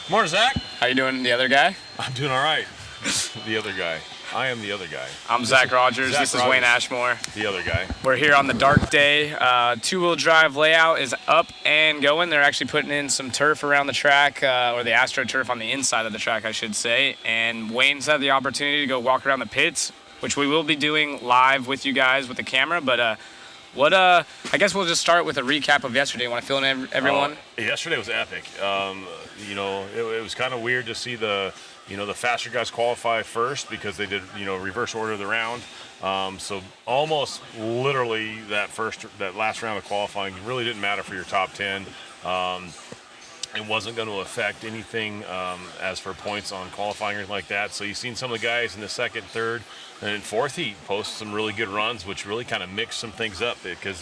Morning, Zach. How you doing, the other guy? I'm doing all right. The other guy. I am the other guy. I'm Zach Rogers. This is Wayne Ashmore. The other guy. We're here on the dark day. Two-wheel drive layout is up and going. They're actually putting in some turf around the track, or the AstroTurf on the inside of the track, I should say. And Wayne's had the opportunity to go walk around the pits, which we will be doing live with you guys with the camera. But I guess we'll just start with a recap of yesterday. You want to fill in everyone? Yesterday was epic. It was kind of weird to see the faster guys qualify first because they did, reverse order of the round. So almost literally that last round of qualifying really didn't matter for your top 10. It wasn't going to affect anything as for points on qualifying or anything like that. So you've seen some of the guys in the second, third, and fourth heat post some really good runs, which really kind of mixed some things up because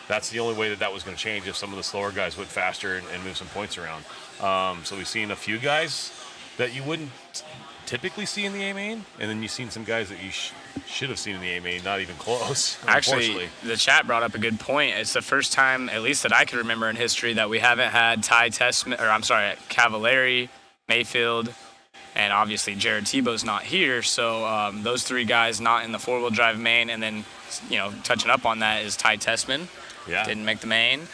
that's the only way that was going to change if some of the slower guys went faster and move some points around. So we've seen a few guys that you wouldn't typically see in the A-Main, and then you've seen some guys that you should have seen in the A-Main, not even close. Actually, the chat brought up a good point. It's the first time, at least that I can remember in history, that we haven't had Cavallari, Mayfield, and obviously Jared Tebow's not here. So those three guys not in the four-wheel drive main, and then touching up on that is Ty Tessman. Yeah. Didn't make the main.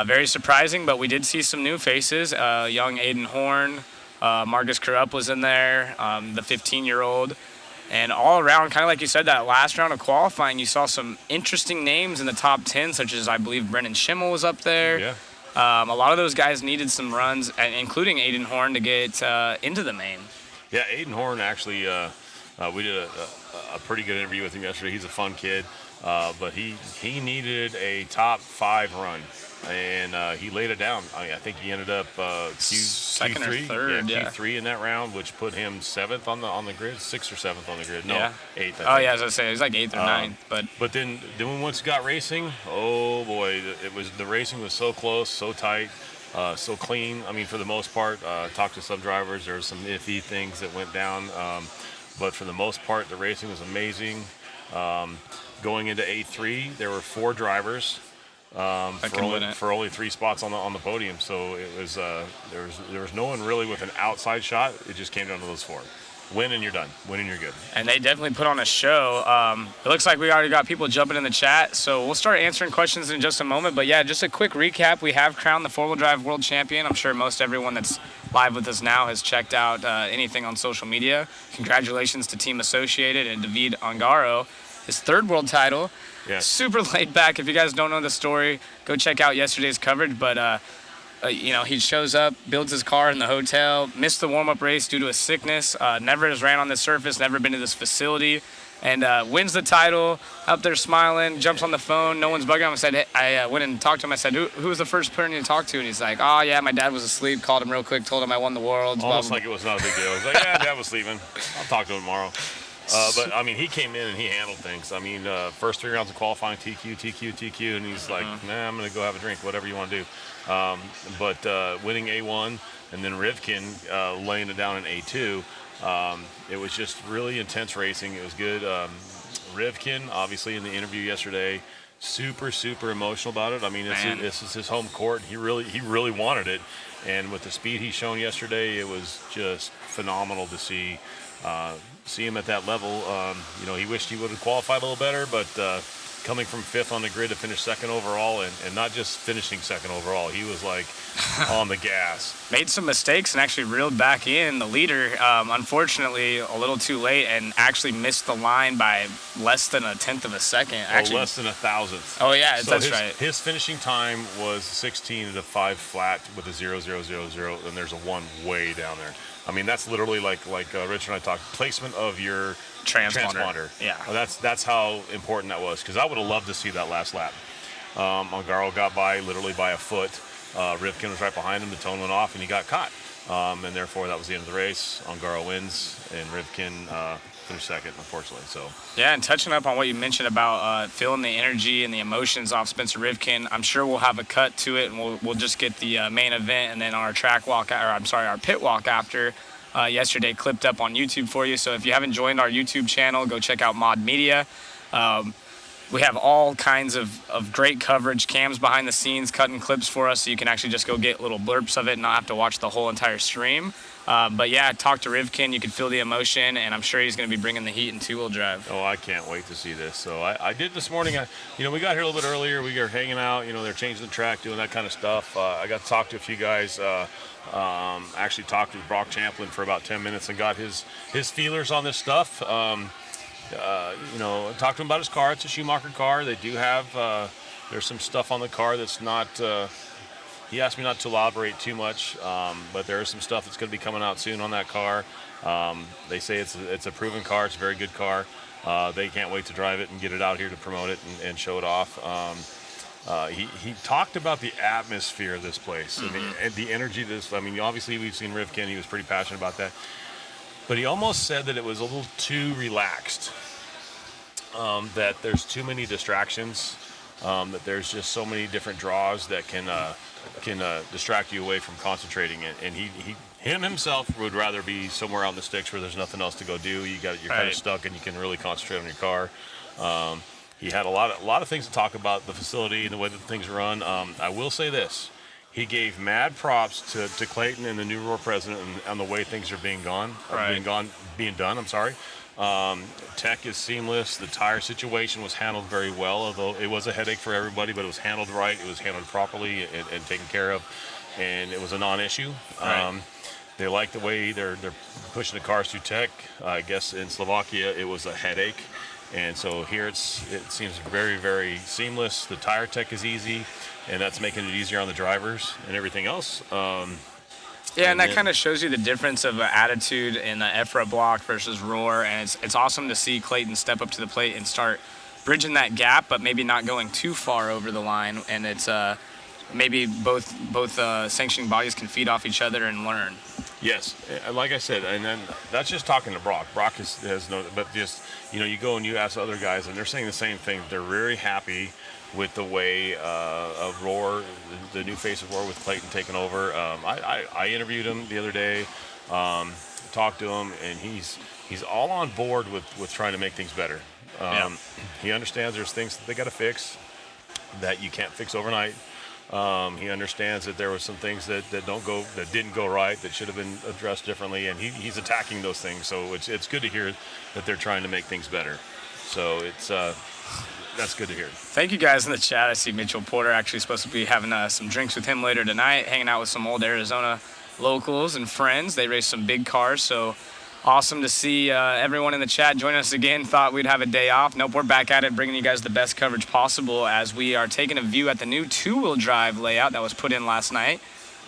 Very surprising, but we did see some new faces. Young Aiden Horn. Marcus Krupp was in there, the 15-year-old. And all around, kind of like you said, that last round of qualifying, you saw some interesting names in the top 10, such as I believe Brennan Schimmel was up there. Yeah. A lot of those guys needed some runs, including Aiden Horn, to get into the main. Yeah, Aiden Horn actually, we did a pretty good interview with him yesterday. He's a fun kid, but he needed a top 5 run. And he laid it down. I think he ended up second Q3, or third, Q3 in that round, which put him 7th on the grid, 6th or 7th on the grid. No, yeah. 8th. I think. Oh yeah, as I was saying, it was like 8th or 9th. But then once it got racing, oh boy, the racing was so close, so tight, so clean. I mean, for the most part, talked to some drivers. There were some iffy things that went down, but for the most part, the racing was amazing. Going into A3, there were 4 drivers. For only 3 spots on the podium, so it was there was no one really with an outside shot. It just came down to those 4. Win and you're done. Win and you're good. And they definitely put on a show. It looks like we already got people jumping in the chat, so we'll start answering questions in just a moment. But yeah, just a quick recap. We have crowned the four-wheel drive world champion. I'm sure most everyone that's live with us now has checked out anything on social media. Congratulations to Team Associated and David Ongaro, his 3rd world title. Yes. Super laid back. If you guys don't know the story, go check out yesterday's coverage. But, he shows up, builds his car in the hotel, missed the warm-up race due to a sickness, never has ran on this surface, never been to this facility, and wins the title, up there smiling, jumps on the phone. No one's bugging him. I said, I went and talked to him. I said, who was the first person you talked to? And he's like, oh, yeah, my dad was asleep. Called him real quick, told him I won the world. Almost like it was not a big deal. He's like, yeah, Dad was sleeping. I'll talk to him tomorrow. But, I mean, he came in and he handled things. I mean, first 3 rounds of qualifying, TQ, and he's like, nah, I'm going to go have a drink, whatever you want to do. But winning A1 and then Rivkin laying it down in A2, it was just really intense racing. It was good. Rivkin, obviously, in the interview yesterday, super, super emotional about it. I mean, this is his home court. He really wanted it. And with the speed he's shown yesterday, it was just phenomenal to see him at that level. He wished he would have qualified a little better, but coming from 5th on the grid to finish 2nd overall, and not just finishing 2nd overall, he was like on the gas. Made some mistakes and actually reeled back in the leader, unfortunately a little too late, and actually missed the line by less than 1/10 of a second. Actually, less than 1,000th. Oh yeah, so that's right. His finishing time was 16 at a 5 flat with a 0.000, and there's a 1 way down there. I mean, that's literally like Rich and I talked, placement of your transponder. Yeah. Well, that's how important that was, because I would have loved to see that last lap. Ongaro got by literally by a foot. Rivkin was right behind him. The tone went off, and he got caught. And therefore, that was the end of the race. Ongaro wins, and Rivkin finished 2nd, unfortunately. So. Yeah, and touching up on what you mentioned about feeling the energy and the emotions off Spencer Rivkin, I'm sure we'll have a cut to it, and we'll just get the main event and then our our pit walk after. Yesterday clipped up on YouTube for you. So if you haven't joined our YouTube channel, go check out Mod Media. we have all kinds of great coverage, cams behind the scenes, cutting clips for us, so you can actually just go get little blurps of it and not have to watch the whole entire stream. But yeah, talk to Rivkin. You can feel the emotion, and I'm sure he's going to be bringing the heat in two-wheel drive. Oh, I can't wait to see this. So I did this morning. We got here a little bit earlier. We were hanging out. They're changing the track, doing that kind of stuff. I got to talk to a few guys. Actually talked with Brock Champlin for about 10 minutes and got his feelers on this stuff. Talked to him about his car. It's a Schumacher car. They do have, there's some stuff on the car that's not, he asked me not to elaborate too much, but there is some stuff that's going to be coming out soon on that car. They say it's a proven car. It's a very good car. They can't wait to drive it and get it out here to promote it and show it off. He talked about the atmosphere of this place and the energy of this. I mean, obviously we've seen Rivkin. He was pretty passionate about that. But he almost said that it was a little too relaxed, that there's too many distractions, that there's just so many different draws that can distract you away from concentrating. And he himself would rather be somewhere out in the sticks where there's nothing else to go do. You're kind of stuck and you can really concentrate on your car. He had a lot of things to talk about the facility and the way that things run. I will say this. He gave mad props to Clayton and the new Roar president on the way things are being done. I'm sorry. Tech is seamless. The tire situation was handled very well, although it was a headache for everybody, but it was handled right. It was handled properly and taken care of, and it was a non-issue. Right. They like the way they're pushing the cars through Tech. I guess in Slovakia it was a headache, and so here it seems very, very seamless. The tire tech is easy, and that's making it easier on the drivers and everything else. And that kind of shows you the difference of attitude in the EFRA block versus Roar, and it's awesome to see Clayton step up to the plate and start bridging that gap, but maybe not going too far over the line. And it's maybe both sanctioning bodies can feed off each other and learn. Yes, like I said, and then that's just talking to Brock. Brock has no, but just you go and you ask other guys, and they're saying the same thing. They're very happy with the way of Roar, the new face of Roar with Clayton taking over. I interviewed him the other day, talked to him, and he's all on board with trying to make things better. He understands there's things that they got to fix that you can't fix overnight. He understands that there were some things that didn't go right, that should have been addressed differently, and he's attacking those things. So it's good to hear that they're trying to make things better. So that's good to hear. Thank you guys in the chat. I see Mitchell Porter actually supposed to be having some drinks with him later tonight, hanging out with some old Arizona locals and friends. They race some big cars, so awesome to see everyone in the chat join us again. Thought we'd have a day off. Nope, we're back at it, bringing you guys the best coverage possible as we are taking a view at the new two-wheel drive layout that was put in last night.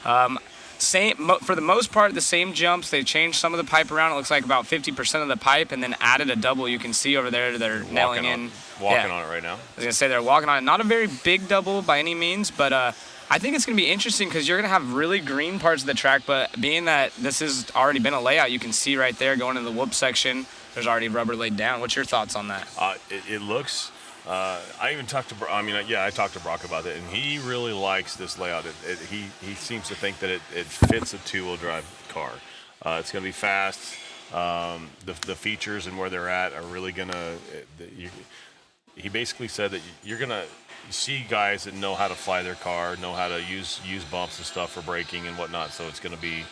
For the most part, the same jumps. They changed some of the pipe around. It looks like about 50% of the pipe, and then added a double. You can see over there they're nailing in. Walking on it right now. I was going to say they're walking on it. Not a very big double by any means, but I think it's going to be interesting because you're going to have really green parts of the track, but being that this has already been a layout, you can see right there going into the whoop section, there's already rubber laid down. What's your thoughts on that? It looks... I even talked to I talked to Brock about it, and he really likes this layout. He seems to think that it fits a two-wheel drive car. It's going to be fast. The features and where they're at are really going to... He basically said that you're going to see guys that know how to fly their car, know how to use bumps and stuff for braking and whatnot. So it's going to be...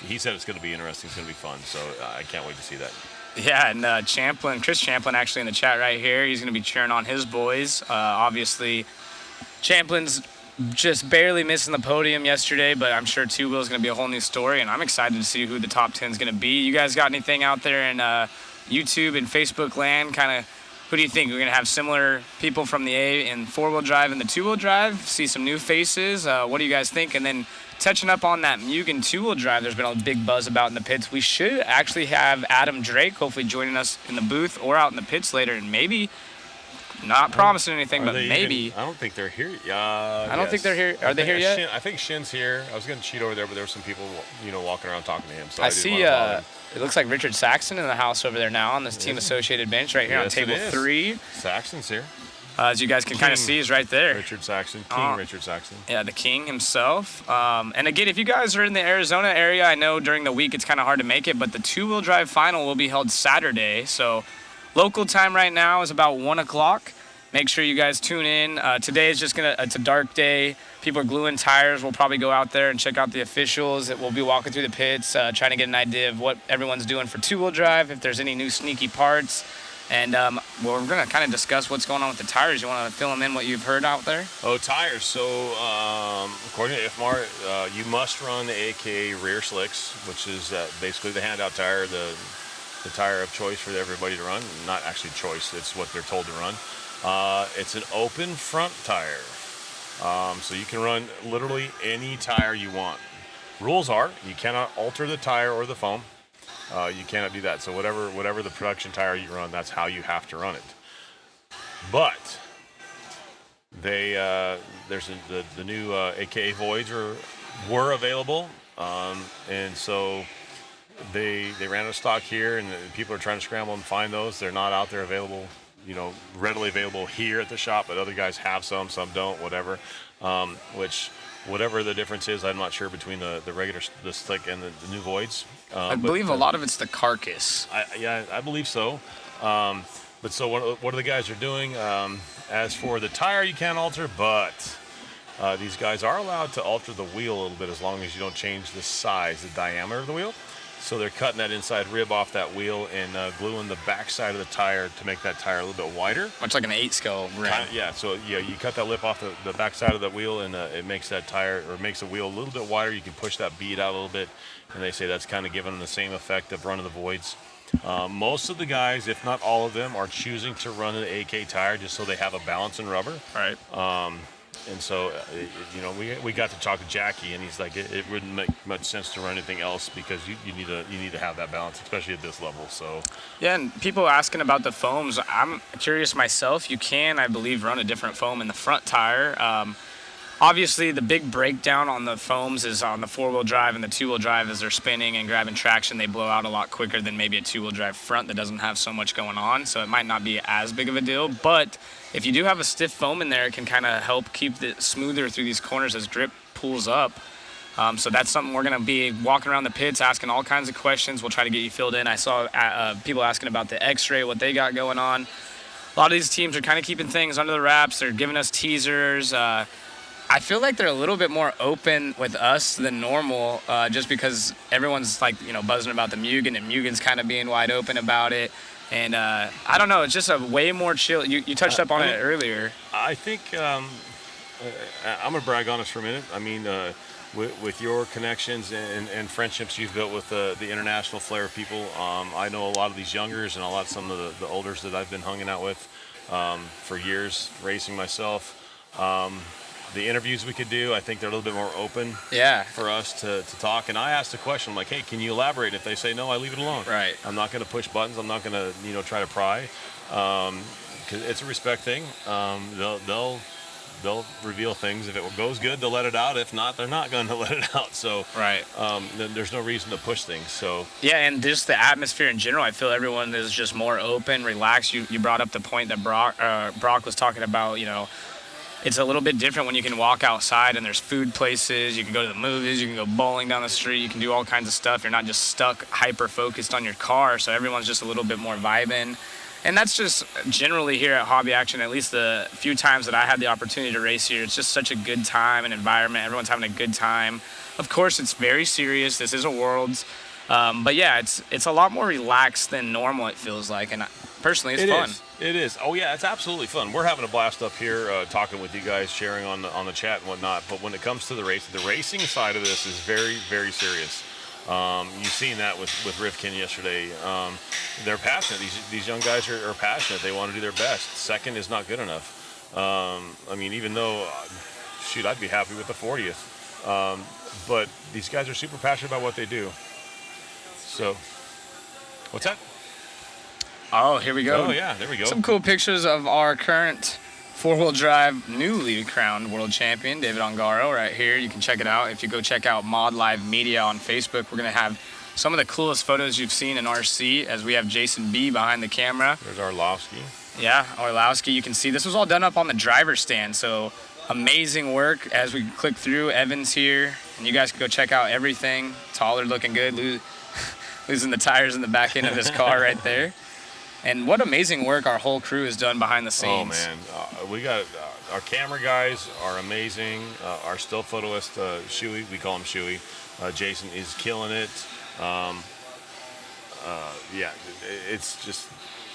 he said it's going to be interesting. It's going to be fun. So I can't wait to see that. Yeah, and Chris Champlin actually in the chat right here. He's going to be cheering on his boys. Obviously, Champlin's just barely missing the podium yesterday, but I'm sure two wheels going to be a whole new story, and I'm excited to see who the top 10 is going to be. You guys got anything out there in YouTube and Facebook land? Kind of, who do you think? We're going to have similar people from the A and four-wheel drive and the two-wheel drive? See some new faces? What do you guys think? And then touching up on that Mugen two-wheel drive, there's been a big buzz about in the pits. We should actually have Adam Drake hopefully joining us in the booth or out in the pits later, and maybe, not promising anything, but maybe. I don't think they're here. I don't think they're here. Are they here yet? I think Shin's here. I was going to cheat over there, but there were some people, walking around talking to him. So I see. It looks like Richard Saxon in the house over there now on this Team Associated bench right here on table 3. Saxon's here. As you guys can kind of see, is right there. Richard Saxon, King Richard Saxon. Yeah, the king himself. And again, if you guys are in the Arizona area, I know during the week it's kind of hard to make it, but the two-wheel drive final will be held Saturday. So local time right now is about 1 o'clock. Make sure you guys tune in. Today is it's a dark day. People are gluing tires. We'll probably go out there and check out the officials. We'll be walking through the pits, trying to get an idea of what everyone's doing for two-wheel drive, if there's any new sneaky parts. And we're going to kind of discuss what's going on with the tires. You want to fill them in what you've heard out there? Oh, tires. So, according to IFMAR, you must run the AKA rear slicks, which is basically the handout tire, the tire of choice for everybody to run. Not actually choice, it's what they're told to run. It's an open front tire. So you can run literally any tire you want. Rules are, you cannot alter the tire or the foam. You cannot do that. So whatever the production tire you run, that's how you have to run it. But there's the new AKA Voids were available, and so they ran out of stock here, and people are trying to scramble and find those. They're not out there available, readily available here at the shop, but other guys have some don't, whatever. Which whatever the difference is, I'm not sure between the regular, the slick and the new Voids. I believe a lot of it's the carcass. I believe so. But so what the guys are doing, as for the tire, you can't alter, but these guys are allowed to alter the wheel a little bit as long as you don't change the size, the diameter of the wheel. So they're cutting that inside rib off that wheel and gluing the back side of the tire to make that tire a little bit wider. Much like an 8-scale rim. So you cut that lip off the back side of the wheel, and it makes that tire, or makes the wheel a little bit wider. You can push that bead out a little bit, and they say that's kind of giving them the same effect of running the Voids. Most of the guys, if not all of them, are choosing to run an AK tire just so they have a balance in rubber. Right. And so, we got to talk to Jackie, and he's like, it wouldn't make much sense to run anything else because you need to have that balance, especially at this level. So yeah, and people asking about the foams. I'm curious myself. You can, I believe, run a different foam in the front tire. Obviously, the big breakdown on the foams is on the four-wheel drive and the two-wheel drive. As they're spinning and grabbing traction, they blow out a lot quicker than maybe a two-wheel drive front that doesn't have so much going on. So it might not be as big of a deal. But if you do have a stiff foam in there, it can kind of help keep it smoother through these corners as grip pulls up. So that's something we're going to be walking around the pits, asking all kinds of questions. We'll try to get you filled in. I saw people asking about the X-ray, what they got going on. A lot of these teams are kind of keeping things under the wraps. They're giving us teasers. I feel like they're a little bit more open with us than normal, just because everyone's like, buzzing about the Mugen, and Mugen's kind of being wide open about it. And I don't know, it's just a way more chill. You touched up on it earlier. I think I'm gonna brag on us for a minute. I mean, with your connections and friendships you've built with the international flair people, I know a lot of these youngers and some of the olders that I've been hanging out with for years, racing myself. The interviews we could do, I think they're a little bit more open for us to talk. And I asked a question, I'm like, hey, can you elaborate? If they say no, I leave it alone. Right. I'm not going to push buttons. I'm not going to, try to pry. Because it's a respect thing. They'll reveal things. If it goes good, they'll let it out. If not, they're not going to let it out. So right. Then there's no reason to push things. So yeah, and just the atmosphere in general, I feel everyone is just more open, relaxed. You brought up the point that Brock was talking about, it's a little bit different when you can walk outside and there's food places. You can go to the movies. You can go bowling down the street. You can do all kinds of stuff. You're not just stuck hyper-focused on your car. So everyone's just a little bit more vibing. And that's just generally here at Hobby Action, at least the few times that I had the opportunity to race here. It's just such a good time and environment. Everyone's having a good time. Of course, it's very serious. This is a Worlds. But yeah, it's a lot more relaxed than normal, it feels like. And personally, it's fun. It is. Oh yeah, it's absolutely fun. We're having a blast up here, talking with you guys, sharing on the chat and whatnot. But when it comes to the racing side of this is very, very serious. You've seen that with Rivkin yesterday. They're passionate. These young guys are passionate. They want to do their best. Second is not good enough. I mean, even though, I'd be happy with the 40th. But these guys are super passionate about what they do. So, what's that? Oh, here we go. Oh, yeah, there we go. Some cool pictures of our current four-wheel drive, newly crowned world champion, David Ongaro, right here. You can check it out. If you go check out Mod Live Media on Facebook, we're going to have some of the coolest photos you've seen in RC, as we have Jason B behind the camera. There's Orlowski. Yeah, Orlowski. You can see this was all done up on the driver's stand, so amazing work. As we click through, Evan's here, and you guys can go check out everything. Taller looking good, losing the tires in the back end of his car right there. And what amazing work our whole crew has done behind the scenes. Oh man, we got our camera guys are amazing. Our still photoist, Shuey, we call him Shuey. Jason is killing it. Yeah, it's just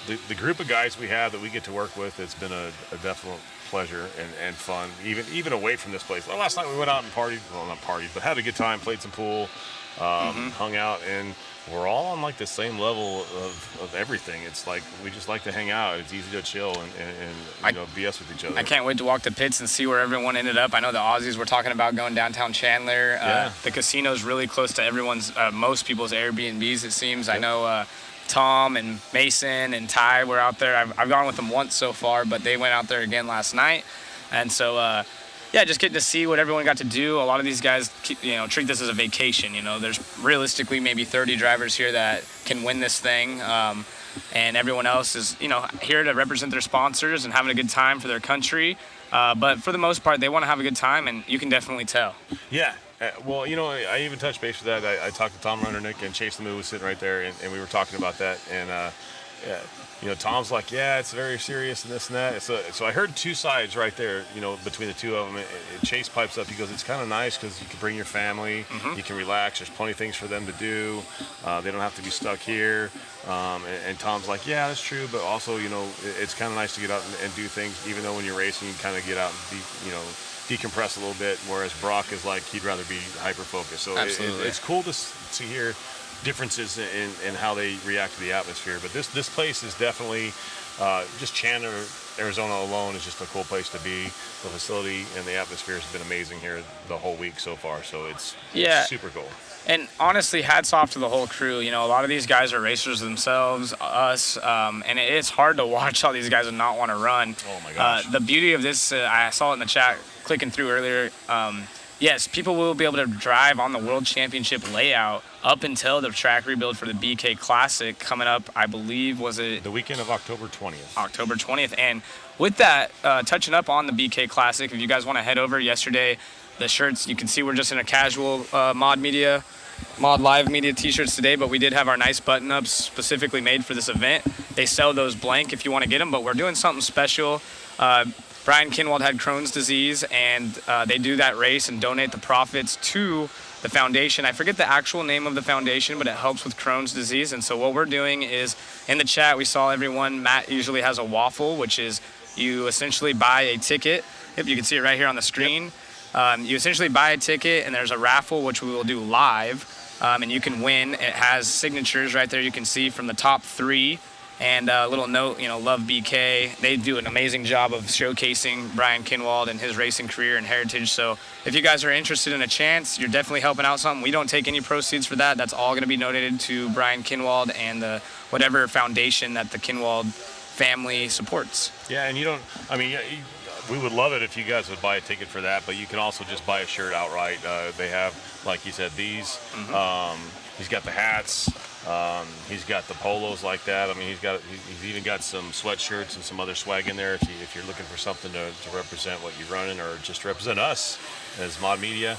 the group of guys we have that we get to work with. It's been a definite pleasure and fun, even away from this place. Well, last night we went out and partied. Well, not partied, but had a good time. Played some pool, hung out, and we're all on like the same level of everything. It's like we just like to hang out. It's easy to chill and BS with each other. I can't wait to walk the pits and see where everyone ended up. I know the Aussies were talking about going downtown Chandler. Yeah. The casino's really close to most people's Airbnbs, it seems. Yep. I know Tom and Mason and Ty were out there. I've gone with them once so far, but they went out there again last night. And so, just getting to see what everyone got to do. A lot of these guys, treat this as a vacation. There's realistically maybe 30 drivers here that can win this thing. And everyone else is, here to represent their sponsors and having a good time for their country. But for the most part, they want to have a good time, and you can definitely tell. Yeah. Well, I even touched base with that. I talked to Tom Rundernick, and Chase Lemieux was sitting right there, and we were talking about that. And, Tom's like, yeah, it's very serious and this and that. So I heard two sides right there, between the two of them. Chase pipes up. He goes, it's kind of nice because you can bring your family. You can relax. There's plenty of things for them to do. They don't have to be stuck here. And Tom's like, yeah, that's true. But also, it's kind of nice to get out and do things, even though when you're racing, you kind of get out and decompress a little bit, whereas Brock is like he'd rather be hyper-focused. So it's cool to hear differences in how they react to the atmosphere. But this place is definitely just Chandler, Arizona alone is just a cool place to be. The facility and the atmosphere has been amazing here the whole week so far. So it's super cool. And honestly, hats off to the whole crew. A lot of these guys are racers themselves, us, and it's hard to watch all these guys and not want to run. Oh my gosh. The beauty of this, I saw it in the chat clicking through earlier. Yes, people will be able to drive on the World Championship layout up until the track rebuild for the BK Classic coming up, I believe, was it? The weekend of October 20th. October 20th. And with that, touching up on the BK Classic, if you guys want to head over yesterday, the shirts, you can see we're just in a casual Mod Live Media t-shirts today, but we did have our nice button-ups specifically made for this event. They sell those blank if you want to get them, but we're doing something special. Brian Kinwald had Crohn's disease, and they do that race and donate the profits to the foundation. I forget the actual name of the foundation, but it helps with Crohn's disease. And so what we're doing is, in the chat, we saw everyone, Matt usually has a waffle, which is you essentially buy a ticket. Yep, you can see it right here on the screen. Yep. You essentially buy a ticket, and there's a raffle, which we will do live, and you can win. It has signatures right there you can see from the top 3. And a little note, love BK. They do an amazing job of showcasing Brian Kinwald and his racing career and heritage. So if you guys are interested in a chance, you're definitely helping out something. We don't take any proceeds for that. That's all going to be donated to Brian Kinwald and the whatever foundation that the Kinwald family supports. Yeah, and we would love it if you guys would buy a ticket for that, but you can also just buy a shirt outright. They have, like you said, these. He's got the hats. He's got the polos like that. He's even got some sweatshirts and some other swag in there if you're looking for something to represent what you're running or just represent us as Mod Media.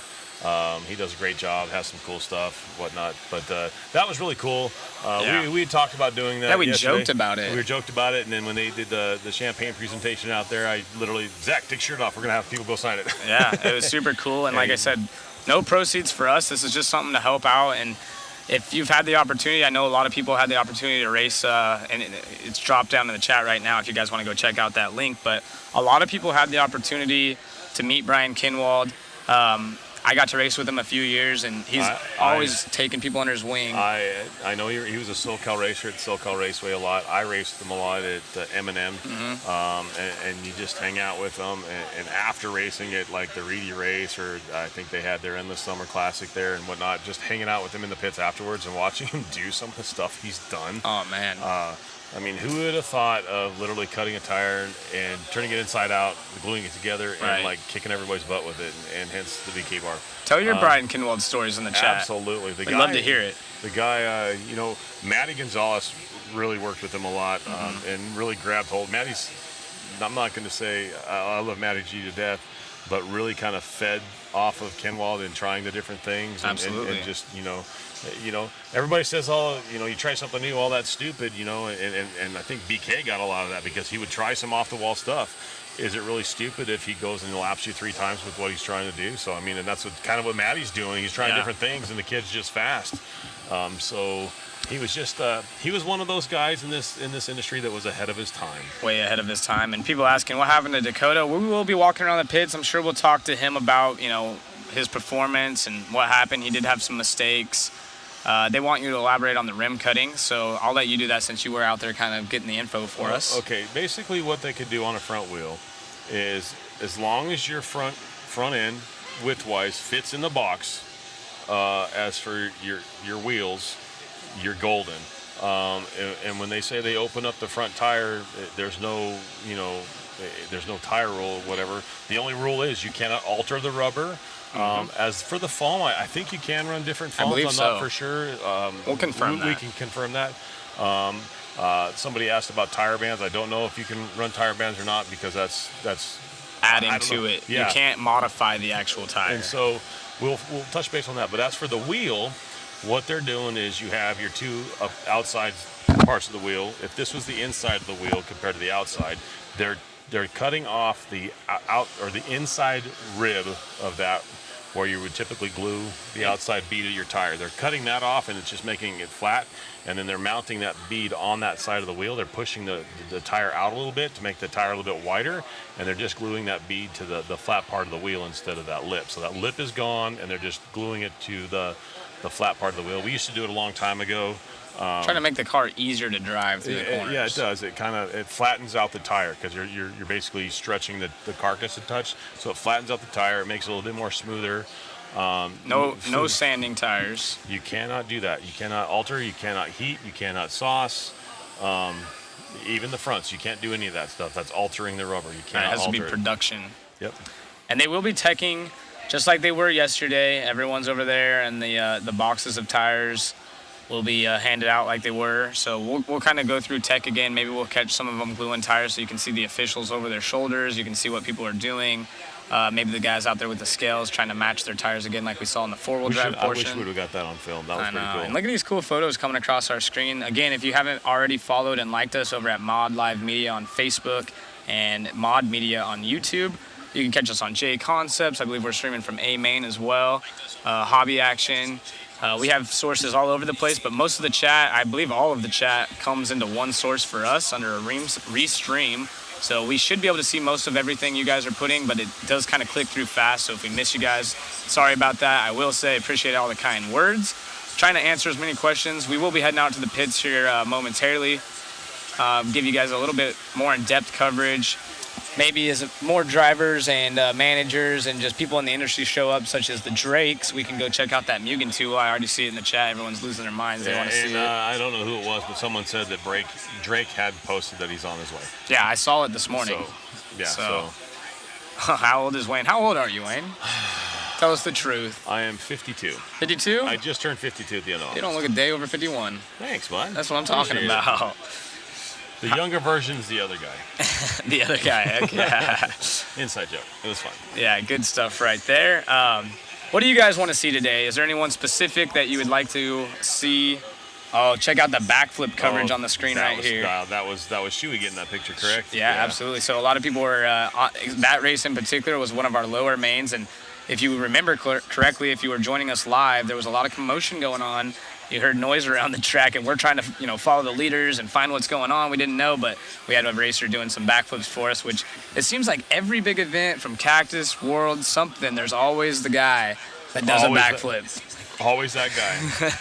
He does a great job, has some cool stuff, whatnot. But that was really cool. We talked about doing that. Yeah, we joked about it. We joked about it, and then when they did the champagne presentation out there, I literally, Zach, take your shirt off. We're going to have people go sign it. Yeah, it was super cool. And like I said, no proceeds for us. This is just something to help out. And if you've had the opportunity, I know a lot of people had the opportunity to race, and it's dropped down in the chat right now if you guys want to go check out that link. But a lot of people had the opportunity to meet Brian Kinwald. I got to race with him a few years, and he's always taking people under his wing. I know he was a SoCal racer at SoCal Raceway a lot. I raced him a lot at M&M, and you just hang out with him. And after racing at like the Reedy race, or I think they had their Endless Summer Classic there and whatnot, just hanging out with him in the pits afterwards and watching him do some of the stuff he's done. Oh, man. Who would have thought of literally cutting a tire and turning it inside out, gluing it together, and like kicking everybody's butt with it, and hence the BK bar. Tell your Brian Kinwald stories in the chat. Absolutely. We'd love to hear it. The guy, Matty Gonzalez really worked with him a lot and really grabbed hold. Matty's, I'm not going to say I love Matty G to death, but really kind of fed off of Kenwald and trying the different things. Absolutely. And just, everybody says, you try something new, all that's stupid, and I think BK got a lot of that because he would try some off the wall stuff. Is it really stupid if he goes and laps you 3 times with what he's trying to do? So, I mean, and that's what Matty's doing. He's trying different things, and the kid's just fast. So he was just he was one of those guys in this industry that was ahead of his time. Way ahead of his time. And people asking what happened to Dakota. We will be walking around the pits. I'm sure we'll talk to him about, his performance and what happened. He did have some mistakes. They want you to elaborate on the rim cutting, so I'll let you do that since you were out there kind of getting the info for us. Okay, basically what they could do on a front wheel is, as long as your front end width-wise fits in the box, as for your wheels, you're golden. And when they say they open up the front tire, there's no tire rule, whatever. The only rule is you cannot alter the rubber. As for the foam, I think you can run different foams. I'm not for sure. We'll confirm that. We can confirm that. Somebody asked about tire bands. I don't know if you can run tire bands or not because that's adding to it. Yeah. You can't modify the actual tire. And so we'll touch base on that. But as for the wheel, what they're doing is you have your 2 outside parts of the wheel. If this was the inside of the wheel compared to the outside, they're cutting off the out or the inside rib of that, where you would typically glue the outside bead of your tire. They're cutting that off, and it's just making it flat. And then they're mounting that bead on that side of the wheel. They're pushing the tire out a little bit to make the tire a little bit wider, and they're just gluing that bead to the flat part of the wheel instead of that lip. So that lip is gone, and they're just gluing it to the flat part of the wheel. We used to do it a long time ago. Trying to make the car easier to drive through the corners. Yeah, it does. It flattens out the tire because you're basically stretching the carcass a touch. So it flattens out the tire. It makes it a little bit more smoother. No sanding tires. You cannot do that. You cannot alter. You cannot heat. You cannot sauce. Even the fronts, you can't do any of that stuff. That's altering the rubber. You can't. It has to be alter production. Yep. And they will be teching just like they were yesterday. Everyone's over there, and the boxes of tires will be handed out like they were. So we'll kind of go through tech again. Maybe we'll catch some of them gluing tires so you can see the officials over their shoulders. You can see what people are doing. Maybe the guys out there with the scales trying to match their tires again like we saw in the four-wheel drive portion. I wish we would have got that on film. That was pretty cool. And look at these cool photos coming across our screen. Again, if you haven't already followed and liked us over at Mod Live Media on Facebook and Mod Media on YouTube, you can catch us on J Concepts. I believe we're streaming from A Main as well. Hobby Action. We have sources all over the place, but most of the chat, I believe all of the chat, comes into one source for us under a Restream. So we should be able to see most of everything you guys are putting, but it does kind of click through fast. So if we miss you guys, sorry about that. I will say appreciate all the kind words. Trying to answer as many questions. We will be heading out to the pits here momentarily. Give you guys a little bit more in-depth coverage. Maybe as more drivers and managers and just people in the industry show up, such as the Drakes, we can go check out that Mugen tool. I already see it in the chat. Everyone's losing their minds. They want to see it. I don't know who it was, but someone said that Drake had posted that he's on his way. Yeah, I saw it this morning. So. How old is Wayne? How old are you, Wayne? Tell us the truth. I am 52. 52? I just turned 52 at the end of August. You don't look a day over 51. Thanks, bud. That's what I'm talking about. The younger version's the other guy. The other guy, okay. Inside joke. It was fun. Yeah, good stuff right there. What do you guys want to see today? Is there anyone specific that you would like to see? Oh, check out the backflip coverage on the screen right here. That was Shuey getting that picture, correct? Yeah, absolutely. So a lot of people were, that race in particular was one of our lower mains. And if you remember correctly, if you were joining us live, there was a lot of commotion going on. You heard noise around the track, and we're trying to, follow the leaders and find what's going on. We didn't know, but we had a racer doing some backflips for us, which it seems like every big event from Cactus, World, something, there's always the guy that does a backflip. Always that guy.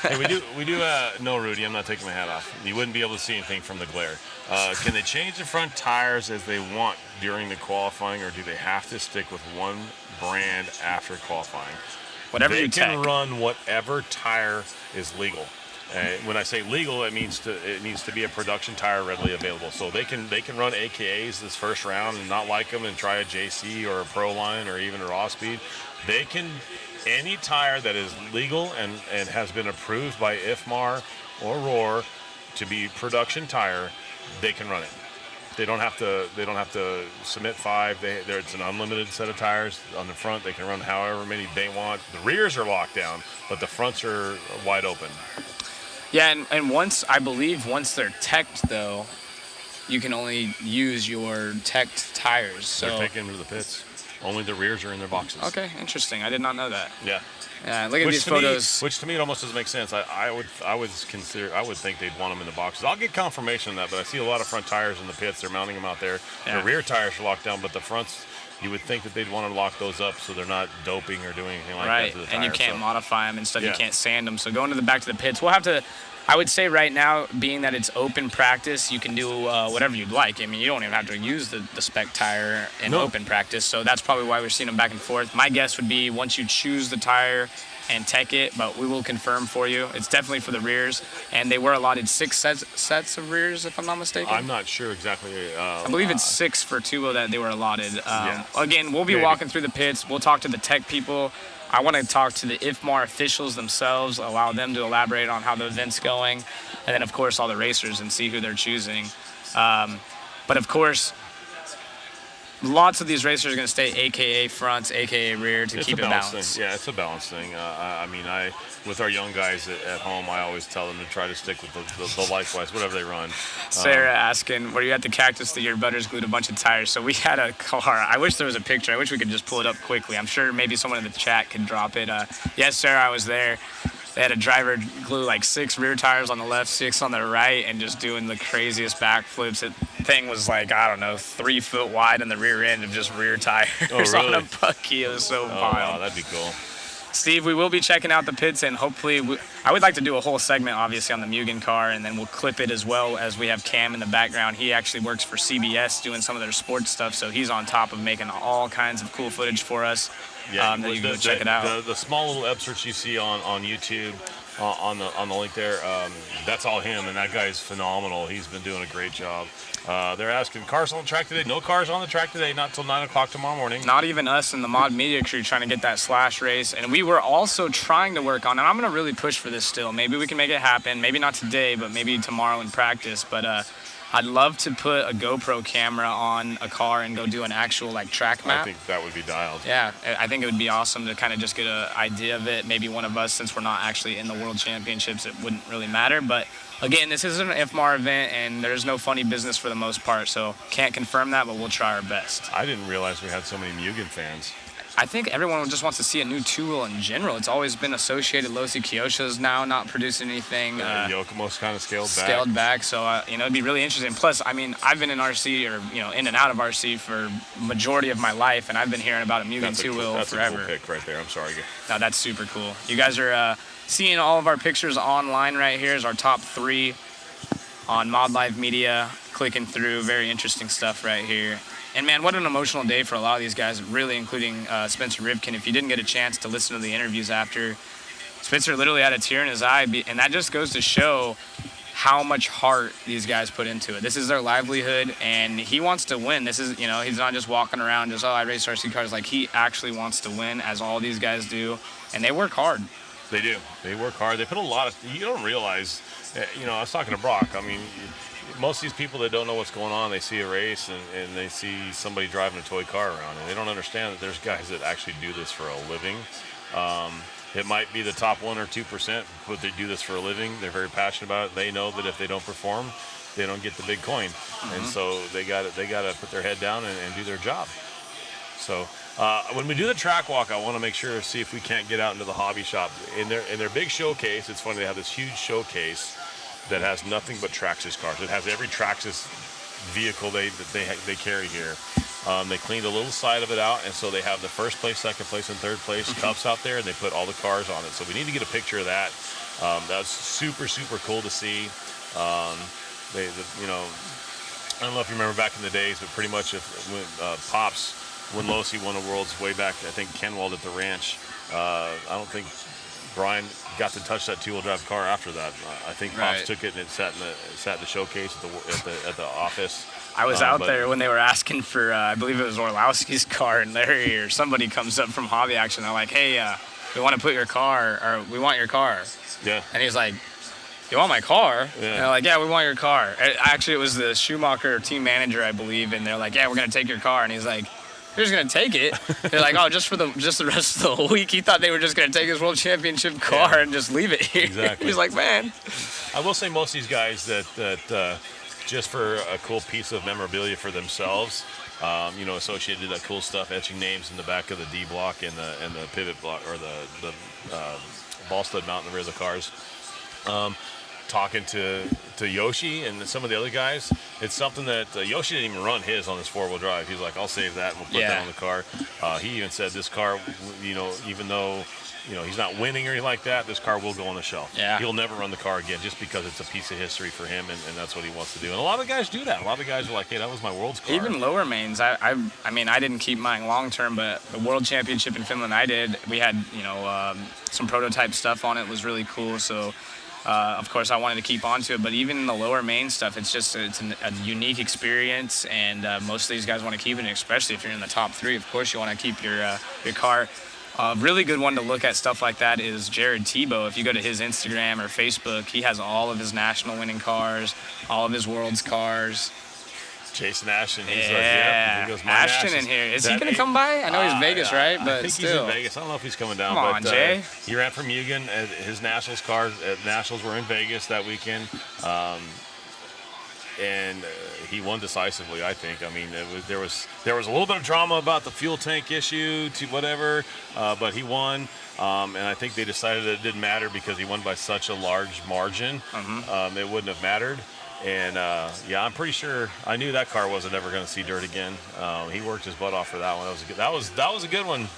Hey, we do. No, Rudy, I'm not taking my hat off. You wouldn't be able to see anything from the glare. Can they change the front tires as they want during the qualifying, or do they have to stick with one brand after qualifying? Whatever they can run whatever tire is legal. When I say legal, it needs to be a production tire readily available. So they can run AKAs this first round and not like them and try a JC or a Pro Line or even a Raw Speed. They can, any tire that is legal and has been approved by IFMAR or ROAR to be production tire, they can run it. They don't have to submit 5. It's an unlimited set of tires on the front. They can run however many they want. The rears are locked down, but the fronts are wide open. Yeah, and once they're teched though, you can only use your teched tires. So they're taken into the pits. Only the rears are in their boxes. Okay, interesting. I did not know that. Yeah. Yeah, look at these photos. Which to me it almost doesn't make sense. I would think they'd want them in the boxes. I'll get confirmation of that, but I see a lot of front tires in the pits. They're mounting them out there. Yeah. The rear tires are locked down, but the fronts, you would think that they'd want to lock those up so they're not doping or doing anything like that to the tires. And you can't modify them and stuff. Yeah. You can't sand them. So going back to the pits, we'll have to. I would say right now, being that it's open practice, you can do whatever you'd like. I mean, you don't even have to use the spec tire in open practice. So that's probably why we're seeing them back and forth. My guess would be once you choose the tire and tech it, but we will confirm for you. It's definitely for the rears, and they were allotted 6 sets of rears, if I'm not mistaken. I'm not sure exactly. I believe it's 6 for 2 that they were allotted. Yeah. Again, we'll be walking through the pits. We'll talk to the tech people. I want to talk to the IFMAR officials themselves, allow them to elaborate on how the event's going, and then, of course, all the racers and see who they're choosing. But, of course, lots of these racers are going to stay AKA fronts, AKA rear to keep it balanced. Yeah, it's a balance thing. With our young guys at home, I always tell them to try to stick with the likewise, whatever they run. Sarah asking, were you at the Cactus the year Butters glued a bunch of tires? So we had a car. I wish there was a picture. I wish we could just pull it up quickly. I'm sure maybe someone in the chat could drop it. Yes, Sarah, I was there. They had a driver glue like 6 rear tires on the left, 6 on the right, and just doing the craziest backflips. It thing was like, I don't know, 3 foot wide in the rear end of just rear tires on a bucky. It was so wild. Wow, that'd be cool. Steve, we will be checking out the pits, and hopefully, I would like to do a whole segment, obviously, on the Mugen car, and then we'll clip it as well as we have Cam in the background. He actually works for CBS doing some of their sports stuff, so he's on top of making all kinds of cool footage for us. Yeah, that you can go check it out. The small little excerpts you see on YouTube, on the link there, that's all him, and that guy's phenomenal. He's been doing a great job. They're asking, cars on the track today? No cars on the track today, not till 9 o'clock tomorrow morning. Not even us in the Mod Media crew trying to get that slash race. And we were also trying to work on, and I'm going to really push for this still. Maybe we can make it happen. Maybe not today, but maybe tomorrow in practice. But I'd love to put a GoPro camera on a car and go do an actual track map. I think that would be dialed. Yeah, I think it would be awesome to kind of just get an idea of it. Maybe one of us, since we're not actually in the World Championships, it wouldn't really matter. But again, this is an IFMAR event, and there's no funny business for the most part, so can't confirm that, but we'll try our best. I didn't realize we had so many Mugen fans. I think everyone just wants to see a new two-wheel in general. It's always been associated. Losi Kyosho's now not producing anything. Yokomo's kind of scaled back. Scaled back, so it'd be really interesting. Plus, I mean, I've been in RC or in and out of RC for majority of my life, and I've been hearing about a Mugen two-wheel forever. That's a cool pick right there. I'm sorry. No, that's super cool. You guys are seeing all of our pictures online right here. Is our top 3 on Mod Live Media. Clicking through, very interesting stuff right here. And man, what an emotional day for a lot of these guys, really including Spencer Rivkin. If you didn't get a chance to listen to the interviews after, Spencer literally had a tear in his eye, and that just goes to show how much heart these guys put into it. This is their livelihood, and he wants to win. This is, he's not just walking around just, I race RC cars. Like, he actually wants to win, as all these guys do, and they work hard. They do. They work hard. They put a lot of, you don't realize, I was talking to Brock. I mean, most of these people that don't know what's going on, they see a race and they see somebody driving a toy car around, and they don't understand that there's guys that actually do this for a living. It might be the top 1 or 2%, but they do this for a living. They're very passionate about it. They know that if they don't perform, they don't get the big coin, and so they got to put their head down and do their job. So when we do the track walk, I want to make sure see if we can't get out into the hobby shop in their big showcase. It's funny, they have this huge showcase that has nothing but Traxxas cars. It has every Traxxas vehicle they carry here. They cleaned a little side of it out, and so they have the first place, second place, and third place cups out there, and they put all the cars on it. So we need to get a picture of that. That's super, super cool to see. I don't know if you remember back in the days, but pretty much when Losi won the Worlds way back, I think Kenwald at the ranch, I don't think Brian got to touch that 2-wheel drive car after that. I think Pops took it and it sat in the showcase at the office. I was out there when they were asking for, I believe it was Orlowski's car, and Larry or somebody comes up from Hobby Action. They're like, hey, we want to put your car, or we want your car. Yeah. And he's like, you want my car? Yeah. And they're like, yeah, we want your car. Actually, it was the Schumacher team manager, I believe, and they're like, yeah, we're going to take your car. And he's like, you're just going to take it? They're like, oh, just the rest of the week. He thought they were just going to take his world championship car and just leave it here. Exactly. He's like, man. I will say most of these guys that just for a cool piece of memorabilia for themselves, associated that cool stuff, etching names in the back of the D block and the pivot block or the ball stud mount in the rear of the cars. Talking to Yoshi and some of the other guys, it's something that Yoshi didn't even run his on this 4-wheel drive. He's like, I'll save that and we'll put that on the car. He even said this car, even though he's not winning or anything like that, this car will go on the shelf. Yeah. He'll never run the car again just because it's a piece of history for him, and that's what he wants to do. And a lot of guys do that. A lot of guys are like, hey, that was my world's car. Even lower mains. I mean, I didn't keep mine long term, but the World Championship in Finland I did. We had, some prototype stuff on it. It was really cool. So, of course, I wanted to keep on to it. But even in the lower main stuff, it's a unique experience, and most of these guys want to keep it, especially if you're in the top 3. Of course, you want to keep your car. A really good one to look at stuff like that is Jared Tebow. If you go to his Instagram or Facebook, he has all of his national winning cars, all of his world's cars. Jason Ashton. He's he goes, Ashton in here. Is he going to come by? I know he's Vegas, right? But I think still. He's in Vegas. I don't know if he's coming down. Come on, Jay. He ran for Mugen. His Nationals cars at Nationals were in Vegas that weekend. And he won decisively, I think. I mean, there was a little bit of drama about the fuel tank issue to whatever, but he won. And I think they decided that it didn't matter because he won by such a large margin. It wouldn't have mattered. And I'm pretty sure I knew that car wasn't ever going to see dirt again. He worked his butt off for that one. That was a good one,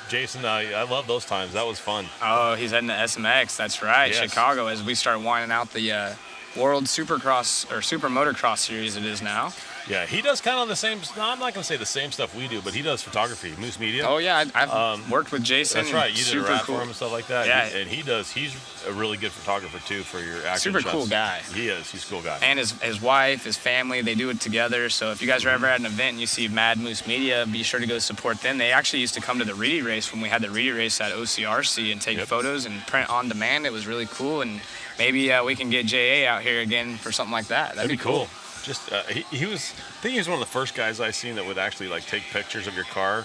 Jason. I love those times. That was fun. Oh, he's heading to SMX. That's right, yes. Chicago. As we start winding out the World Supercross or Super Motocross Series, it is now. Yeah, he does kind of the same. No, I'm not going to say the same stuff we do, but he does photography, Moose Media. Oh yeah, I've worked with Jason. That's right. You did a rap for him and stuff like that. Yeah, and he does. He's a really good photographer too for your action super shots. Cool guy. He is. He's a cool guy. And his wife, his family, they do it together. So if you guys are ever at an event and you see Mad Moose Media, be sure to go support them. They actually used to come to the Reedy race when we had the Reedy race at OCRC and take photos and print on demand. It was really cool, and maybe we can get JA out here again for something like that. That'd be cool. Just he was. I think he was one of the first guys I seen that would actually take pictures of your car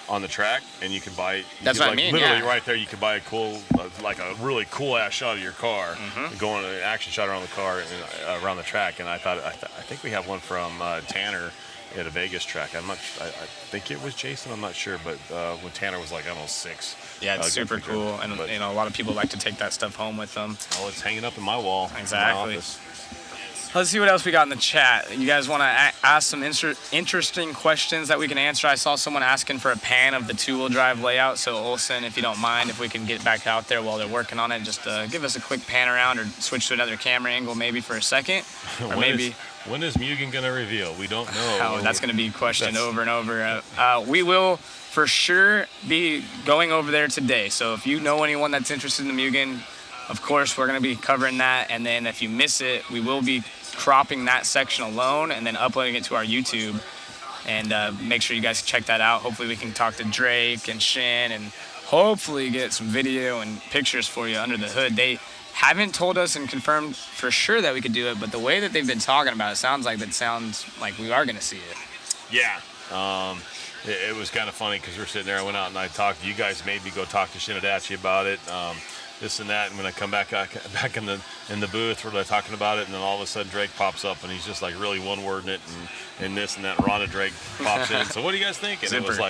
on the track, and you can buy. That's what I mean. Literally right there, you could buy a cool, a really cool ass shot of your car, going an action shot around the car and around the track. And I think we have one from Tanner at a Vegas track. I think it was Jason. I'm not sure, but when Tanner was like, I don't know, 6. Yeah, it's super cool, and a lot of people like to take that stuff home with them. Oh, it's hanging up in my wall. Exactly. In my office. Let's see what else we got in the chat. You guys want to ask some interesting questions that we can answer? I saw someone asking for a pan of the 2-wheel drive layout. So Olsen, if you don't mind, if we can get back out there while they're working on it, just give us a quick pan around or switch to another camera angle maybe for a second. Or when is Mugen going to reveal? We don't know. Oh, that's going to be questioned over and over. We will for sure be going over there today. So if you know anyone that's interested in the Mugen, of course, we're going to be covering that. And then if you miss it, we will be cropping that section alone and then uploading it to our YouTube. And make sure you guys check that out. Hopefully we can talk to Drake and Shin and hopefully get some video and pictures for you under the hood. They haven't told us and confirmed for sure that we could do it, but the way that they've been talking about it sounds like we are going to see it. Yeah. It was kind of funny because we're sitting there. I went out and I talked. You guys made me go talk to Shinadachi about it. This and that, and when I come back in the booth, we're talking about it, and then all of a sudden Drake pops up, and he's just really one-wording it, and this and that. And Rhonda Drake pops in. So what do you guys think? And it was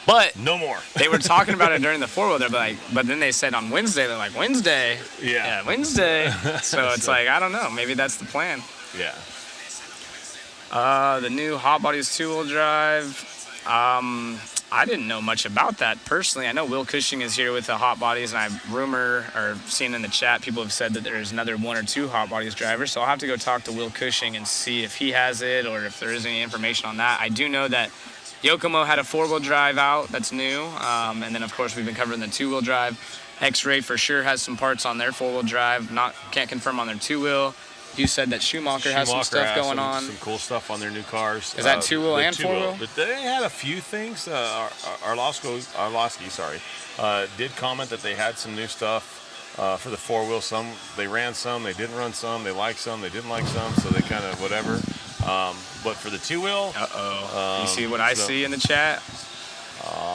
but no more. They were talking about it during the 4-wheel. But then they said on Wednesday, they're like, Wednesday? Yeah, Wednesday. So it's I don't know. Maybe that's the plan. Yeah. The new Hot Bodies 2-wheel drive. I didn't know much about that personally. I know Will Cushing is here with the Hot Bodies, and I've seen in the chat people have said that there's another 1 or 2 Hot Bodies drivers. So I'll have to go talk to Will Cushing and see if he has it or if there is any information on that. I do know that Yokomo had a 4-wheel drive out that's new, and then of course we've been covering the 2-wheel drive. X-Ray for sure has some parts on their 4-wheel drive. Can't confirm on their 2-wheel. You said that Schumacher has some stuff going on. Some cool stuff on their new cars. Is that 2-wheel and 4-wheel? But they had a few things. Arlovsky did comment that they had some new stuff For the four-wheel, some they ran some, they didn't run some, they liked some, they didn't like some, so they kind of whatever. But for the two-wheel, you see what I see in the chat?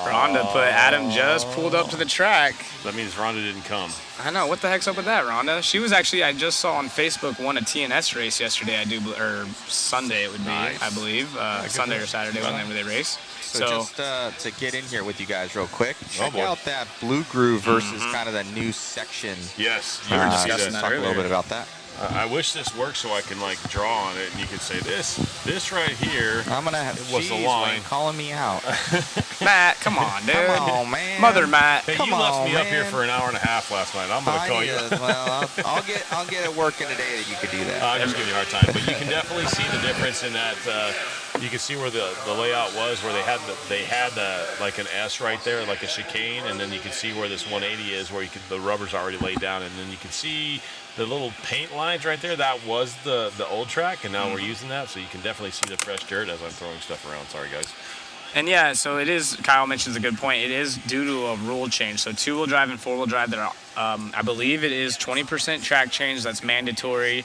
Rhonda put Adam just pulled up to the track. That means Rhonda didn't come. I know. What the heck's up with that, Rhonda? She was actually, I just saw on Facebook, won a TNS race yesterday. or Sunday it would be, Nice. I believe. Sunday or Saturday, whenever they race. So just to get in here with you guys real quick, check boy. out that Blue Groove versus kind of the new section. Yes, you were discussing Talk a little bit about that. I wish this worked so I can like draw on it and you could say this right here. I'm gonna have was the line Wayne calling me out. Matt, come on, dude. Come on, man. Mother Matt. Hey, Come you left on, me up here man. for an hour and a half last night. I'm gonna call you. Well, I'll get it working today that you could do that. I just give you a hard time, but you can definitely see the difference in that. You can see where the layout was, where they had like an S right there, like a chicane, and then you can see where this 180 is, where the rubber's already laid down, and then you can see the little paint lines right there. That was the old track, and now we're using that, so you can definitely see the fresh dirt as I'm throwing stuff around. Sorry, guys. And yeah, so it is, Kyle mentions a good point. It is due to a rule change. So two-wheel drive and four-wheel drive, that are, I believe it is 20% track change. That's mandatory.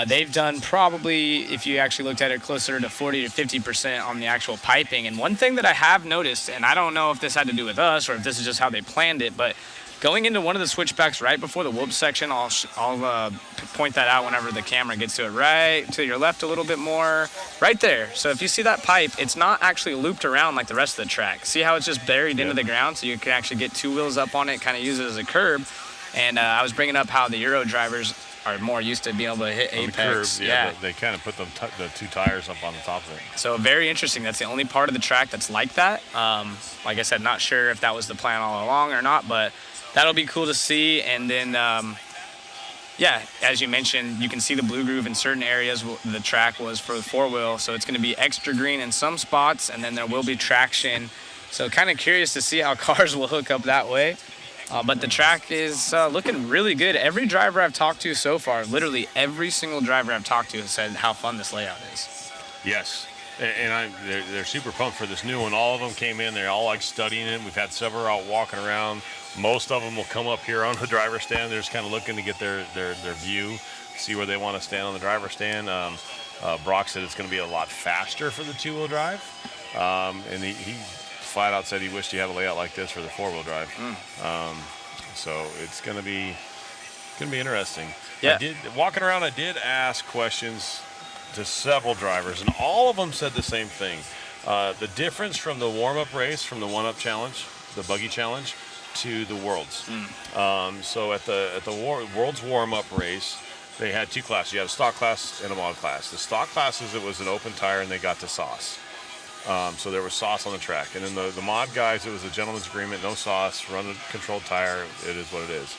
They've done probably, if you actually looked at it, closer to 40 to 50% on the actual piping. And one thing that I have noticed, and I don't know if this had to do with us or if this is just how they planned it, but going into one of the switchbacks right before the whoop section, I'll point that out whenever the camera gets to it, right to your left a little bit more, right there. So if you see that pipe, it's not actually looped around like the rest of the track. See how it's just buried into the ground, so you can actually get two wheels up on it, kind of use it as a curb. And I was bringing up how the Euro drivers are more used to being able to hit apex. The curb, they kind of put the two tires up on the top of it. So very interesting. That's the only part of the track that's like that. Like I said, not sure if that was the plan all along or not, but that'll be cool to see. And then, yeah, as you mentioned, you can see the blue groove in certain areas. The track was for the four-wheel, so it's going to be extra green in some spots, and then there will be traction. So kind of curious to see how cars will hook up that way. But the track is looking really good. Every driver I've talked to so far, literally every single driver I've talked to has said how fun this layout is. Yes. And they're super pumped for this new one. All of them came in. They're all like studying it. We've had several out walking around. Most of them will come up here on the driver's stand. They're just kind of looking to get their view, see where they want to stand on the driver's stand. Brock said it's going to be a lot faster for the two-wheel drive. And he flat out said he wished he had a layout like this for the four-wheel drive. So it's going to be interesting. Yeah. Walking around, I did ask questions to several drivers, and all of them said the same thing. The difference from the warm-up race, from the one-up challenge, the buggy challenge, to the Worlds. So at the Worlds warm-up race, they had two classes. You had a stock class and a mod class. The stock classes, it was an open tire, and they got to sauce. So there was sauce on the track. And then the mod guys, it was a gentleman's agreement, no sauce, run a controlled tire, it is what it is.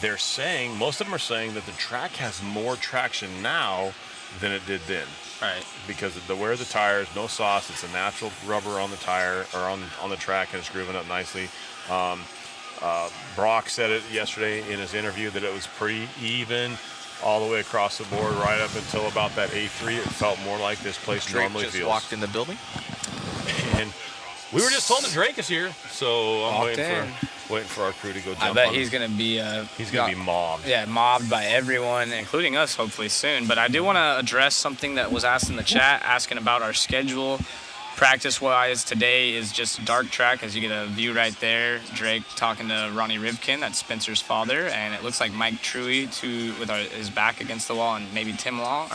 They're saying, most of them are saying that the track has more traction now than it did then. Right. Because of the wear of the tires, no sauce, it's a natural rubber on the tire, or on the track, and it's grooving up nicely. Brock said it yesterday in his interview that it was pretty even all the way across the board, right up until about that A3. It felt more like this place Drake normally just feels. walked in the building. And we were just told that Drake is here, so I'm waiting for our crew to go jump on I bet him. he's going to be He's going to be mobbed. Yeah, mobbed by everyone, including us, hopefully soon. But I do want to address something that was asked in the chat, asking about our schedule. Practice-wise, today is just dark track, as you get a view right there. Drake talking to Ronnie Rivkin, that's Spencer's father, and it looks like Mike Truey with his back against the wall, and maybe Tim Law.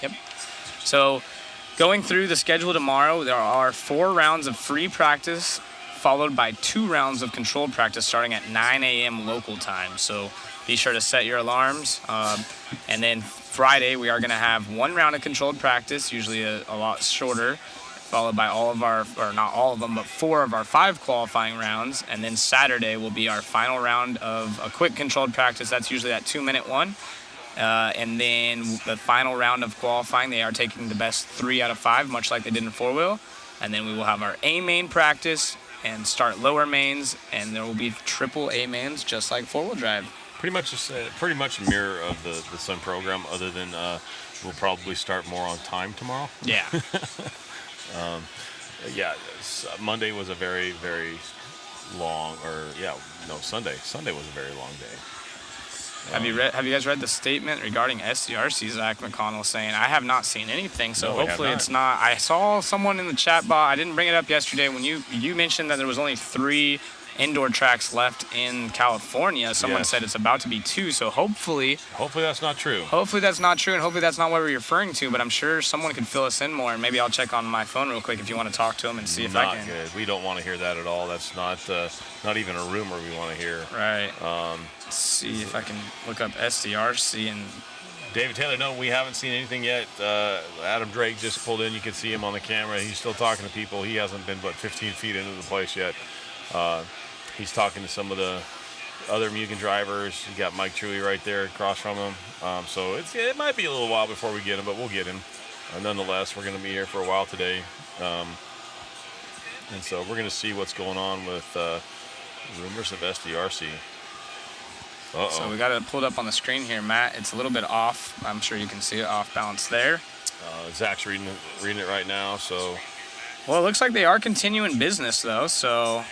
Yep. So going through the schedule tomorrow, there are 4 rounds of free practice, followed by 2 rounds of controlled practice starting at 9 a.m. local time. So be sure to set your alarms. And then Friday, we are going to have 1 round of controlled practice, usually a lot shorter, followed by all of our, or not all of them, but 4 of our 5 qualifying rounds. And then Saturday will be our final round of a quick controlled practice. That's usually that 2-minute one. And then the final round of qualifying, they are taking the best 3 out of 5, much like they did in 4-wheel. And then we will have our A main practice and start lower mains, and there will be triple A mains just like 4-wheel drive. Pretty much a mirror of the Sun program, other than we'll probably start more on time tomorrow. Yeah. Monday was a very, very long, Sunday. Sunday was a very long day. Have you guys read the statement regarding SDRC? Zach McConnell saying, I have not seen anything, so No, we have hopefully not. it's not. I saw someone in the chat box. I didn't bring it up yesterday when you mentioned that there was only 3 indoor tracks left in California. Someone Yes. said it's about to be 2, so hopefully That's not true. that's not true, and hopefully that's not what we're referring to, but I'm sure someone could fill us in more, and maybe I'll check on my phone real quick if you want to talk to him and see if I Not can. good. We don't want to hear that at all. That's not even a rumor we want to hear. Right. Let's see if I can look up SDRC and David Taylor, no, we haven't seen anything yet. Adam Drake just pulled in. You can see him on the camera. He's still talking to people. He hasn't been but 15 feet into the place yet. He's talking to some of the other Mugen drivers. You got Mike Truey right there across from him. So it might be a little while before we get him, but we'll get him. Nonetheless, we're going to be here for a while today. And so we're going to see what's going on with rumors of SDRC. Uh-oh. So we got it pulled up on the screen here, Matt. It's a little bit off. I'm sure you can see it off balance there. Zach's reading it right now. So, Well, it looks like they are continuing business, though, so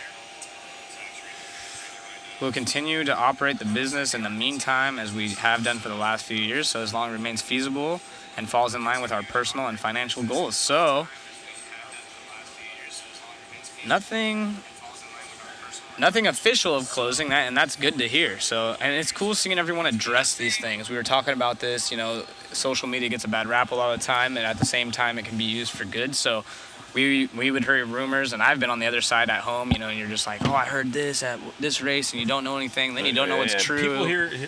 we'll continue to operate the business in the meantime as we have done for the last few years, so as long as it remains feasible and falls in line with our personal and financial goals. So, nothing official of closing that, and that's good to hear. So, and it's cool seeing everyone address these things. We were talking about this, social media gets a bad rap a lot of the time, and at the same time it can be used for good. So we would hear rumors, and I've been on the other side at home, and you're just like, oh, I heard this at this race, and you don't know anything, then you don't know what's true.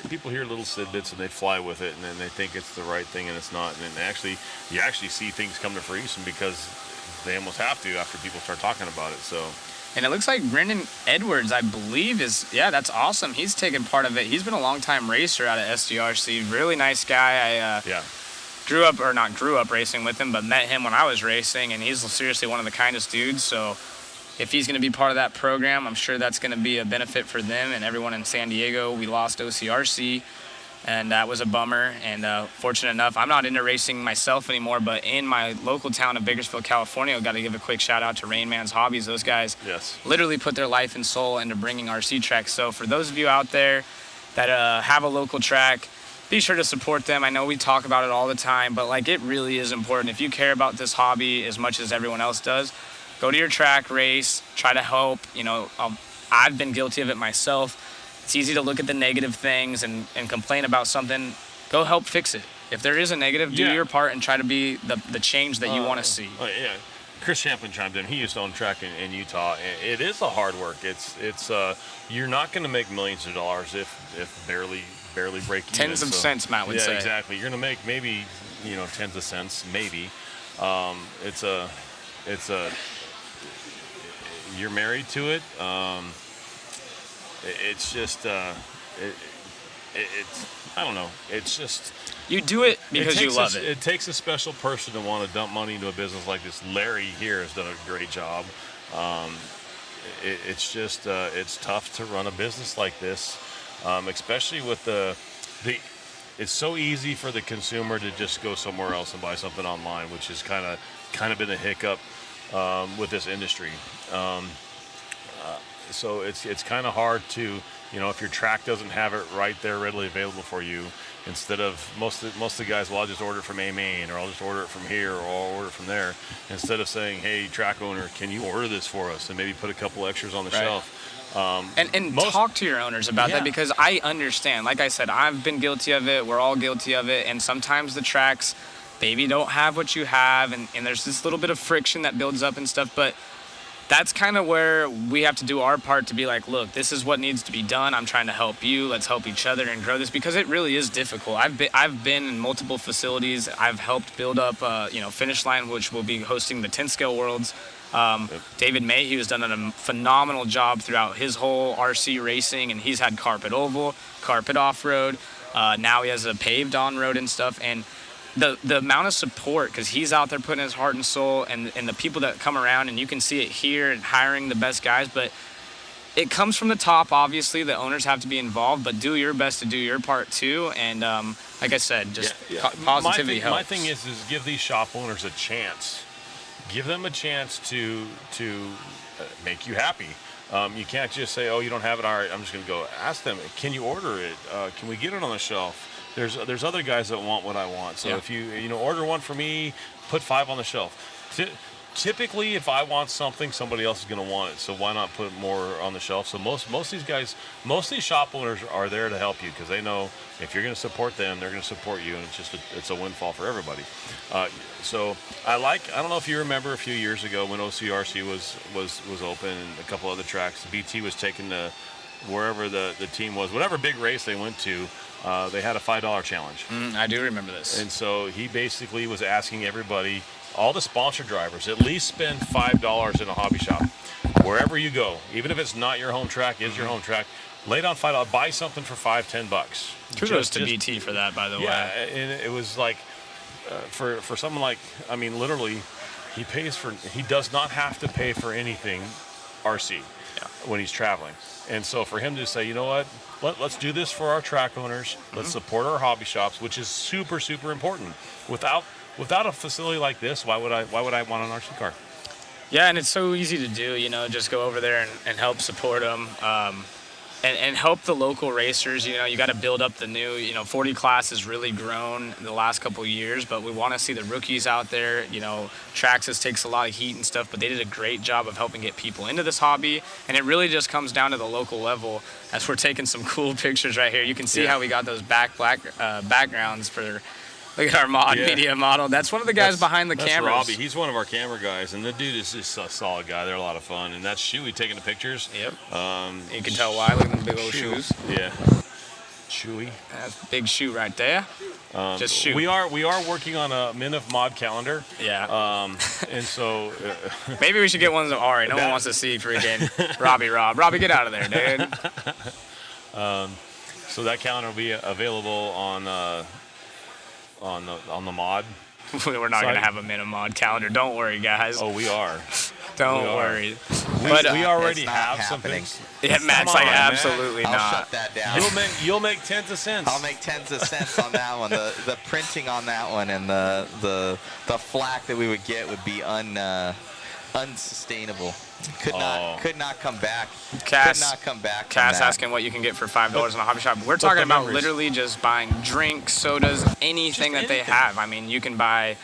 People hear little tidbits and they fly with it, and then they think it's the right thing, and it's not. And then you actually see things come to fruition because they almost have to after people start talking about it. So. And it looks like Brendan Edwards, I believe, that's awesome. He's taken part of it. He's been a long-time racer out of SDRC. Really nice guy. I not grew up racing with him, but met him when I was racing, and he's seriously one of the kindest dudes. So if he's going to be part of that program, I'm sure that's going to be a benefit for them and everyone in San Diego. We lost OCRC, and that was a bummer. And fortunate enough, I'm not into racing myself anymore, but in my local town of Bakersfield, California, I've got to give a quick shout out to Rain Man's Hobbies. Those guys literally put their life and soul into bringing RC tracks. So for those of you out there that have a local track, be sure to support them. I know we talk about it all the time, but it really is important. If you care about this hobby as much as everyone else does, go to your track, race, try to help. I've been guilty of it myself. It's easy to look at the negative things and complain about something. Go help fix it. If there is a negative, do your part and try to be the change that you want to see. Yeah. Chris Champlin chimed in. He used to own track in Utah. It is a hard work. It's you're not going to make millions of dollars if barely break even. Tens of cents, Matt would say. Yeah, exactly. You're going to make maybe tens of cents, maybe. You're married to it. It's just it's I don't know. It's just you do it because you love it. It takes a special person to want to dump money into a business like this. Larry here has done a great job. It's just it's tough to run a business like this, especially with the. It's so easy for the consumer to just go somewhere else and buy something online, which has kind of been a hiccup with this industry. So it's kind of hard to, if your track doesn't have it right there readily available for you, instead of most of the guys, well, I'll just order it from A-Main, or I'll just order it from here, or I'll order it from there, instead of saying, hey, track owner, can you order this for us, and maybe put a couple extras on the shelf. And talk to your owners about that, because I understand. Like I said, I've been guilty of it. We're all guilty of it. And sometimes the tracks maybe don't have what you have, and there's this little bit of friction that builds up and stuff, but that's kind of where we have to do our part to be like, look, this is what needs to be done. I'm trying to help you. Let's help each other and grow this, because it really is difficult. I've been in multiple facilities. I've helped build up, Finish Line, which will be hosting the 10 Scale Worlds. David Mayhew has done a phenomenal job throughout his whole RC racing, and he's had carpet oval, carpet off-road. Now he has a paved on-road and stuff. And the amount of support, because he's out there putting his heart and soul, and the people that come around, and you can see it here and hiring the best guys, but it comes from the top. Obviously the owners have to be involved, but do your best to do your part too. And like I said, just positivity helps. My thing is give these shop owners a chance. Give them a chance to make you happy. You can't just say, oh, you don't have it. All right, I'm just going to go ask them. Can you order it? Can we get it on the shelf? There's other guys that want what I want. So if you order one for me, put 5 on the shelf. Typically, if I want something, somebody else is going to want it. So why not put more on the shelf? So most of these guys, most of these shop owners are there to help you because they know if you're going to support them, they're going to support you, and it's a windfall for everybody. So I don't know if you remember a few years ago when OCRC was open and a couple other tracks. BT was taking wherever the team was, whatever big race they went to. They had a $5 challenge. I do remember this. And so he basically was asking everybody, all the sponsor drivers, at least spend $5 in a hobby shop. Wherever you go, even if it's not your home track, is your home track, lay down $5, buy something for $5-10. Kudos to BT for that, by the way. Yeah, and it was like, for someone like, I mean, literally, he does not have to pay for anything RC when he's traveling. And so for him to say, you know what, let's do this for our track owners. Let's support our hobby shops, which is super, super important. Without a facility like this, why would I want an RC car? Yeah, and it's so easy to do, just go over there and help support them. And help the local racers. You got to build up the new, 40 class has really grown in the last couple of years, but we want to see the rookies out there. Traxxas takes a lot of heat and stuff, but they did a great job of helping get people into this hobby. And it really just comes down to the local level. As we're taking some cool pictures right here, you can see how we got those backgrounds for. Look at our media model. That's one of the guys behind the cameras. That's Robbie. He's one of our camera guys, and the dude is just a solid guy. They're a lot of fun. And that's Chewy taking the pictures. Yep. You can tell why. Look at them big old shoes. Yeah. Chewy. That's a big shoe right there. Just shoe. We are working on a Min of Mod calendar. Yeah. And so maybe we should get ones of Ari. No one wants to see freaking Robbie, get out of there, dude. So that calendar will be available on the mod. We're not going to have a Min of Mod calendar. Don't worry, guys. Oh, we are. Don't worry. But we already have some things. Yeah, Matt's like, absolutely not. I'll shut that down. You'll make tens of cents. I'll make tens of cents on that one. The printing on that one and the flack that we would get would be unsustainable. Could not come back. Cass, could not come back. Cass asking what you can get for $5 in a hobby shop. We're talking about literally just buying drinks, sodas, anything that they have. I mean, you can buy.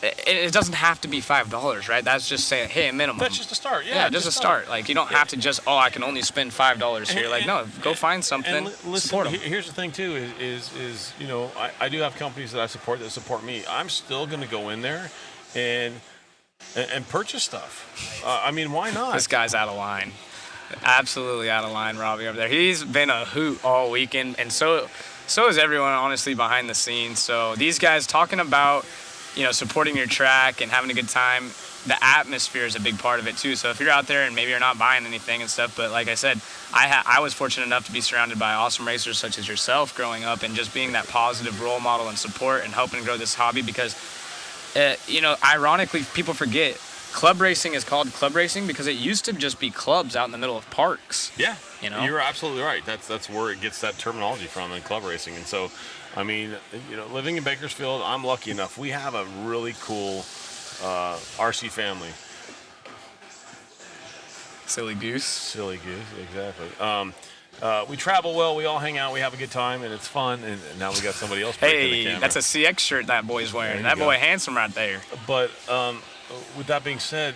It doesn't have to be $5, right? That's just saying, hey, a minimum. That's just a start. Yeah, just a start. Like, you don't have to just, I can only spend $5 here. Like, no, go find something. And listen, support them. Here's the thing too: is I do have companies that I support me. I'm still going to go in there and purchase stuff. I mean, why not? This guy's out of line. Absolutely out of line, Robbie, over there. He's been a hoot all weekend, and so is everyone, honestly, behind the scenes. So these guys talking about, supporting your track and having a good time, the atmosphere is a big part of it, too. So if you're out there and maybe you're not buying anything and stuff, but like I said, I was fortunate enough to be surrounded by awesome racers such as yourself growing up and just being that positive role model and support and helping grow this hobby because ironically, people forget club racing is called club racing because it used to just be clubs out in the middle of parks. Yeah, you're absolutely right. That's where it gets that terminology from in club racing. And so, I mean, living in Bakersfield, I'm lucky enough. We have a really cool RC family. Silly goose, exactly. We travel well, we all hang out, we have a good time, and it's fun, and now we got somebody else breaking the camera. That's a CX shirt that boy's wearing. That boy handsome right there. But with that being said,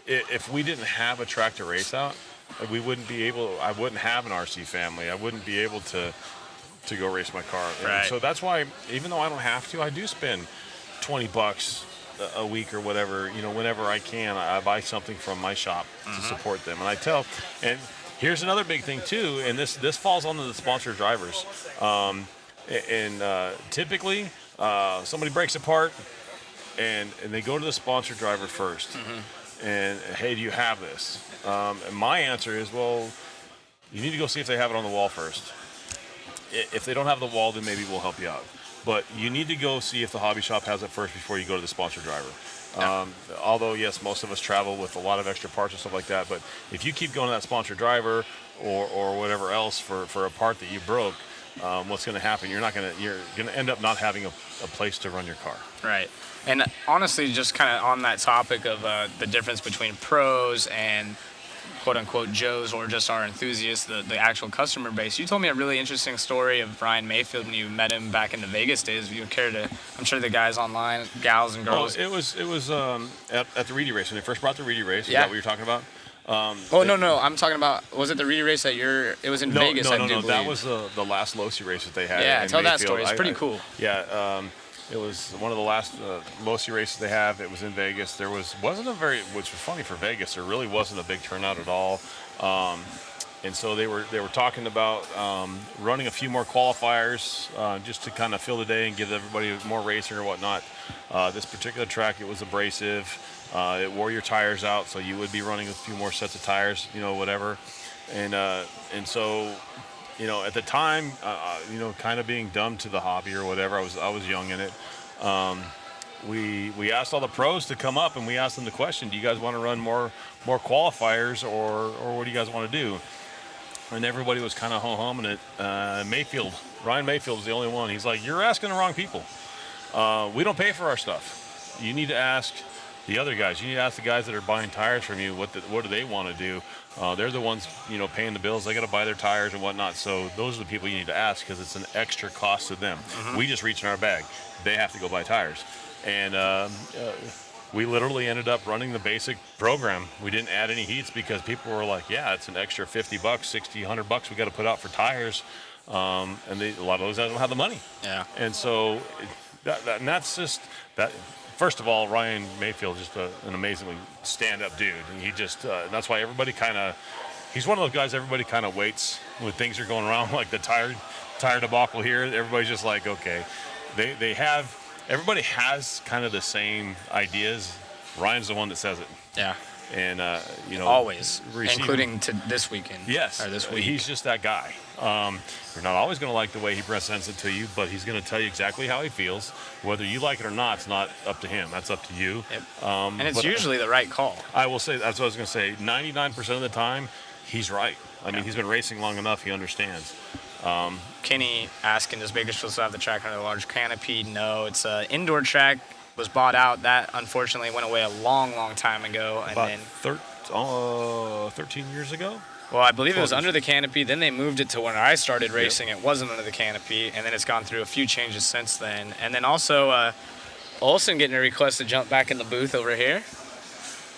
if we didn't have a track to race out, I wouldn't have an RC family. I wouldn't be able to go race my car. Right. And so that's why, even though I don't have to, I do spend $20 a week or whatever, whenever I can, I buy something from my shop to support them. And here's another big thing too, and this falls on the sponsor drivers. Typically, somebody breaks apart, and they go to the sponsor driver first. And hey, do you have this? And my answer is, well, you need to go see if they have it on the wall first. If they don't have the wall, then maybe we'll help you out. But you need to go see if the hobby shop has it first before you go to the sponsor driver. Although, yes, most of us travel with a lot of extra parts and stuff like that. But if you keep going to that sponsor driver or whatever else for a part that you broke, what's going to happen? You're going to end up not having a place to run your car. Right. And honestly, just kind of on that topic of the difference between pros and quote-unquote Joes or just our enthusiasts, the actual customer base. You told me a really interesting story of Ryan Mayfield when you met him back in the Vegas days. If you care to, I'm sure the guys online, gals and girls. It was at the Reedy race when they first brought the Reedy race. Is Yeah. that what you're talking about? No. I'm talking about, was it the Reedy race it was in Vegas, I do believe. That was the last Losi race that they had. Yeah, in tell that Mayfield. story. It's pretty cool. Yeah, it was one of the last Losi races they have. It was in Vegas. Wasn't a very, which was funny for Vegas. There really wasn't a big turnout at all. And so they were talking about running a few more qualifiers just to kind of fill the day and give everybody more racing or whatnot. This particular track, it was abrasive. It wore your tires out, so you would be running a few more sets of tires, whatever. And so, at the time, kind of being dumb to the hobby or whatever, I was young in it. We asked all the pros to come up and we asked them the question: do you guys want to run more qualifiers or what do you guys want to do? And everybody was kind of humming it. Ryan Mayfield was the only one. He's like, you're asking the wrong people. We don't pay for our stuff. You need to ask the other guys. You need to ask the guys that are buying tires from you what do they want to do. They're the ones paying the bills. They got to buy their tires and whatnot. So those are the people you need to ask because it's an extra cost to them. Mm-hmm. We just reach in our bag. They have to go buy tires. And we literally ended up running the basic program. We didn't add any heats because people were like, yeah, it's an extra $50, $60, $100 we got to put out for tires. And a lot of those guys don't have the money. Yeah. And so that's just that. First of all, Ryan Mayfield is just an amazingly stand-up dude. And he just, that's why everybody he's one of those guys everybody kind of waits when things are going wrong, like the tire debacle here. Everybody's just like, okay. Everybody has kind of the same ideas. Ryan's the one that says it. Yeah. And, always, including to this weekend. Yes. Or this week. He's just that guy. You're not always going to like the way he presents it to you, but he's going to tell you exactly how he feels. Whether you like it or not, it's not up to him. That's up to you. Yep. And it's usually the right call. I will say, that's what I was going to say. 99% of the time, he's right. I mean, he's been racing long enough. He understands. Kenny asking, does Bakersfield still have the track under the large canopy? No, it's an indoor track. Was bought out. That unfortunately went away a long, long time ago. And about then 13 years ago? Well, I believe it was under the canopy. Then they moved it to when I started racing. It wasn't under the canopy. And then it's gone through a few changes since then. And then also Olsen getting a request to jump back in the booth over here.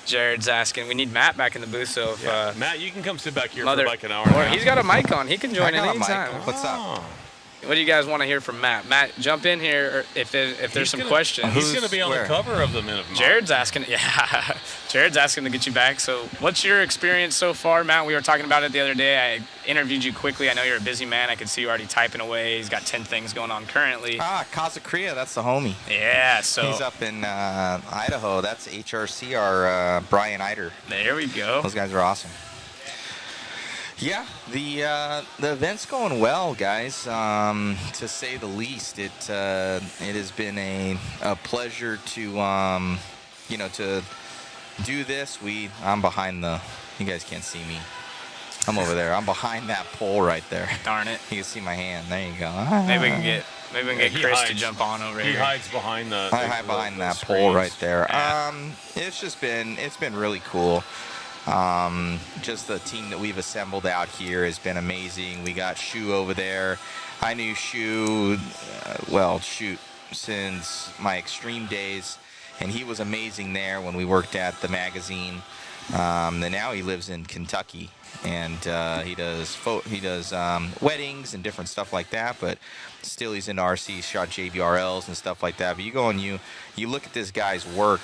Jared's asking. We need Matt back in the booth. So if Matt, you can come sit back here for like an hour and a half. He's got a mic on. He can join at any time. What's up? What do you guys want to hear from Matt? Matt, jump in here if there's some questions. He's going to be on the cover of the Minute Mark. Jared's asking. Yeah, Jared's asking to get you back. So what's your experience so far, Matt? We were talking about it the other day. I interviewed you quickly. I know you're a busy man. I could see you already typing away. He's got 10 things going on currently. Kazakria, that's the homie. Yeah, so. He's up in Idaho. That's HRC, our Brian Eider. There we go. Those guys are awesome. Yeah, the event's going well, guys. To say the least, it has been a pleasure to to do this. I'm behind you guys can't see me. I'm over there. I'm behind that pole right there. Darn it. You can see my hand. There you go. Maybe we can get Chris to jump on over here. He hides behind I hide behind that pole right there. Yeah. It's been really cool. Just the team that we've assembled out here has been amazing. We got Shu over there. I knew Shu, since my extreme days, and he was amazing there when we worked at the magazine. And now he lives in Kentucky, and he does weddings and different stuff like that. But still, he's into RC, shot JBRLs and stuff like that. But you go and you look at this guy's work,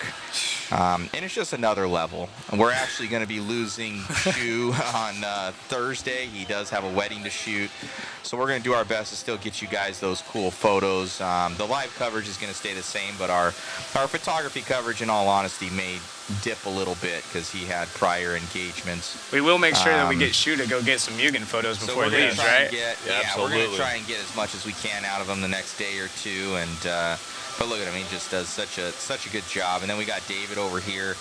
and it's just another level. And we're actually going to be losing Shu on Thursday. He does have a wedding to shoot, so we're going to do our best to still get you guys those cool photos. The live coverage is going to stay the same, but our photography coverage, in all honesty, may dip a little bit because he had prior engagements. We will make sure that we get Shu to go get some Mugen photos before this, right? We're going to try and get as much as we can out of him the next day or two. And but look at him, he just does such a good job. And then we got David over here,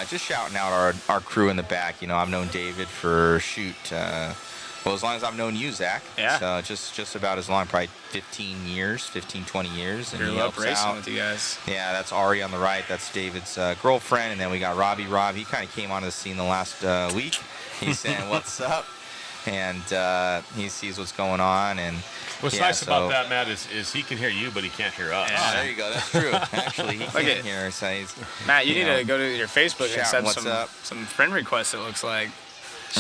just shouting out our crew in the back. I've known David for Well, as long as I've known you, Zach. Yeah. So just about as long, probably 15, 20 years. And Grew he up helps racing out. with you guys. Yeah, that's Ari on the right. That's David's girlfriend. And then we got Robbie. Rob, he kind of came onto the scene the last week. He's saying, what's up? And he sees what's going on. And What's nice about that, Matt, is he can hear you, but he can't hear us. Oh, there you go. That's true. Actually, he can't hear. So he's, Matt, you need to go to your Facebook and send what's up. some friend requests, it looks like.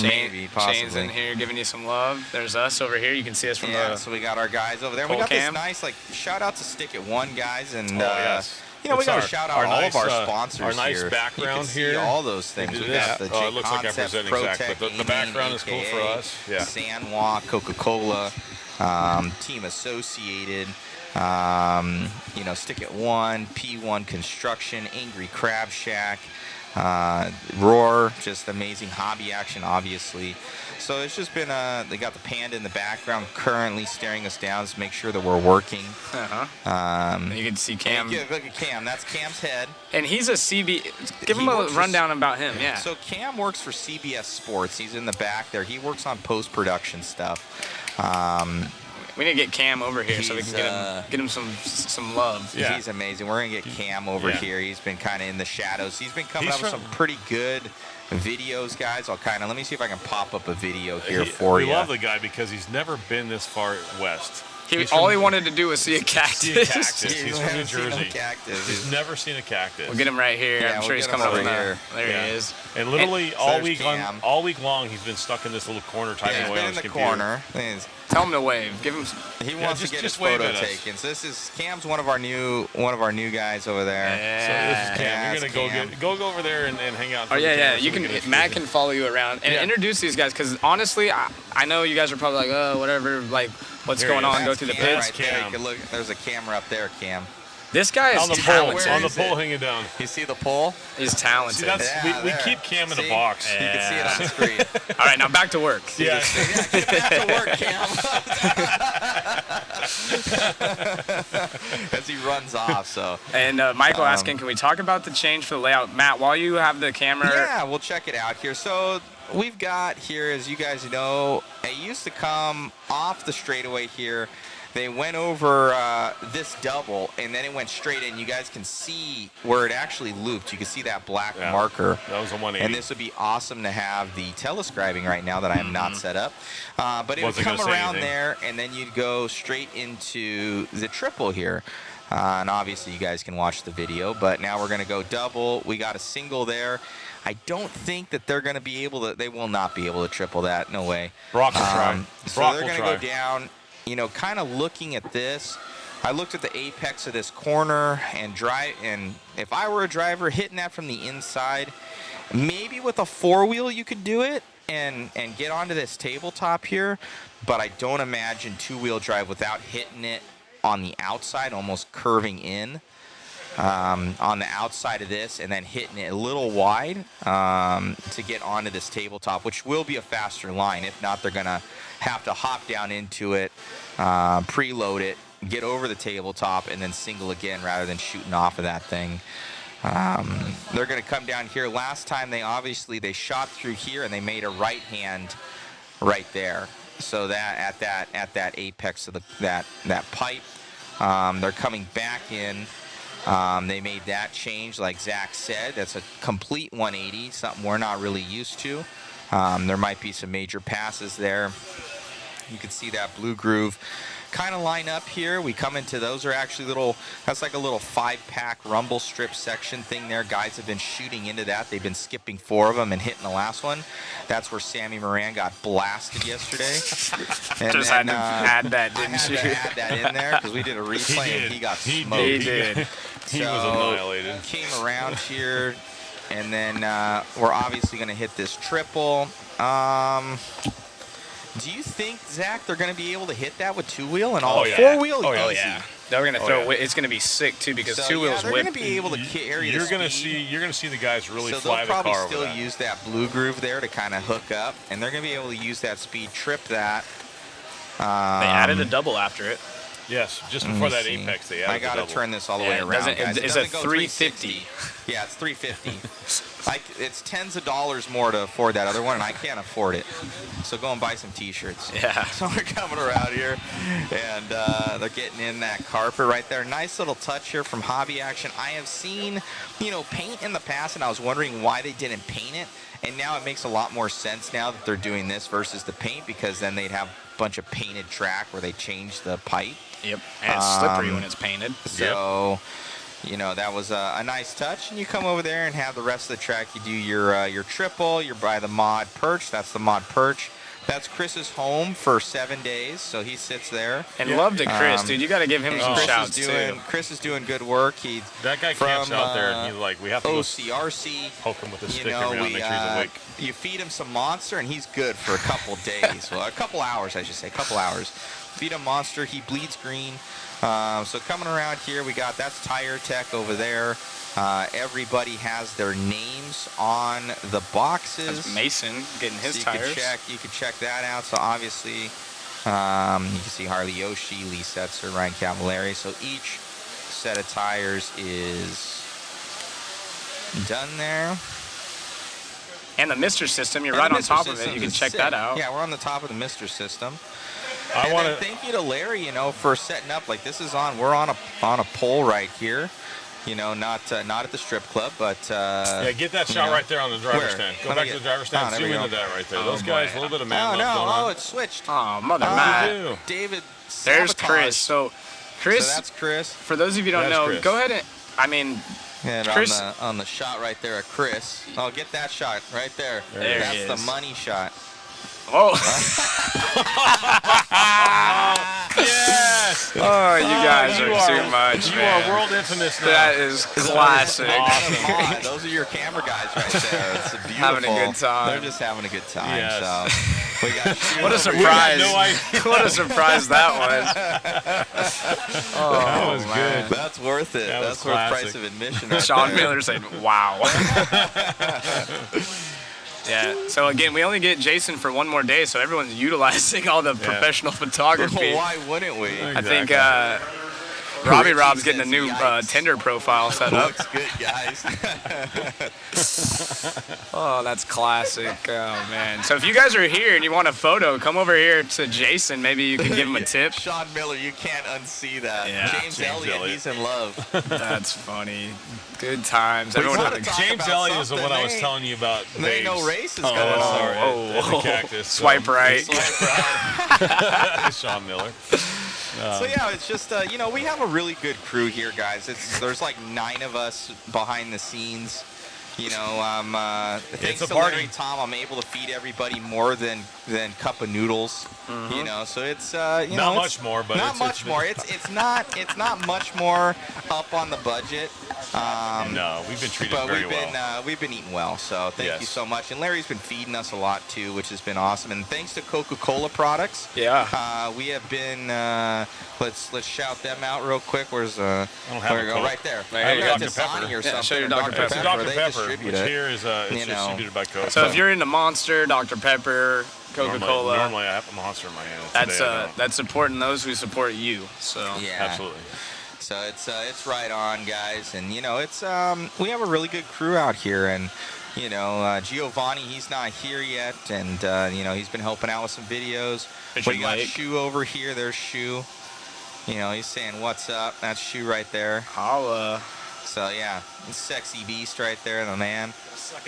Maybe, possibly. Shane's in here giving you some love. There's us over here. You can see us from the so we got our guys over there. We got this nice, shout out to Stick It One guys. And, yes. we got to shout out all of our sponsors our nice here. background you can see all those things. We got the it looks like I'm presenting Zach, but the background is cool for us. Yeah. Sanwa, Coca-Cola, Team Associated, Stick It One, P1 Construction, Angry Crab Shack, Roar, just amazing hobby action, obviously. So it's just been they got the panda in the background currently staring us down to make sure that we're working. You can see Cam. Look at Cam. That's Cam's head. And he's a give him a rundown about him. Yeah. So Cam works for CBS Sports. He's in the back there. He works on post-production stuff. We need to get Cam over here so we can get him some love. Yeah. He's amazing. We're going to get Cam over here. He's been kind of in the shadows. He's been coming up with some pretty good videos, guys. Let me see if I can pop up a video here for you. We love the guy because he's never been this far west. All he wanted to do was see a cactus. He's from New Jersey. He's never seen a cactus. We'll get him right here. I'm sure he's coming over here. There he is. And literally all week long, he's been stuck in this little corner typing away on his computer. Corner. Tell him to wave. Give him. He wants to get his photo taken. So this is Cam's one of our new guys over there. Yeah. So this is Cam. You're gonna go over there and hang out. Oh yeah. You can. Matt can follow you around and introduce these guys because honestly, I know you guys are probably like, oh, whatever, like. What's going on? Go through the pits. Right there. Look, there's a camera up there, Cam. This guy is talented. On the pole hanging down. You see the pole? He's talented. See, we keep Cam in a box. You can see it on the screen. All right, now back to work. Get back to work, Cam. As he runs off. So. And Michael asking, can we talk about the change for the layout? Matt, while you have the camera. Yeah, we'll check it out here. So we've got here, as you guys know, it used to come off the straightaway here. They went over this double, and then it went straight in. You guys can see where it actually looped. You can see that black marker. That was a 180. And this would be awesome to have the telescribing right now that I am not set up. But it would come around there, and then you'd go straight into the triple here. And obviously, you guys can watch the video. But now we're going to go double. We got a single there. I don't think that they're going to be able to. They will not be able to triple that. No way. Brock will try. So they're going to go down. Kind of looking at this, I looked at the apex of this corner and if I were a driver hitting that from the inside, maybe with a four-wheel you could do it and get onto this tabletop here, but I don't imagine two-wheel drive without hitting it on the outside, almost curving in on the outside of this and then hitting it a little wide to get onto this tabletop, which will be a faster line. If not, they're going to have to hop down into it, preload it, get over the tabletop, and then single again rather than shooting off of that thing. They're going to come down here. Last time they shot through here and they made a right hand right there. So that at that apex of that pipe, they're coming back in. They made that change, like Zach said. That's a complete 180, something we're not really used to. There might be some major passes there. You can see that blue groove kind of line up here. We come into those are actually that's like a little 5-pack rumble strip section thing there. Guys have been shooting into that. They've been skipping 4 of them and hitting the last one. That's where Sammy Moran got blasted yesterday. And just had to add that, didn't you? I had to add that in there because we did a replay and he got smoked. He did. He was annihilated. Came around here, and then we're obviously going to hit this triple. Do you think, Zach, they're going to be able to hit that with two-wheel and all four-wheel? Oh, yeah. They're going to throw it. It's going to be sick, too, because two-wheels they're going to be able to carry You're going to see the guys really fly the car over that. So they'll probably still use that blue groove there to kind of hook up, and they're going to be able to use that speed, trip that. They added a double after it. Yes, just before that apex, they added I got to turn this all the way around, guys. It's a 350. Yeah, it's 350. It's tens of dollars more to afford that other one, and I can't afford it. So go and buy some T-shirts. Yeah. So we're coming around here, and they're getting in that carpet right there. Nice little touch here from Hobby Action. I have seen, paint in the past, and I was wondering why they didn't paint it. And now it makes a lot more sense now that they're doing this versus the paint, because then they'd have a bunch of painted track where they change the pipe. Yep. And it's slippery when it's painted. So, that was a nice touch. And you come over there and have the rest of the track. You do your triple. You buy the mod perch. That's the mod perch. That's Chris's home for 7 days, so he sits there. And love to Chris, dude. You got to give him some shouts, too. Chris is doing good work. That guy camps out there, and he's like, we have to OCRC. Poke him with a stick every now and make sure he's awake. You feed him some Monster, and he's good for a couple days. Well, a couple hours, I should say. A couple hours. Feed him Monster. He bleeds green. So coming around here, that's Tire Tech over there. Everybody has their names on the boxes. That's Mason getting his tires. You could check that out. So obviously, you can see Harley Yoshi, Lee Setzer, Ryan Cavallari. So each set of tires is done there. And the Mr. System, you're right on top of it. You can check that out. Yeah, we're on the top of the Mr. System. Thank you to Larry, for setting up. Like we're on a pole right here. Not at the strip club, but get that shot right there on the driver's stand. Go back to the driver's stand. Zoom into that right there. Those guys, a little bit of man love going on. It's switched. Oh, mother man. David. There's Chris. So Chris. That's Chris. For those of you who don't know, go ahead and. Chris, on the shot right there of Chris. Oh, get that shot right there. That's the money shot. Oh. Yes. Oh, you guys are too much. You are world infamous now. That is classic. Awesome. Those are your camera guys right there. It's beautiful. Having a good time. They're just having a good time. Yes. So we got what a surprise. What a surprise that was. Oh, that was good. That's worth it. That's worth price of admission. Right Sean there. Miller said, wow. Yeah, so again, we only get Jason for one more day, so everyone's utilizing all the professional photography. Well, why wouldn't we? I think Rob's getting a new Tinder profile set up. Looks good, guys. Oh, that's classic. Oh, man. So if you guys are here and you want a photo, come over here to Jason. Maybe you can give him a tip. Sean Miller, you can't unsee that. Yeah. James Elliott, he's in love. That's funny. Good times. James Elliott is the one I was telling you about. There ain't no races going on. The cactus. Swipe right. Swipe right. Sean Miller. So yeah, it's just we have a really good crew here, guys. There's like 9 of us behind the scenes. Thanks to Larry Tom, I'm able to feed everybody more than cup of noodles. Mm-hmm. So it's not much more, but not much more. It's not much more up on the budget. No, we've been treated very well. We've been eating well, so thank you so much. And Larry's been feeding us a lot too, which has been awesome. And thanks to Coca-Cola products. Yeah. We have been. Let's shout them out real quick. Where's I don't have there we go, right there. I have Dr. Pepper. Or something. Show your Dr. Pepper. It's Dr. They Pepper, distribute which it. here is distributed by Coke. So if you're into Monster, Dr. Pepper, Coca-Cola, normally I have a Monster in my hand. That's supporting those who support you. So yeah, absolutely. So it's right on, guys, and it's we have a really good crew out here, and Giovanni, he's not here yet, and he's been helping out with some videos. We got Shu over here. There's Shu. He's saying what's up. That's Shu right there. Holla. So yeah, sexy beast right there, the man.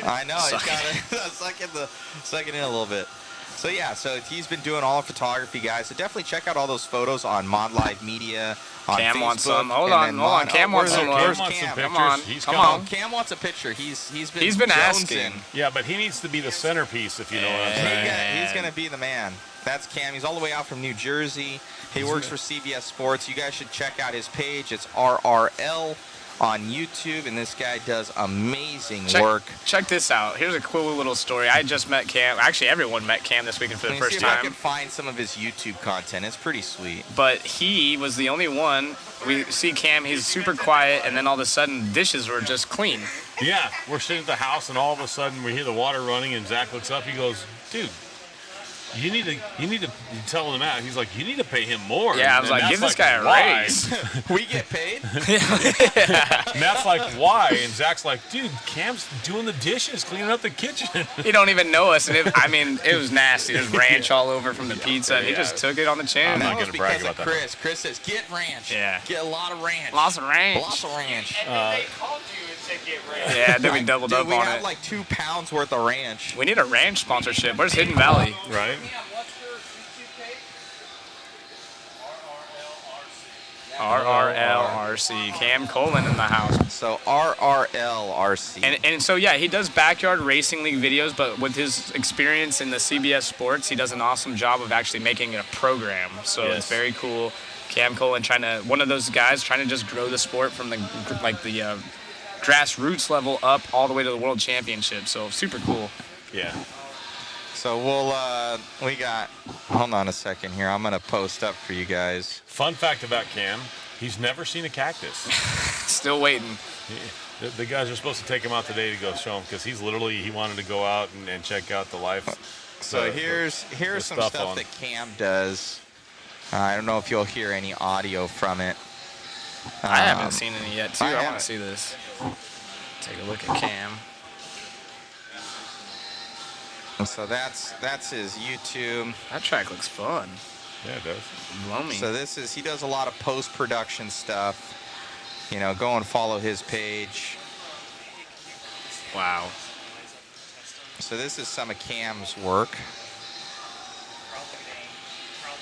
I know. He's got to suck it in a little bit. So yeah, so he's been doing all the photography, guys. So definitely check out all those photos on Mod Live Media on Cam Facebook. wants some. Hold on. Cam wants some. Where's Cam? Come on. Come on. Cam wants a picture. He's been asking. Yeah, but he needs to be the centerpiece, if you know what I'm saying. He's gonna be the man. That's Cam. He's all the way out from New Jersey. He works for CBS Sports. You guys should check out his page. It's RRL on YouTube, and this guy does amazing work. Check this out. Here's a cool little story. I just met Cam. Actually, everyone met Cam this weekend for the first time. See if I can find some of his YouTube content. It's pretty sweet. But he was the only one. We see Cam. He's super quiet, and then all of a sudden, dishes were just clean. Yeah, we're sitting at the house, and all of a sudden, we hear the water running, and Zach looks up. He goes, "Dude, you need to tell him out. He's like, you need to pay him more. Yeah, I was And like, give Matt's this guy a why? raise. We get paid. Matt's like, why? And Zach's like, dude, Cam's doing the dishes, cleaning up the kitchen. He don't even know us, and it was nasty. There's ranch all over from the pizza. He just took it on the chin. I'm not That was gonna brag because of about that. Chris. Chris says, get ranch. Yeah. Get a lot of ranch. Lots of ranch. Lots of ranch. And then they called you and said get ready. Yeah, then we doubled Dude, up we on have it. like 2 pounds worth of ranch. We need a ranch sponsorship. Where's Hidden Valley? Right? What's your YouTube page? RRLRC. Cam Colin in the house. So RRLRC. And so, yeah, he does backyard racing league videos, but with his experience in the CBS Sports, he does an awesome job of actually making it a program. So Yes. it's very cool. Cam Colin one of those guys trying to just grow the sport from the grassroots level up all the way to the world championship. So super cool. Yeah. So we got, hold on a second here. I'm going to post up for you guys. Fun fact about Cam, he's never seen a cactus. Still waiting. The guys are supposed to take him out today to go show him because he wanted to go out and check out the life. So the- here's the some stuff on. that Cam does. I don't know if you'll hear any audio from it. I haven't seen any yet, too. I I want haven't. to see this. Take a look at Cam. So that's his YouTube. That track looks fun. Yeah, it does. Blow me. So he does a lot of post-production stuff. You know, go and follow his page. Wow. So this is some of Cam's work.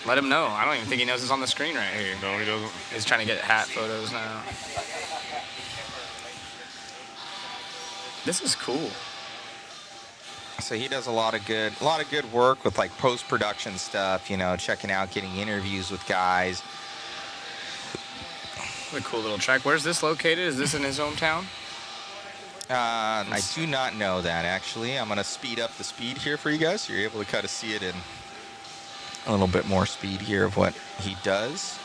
Let him know. I don't even think he knows it's on the screen right here. No, he doesn't. He's trying to get hat photos now. This is cool. So he does a lot of good work with like post-production stuff, you know, checking out, getting interviews with guys. What a cool little track. Where's this located? Is this in his hometown? I do not know that, actually. I'm going to speed up the speed here for you guys so you're able to kind of see it in a little bit more speed here of what he does.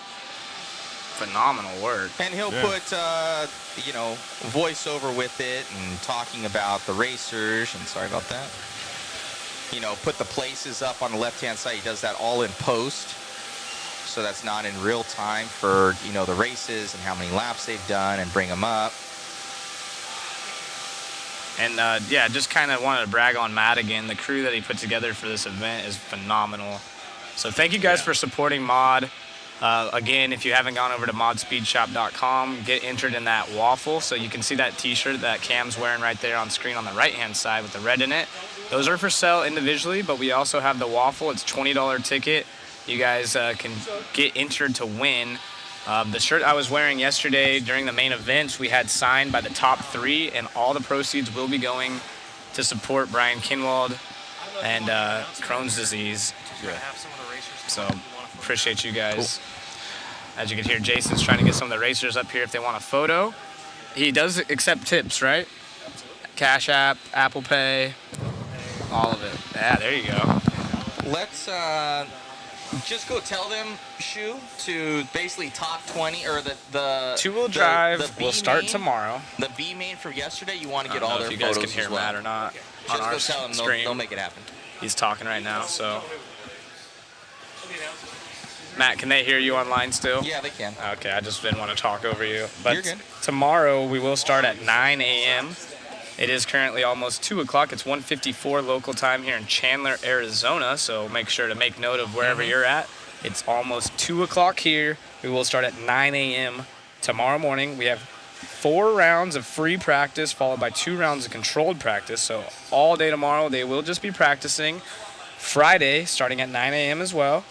Phenomenal work. And he'll put, you know, voiceover with it and talking about the racers. And sorry about that. You know, put the places up on the left-hand side. He does that all in post. So that's not in real time for, you know, the races and how many laps they've done and bring them up. And yeah, just kind of wanted to brag on Matt again. The crew that he put together for this event is phenomenal. So thank you guys for supporting Mod. Again, if you haven't gone over to modspeedshop.com, get entered in that waffle so you can see that t-shirt that Cam's wearing right there on screen on the right-hand side with the red in it. Those are for sale individually, but we also have the waffle. It's $20 ticket. You guys can get entered to win. The shirt I was wearing yesterday during the main events, we had signed by the top 3, and all the proceeds will be going to support Brian Kinwald and Crohn's disease. Yeah. So appreciate you guys. As you can hear, Jason's trying to get some of the racers up here if they want a photo. He does accept tips, right? Cash App, Apple Pay, all of it. Yeah, there you go. Let's just go tell them, Shu, to basically top 20 or the Two-wheel drive the B will start main, tomorrow. The B main from yesterday. You want to I get don't all know their if you guys photos can hear as well. Matt or not on Just our go tell them stream. they'll make it happen. He's talking right now, so. Matt, can they hear you online still? Yeah, they can. Okay, I just didn't want to talk over you. But You're good. tomorrow we will start at 9 a.m. It is currently almost 2 o'clock. It's 1:54 local time here in Chandler, Arizona. So make sure to make note of wherever you're at. It's almost 2 o'clock here. We will start at 9 a.m. tomorrow morning. We have 4 rounds of free practice followed by 2 rounds of controlled practice. So all day tomorrow they will just be practicing. Friday starting at 9 a.m. as well.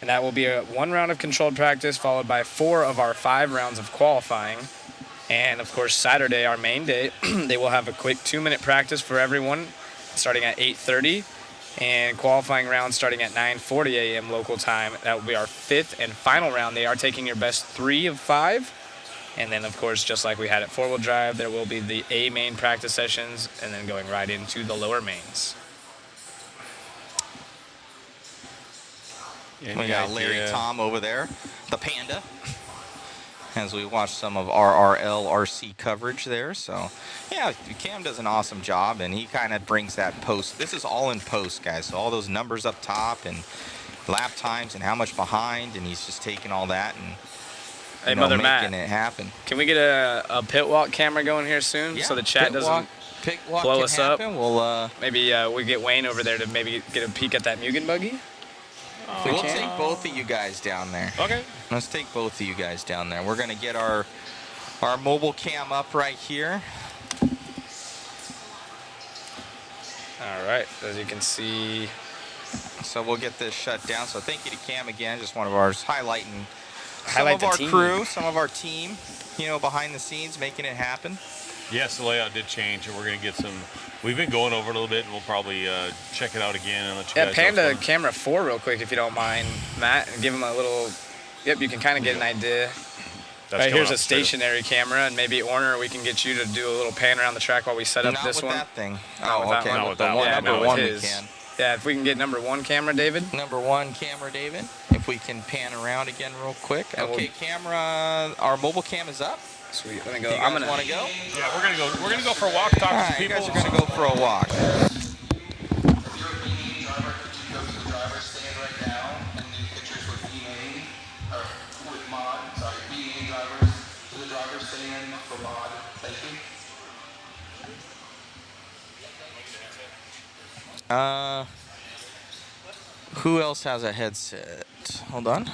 And that will be 1 round of controlled practice followed by 4 of our 5 rounds of qualifying. And of course, Saturday, our main day, they will have a quick 2-minute practice for everyone starting at 8:30 and qualifying round starting at 9:40 a.m. local time. That will be our 5th and final round. They are taking your best 3 of 5. And then, of course, just like we had at 4-wheel drive, there will be the A main practice sessions and then going right into the lower mains. We got Larry Tom over there, the panda. as we watch some of RRL RC coverage there. So, yeah, Cam does an awesome job, and he kind of brings that post. This is all in post, guys. So all those numbers up top and lap times and how much behind, and he's just taking all that and Hey, Mother making Matt, it happen. can we get a pit walk camera going here soon so the chat doesn't blow us up? We'll Maybe we get Wayne over there to maybe get a peek at that Mugen buggy. we'll take both of you guys down there. Okay. Let's take both of you guys down there. We're gonna get our mobile cam up right here. All right, as you can see. So we'll get this shut down. So thank you to Cam again, just one of ours, highlighting some Highlight of the our team. crew, some of our team, behind the scenes, making it happen. Yes, the layout did change, and we're going to get some. We've been going over it a little bit, and we'll probably check it out again and let you Yeah, guys pan know. to camera 4 real quick if you don't mind, Matt, and give him a little. Yep, you can kind of get an idea. That's Right, coming here's up a too. stationary camera, and maybe Orner, we can get you to do a little pan around the track while we set up Not this with one. that thing. Not with that okay. one. Not With with the that one, one. Yeah, number not with one we his. can. Yeah, if we can get number 1 camera, David. Number 1 camera, David. If we can pan around again real quick. And Okay, camera. Our mobile cam is up. Sweet. Let me Do go. you I'm guys gonna. want to go? Yeah, we're gonna go. We're gonna go for a walk, talk All to some right, you people. guys are gonna go for a walk. Who else has a headset? Hold on.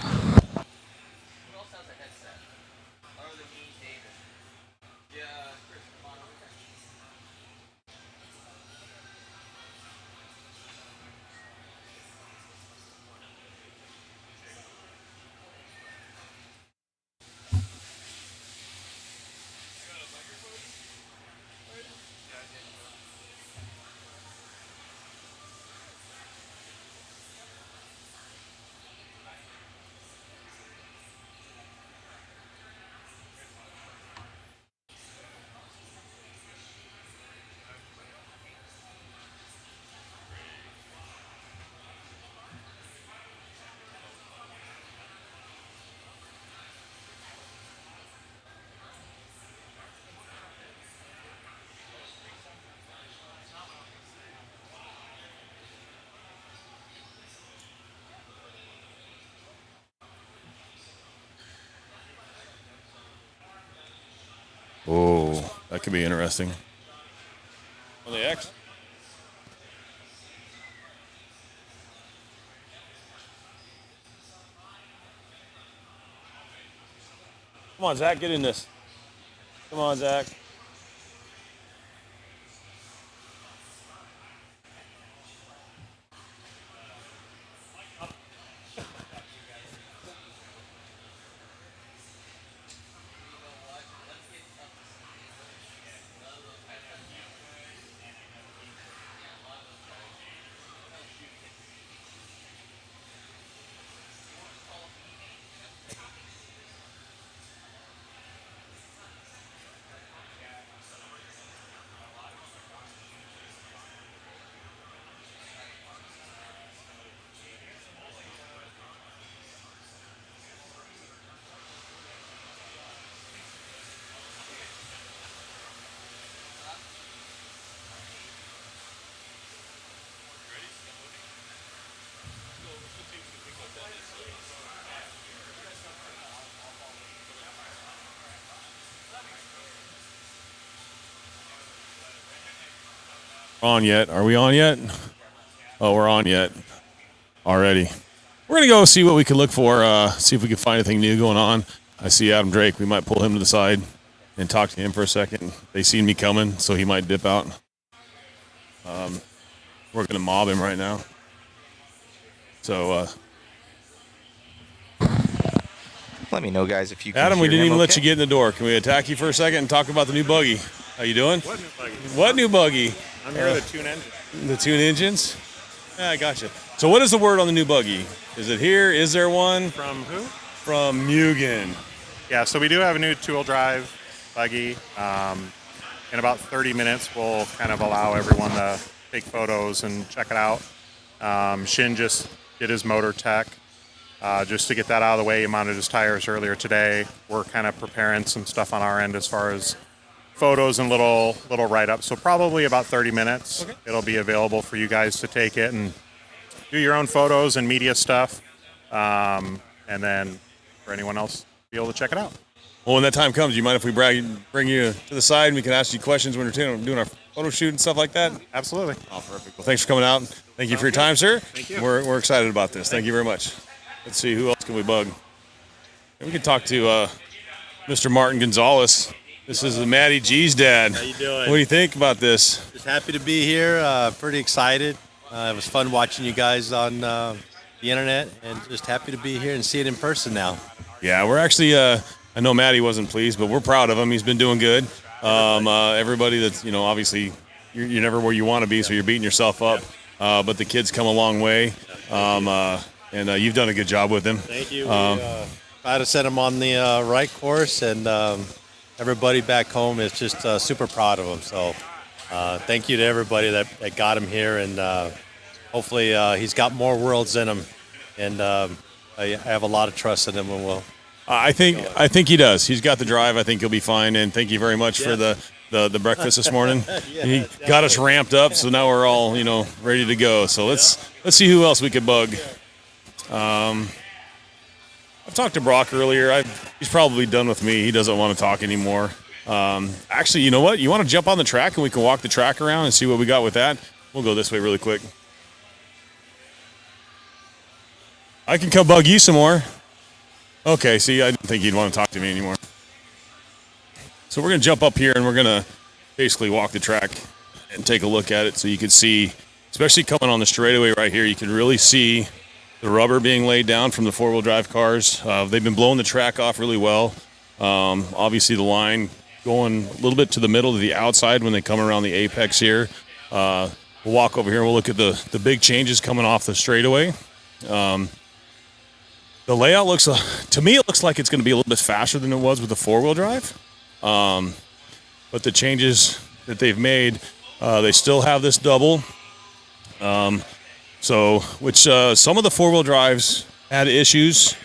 Oh, that could be interesting. On the X. Come on, Zach, get in this. Come on, Zach. On yet? Are we on yet? Oh, we're on yet. Already. We're going to go see what we can look for, see if we can find anything new going on. I see Adam Drake. We might pull him to the side and talk to him for a second. They seen me coming, so he might dip out. We're going to mob him right now. So, Let me know, guys, if you can Adam, we hear didn't him even let okay. you get in the door. Can we attack you for a second and talk about the new buggy? How you doing? What new buggy? What new buggy? I'm here with the tune engine. The tune engines? Yeah, I gotcha. So what is the word on the new buggy? Is it here? Is there one? From who? From Mugen. Yeah, so we do have a new two-wheel drive buggy. In about 30 minutes, we'll kind of allow everyone to take photos and check it out. Shin just did his motor tech, just to get that out of the way. He mounted his tires earlier today. We're kind of preparing some stuff on our end as far as photos and little write-ups. So probably about 30 minutes. Okay. It'll be available for you guys to take it and do your own photos and media stuff. And then for anyone else, be able to check it out. Well, when that time comes, you mind if we bring you to the side and we can ask you questions when we're doing our photo shoot and stuff like that? Absolutely. Oh, perfect. Well, thanks for coming out. Thank you for your time, sir. Thank you. We're excited about this. Thank you very much. Let's see, who else can we bug? We can talk to Mr. Martin Gonzalez. This is Matty G's dad. How you doing? What do you think about this? Just happy to be here. Pretty excited. It was fun watching you guys on the internet, and just happy to be here and see it in person now. Yeah, we're actually. I know Matty wasn't pleased, but we're proud of him. He's been doing good. Everybody that's obviously you're never where you want to be, so you're beating yourself up. But the kid's come a long way, and you've done a good job with him. Thank you. Try to set him on the right course, and everybody back home is just super proud of him. So thank you to everybody that got him here, and hopefully he's got more worlds in him. And I have a lot of trust in him, and we'll. I think he does. He's got the drive. I think he'll be fine. And thank you very much for the breakfast this morning. He got us ramped up, so now we're all ready to go. So let's see who else we could bug. I've talked to Brock earlier. He's probably done with me. He doesn't want to talk anymore. Actually, you know what? You want to jump on the track and we can walk the track around and see what we got with that? We'll go this way really quick. I can come bug you some more. Okay, see, I didn't think you'd want to talk to me anymore. So we're going to jump up here and we're going to basically walk the track and take a look at it so you can see, especially coming on the straightaway right here, you can really see the rubber being laid down from the four-wheel drive cars. They've been blowing the track off really well. Obviously the line going a little bit to the middle to the outside when they come around the apex here. We'll walk over here and we'll look at the big changes coming off the straightaway. The layout looks, to me, it looks like it's going to be a little bit faster than it was with the four-wheel drive. But the changes that they've made, they still have this double. Which some of the four-wheel drives had issues.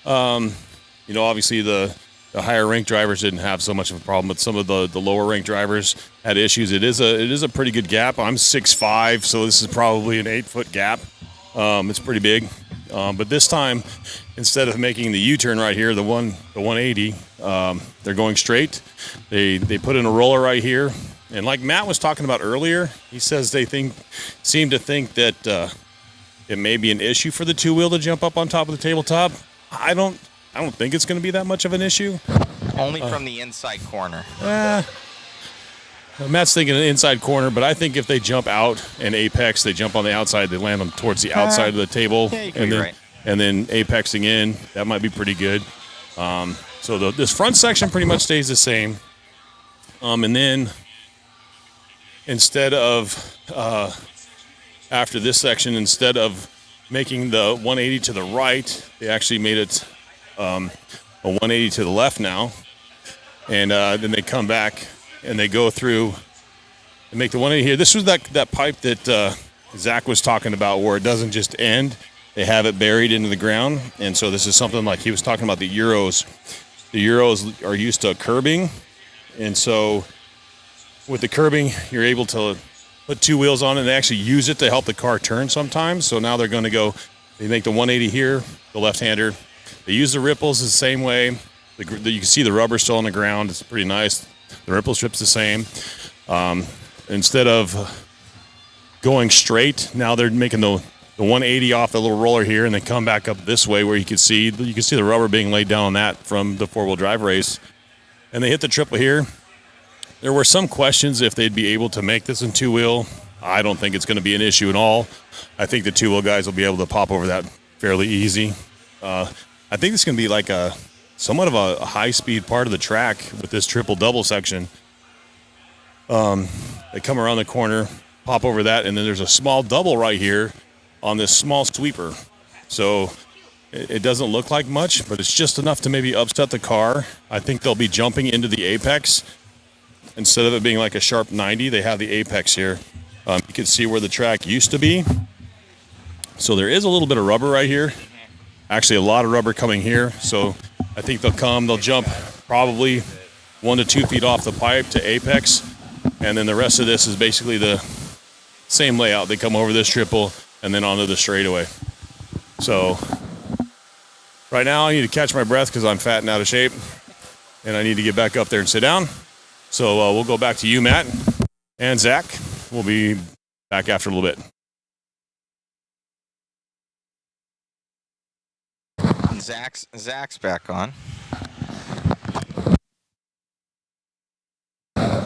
Obviously the higher rank drivers didn't have so much of a problem, but some of the lower rank drivers had issues. It is a pretty good gap. I'm 6'5", so this is probably an 8-foot gap. It's pretty big. But this time, instead of making the U-turn right here, the 180, they're going straight. They put in a roller right here. And like Matt was talking about earlier, he says they seem to think that it may be an issue for the two-wheel to jump up on top of the tabletop. I don't think it's going to be that much of an issue. Only from the inside corner. Matt's thinking an inside corner, but I think if they jump out and apex, they jump on the outside, they land them towards the outside of the table, Yeah, you could be right. and then apexing in, that might be pretty good. So this front section pretty much stays the same. And then instead of, after this section, instead of making the 180 to the right, they actually made it a 180 to the left now. And then they come back and they go through and make the 180 here. This was that pipe that Zach was talking about where it doesn't just end. They have it buried into the ground. And so this is something like he was talking about the Euros. The Euros are used to curbing. And so with the curbing, you're able to put two wheels on it and they actually use it to help the car turn sometimes. So now they're going to go, they make the 180 here, the left-hander. They use the ripples the same way. You can see the rubber still on the ground. It's pretty nice. The ripple strip's the same. Instead of going straight, now they're making the 180 off the little roller here, and they come back up this way where you can see the rubber being laid down on that from the four-wheel drive race. And they hit the triple here. There were some questions if they'd be able to make this in two-wheel. I don't think it's going to be an issue at all. I think the two-wheel guys will be able to pop over that fairly easy. I think it's going to be like somewhat of a high-speed part of the track with this triple-double section. They come around the corner, pop over that, and then there's a small double right here on this small sweeper. So it doesn't look like much, but it's just enough to maybe upset the car. I think they'll be jumping into the apex. Instead of it being like a sharp 90, they have the apex here. You can see where the track used to be. So there is a little bit of rubber right here. Actually, a lot of rubber coming here, so I think they'll jump probably 1 to 2 feet off the pipe to apex, and then the rest of this is basically the same layout. They come over this triple and then onto the straightaway. So right now I need to catch my breath because I'm fat and out of shape, and I need to get back up there and sit down. So we'll go back to you, Matt, and Zach. We'll be back after a little bit. Zach's back on.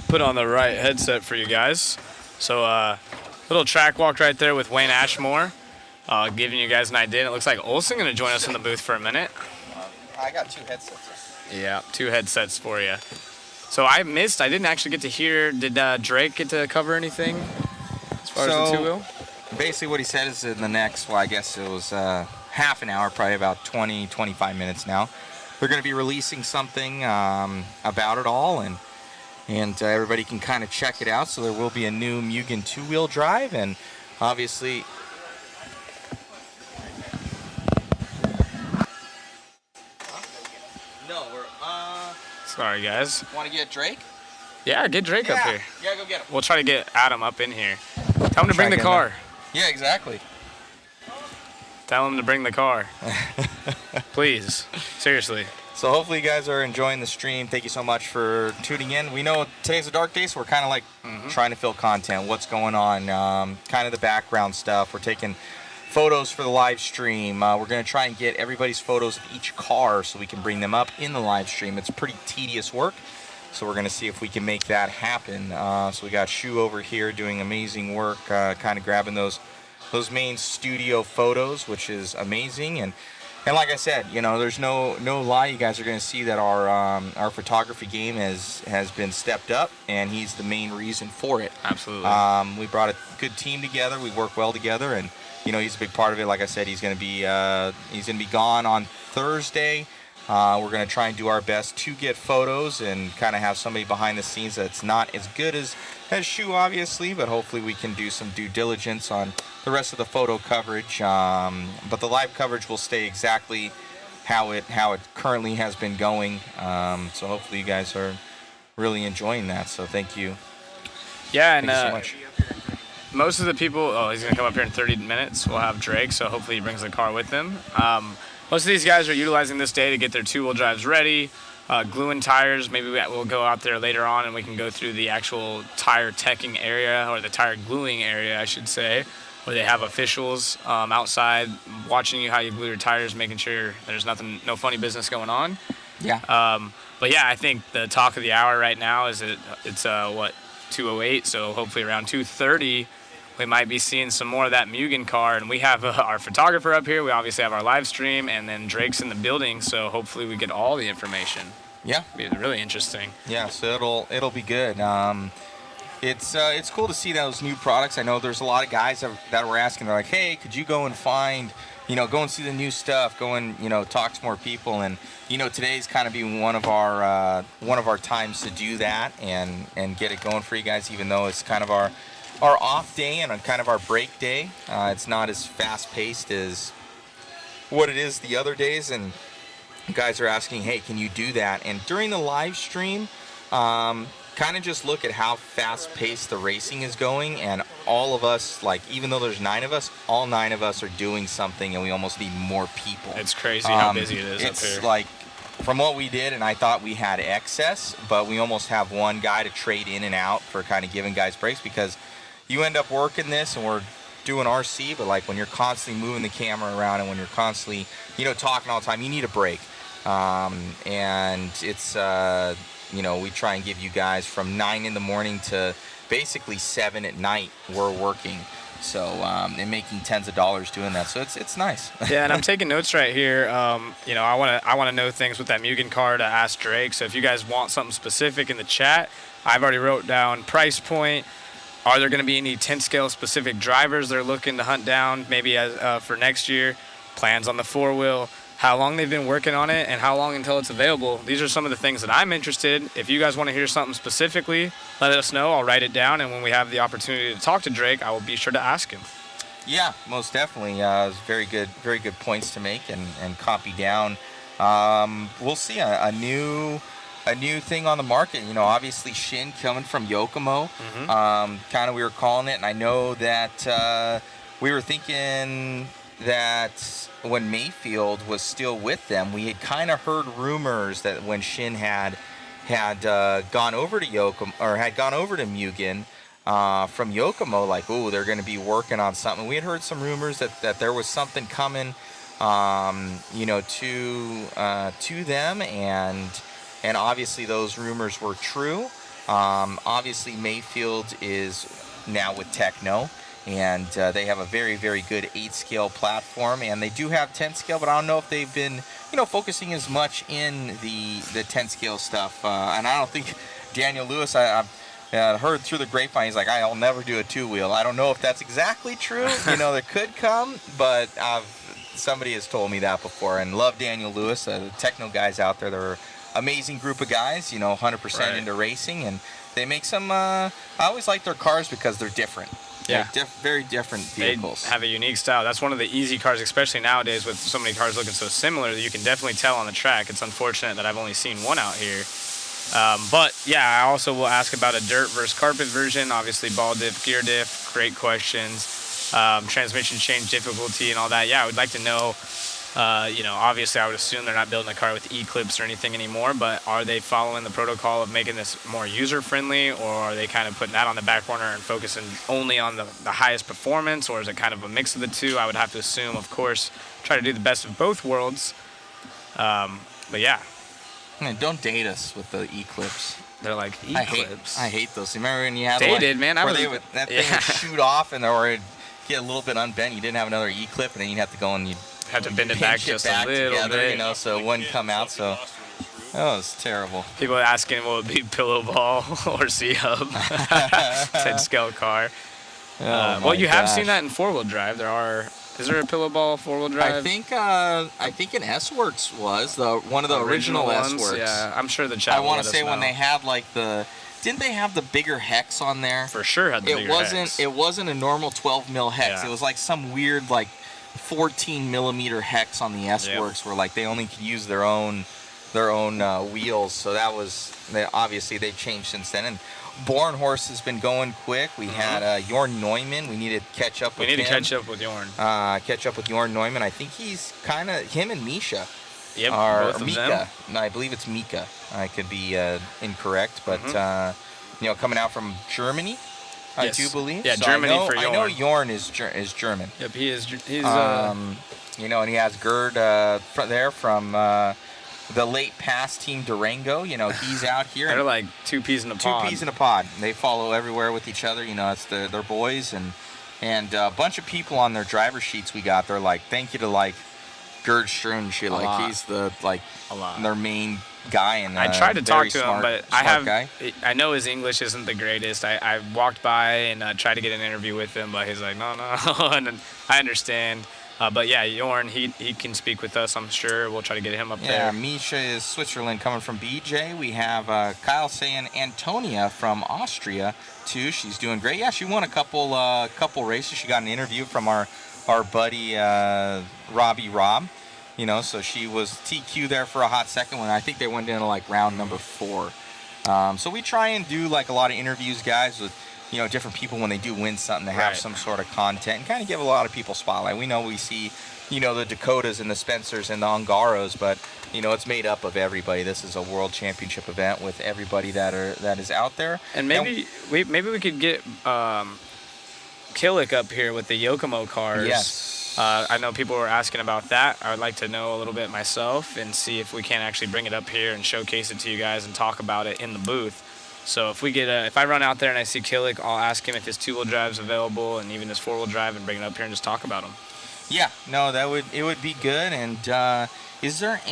Put on the right headset for you guys. So little track walk right there with Wayne Ashmore, giving you guys an idea. And it looks like Olsen going to join us in the booth for a minute. I got 2 headsets. Yeah, 2 headsets for you. So I didn't actually get to hear, did Drake get to cover anything as far as the 2-wheel? Basically what he said is in the next, well, I guess it was half an hour, probably about 20, 25 minutes now. They're going to be releasing something about it all, and everybody can kind of check it out. So there will be a new Mugen 2-wheel drive, and obviously... No, we're... Sorry, guys. Want to get Drake? Yeah, get Drake up here. Yeah, go get him. We'll try to get Adam up in here. Tell him to bring the car. Yeah, exactly. Tell him to bring the car. Please. Seriously. So hopefully you guys are enjoying the stream. Thank you so much for tuning in. We know today's a dark day, so we're kind of like trying to fill content. What's going on? Kind of the background stuff. We're taking photos for the live stream. We're going to try and get everybody's photos of each car so we can bring them up in the live stream. It's pretty tedious work, so we're going to see if we can make that happen. So we got Shu over here doing amazing work, kind of grabbing those main studio photos, which is amazing. And like I said, you know, there's no lie. You guys are going to see that our photography game has been stepped up, and he's the main reason for it. Absolutely. We brought a good team together. We work well together, and you know, he's a big part of it. Like I said, he's going to be gone on Thursday. We're going to try and do our best to get photos and kind of have somebody behind the scenes that's not as good as Shu, obviously, but hopefully we can do some due diligence on the rest of the photo coverage. But the live coverage will stay exactly how it currently has been going. So hopefully you guys are really enjoying that. So thank you. Yeah, and Thank you so much. most of the people, he's going to come up here in 30 minutes. We'll have Drake, so hopefully he brings the car with him. Most of these guys are utilizing this day to get their 2-wheel drives ready, gluing tires. Maybe we'll go out there later on and we can go through the actual tire teching area, or the tire gluing area, I should say, where they have officials outside watching you how you glue your tires, making sure there's no funny business going on. Yeah. But yeah, I think the talk of the hour right now is it's 2:08, so hopefully around 2:30 we might be seeing some more of that Mugen car. And we have our photographer up here. We obviously have our live stream, and then Drake's in the building, so hopefully we get all the information. Yeah. It'll be really interesting. Yeah, so it'll be good. It's cool to see those new products. I know there's a lot of guys that were asking. They're like, hey, could you go and find, go and see the new stuff, go and talk to more people. And today's kind of being one of our times to do that and get it going for you guys, even though it's kind of our off day and kind of our break day. It's not as fast paced as what it is the other days, and guys are asking, hey, can you do that? And during the live stream, kind of just look at how fast paced the racing is going, and all of us, like, even though there's 9 of us, all 9 of us are doing something, and we almost need more people. It's crazy how busy it is up here. It's like, from what we did, and I thought we had excess, but we almost have one guy to trade in and out for kind of giving guys breaks, because you end up working this and we're doing RC, but like when you're constantly moving the camera around and when you're constantly, talking all the time, you need a break. And it's, we try and give you guys from 9 in the morning to basically 7 at night, we're working. So, and making tens of dollars doing that. So it's nice. Yeah, and I'm taking notes right here. I want to know things with that Mugen car to ask Drake. So if you guys want something specific in the chat, I've already wrote down price point. Are there going to be any 10 scale specific drivers they're looking to hunt down maybe for next year? Plans on the 4-wheel, how long they've been working on it, and how long until it's available. These are some of the things that I'm interested. If you guys want to hear something specifically, let us know. I'll write it down, and when we have the opportunity to talk to Drake, I will be sure to ask him. Yeah, most definitely. It's very good points to make and copy down. We'll see a new thing on the market. You know, obviously Shin coming from Yokomo. Kind of we were calling it, and I know that we were thinking that when Mayfield was still with them, we had kind of heard rumors that when Shin had gone over to Yokomo or had gone over to Mugen. From Yokomo, like, oh, they're going to be working on something. We had heard some rumors that there was something coming, you know, to them, and obviously those rumors were true. Obviously Mayfield is now with Techno, and they have a very, very good 8-scale platform, and they do have 10-scale, but I don't know if they've been, you know, focusing as much in the 10-scale stuff. And I don't think Daniel Lewis, I've heard through the grapevine, he's like, I'll never do a 2-wheel. I don't know if that's exactly true. You know, that could come, but somebody has told me that before. And love Daniel Lewis. The Techno guys out there, they're an amazing group of guys, you know, 100% into racing. And they make some, I always like their cars because they're different. Yeah. They're very different vehicles. They have a unique style. That's one of the easy cars, especially nowadays with so many cars looking so similar that you can definitely tell on the track. It's unfortunate that I've only seen one out here. But yeah, I also will ask about a dirt versus carpet version. Obviously, ball diff, gear diff, great questions. Transmission change difficulty and all that. Yeah, I would like to know. You know, obviously, I would assume they're not building a car with E-clips or anything anymore. But are they following the protocol of making this more user-friendly, or are they kind of putting that on the back burner and focusing only on the highest performance, or is it kind of a mix of the two? I would have to assume, of course, try to do the best of both worlds. But yeah. Don't date us with the E-clips. They're like E-clips. I hate those. Remember when you had Dated, man. That thing would shoot off and or it'd get a little bit unbent. You didn't have another E-clip, and then you'd have to go and you'd have to bend it back just a little together, bit. you know, so it wouldn't come out. So that was terrible. People are asking, will it be pillow ball or C-hub? 10-scale car. Well, you have seen that in 4-wheel drive. Is there a pillow ball 4-wheel drive? I think an S-Works was one of the original S-Works. Yeah, I'm sure the chat. I want to say when they had like didn't they have the bigger hex on there? For sure had the bigger hex. It wasn't a normal 12 mil hex. Yeah. It was like some weird like 14 millimeter hex on the S-Works where like they only could use their own wheels. So that was obviously they've changed since then. And Born Horse has been going quick. We had Jorn Neumann. We need to catch up with him. We need to catch up with Jorn. Catch up with Jorn Neumann. I think he's kind of him and Misha. Yep, both of Mika. them. No, I believe it's Mika. I could be incorrect, but you know, coming out from Germany, I do believe. Yeah, so Germany for Jorn. I know Jorn is German. Yep, he is. He's you know, and he has Gerd there from the late past team Durango. You know, he's out here. They're like two peas in a pod. 2 peas in a pod. They follow everywhere with each other. You know, it's their boys and a bunch of people on their driver sheets we got. They're like, thank you to like Gerd Stern and shit. Like he's the their main guy. And I tried to talk to him, but guy. I know his English isn't the greatest. I walked by and tried to get an interview with him, but he's like, no, and I understand. But yeah, Jorn, he can speak with us, I'm sure. We'll try to get him up there. Yeah, Misha is Switzerland coming from BJ. We have Kyle saying Antonia from Austria, too. She's doing great. Yeah, she won a couple races. She got an interview from our buddy Robbie Robb. You know, so she was TQ there for a hot second when I think they went into like round number 4. So we try and do like a lot of interviews, guys, with you know, different people when they do win something to have some sort of content and kind of give a lot of people spotlight. We know we see, you know, the Dakotas and the Spencers and the Angaros, but you know, it's made up of everybody. This is a world championship event with everybody that is out there. And maybe we could get Killick up here with the Yokomo cars. Yes. I know people were asking about that. I would like to know a little bit myself and see if we can actually bring it up here and showcase it to you guys and talk about it in the booth. So if I run out there and I see Killick, I'll ask him if his 2-wheel drive is available and even his 4-wheel drive and bring it up here and just talk about him. Yeah, no, it would be good. And is there do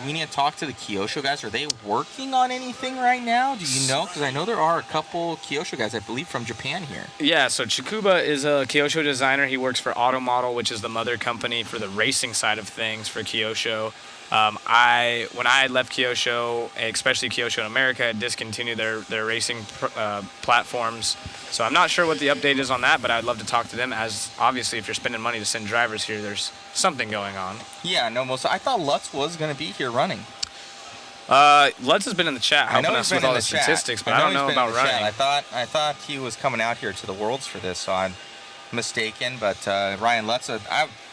we need to talk to the Kyosho guys? Are they working on anything right now? Do you know? Because I know there are a couple Kyosho guys, I believe, from Japan here. Yeah, so Chikuba is a Kyosho designer. He works for Automodel, which is the mother company for the racing side of things for Kyosho. When I left Kyosho, especially Kyosho in America, had discontinued their racing platforms. So I'm not sure what the update is on that, but I'd love to talk to them, as obviously if you're spending money to send drivers here, there's something going on. Yeah, no, I thought Lutz was going to be here running. Lutz has been in the chat helping us with all the statistics, but I don't know about running. I thought he was coming out here to the Worlds for this, so I'm mistaken. But Ryan Lutz,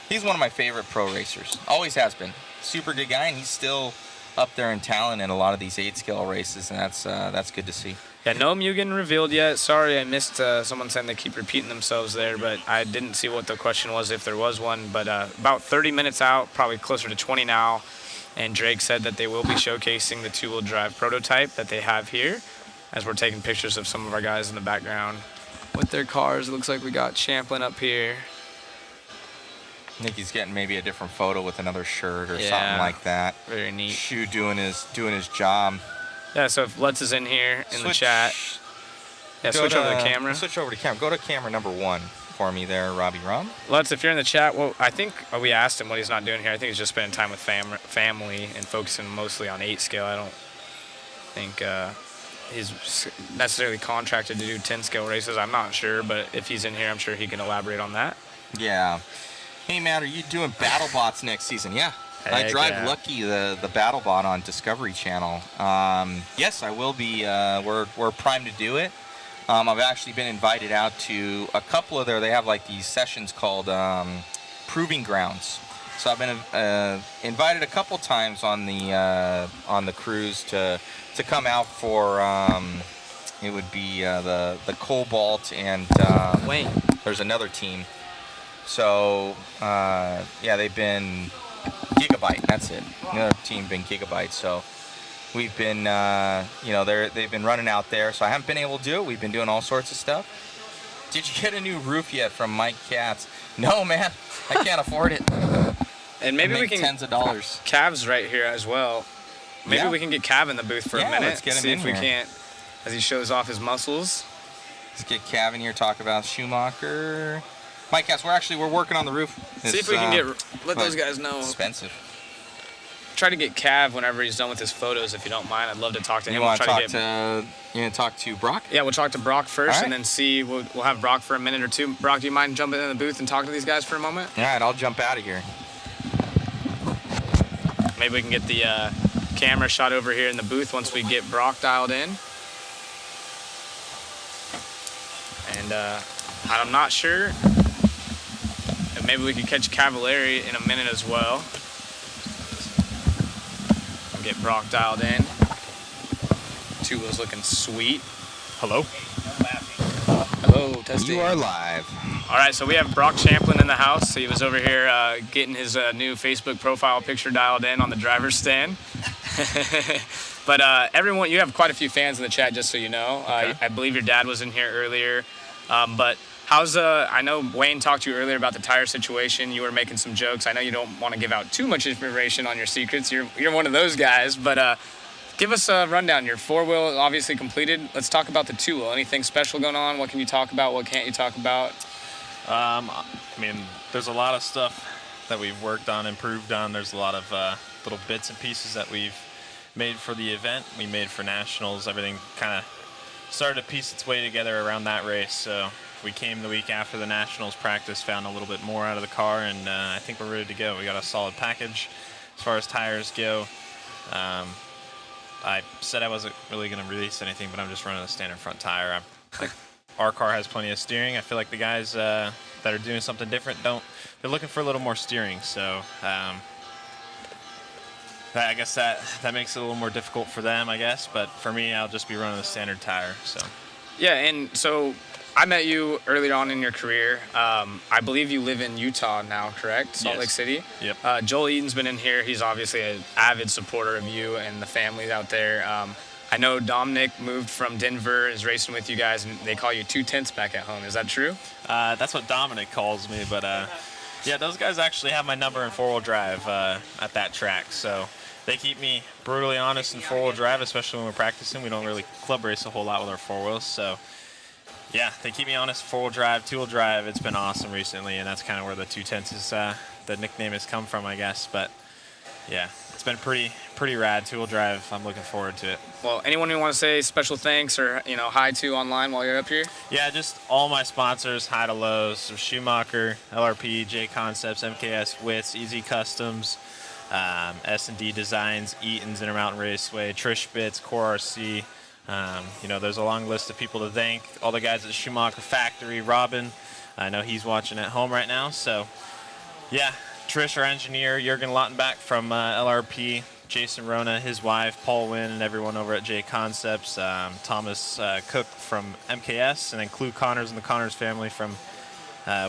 he's one of my favorite pro racers. Always has been. Super good guy, and he's still up there in talent in a lot of these 8-scale races, and that's good to see. Yeah, no Mugen revealed yet. Sorry, I missed someone saying they keep repeating themselves there, but I didn't see what the question was, if there was one. But about 30 minutes out, probably closer to 20 now, and Drake said that they will be showcasing the two-wheel drive prototype that they have here, as we're taking pictures of some of our guys in the background with their cars. It looks like we got Champlin up here. I think he's getting maybe a different photo with another shirt or something like that. Very neat. Shu doing his job. Yeah, so if Lutz is in here in the chat, switch over to the camera. Switch over to camera. Go to camera number 1 for me there, Robbie Rom. Lutz, if you're in the chat, well, I think we asked him what he's not doing here. I think he's just spending time with family and focusing mostly on 8-scale. I don't think he's necessarily contracted to do 10-scale races. I'm not sure, but if he's in here, I'm sure he can elaborate on that. Yeah. Hey, Matt, are you doing BattleBots next season? Yeah. I drive Lucky, the BattleBot on Discovery Channel. Yes, I will be. We're primed to do it. I've actually been invited out to a couple of they have like these sessions called Proving Grounds. So I've been invited a couple times on the cruise to come out for it would be the Cobalt and Wayne. There's another team. So yeah, they've been Gigabyte. That's it. Another team been Gigabyte. So we've been they've been running out there. So I haven't been able to do it. We've been doing all sorts of stuff. Did you get a new roof yet from Mike Katz? No, man. I can't afford it. And maybe we can tens of dollars. Cav's right here as well. Maybe we can get Cav in the booth for a minute. Let's get him see in if we here. can't, as he shows off his muscles. Let's get Cav in here. Talk about Schumacher. Mike Katz, we're working on the roof. See if we can let those guys know. Expensive. Try to get Cav whenever he's done with his photos, if you don't mind. I'd love to talk to him. You want to talk to Brock? Yeah, we'll talk to Brock first, right. and then see. We'll have Brock for a minute or two. Brock, do you mind jumping in the booth and talking to these guys for a moment? All right, I'll jump out of here. Maybe we can get the camera shot over here in the booth once we get Brock dialed in. And I'm not sure. And maybe we could catch Cavallari in a minute as well. And get Brock dialed in. Two wheels looking sweet. Hello? Hello, testing. You are live. All right, so we have Brock Champlin in the house. He was over here getting his new Facebook profile picture dialed in on the driver's stand. But everyone, you have quite a few fans in the chat, just so you know. Okay. I believe your dad was in here earlier. But how's I know Wayne talked to you earlier about the tire situation. You were making some jokes. I know you don't want to give out too much information on your secrets. You're one of those guys, but give us a rundown. Your 4-wheel obviously completed. Let's talk about the 2-wheel. Anything special going on? What can you talk about? What can't you talk about? I mean, there's a lot of stuff that we've worked on, improved on. There's a lot of little bits and pieces that we've made for the event. We made for nationals. Everything kind of started to piece its way together around that race. So we came the week after the nationals practice, found a little bit more out of the car, and I think we're ready to go. We got a solid package as far as tires go. I said I wasn't really going to release anything, but I'm just running a standard front tire. Our car has plenty of steering. I feel like the guys that are doing something different they're looking for a little more steering. So I guess that makes it a little more difficult for them, I guess. But for me, I'll just be running the standard tire. So. Yeah, and so I met you earlier on in your career. I believe you live in Utah now, correct? Salt Lake City? Yep. Joel Eaton's been in here. He's obviously an avid supporter of you and the families out there. I know Dominic moved from Denver, is racing with you guys, and they call you 2/10 back at home. Is that true? That's what Dominic calls me, but yeah, those guys actually have my number in 4-wheel drive at that track. So they keep me brutally honest in 4-wheel drive, especially when we're practicing. We don't really club race a whole lot with our 4-wheels. So yeah, they keep me honest, 4-wheel drive, 2-wheel drive. It's been awesome recently, and that's kind of where the 2/10 is, the nickname has come from, I guess. But yeah. it's been pretty rad. Two-wheel drive. I'm looking forward to it. Well, anyone who want to say special thanks or hi to online while you're up here? Yeah, just all my sponsors, hi to Lowe's, so Schumacher, LRP, J Concepts, MKS, Wits, Easy Customs, S&D Designs, Eaton's, Intermountain Raceway, Trish Bits, Core RC. There's a long list of people to thank. All the guys at Schumacher Factory, Robin. I know he's watching at home right now. So, yeah, Trish, our engineer, Jurgen Lautenbach from LRP, Jason Rona, his wife, Paul Wynn, and everyone over at J Concepts, Thomas Cook from MKS, and then Clue Connors and the Connors family from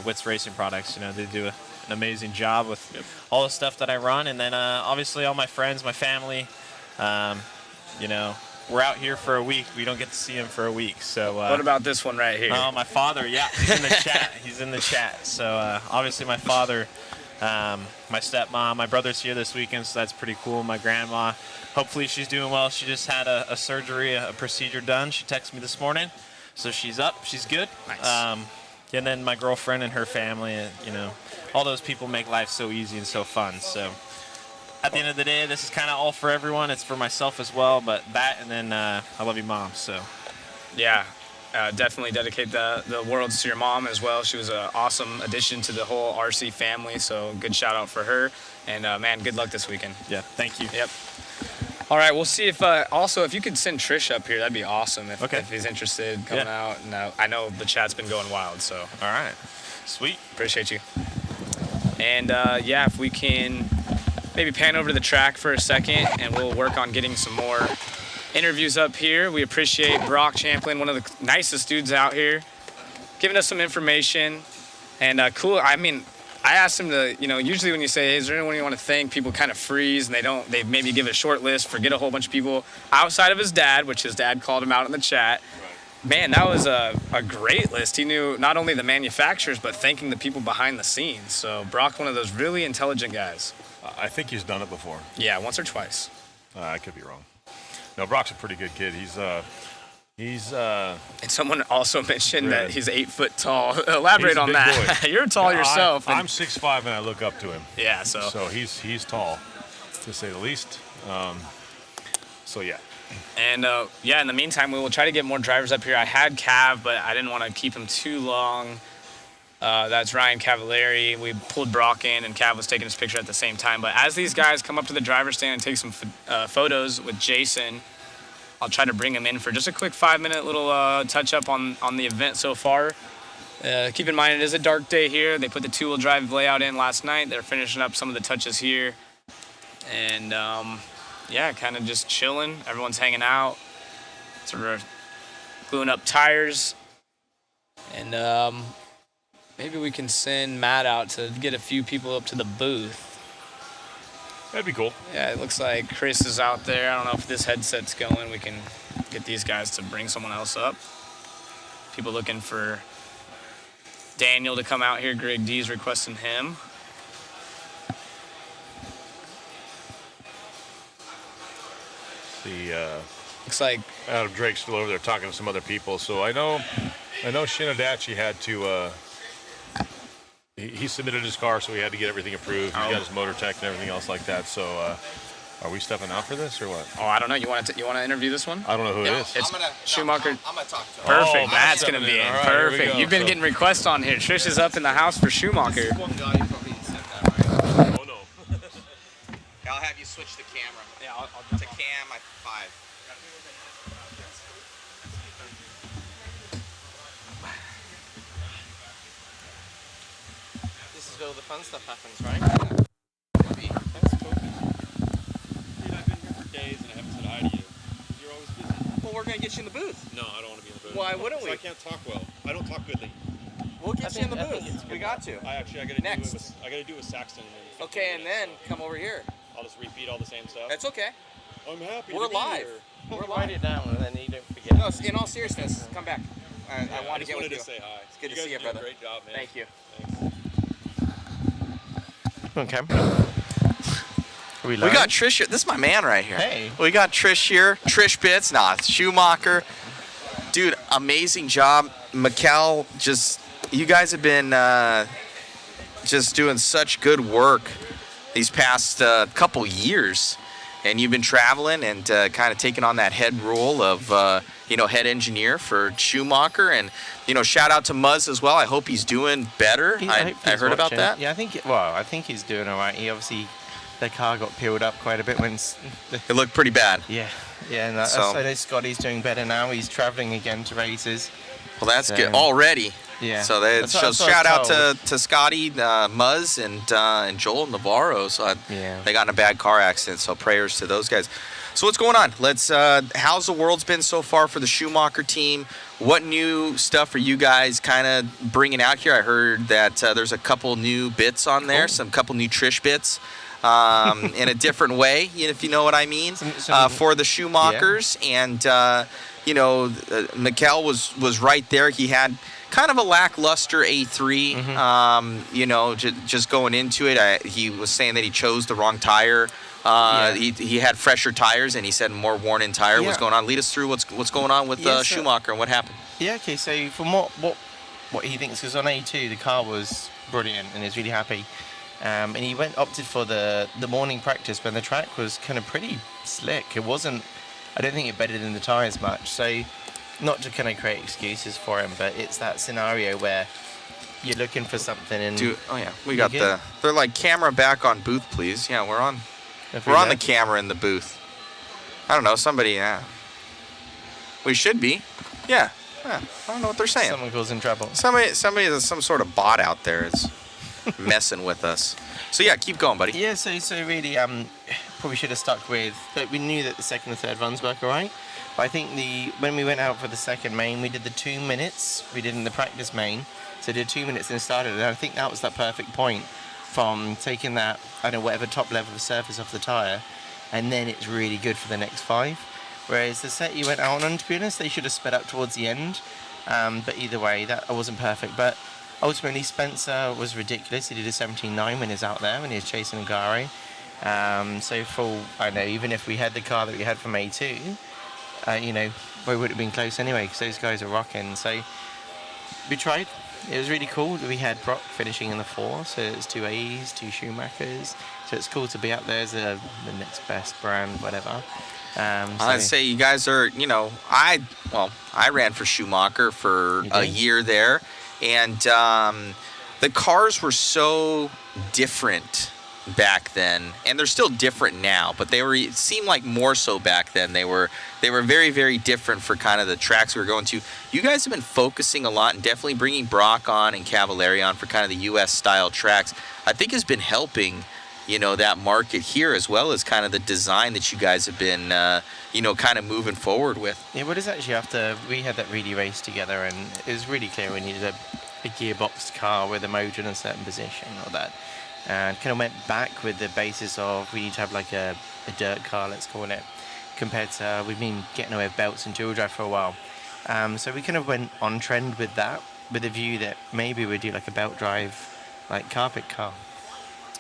Wits Racing Products. They do an amazing job with all the stuff that I run. And then obviously all my friends, my family, we're out here for a week. We don't get to see him for a week. So what about this one right here? Oh, my father. Yeah, he's in the chat. He's in the chat. So obviously my father, my stepmom, my brother's here this weekend, so that's pretty cool. My grandma, hopefully she's doing well. She just had a surgery, a procedure done. She texted me this morning, so she's up. She's good. Nice. And then my girlfriend and her family, all those people make life so easy and so fun. So at the end of the day, this is kind of all for everyone. It's for myself as well, but that and then I love you, Mom. So yeah, definitely dedicate the worlds to your mom as well. She was an awesome addition to the whole RC family, so good shout out for her. And man, good luck this weekend. Yeah, thank you. Yep. All right, we'll see if also if you could send Trish up here, that'd be awesome if he's interested in coming out. And I know the chat's been going wild, so all right, sweet, appreciate you. And if we can maybe pan over to the track for a second, and we'll work on getting some more interviews up here. We appreciate Brock Champlin, one of the nicest dudes out here, giving us some information. And cool, I mean, I asked him to, usually when you say, hey, is there anyone you want to thank, people kind of freeze and they maybe give a short list, forget a whole bunch of people outside of his dad, which his dad called him out in the chat. Man, that was a great list. He knew not only the manufacturers, but thanking the people behind the scenes. So Brock's one of those really intelligent guys. I think he's done it before. Yeah, once or twice. I could be wrong. No, Brock's a pretty good kid. And someone also mentioned that he's 8 foot tall. Elaborate on that. You're tall yourself. I'm 6'5" and I look up to him. Yeah, so he's tall, to say the least. So yeah. And in the meantime, we will try to get more drivers up here. I had Cav, but I didn't want to keep him too long. That's Ryan Cavallari. We pulled Brock in, and Cav was taking his picture at the same time. But as these guys come up to the driver's stand and take some photos with Jason, I'll try to bring him in for just a quick 5-minute little touch-up on the event so far. Keep in mind, it is a dark day here. They put the two-wheel drive layout in last night. They're finishing up some of the touches here. And, kind of just chilling. Everyone's hanging out, sort of gluing up tires. And maybe we can send Matt out to get a few people up to the booth. That'd be cool. Yeah, it looks like Chris is out there. I don't know if this headset's going. We can get these guys to bring someone else up. People looking for Daniel to come out here. Greg D's requesting him. Looks like Adam Drake's still over there talking to some other people. So I know Shinadachi had to. He submitted his car, so he had to get everything approved. He got his motor tech and everything else like that. So, are we stepping out for this or what? Oh, I don't know. You want to interview this one? I don't know who it is. It's Schumacher. I'm gonna talk to him. Perfect. Matt's gonna be in. All right, Perfect. You've been So- getting requests on here. Trish is up in the house for Schumacher. One guy you probably said that, right? Oh no. I'll have you switch the camera. Yeah, I'll To cam 5. This is where all the fun stuff happens, right? That's cool. Dude, I've been here for days and I haven't said hi to you. You're always busy. Well, we're gonna get you in the booth. No, I don't want to be in the booth. Why wouldn't we? I can't talk well. I don't talk goodly. We'll get you in the booth. We got to. I gotta Next. do it with Saxton. in 15 Okay, and minutes, then come over here. so I'll just repeat all the same stuff. That's okay. I'm happy. We're to be live. Here. We're Write live. it down and then you don't forget. No, in all seriousness, come back. I I want to just get wanted with to you. say hi. It's good to guys see you, are doing a brother. Great job, man. Thank you. Thanks. Okay. We got Trish here. This is my man right here. Hey. We got Trish here. Trish Bits. It's Schumacher. Dude, amazing job. Mikkel, you guys have been just doing such good work these past couple years, and you've been traveling and kind of taking on that head role of head engineer for Schumacher, and shout out to Muzz as well. I hope he's doing better. I heard about that. Yeah, I think he's doing all right. He obviously, the car got peeled up quite a bit when It looked pretty bad. Yeah, and I know Scotty's doing better now. He's traveling again to races. Well, that's good already. Yeah. So shout out to Scotty, Muzz, and Joel Navarro. So they got in a bad car accident. So prayers to those guys. So what's going on? How's the world's been so far for the Schumacher team? What new stuff are you guys kind of bringing out here? I heard that there's a couple new bits on there, couple new Trish bits. In a different way, if you know what I mean, for the Schumachers. Yeah. And Mikel was right there. He had kind of a lackluster A3. Mm-hmm. Just going into it, he was saying that he chose the wrong tire. He had fresher tires, and he said more worn-in tire was going on. Lead us through what's going on with Schumacher and what happened. Yeah. Okay. So from what he thinks, because on A2 the car was brilliant and he's really happy. And he opted for the morning practice when the track was kind of pretty slick. It wasn't, I don't think it bedded in the tyres much. So not to kind of create excuses for him, but it's that scenario where you're looking for something and... we got they're like, camera back on booth, please. Yeah, we're on the camera in the booth. I don't know, somebody, we should be. Yeah. I don't know what they're saying. Someone goes in trouble. Somebody, some sort of bot out there is... messing with us. So keep going, buddy. Yeah, so really, probably should have stuck with. But we knew that the second and third runs work alright. But I think when we went out for the second main, we did the 2 minutes. We did in the practice main, so did 2 minutes and started. And I think that was that perfect point from taking that, I don't know, whatever top level of surface off the tire, and then it's really good for the next 5. Whereas the set you went out on, to be honest, they should have sped up towards the end. But either way, that wasn't perfect. But ultimately, Spencer was ridiculous. He did a 17.9 when he was out there, when he was chasing Gary. Even if we had the car that we had from A2, we would have been close anyway, because those guys are rocking. So we tried. It was really cool. We had Brock finishing in the 4, so it's 2 A's, 2 Schumachers. So it's cool to be up there as the next best brand, whatever. I'd say you guys are, I ran for Schumacher for a year there. And the cars were so different back then, and they're still different now, but it seemed like more so back then. They were very, very different for kind of the tracks we were going to. You guys have been focusing a lot and definitely bringing Brock on and Cavalieri on for kind of the U.S. style tracks. I think has been helping, that market here, as well as kind of the design that you guys have been, kind of moving forward with. Yeah, what is actually after we had that really race together, and it was really clear we needed a gearboxed car with a motor in a certain position or that. And kind of went back with the basis of we need to have like a dirt car, let's call it, compared to we've been getting away with belts and dual drive for a while. So we kind of went on trend with that, with the view that maybe we'd do like a belt drive, like carpet car.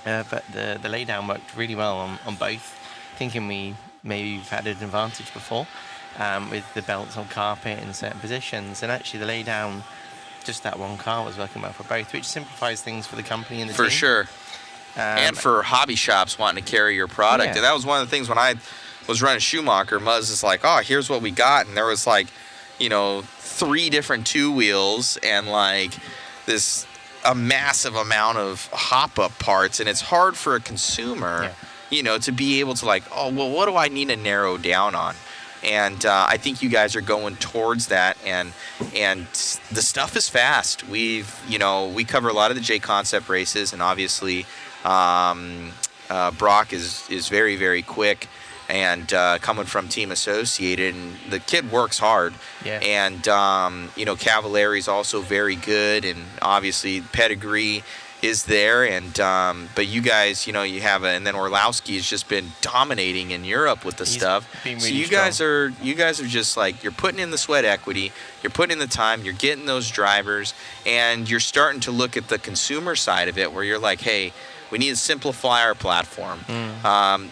But the laydown worked really well on both, thinking we've had an advantage before with the belts on carpet in certain positions. And actually the laydown, just that one car was working well for both, which simplifies things for the company and the team. For sure. And for hobby shops wanting to carry your product. Yeah. And that was one of the things when I was running Schumacher, Muzz is like, here's what we got. And there was 3 different 2 wheels and a massive amount of hop-up parts. And it's hard for a consumer, to be able to what do I need to narrow down on? And I think you guys are going towards that, and the stuff is fast. We cover a lot of the J Concept races, and obviously Brock is very, very quick, and coming from Team Associated, and the kid works hard. Yeah. And Cavalieri's also very good, and obviously pedigree is there, and but you guys, you have and then Orlowski has just been dominating in Europe with the stuff. Really so you guys are just you're putting in the sweat equity, you're putting in the time, you're getting those drivers, and you're starting to look at the consumer side of it, where you're like, hey, We need to simplify our platform.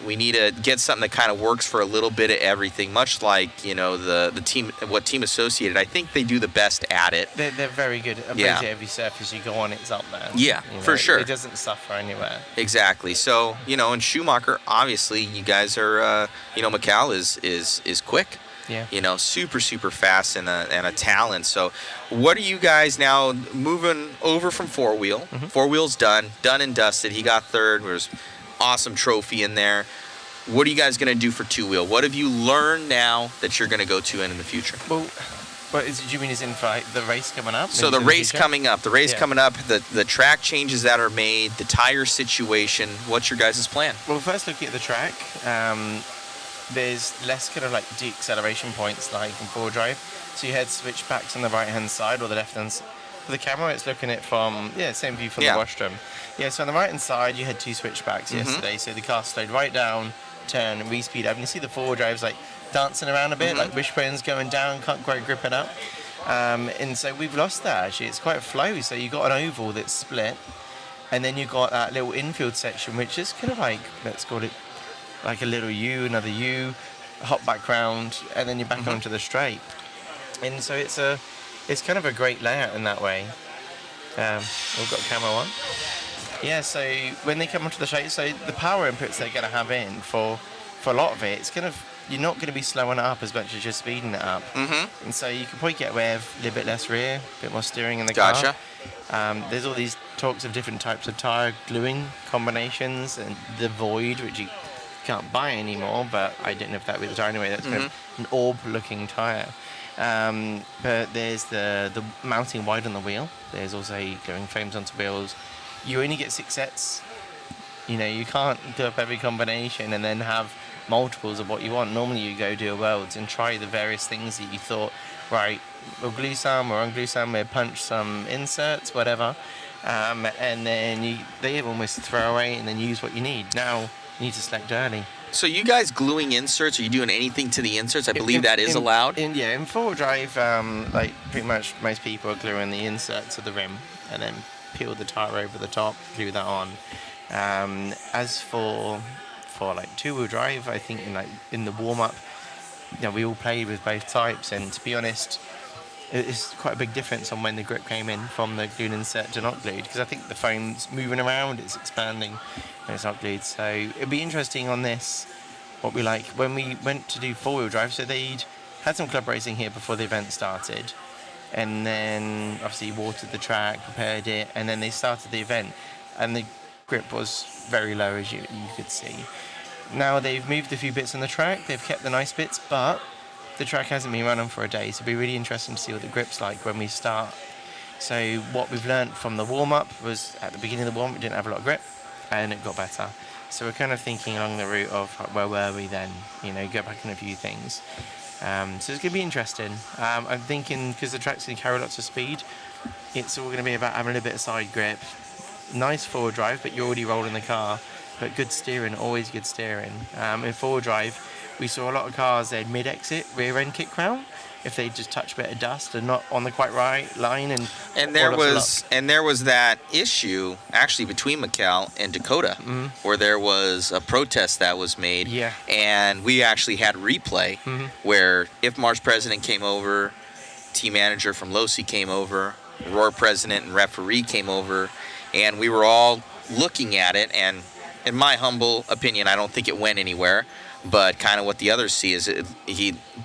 We need to get something that kind of works for a little bit of everything, much like, the team, what Team Associated, I think they do the best at it. They're very good. Basically every surface you go on, it's up there. Yeah, for sure. It doesn't suffer anywhere. Exactly. So, in Schumacher, obviously, you guys are, Mikal is quick. Yeah. Super, super fast and a talent. So what are you guys now moving over from four-wheel? Four-wheel's done and dusted. He got third. There's awesome trophy in there. What are you guys going to do for two-wheel? What have you learned now that you're going to go to in the future? Well, do you mean in for the race coming up? So the race coming up, the track changes that are made, the tire situation, what's your guys' plan? Well, first looking at the track, there's less kind of like de-acceleration points like in four-wheel drive. So you had switchbacks on the right-hand side or the left-hand side. For the camera, it's looking at from, same view from the washroom. Yeah, so on the right-hand side, you had two switchbacks yesterday. So the car slowed right down, turn, and re-speed up. And you see the four-wheel drive's like dancing around a bit, like wishbones going down, can't quite grip it up. And so we've lost that, actually. It's quite a flow. So you've got an oval that's split, and then you've got that little infield section, which is kind of like, let's call it, like a little U, another U, hop back round, and then you're back onto the straight. And so it's kind of a great layout in that way. We've got camera on. Yeah, so when they come onto the straight, so the power inputs they're going to have in for a lot of it, it's kind of, you're not going to be slowing it up as much as you're speeding it up. And so you can probably get away with a little bit less rear, a bit more steering in the car. There's all these talks of different types of tyre gluing combinations, and the Void, which you can't buy anymore, but I didn't know if that was the tyre anyway. That's kind of an orb-looking tyre. But there's the mounting wide on the wheel. There's also going frames onto wheels. You only get 6 sets. You can't do up every combination and then have multiples of what you want. Normally you go do a worlds and try the various things that you thought, right, we'll glue some, we'll unglue some, we'll punch some inserts, whatever. And then they almost throw away and then use what you need. Now, you need to select early. So you guys gluing inserts? Are you doing anything to the inserts? I believe that is allowed. In four-wheel drive, like pretty much most people are gluing the insert to the rim and then peel the tire over the top, glue that on. As for like two-wheel drive, I think in the warm-up, we all played with both types, and to be honest, it's quite a big difference on when the grip came in from the glued insert to not glued, because I think the foam's moving around, it's expanding, and it's not glued. So it'd be interesting on this, what we like. When we went to do four-wheel drive, so they'd had some club racing here before the event started, and then obviously watered the track, prepared it, and then they started the event, and the grip was very low, as you could see. Now they've moved a few bits on the track, they've kept the nice bits, but the track hasn't been running for a day, so it'll be really interesting to see what the grip's like when we start. So what we've learned from the warm-up was, at the beginning of the warm-up, it didn't have a lot of grip, and it got better. So we're kind of thinking along the route of where were we then, go back on a few things. So it's going to be interesting. I'm thinking, because the track's going to carry lots of speed, it's all going to be about having a little bit of side grip. Nice forward drive, but you're already rolling the car. But good steering, always good steering. In forward drive, we saw a lot of cars, they'd mid-exit, rear end kick crown, if they just touch a bit of dust and not on the quite right line. And there was that issue actually between Mikal and Dakota, where there was a protest that was made. Yeah. And we actually had replay where IFMAR's president came over, team manager from Losi came over, Roar president and referee came over, and we were all looking at it. And in my humble opinion, I don't think it went anywhere. But kind of what the others see is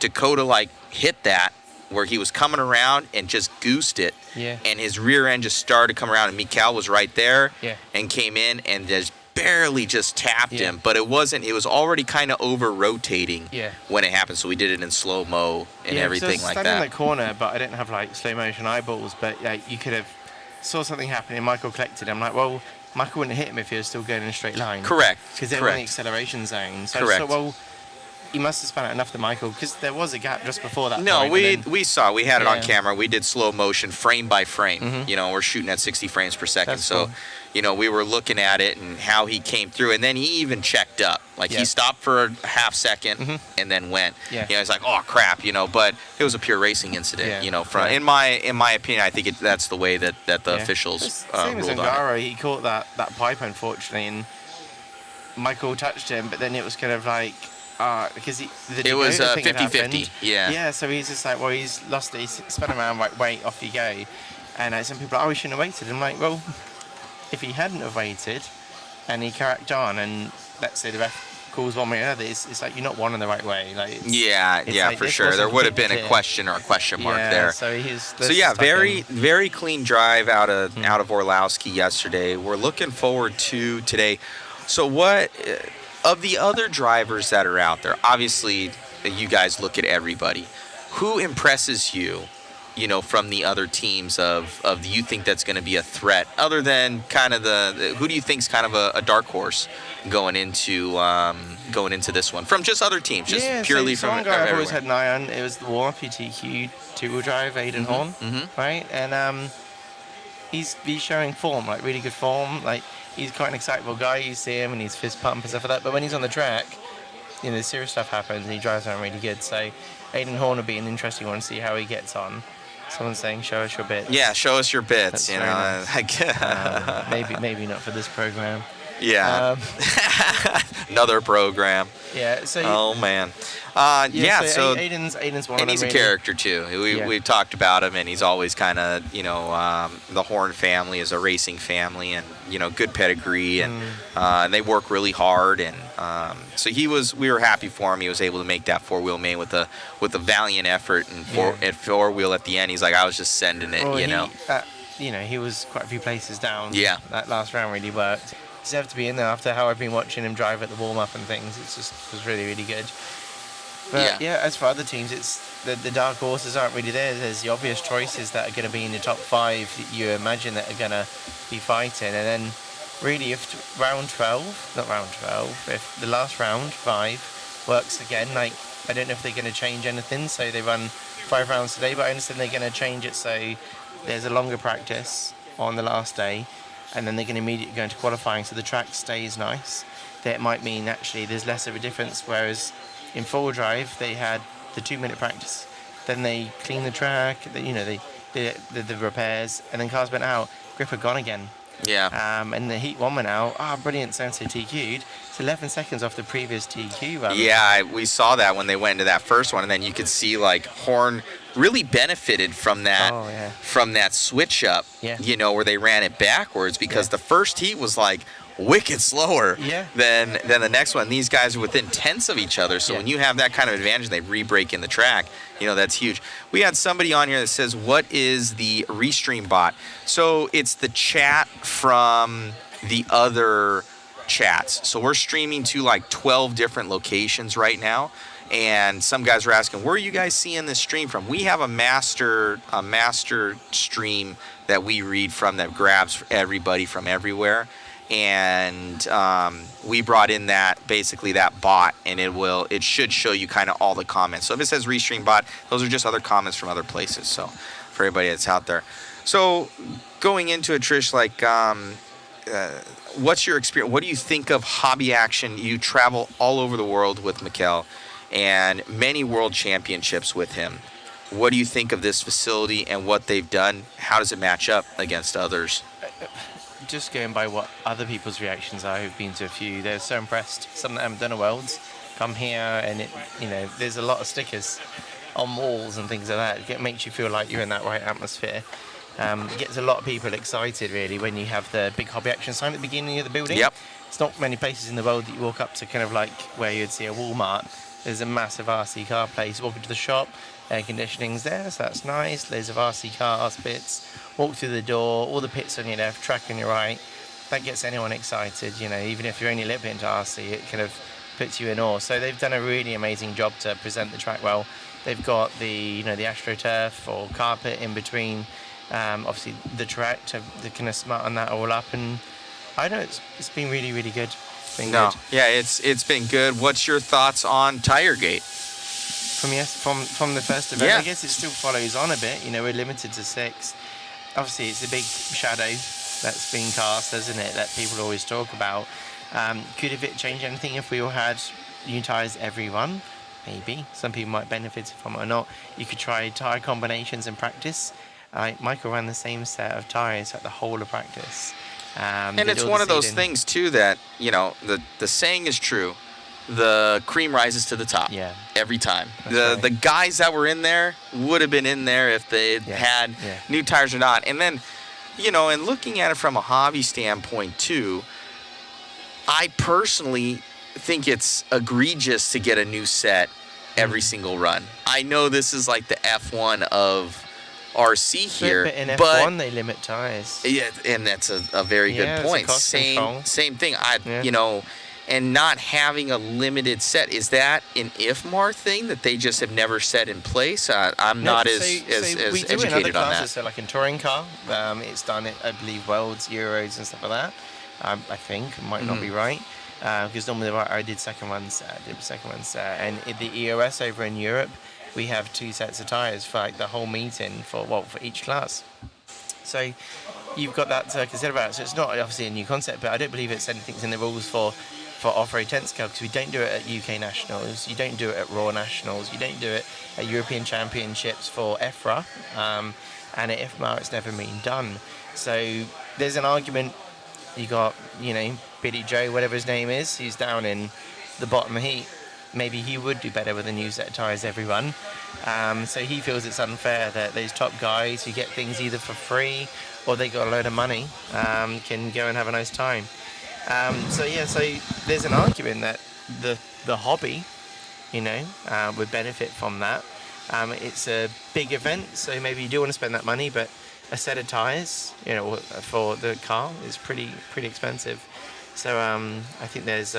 Dakota hit that where he was coming around and just goosed it. Yeah. And his rear end just started to come around, and Mikal was right there. Yeah. And came in and just barely just tapped him. But it was already kind of over rotating when it happened. So we did it in slow mo and everything like that. Standing in the corner, but I didn't have slow motion eyeballs. But you could have saw something happening. Michael collected. I'm like, well, Michael wouldn't hit him if he was still going in a straight line. Correct. Because they were in the acceleration zone. So correct. I thought, well, he must have spun out enough to Michael, because there was a gap just before that No, point, we and then- we saw. We had it on Yeah. camera. We did slow motion, frame by frame. Mhm. You know, we're shooting at 60 frames per second. That's So, cool. you know, we were looking at it and how he came through, and then he even checked up. Like Yeah. he stopped for a half second Mhm. and then went. Yeah. You know, it's like, oh crap, you know. But it was a pure racing incident. Yeah. You know, from Yeah. in my opinion, I think that's the way that the Yeah. officials Same as ruled on it. Ungaro, he caught that pipe, unfortunately, and Michael touched him, but then it was kind of like, because It was Dakota thing had 50-50. happened. Yeah. Yeah, so he's just like, well, he's lost it, he's spun around, like, wait, off you go. And some people are like, oh, he shouldn't have waited. I'm like, well, if he hadn't have waited and he cracked on, and let's say the ref calls one way or another, it's like you're not one in the right way. Like, Yeah, it's yeah, like for this sure. There wasn't would have been a clear. question or a question mark Yeah, there. so he's So yeah, stuck in. very clean drive out of Orlowski yesterday. We're looking forward to today. So what of the other drivers that are out there? Obviously, you guys look at everybody. Who impresses you? You know, from the other teams of you think that's going to be a threat, other than kind of who do you think's kind of a dark horse going into this one from just other teams, just purely so from one guy I've always everywhere? had an eye on. It was the warm-up TQ two-wheel drive, Aiden Horn, right? And he's showing form, like really good form. Like he's quite an excitable guy. You see him and he's fist pump and stuff like that. But when he's on the track, you know, serious stuff happens and he drives around really good. So Aiden Horn will be an interesting one to see how he gets on. Someone's saying, "Show us your bits." Yeah, show us your bits. That's You very know, nice. maybe not for this program. yeah, another program. Yeah. So Oh man, So Aiden's one of them. and he's a really. character too. Yeah. We've talked about him, and he's always kind of, you know, the Horn family is a racing family, and you know, good pedigree, and they work really hard, and so we were happy for him. He was able to make that four-wheel main with a valiant effort and four-wheel at the end. He's like, I was just sending it, Well, you know. He was quite a few places down. Yeah. That last round really worked. Deserved to be in there after how I've been watching him drive at the warm-up and things. It was really, really good. But yeah, as for other teams, it's the dark horses aren't really there. There's the obvious choices that are going to be in the top 5 that you imagine that are going to be fighting. And then really if if the last round, 5, works again, like I don't know if they're going to change anything. So they run 5 rounds today, but I understand they're going to change it so there's a longer practice on the last day. And then they're going to immediately go into qualifying, so the track stays nice. That might mean actually there's less of a difference, whereas in four-wheel drive they had the 2-minute practice, then they clean the track, the repairs, and then cars went out, gripper gone again. Yeah. And the heat 1 went out. Brilliant, Sensei TQ'd. It's 11 seconds off the previous TQ run. Yeah, we saw that when they went into that first one, and then you could see like Horn really benefited from that switch up. Yeah. You know, where they ran it backwards because the first heat was like wicked slower than the next one. These guys are within tenths of each other, so when you have that kind of advantage, they re-break in the track. You know, that's huge. We had somebody on here that says, "What is the Restream bot?" So it's the chat from the other chats. So we're streaming to like 12 different locations right now. And some guys are asking, where are you guys seeing this stream from? We have a master stream that we read from that grabs everybody from everywhere. And we brought in that bot, and it should show you kind of all the comments. So if it says Restream bot, those are just other comments from other places. So for everybody that's out there. So going into it, Trish, like what's your experience? What do you think of hobby action? You travel all over the world with Mikkel and many world championships with him. What do you think of this facility and what they've done? How does it match up against others? Just going by what other people's reactions are who've been to a few, they're so impressed. Some that haven't done a Worlds come here, and there's a lot of stickers on walls and things like that. It makes you feel like you're in that right atmosphere. It gets a lot of people excited really when you have the big hobby action sign at the beginning of the building. Yep. It's not many places in the world that you walk up to kind of like where you'd see a Walmart. There's a massive RC car place. Walk into the shop, air conditioning's there, so that's nice. Loads of RC cars, bits. Walk through the door, all the pits on your left, track on your right. That gets anyone excited, even if you're only a little bit into RC, it kind of puts you in awe. So they've done a really amazing job to present the track well. They've got the AstroTurf or carpet in between, obviously the track to kind of smart on that all up, and I know it's been really, really good. Been No, good. yeah, it's been good. What's your thoughts on Tiregate? From the first event, Yeah. I guess it still follows on a bit. You know, we're limited to 6. Obviously, it's a big shadow that's being cast, isn't it? That people always talk about. Could it change anything if we all had new tyres every run? Maybe. Some people might benefit from it or not. You could try tyre combinations in practice. Michael ran the same set of tyres at the whole of practice. And it's one of those things too that, you know, the saying is true. The cream rises to the top. Yeah. Every time. That's The guys that were in there would have been in there if they had new tires or not. And then, you know, and looking at it from a hobby standpoint too, I personally think it's egregious to get a new set every single run. I know this is like the F1 of RC here, But in F1 they limit tyres. yeah, and that's a very good it's a point. cost control. Same thing. Yeah. You know, and not having a limited set, is that an IFMAR thing that they just have never set in place? I'm not as we do it in other educated on that. classes, so like in touring car, it's done it, I believe, Worlds, Euros and stuff like that. I think, might not be right. Because normally I did second run set, and in the EOS over in Europe, we have 2 sets of tyres for like the whole meeting for each class. So you've got that to consider about. So it's not obviously a new concept, but I don't believe it's anything's in the rules for off-road tent scale, because we don't do it at UK Nationals, you don't do it at Raw Nationals, you don't do it at European Championships for EFRA, and at IFMAR it's never been done. So there's an argument. You got, you know, Billy Joe, whatever his name is, he's down in the bottom heat. Maybe he would do better with a new set of tyres every run. So he feels it's unfair that those top guys who get things either for free or they got a load of money can go and have a nice time. So there's an argument that the hobby, you know, would benefit from that. It's a big event, so maybe you do want to spend that money, but a set of tyres, you know, for the car is pretty expensive. So I think there's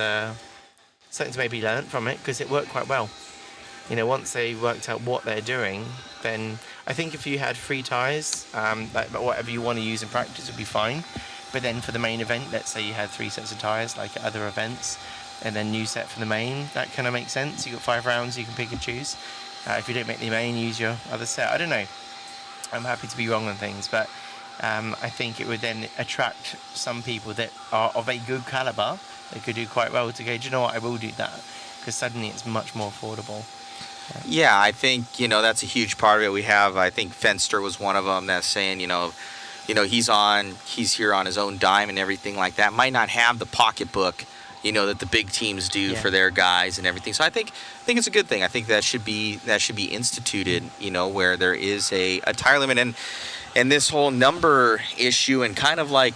something to maybe learn from it, because it worked quite well. You know, once they worked out what they're doing, then I think if you had free tyres, like whatever you want to use in practice would be fine. But then for the main event, let's say you had 3 sets of tyres like at other events, and then new set for the main, that kind of makes sense. You've got 5 rounds, you can pick and choose. If you don't make the main, use your other set. I don't know. I'm happy to be wrong on things, but I think it would then attract some people that are of a good caliber that could do quite well to go, do you know what, I will do that, because suddenly it's much more affordable. Yeah, I think, you know, that's a huge part of it. We have, I think Fenster was one of them that's saying, you know, he's here on his own dime and everything like that. Might not have the pocketbook, you know, that the big teams do for their guys and everything. So I think it's a good thing. I think that should be instituted, you know, where there is a tire limit, and this whole number issue, and kind of like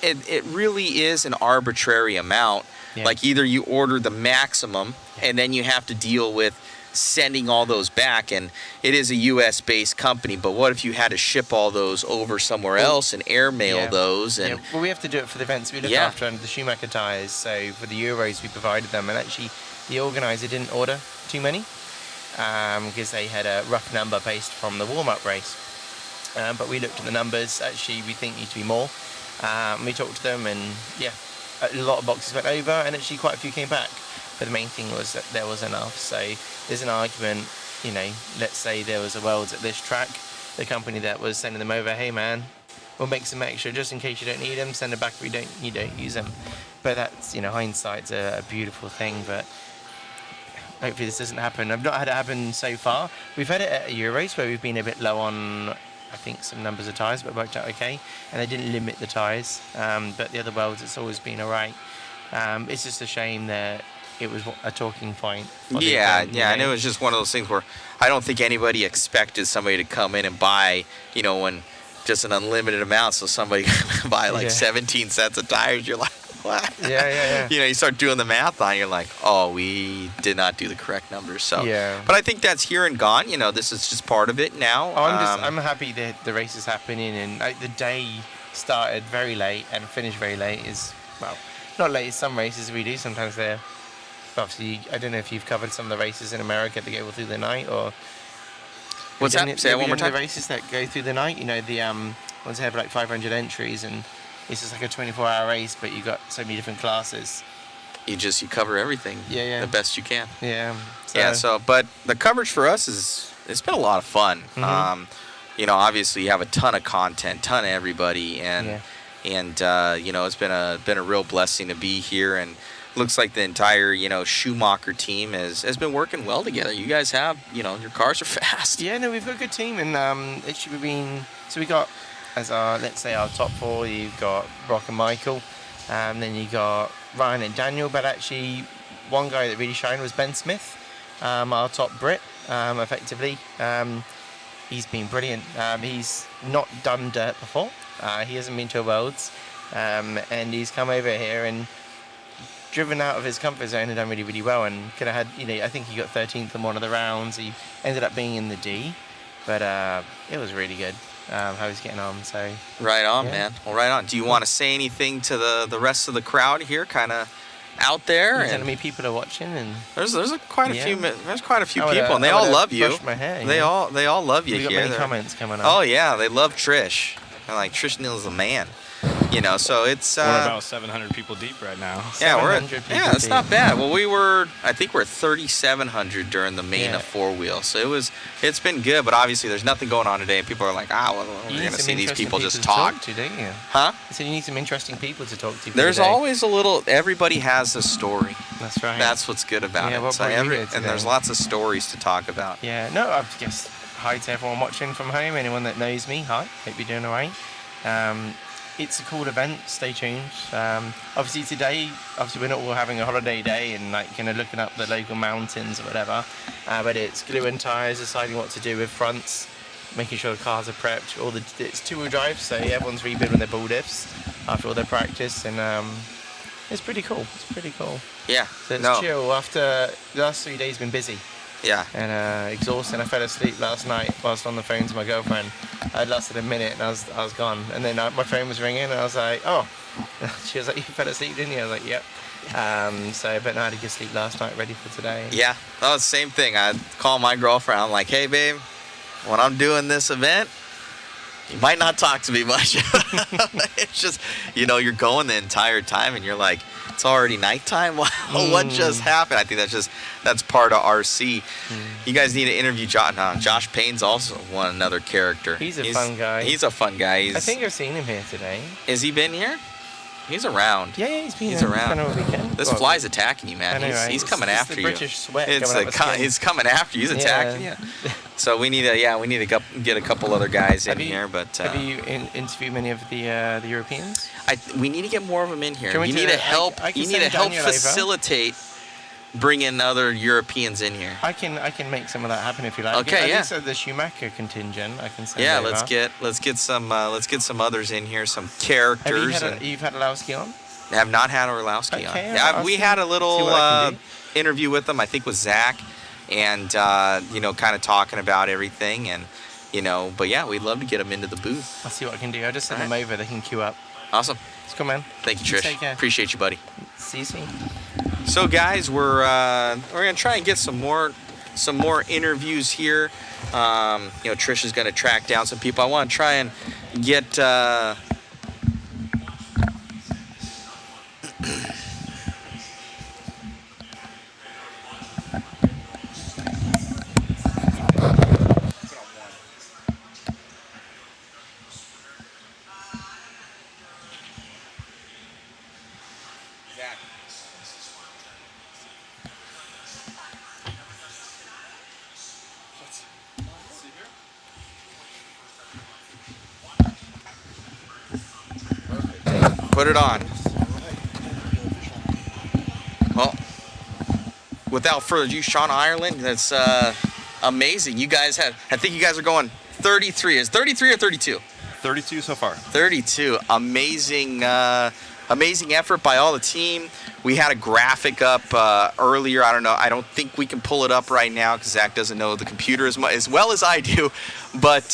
it really is an arbitrary amount. Yeah. Like either you order the maximum and then you have to deal with sending all those back, and it is a US based company, but what if you had to ship all those over somewhere else and airmail those? And well, we have to do it for the events we look after under the Schumacher tyres. So for the Euros we provided them, and actually the organizer didn't order too many because they had a rough number based from the warm-up race, but we looked at the numbers. Actually we think need to be more. We talked to them, and a lot of boxes went over, and actually quite a few came back. But the main thing was that there was enough. So there's an argument, you know, let's say there was a Worlds at this track, the company that was sending them over, hey man, we'll make some extra just in case you don't need them, send them back if you don't use them. But that's, you know, hindsight's a beautiful thing, but hopefully this doesn't happen. I've not had it happen so far. We've had it at Euros where we've been a bit low on, I think, some numbers of tyres, but it worked out okay, and they didn't limit the tyres. But the other Worlds, it's always been alright. It's just a shame that it was a talking point. Yeah, and it was just one of those things where I don't think anybody expected somebody to come in and buy, you know, when just an unlimited amount, so somebody can buy like 17 sets of tires. You're like, what? Yeah. You know, you start doing the math on it, you're like, oh, we did not do the correct numbers. So, but I think that's here and gone. You know, this is just part of it now. I'm happy that the race is happening, and like, the day started very late and finished very late. Is, well, not late as some races we do. Sometimes they're, obviously, I don't know if you've covered some of the races in America that go through the night, or what's that? Say that one more time. The races that go through the night, you know, the ones that have like 500 entries, and it's just like a 24-hour race, but you've got so many different classes. you cover everything the best you can. Yeah. But the coverage for us it's been a lot of fun. Mm-hmm. Obviously you have a ton of content, ton of everybody, and it's been a real blessing to be here, and looks like the entire Schumacher team has been working well together. You guys have your cars are fast. Yeah, no, we've got a good team, and it should have been. So we got as our our top 4. You've got Brock and Michael, then you got Ryan and Daniel. But actually, one guy that really shined was Ben Smith, our top Brit, effectively. He's been brilliant. He's not done dirt before. He hasn't been to a Worlds, and he's come over here and driven out of his comfort zone and done really, really well. And could have had, I think he got 13th in one of the rounds. He ended up being in the D, but it was really good how he's getting on. So right on, man. Well, right on. Do you want to say anything to the rest of the crowd here, kind of out there? You're telling me people are watching, and there's quite a few people, and they all love you. My hair, they all love you we here. Got many comments coming up. Oh yeah, they love Trish. They're like, Trish Neal's the man. So it's we're about 700 people deep right now. Yeah, it's not bad. Well, I think we're 3,700 during the main of 4-wheel. So it's been good, but obviously there's nothing going on today. People are like, we're gonna see these people just talk. Don't you? Huh? So you need some interesting people to talk to. There's always everybody has a story. That's right. That's what's good about it. So and there's lots of stories to talk about. Yeah, no, I guess hi to everyone watching from home. Anyone that knows me, hi. Hope you're doing all right. It's a cool event. Stay tuned. Obviously today, we're not all having a holiday day and looking up the local mountains or whatever. But it's glue and tires, deciding what to do with fronts, making sure the cars are prepped. It's 2-wheel drive, so everyone's rebuilding their ball diffs after all their practice, and it's pretty cool. Yeah. So it's chill. After the last 3 days, been busy. Yeah. And exhausting. I fell asleep last night whilst on the phone to my girlfriend. I'd lasted a minute and I was gone. And then my phone was ringing and I was like, oh. She was like, you fell asleep, didn't you? I was like, yep. But no, I had a good sleep last night, ready for today. Yeah, that was the same thing. I'd call my girlfriend. I'm like, hey, babe, when I'm doing this event, you might not talk to me much. It's just, you're going the entire time and you're like, it's already nighttime. What just happened? I think that's part of RC. You guys need to interview Josh. Josh Payne's also another character. He's a fun guy. He's a fun guy. I think I've seen him here today. Has he been here? He's around. Yeah, he's around. This fly's attacking you, man. He's coming after you. British sweat. He's coming after you. He's attacking you. So we need to get a couple other guys in here. But have you interviewed many of the Europeans? We need to get more of them in here. You need to help. You need to help facilitate bringing other Europeans in here. I can make some of that happen if you like. Okay, At least the Schumacher contingent, I can send over. let's get some others in here, some characters. You've had Orlowski on? I have not had Orlowski on. Yeah, we had a little interview with him, I think with Zach, and kind of talking about everything, and but yeah, we'd love to get him into the booth. I'll see what I can do. I'll just send them over. They can queue up. Awesome. Let's go, man. Thank you, Trish. Take care. Appreciate you, buddy. See you soon. So, guys, we're gonna try and get some more interviews here. Trish is gonna track down some people. I want to try and get. Put it on. Well, without further ado, Sean Ireland, that's amazing. I think you guys are going 33. Is 33 or 32? 32 so far. 32. Amazing effort by all the team. We had a graphic up earlier. I don't know. I don't think we can pull it up right now because Zach doesn't know the computer as well as I do. But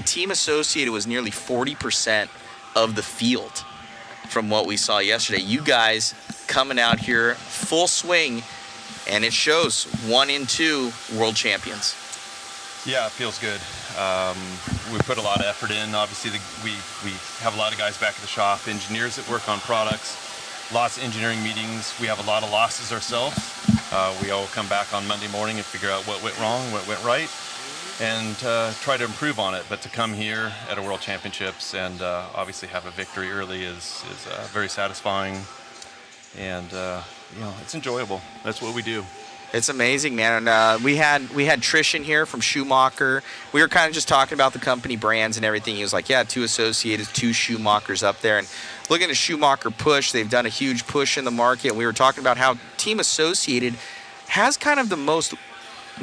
Team Associated was nearly 40% of the field from what we saw yesterday. You guys coming out here full swing, and it shows 1 and 2 world champions. Yeah, it feels good. We put a lot of effort in. Obviously, we have a lot of guys back at the shop, engineers that work on products, lots of engineering meetings. We have a lot of losses ourselves. We all come back on Monday morning and figure out what went wrong, what went right, and try to improve on it. But to come here at a World Championships and obviously have a victory early is very satisfying, and it's enjoyable. That's what we do. It's amazing, man. And we had Trish in here from Schumacher. We were kind of just talking about the company brands and everything. He was like, yeah, 2 Associated, 2 Schumachers up there. And looking at Schumacher push, they've done a huge push in the market. We were talking about how Team Associated has kind of the most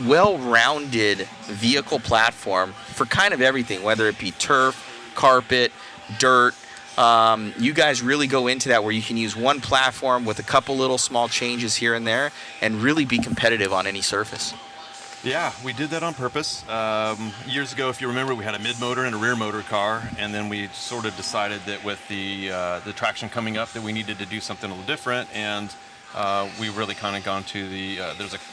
well-rounded vehicle platform for kind of everything, whether it be turf, carpet, dirt. You guys really go into that where you can use one platform with a couple little small changes here and there and really be competitive on any surface. Yeah, we did that on purpose. Years ago, if you remember, we had a mid-motor and a rear-motor car, and then we sort of decided that with the traction coming up that we needed to do something a little different, and we really kind of gone to the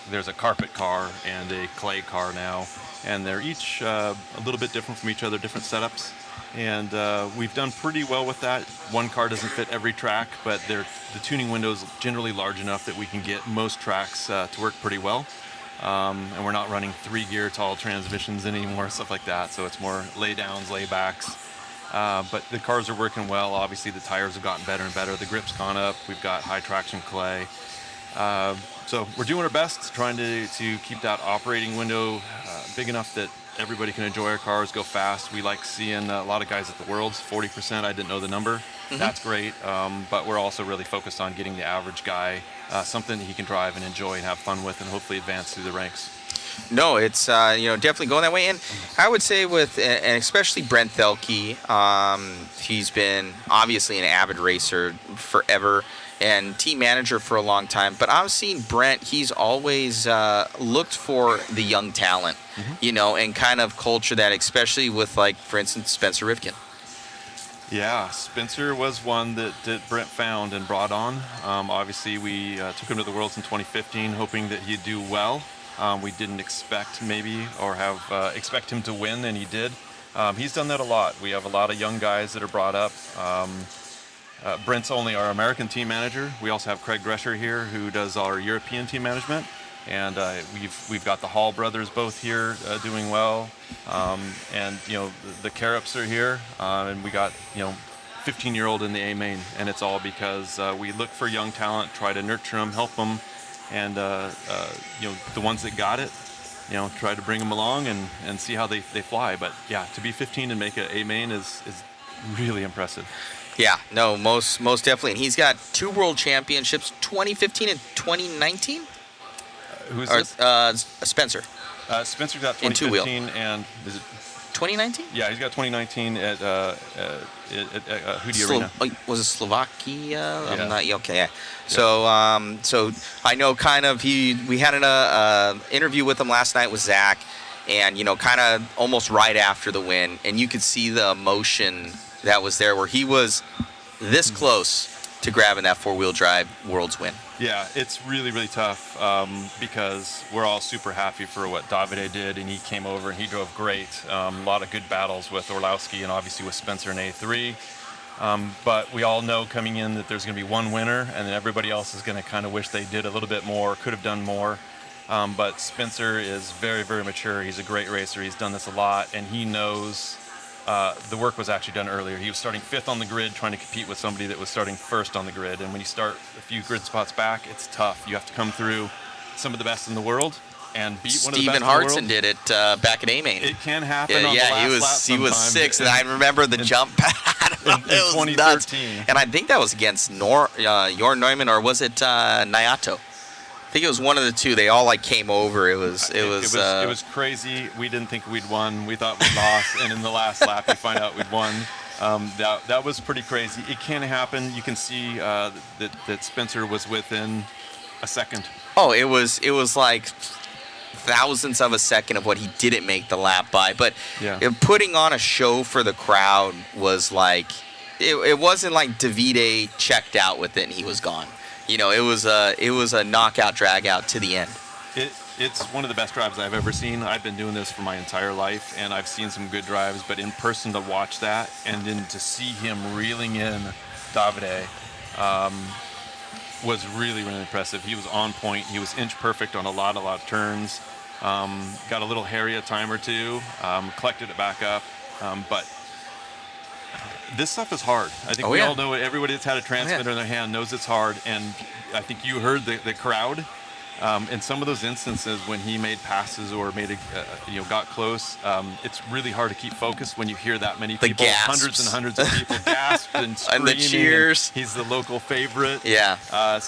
there's a carpet car and a clay car now, and they're each a little bit different from each other, different setups. And we've done pretty well with that. One car doesn't fit every track, but the tuning window is generally large enough that we can get most tracks to work pretty well. And we're not running 3-gear tall transmissions anymore, stuff like that. So it's more laydowns, laybacks. But the cars are working well. Obviously, the tires have gotten better and better. The grip's gone up. We've got high traction clay. So we're doing our best, trying to keep that operating window big enough that everybody can enjoy our cars, go fast. We like seeing a lot of guys at the Worlds, 40%. I didn't know the number. Mm-hmm. That's great. But we're also really focused on getting the average guy something that he can drive and enjoy and have fun with and hopefully advance through the ranks. No, it's definitely going that way. And I would say and especially Brent Thelke, he's been obviously an avid racer forever and team manager for a long time. But I've seen Brent, he's always looked for the young talent, and kind of culture that, especially with, like, for instance, Spencer Rivkin. Yeah, Spencer was one that Brent found and brought on. Obviously, we took him to the Worlds in 2015, hoping that he'd do well. We didn't expect expect him to win, and he did. He's done that a lot. We have a lot of young guys that are brought up. Brent's only our American team manager. We also have Craig Gresher here, who does our European team management. And we've got the Hall brothers both here doing well, and the Carups are here, and we got 15-year-old in the A main, and it's all because we look for young talent, try to nurture them, help them, and the ones that got it, try to bring them along and see how they fly. But yeah, to be 15 and make an A main is really impressive. Yeah, no, most definitely. And he's got 2 world championships, 2015 and 2019. Who's this? Spencer. Spencer's got 2015 and is it 2019? Yeah, he's got 2019 at Hudi Arena. Was it Slovakia? Yeah. I'm not okay. Yeah. So I know kind of we had an interview with him last night with Zach, and kind of almost right after the win, and you could see the emotion that was there, where he was this close to grabbing that 4-wheel drive Worlds win. Yeah, it's really, really tough because we're all super happy for what Davide did, and he came over and he drove great. A lot of good battles with Orlowski and obviously with Spencer in A3. But we all know coming in that there's going to be one winner, and then everybody else is going to kind of wish they did a little bit more, could have done more. But Spencer is very, very mature. He's a great racer. He's done this a lot, and he knows the work was actually done earlier. He was starting 5th on the grid, trying to compete with somebody that was starting 1st on the grid. And when you start a few grid spots back, it's tough. You have to come through some of the best in the world and beat one of the best in the world. Stephen Hartson did it back at A-Main. It can happen on the last lap he was 6th, and I remember the jump pad. In 2013. Nuts. And I think that was against Jorn Neumann, or was it Nayato? I think it was one of the two. They all came over. It was crazy. We didn't think we'd won. We thought we'd lost, and in the last lap, we find out we'd won. That was pretty crazy. It can happen. You can see that Spencer was within a second. Oh, it was like thousandths of a second of what he didn't make the lap by. But putting on a show for the crowd was like, it wasn't like Davide checked out with it and he was gone. It was a knockout, drag out to the end. It's one of the best drives I've ever seen. I've been doing this for my entire life, and I've seen some good drives, but in person to watch that and then to see him reeling in Davide, was really, really impressive. He was on point. He was inch perfect on a lot of turns. Got a little hairy a time or two. Collected it back up. But this stuff is hard. I think we all know it. Everybody that's had a transmitter in their hand knows it's hard. And I think you heard the crowd. In some of those instances when he made passes or made got close, it's really hard to keep focused when you hear that many people, hundreds and hundreds of people gasp and screaming. And the cheers. And he's the local favorite. Yeah. I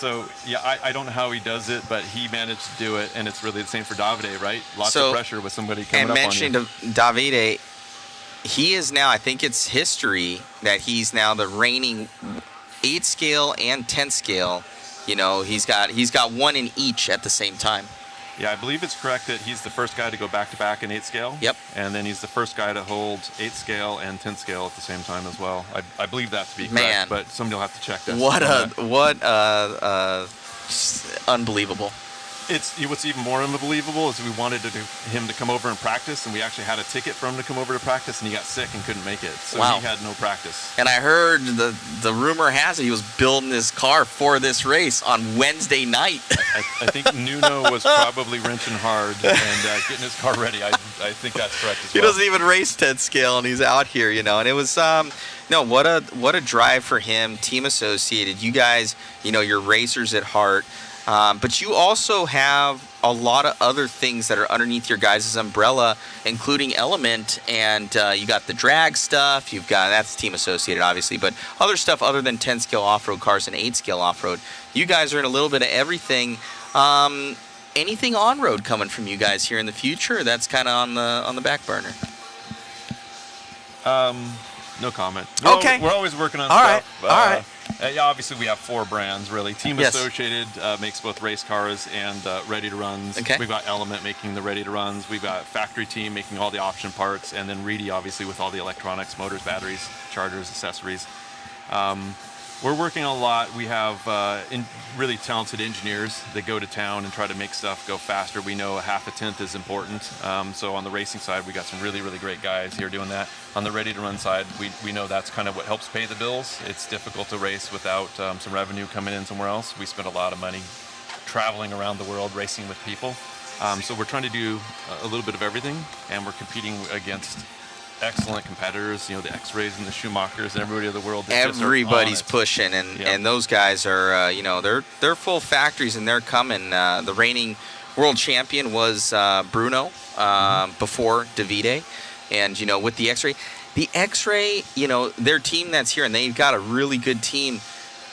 don't know how he does it, but he managed to do it, and it's really the same for Davide, right? Lots of pressure with somebody coming up on you. And mentioning Davide, he is now, I think it's history that he's now the reigning 8 scale and 10 scale. You know, he's got one in each at the same time. Yeah, I believe it's correct that he's the first guy to go back-to-back in 8 scale. Yep. And then he's the first guy to hold 8 scale and 10 scale at the same time as well. I believe that to be correct, but somebody will have to check that. Unbelievable. What's even more unbelievable is we wanted him to come over and practice, and we actually had a ticket for him to come over to practice, and he got sick and couldn't make it. So he had no practice. And I heard the rumor has it he was building his car for this race on Wednesday night. I think Nuno was probably wrenching hard and getting his car ready. I think that's correct as well. He doesn't even race 10 scale, and he's out here, you know. And it was what a drive for him. Team Associated, you guys, you're racers at heart. But you also have a lot of other things that are underneath your guys' umbrella, including Element, and you got the drag stuff. You've got, that's Team Associated, obviously, but other stuff other than 10 scale off-road cars and 8 scale off-road. You guys are in a little bit of everything. Anything on-road coming from you guys here in the future? That's kind of on the back burner. No comment. We're always working on stuff. All right. Obviously, we have 4 brands, really. Team Associated makes both race cars and ready-to-runs. Okay. We've got Element making the ready-to-runs. We've got Factory Team making all the option parts. And then Reedy, obviously, with all the electronics, motors, batteries, chargers, accessories. We're working on a lot. We have really talented engineers that go to town and try to make stuff go faster. We know a half a tenth is important. So on the racing side, we got some really, really great guys here doing that. On the ready-to-run side, we know that's kind of what helps pay the bills. It's difficult to race without some revenue coming in somewhere else. We spend a lot of money traveling around the world racing with people. So we're trying to do a little bit of everything, and we're competing against excellent competitors, the X-Rays and the Schumachers and everybody of the world. Everybody's pushing, and those guys are, they're full factories, and they're coming. The reigning world champion was Bruno before Davide, and with the X-Ray, their team that's here, and they've got a really good team.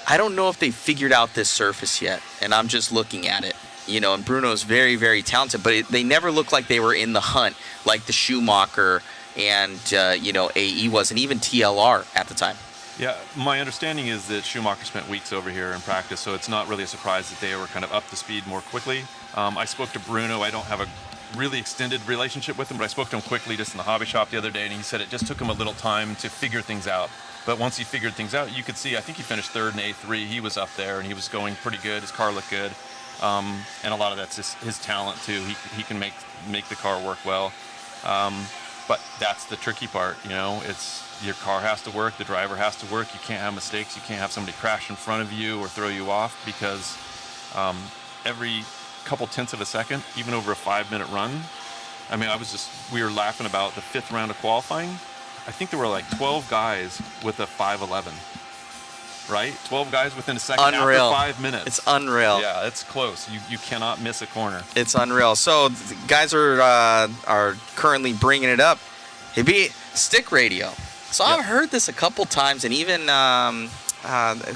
I don't know if they figured out this surface yet, and I'm just looking at it. And Bruno's very, very talented, but they never looked like they were in the hunt like the Schumacher and AE was, and even TLR at the time. Yeah, my understanding is that Schumacher spent weeks over here in practice, so it's not really a surprise that they were kind of up to speed more quickly. I spoke to Bruno. I don't have a really extended relationship with him, but I spoke to him quickly just in the hobby shop the other day, and he said it just took him a little time to figure things out. But once he figured things out, you could see, I think he finished 3rd in A3. He was up there, and he was going pretty good. His car looked good. And a lot of that's just his talent, too. He can make the car work well. But that's the tricky part, it's your car has to work, the driver has to work. You can't have mistakes. You can't have somebody crash in front of you or throw you off, because every couple tenths of a second, even over a 5-minute run. I mean, we were laughing about the 5th round of qualifying. I think there were like 12 guys with a 5.11. Right? 12 guys within a second unreal. After 5 minutes. It's unreal. Yeah, it's close. You cannot miss a corner. It's unreal. So guys are currently bringing it up. It'd be stick radio. So I've heard this a couple times, and even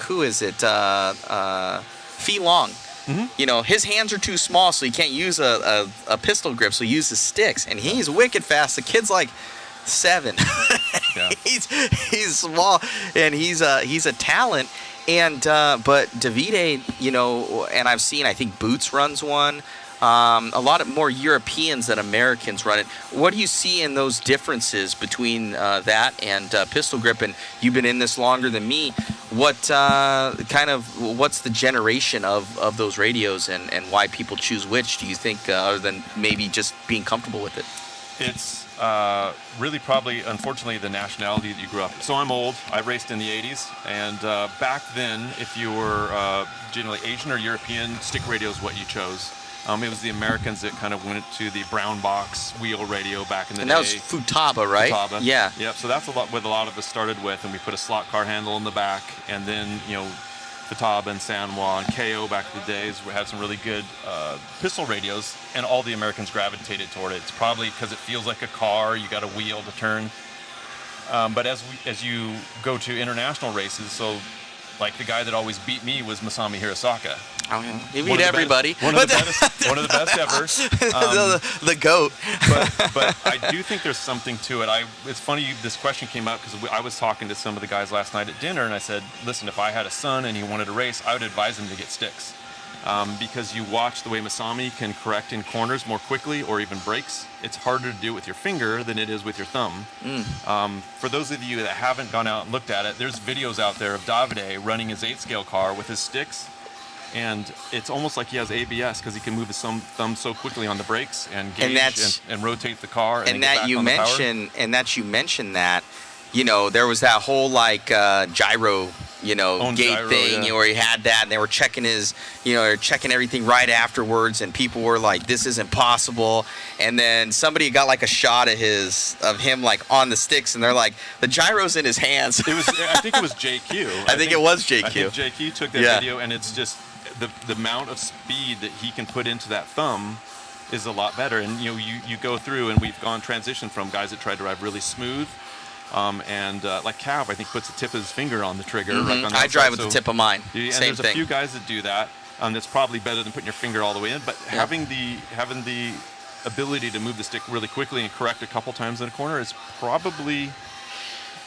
who is it? Fee Long. Mm-hmm. His hands are too small, so he can't use a pistol grip, so he uses sticks, and he's wicked fast. The kid's like 7. Yeah. he's small, and he's a talent. And but Davide, and I've seen, I think Boots runs one. A lot of more Europeans than Americans run it. What do you see in those differences between that and pistol grip? And you've been in this longer than me. What's the generation of those radios, and why people choose which? Do you think, other than maybe just being comfortable with it? It's really probably, unfortunately, the nationality that you grew up. So I'm old. I raced in the 80s, and back then, if you were generally Asian or European, stick radio is what you chose. It was the Americans that kind of went to the brown box wheel radio back in the day. And that was Futaba, right? Futaba. Yeah. Yep. So that's what a lot of us started with, and we put a slot car handle in the back, and then Futaba and Sanwa and KO back in the days. We had some really good pistol radios, and all the Americans gravitated toward it. It's probably because it feels like a car. You got a wheel to turn. But as you go to international races, so like the guy that always beat me was Masami Hirosaka. Oh, yeah. You beat everybody. One of the best ever. The GOAT. but I do think there's something to it. It's funny this question came up because I was talking to some of the guys last night at dinner, and I said, listen, if I had a son and he wanted to race, I would advise him to get sticks. Because you watch the way Masami can correct in corners more quickly or even brakes. It's harder to do with your finger than it is with your thumb. For those of you that haven't gone out and looked at it, there's videos out there of Davide running his 8-scale car with his sticks. And it's almost like he has ABS because he can move his thumb so quickly on the brakes and gauge and rotate the car. And that you mentioned that, there was that whole gyro, gate gyro, thing, yeah. where he had that, and they were checking checking everything right afterwards, and people were like, "This isn't possible." And then somebody got a shot of him on the sticks, and they're like, "The gyro's in his hands." I think it was JQ. I think it was JQ. I think JQ took that video, and it's just the amount of speed that he can put into that thumb is a lot better. And you go through, and we've gone transition from guys that try to drive really smooth. Like Cav, I think puts the tip of his finger on the trigger. Mm-hmm. I drive with the tip of mine. And Same there's thing. a few guys that do that. That's probably better than putting your finger all the way in. But having the ability to move the stick really quickly and correct a couple times in a corner is probably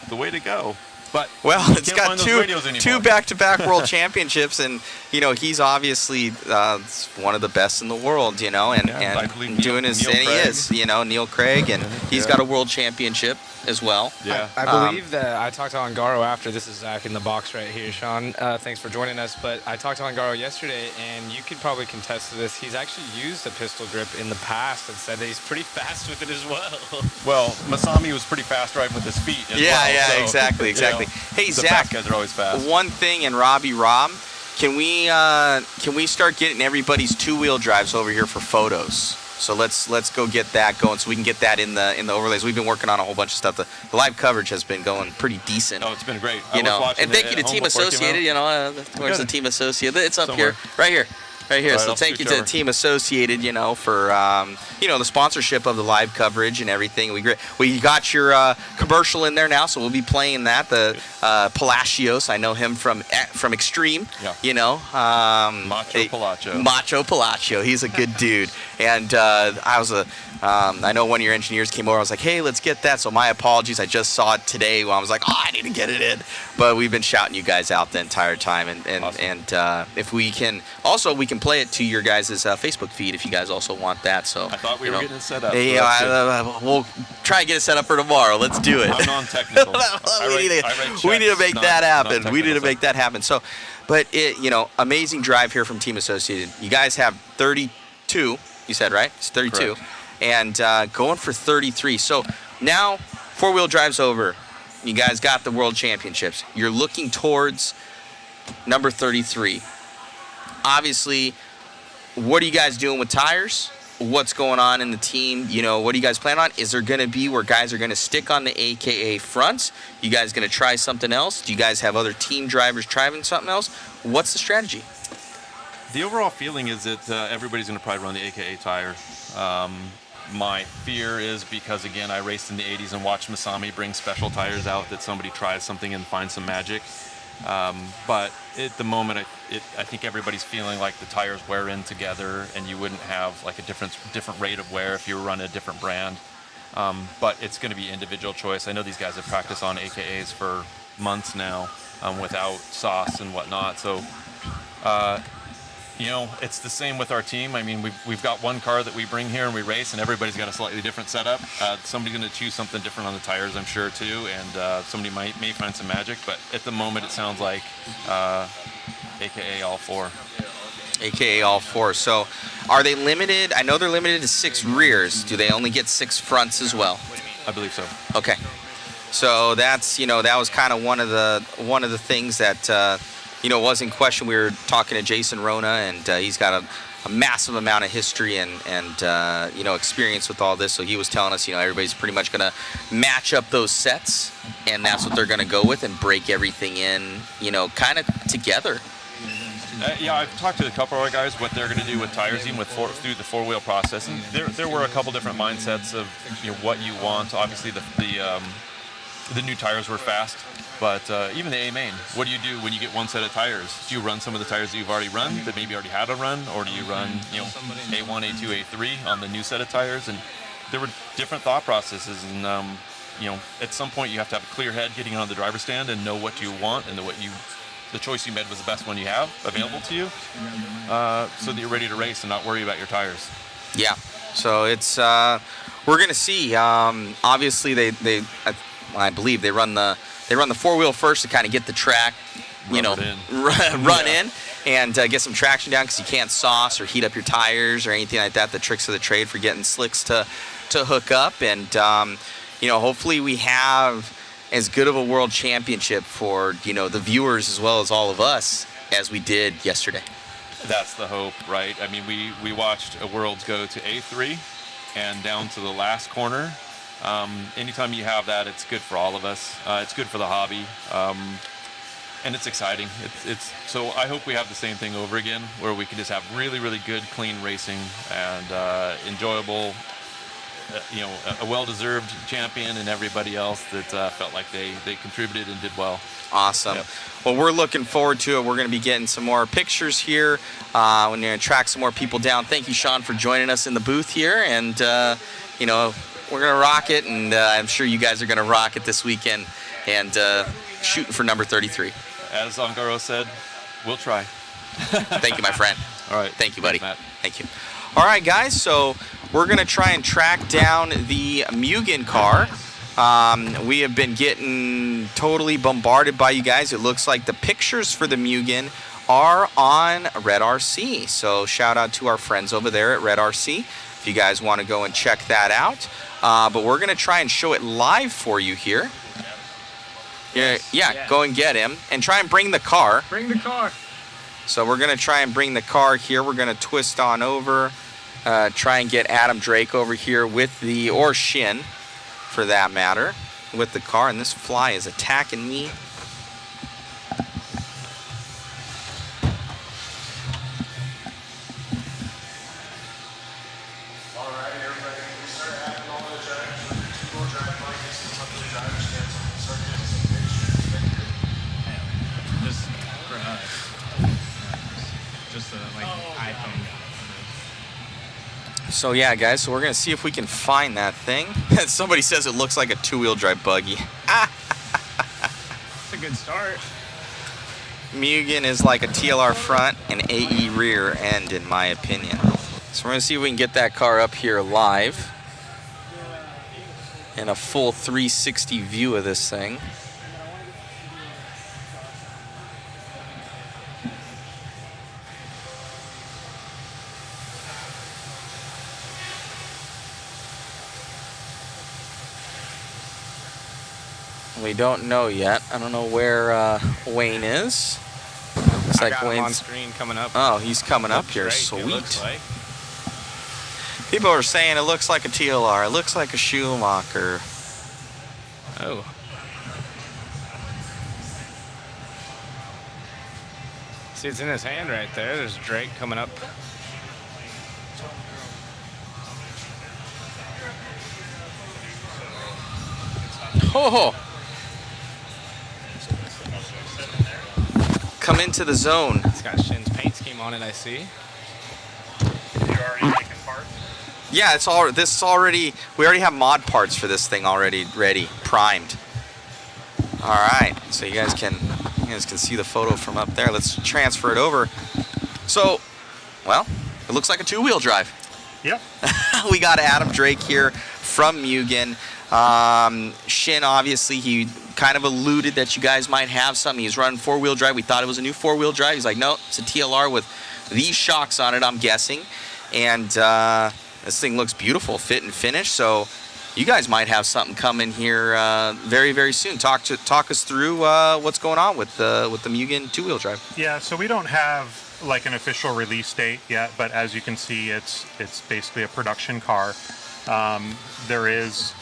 the way to go. But it's got two back-to-back world championships, and he's obviously one of the best in the world, and doing his, and he is, Neil Craig, and he's got a world championship as well. Yeah, I believe that I talked to Angaro after. This is Zach in the box right here, Sean. Thanks for joining us. But I talked to Angaro yesterday, and you could probably contest to this. He's actually used a pistol grip in the past and said that he's pretty fast with it as well. Well, Masami was pretty fast driving with his feet as well. Yeah, so, exactly. Hey, the Zach, fast guys are always fast. One thing, and Rob, can we start getting everybody's two-wheel drives over here for photos? So let's go get that going, so we can get that in the overlays. We've been working on a whole bunch of stuff. The live coverage has been going pretty decent. Oh, it's been great. And thank you to Team Associated. Where's the Team Associated? It's up here, right here. Right, so thank you to Team Associated, for the sponsorship of the live coverage and everything. We got your commercial in there now, so we'll be playing that. The Palacios, I know him from Extreme. Yeah. Macho Palacio. Macho Palacio, he's a good dude. And I know one of your engineers came over. I was like, hey, let's get that. So my apologies. I just saw it today. I was like, I need to get it in. But we've been shouting you guys out the entire time. And awesome. If we can, also we can play it to your guys' Facebook feed if you guys also want that. So I thought we were getting it set up. We'll try and get it set up for tomorrow. Let's do it. I'm non-technical. we need to make that happen. We need to make that happen. So, but amazing drive here from Team Associated. You guys have 32. You said, right? It's 32. Correct. And going for 33. So now four-wheel drive's over. You guys got the world championships. You're looking towards number 33. Obviously, what are you guys doing with tires? What's going on in the team? What do you guys plan on? Is there going to be where guys are going to stick on the AKA fronts? You guys going to try something else? Do you guys have other team drivers driving something else? What's the strategy? The overall feeling is that everybody's going to probably run the AKA tire. My fear is because, again, I raced in the 80s and watched Masami bring special tires out, that somebody tries something and finds some magic. But at the moment, I think everybody's feeling like the tires wear in together, and you wouldn't have like a different rate of wear if you were running a different brand. But it's going to be individual choice. I know these guys have practiced on AKAs for months now without sauce and whatnot. So, it's the same with our team. I mean, we've got one car that we bring here and we race, and everybody's got a slightly different setup. Somebody's going to choose something different on the tires, I'm sure, too, and somebody may find some magic. But at the moment, it sounds like AKA all four. AKA all four. So are they limited? I know they're limited to 6 rears. Do they only get 6 fronts as well? I believe so. Okay. So that's, that was kind of one of the things that, was in question. We were talking to Jason Rona, and he's got a massive amount of history and experience with all this. So he was telling us, everybody's pretty much going to match up those sets, and that's what they're going to go with and break everything in, kind of together. Yeah, I've talked to a couple of our guys what they're going to do with tires, even through the 4-wheel process. And there were a couple different mindsets of what you want. Obviously, the new tires were fast, but even the A-main, what do you do when you get one set of tires? Do you run some of the tires that you've already run that maybe already had a run, or do you run A1, A2, A3 on the new set of tires? And there were different thought processes, and at some point you have to have a clear head getting on the driver's stand and know what you want and the choice you made was the best one you have available to you, so that you're ready to race and not worry about your tires. Yeah. So it's we're gonna see. Obviously, I believe they run the 4-wheel first to kind of get the track, run in and get some traction down, because you can't sauce or heat up your tires or anything like that. The tricks of the trade for getting slicks to hook up, and hopefully we have as good of a world championship for the viewers as well as all of us as we did yesterday. That's the hope, right? I mean, we watched a Worlds go to A3 and down to the last corner. Anytime you have that, it's good for all of us. It's good for the hobby, and it's exciting. So I hope we have the same thing over again, where we can just have really, really good, clean racing and enjoyable. A well-deserved champion, and everybody else that felt like they contributed and did well. Awesome. Yep. Well, we're looking forward to it. We're going to be getting some more pictures here. We're going to track some more people down. Thank you, Sean, for joining us in the booth here. And, we're going to rock it, and I'm sure you guys are going to rock it this weekend and shooting for number 33. As Ongaro said, we'll try. Thank you, my friend. All right. Thank you, buddy. Thanks, Matt. Thank you. All right, guys, so we're going to try and track down the Mugen car. We have been getting totally bombarded by you guys. It looks like the pictures for the Mugen are on Red RC. So shout out to our friends over there at Red RC if you guys want to go and check that out. But we're going to try and show it live for you here. Yeah, go and get him and try and bring the car. Bring the car. So we're going to try and bring the car here. We're going to twist on over, try and get Adam Drake over here or Shin, for that matter, with the car. And this fly is attacking me. All right, everybody, we start having all the drivers with their 2-wheel drive blankets and up to the driver's stands, and we'll start getting some pictures. Just for us. Just like iPhone. So yeah, guys, so we're going to see if we can find that thing. Somebody says it looks like a 2-wheel drive buggy. It's a good start. Mugen is like a TLR front and AE rear end, in my opinion. So we're going to see if we can get that car up here live in a full 360 view of this thing. We don't know yet. I don't know where Wayne is. Looks like Wayne's on Wayne's screen coming up. Oh, he's coming up here. Drake, Sweet. People are saying it looks like a TLR. It looks like a Schumacher. Oh. See, it's in his hand right there. There's Drake coming up. Oh. Come into the zone. It's got Shin's paint scheme on it, I see. Yeah, we already have mod parts for this thing already ready, primed. All right, so you guys can see the photo from up there. Let's transfer it over. So, well, it looks like a 2-wheel drive. Yep. We got Adam Drake here from Mugen. Shin, obviously, he kind of alluded that you guys might have something. He's running 4-wheel drive. We thought it was a new 4-wheel drive. He's like, no, it's a TLR with these shocks on it, I'm guessing. And this thing looks beautiful, fit and finish. So you guys might have something coming here very, very soon. Talk us through what's going on with the Mugen two-wheel drive. Yeah, so we don't have like an official release date yet, but as you can see, it's basically a production car. There is,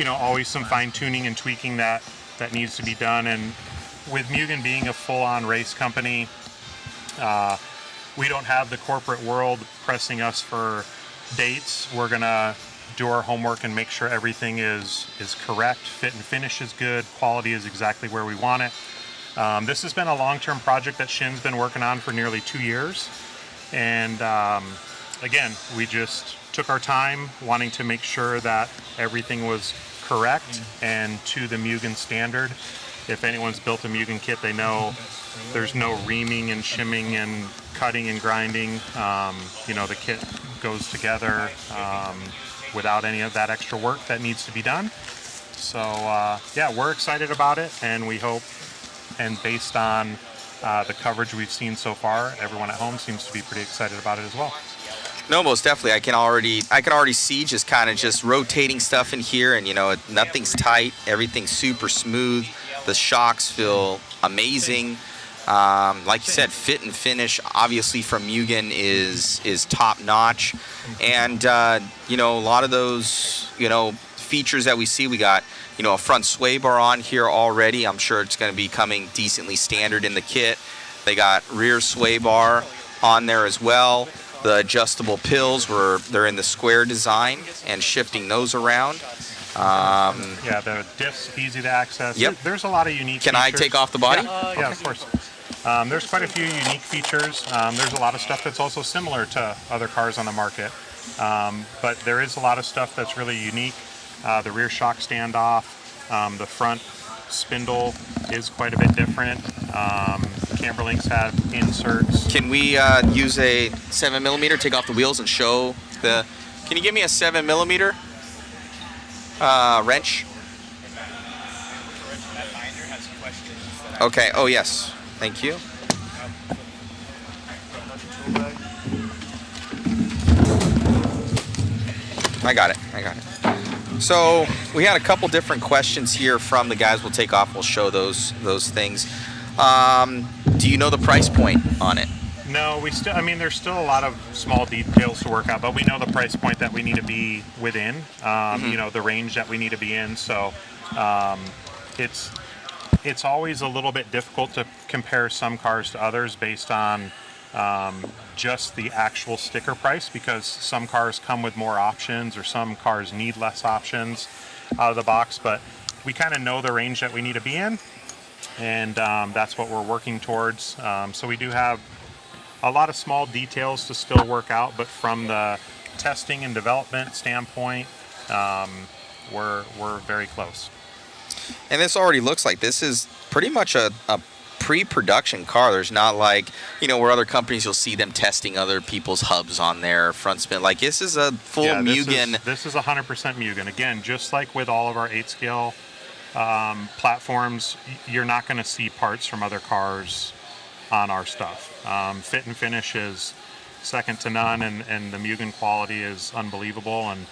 always some fine tuning and tweaking that needs to be done. And with Mugen being a full-on race company, we don't have the corporate world pressing us for dates. We're gonna do our homework and make sure everything is correct, fit and finish is good, quality is exactly where we want it. This has been a long-term project that Shin's been working on for nearly 2 years. And again, we just took our time wanting to make sure that everything was correct and to the Mugen standard. If anyone's built a Mugen kit, they know there's no reaming and shimming and cutting and grinding. The kit goes together without any of that extra work that needs to be done. So yeah, we're excited about it, and we hope, and based on the coverage we've seen so far, everyone at home seems to be pretty excited about it as well. No, most definitely. I can already see just rotating stuff in here, and nothing's tight, everything's super smooth. The shocks feel amazing. Like you said, fit and finish, obviously from Mugen is top notch, and a lot of those features that we see, we got a front sway bar on here already. I'm sure it's going to be coming decently standard in the kit. They got rear sway bar on there as well. The adjustable pills they're in the square design and shifting those around. Yeah, the diff's easy to access. Yep. There's a lot of unique Can features. I take off the body? Yeah, of course. There's quite a few unique features. There's a lot of stuff that's also similar to other cars on the market. But there is a lot of stuff that's really unique. The rear shock standoff, the front spindle is quite a bit different. Camberlinks have inserts. Can we use a 7mm, take off the wheels and show the... Can you give me a 7mm wrench? Okay, oh yes, thank you. I got it. So we had a couple different questions here from the guys. We'll take off, we'll show those things. Do you know the price point on it? No, there's still a lot of small details to work out, but we know the price point that we need to be within, the range that we need to be in. So it's always a little bit difficult to compare some cars to others based on just the actual sticker price, because some cars come with more options or some cars need less options out of the box. But we kind of know the range that we need to be in, and that's what we're working towards. So we do have a lot of small details to still work out, but from the testing and development standpoint, we're very close. And this already looks like this is pretty much a pre-production car. There's not like, where other companies you'll see them testing other people's hubs on their front spin. Like, this is a full Mugen. This is 100% Mugen. Again, just like with all of our 8-scale platforms, you're not going to see parts from other cars on our stuff. Fit and finish is second to none, and the Mugen quality is unbelievable, and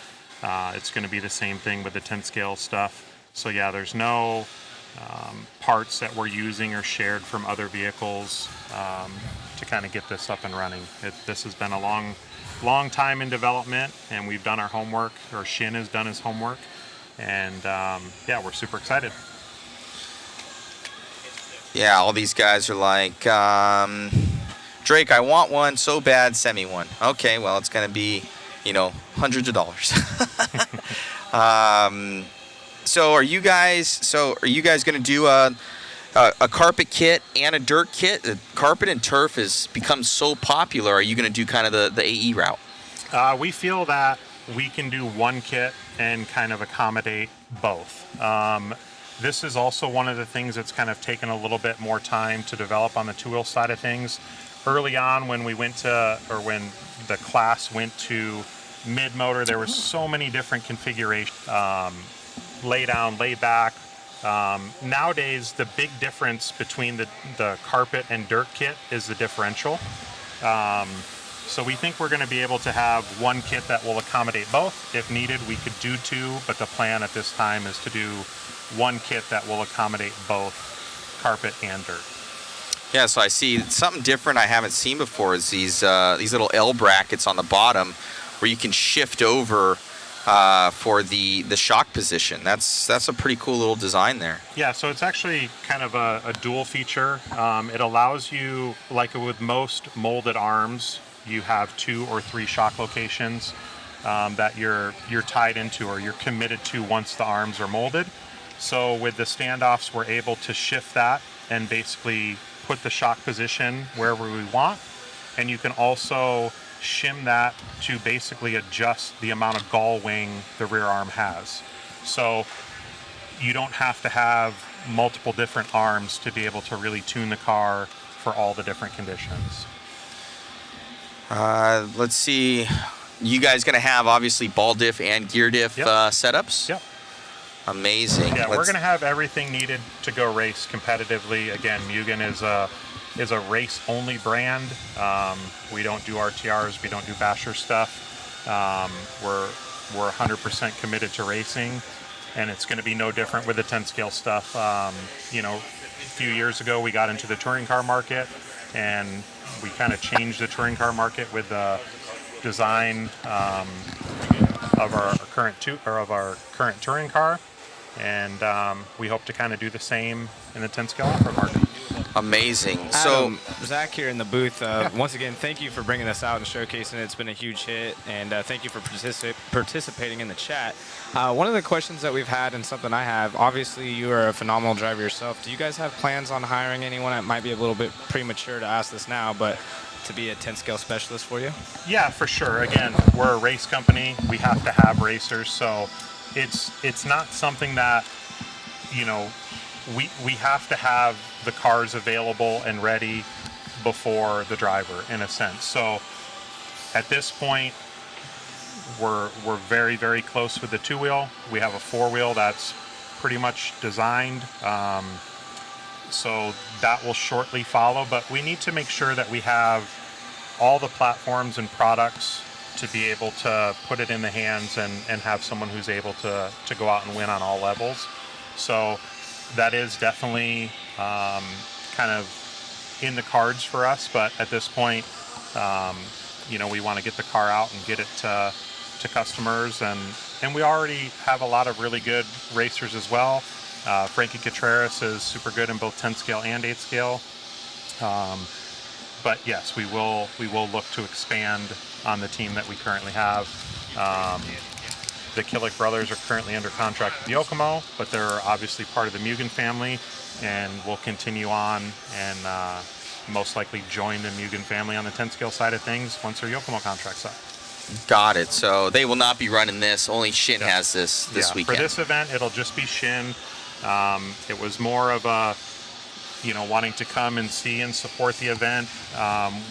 it's going to be the same thing with the 10-scale stuff. So yeah, there's no parts that we're using or shared from other vehicles to kind of get this up and running. This has been a long time in development, and we've done our homework, or Shin has done his homework, and yeah, we're super excited. Yeah, all these guys are like, Drake, I want one so bad, send me one. Okay, well, it's going to be, hundreds of dollars. So are you guys going to do a carpet kit and a dirt kit? Carpet and turf has become so popular. Are you going to do kind of the AE route? We feel that we can do one kit and kind of accommodate both. This is also one of the things that's kind of taken a little bit more time to develop on the two-wheel side of things. Early on, when when the class went to mid-motor, there were so many different configurations. Lay down, lay back. Nowadays, the big difference between the carpet and dirt kit is the differential. So we think we're going to be able to have one kit that will accommodate both. If needed, we could do two, but the plan at this time is to do one kit that will accommodate both carpet and dirt. Yeah, so I see something different I haven't seen before is these little L brackets on the bottom where you can shift over for the shock position. That's a pretty cool little design there. Yeah, so it's actually kind of a dual feature. It allows you, like with most molded arms, you have 2 or 3 shock locations that you're tied into or you're committed to once the arms are molded. So with the standoffs, we're able to shift that and basically put the shock position wherever we want. And you can also shim that to basically adjust the amount of gull wing the rear arm has. So you don't have to have multiple different arms to be able to really tune the car for all the different conditions. Let's see. You guys going to have obviously ball diff and gear diff setups? Yep. Yeah, Amazing. we're going to have everything needed to go race competitively. Again, Mugen is a race-only brand. We don't do RTRs. We don't do basher stuff. We're 100% committed to racing, and it's going to be no different with the 10 scale stuff. You know, a few years ago we got into the touring car market, and we kind of changed the touring car market with the design of our current touring car, and we hope to kind of do the same in the 10 scale off-road market. Amazing. Adam, Zach here in the booth. Once again, thank you for bringing this out and showcasing it. It's been a huge hit, and thank you for participating in the chat. One of the questions that we've had, and something I have, obviously you are a phenomenal driver yourself. Do you guys have plans on hiring anyone? It might be a little bit premature to ask this now, but to be a 10 scale specialist for you? Yeah, for sure. Again, we're a race company. We have to have racers, so it's not something that, you know, we have to have the cars available and ready before the driver, in a sense. So at this point, we're very, very close with the 2-wheel. We have a 4-wheel that's pretty much designed. So that will shortly follow, but we need to make sure that we have all the platforms and products to be able to put it in the hands and have someone who's able to go out and win on all levels. So that is definitely kind of in the cards for us, but at this point, you know, we want to get the car out and get it to customers, and we already have a lot of really good racers as well. Frankie Contreras is super good in both 10 scale and 8 scale. But yes, we will look to expand on the team that we currently have. The Killick brothers are currently under contract with Yokomo, but they're obviously part of the Mugen family, and will continue on and most likely join the Mugen family on the 10 scale side of things once their Yokomo contract's up. Got it. So they will not be running this. Only Shin has this weekend. For this event, it'll just be Shin. It was more of a, you know, wanting to come and see and support the event.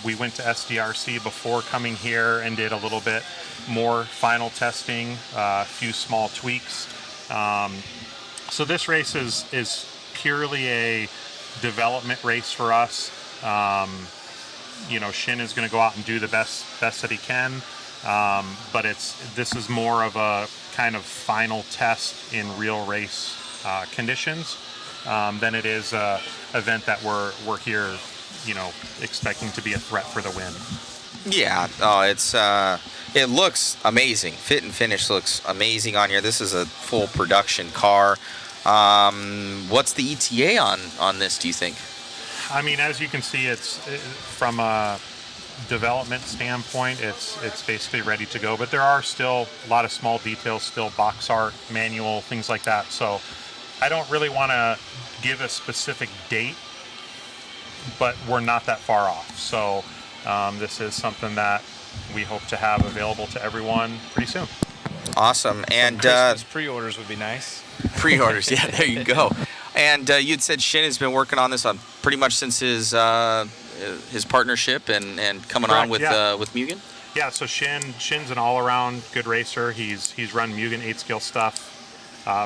We went to SDRC before coming here and did a little bit more final testing, a few small tweaks. So this race is purely a development race for us. You know, Shin is going to go out and do the best that he can, but this is more of a kind of final test in real race conditions than it is a event that we're here, you know, expecting to be a threat for the win. Yeah, it looks amazing. Fit and finish looks amazing on here. This is a full production car. What's the ETA on this, do you think? I mean, as you can see, it's from a development standpoint, it's basically ready to go, but there are still a lot of small details, still box art, manual, things like that. So I don't really want to give a specific date, but we're not that far off. So this is something that we hope to have available to everyone pretty soon. Awesome. And Christmas pre-orders would be nice. Pre-orders, yeah, there you go. And you'd said Shin has been working on this on pretty much since his partnership and coming on with Mugen. Yeah, so Shin's an all-around good racer. He's run Mugen 8 scale stuff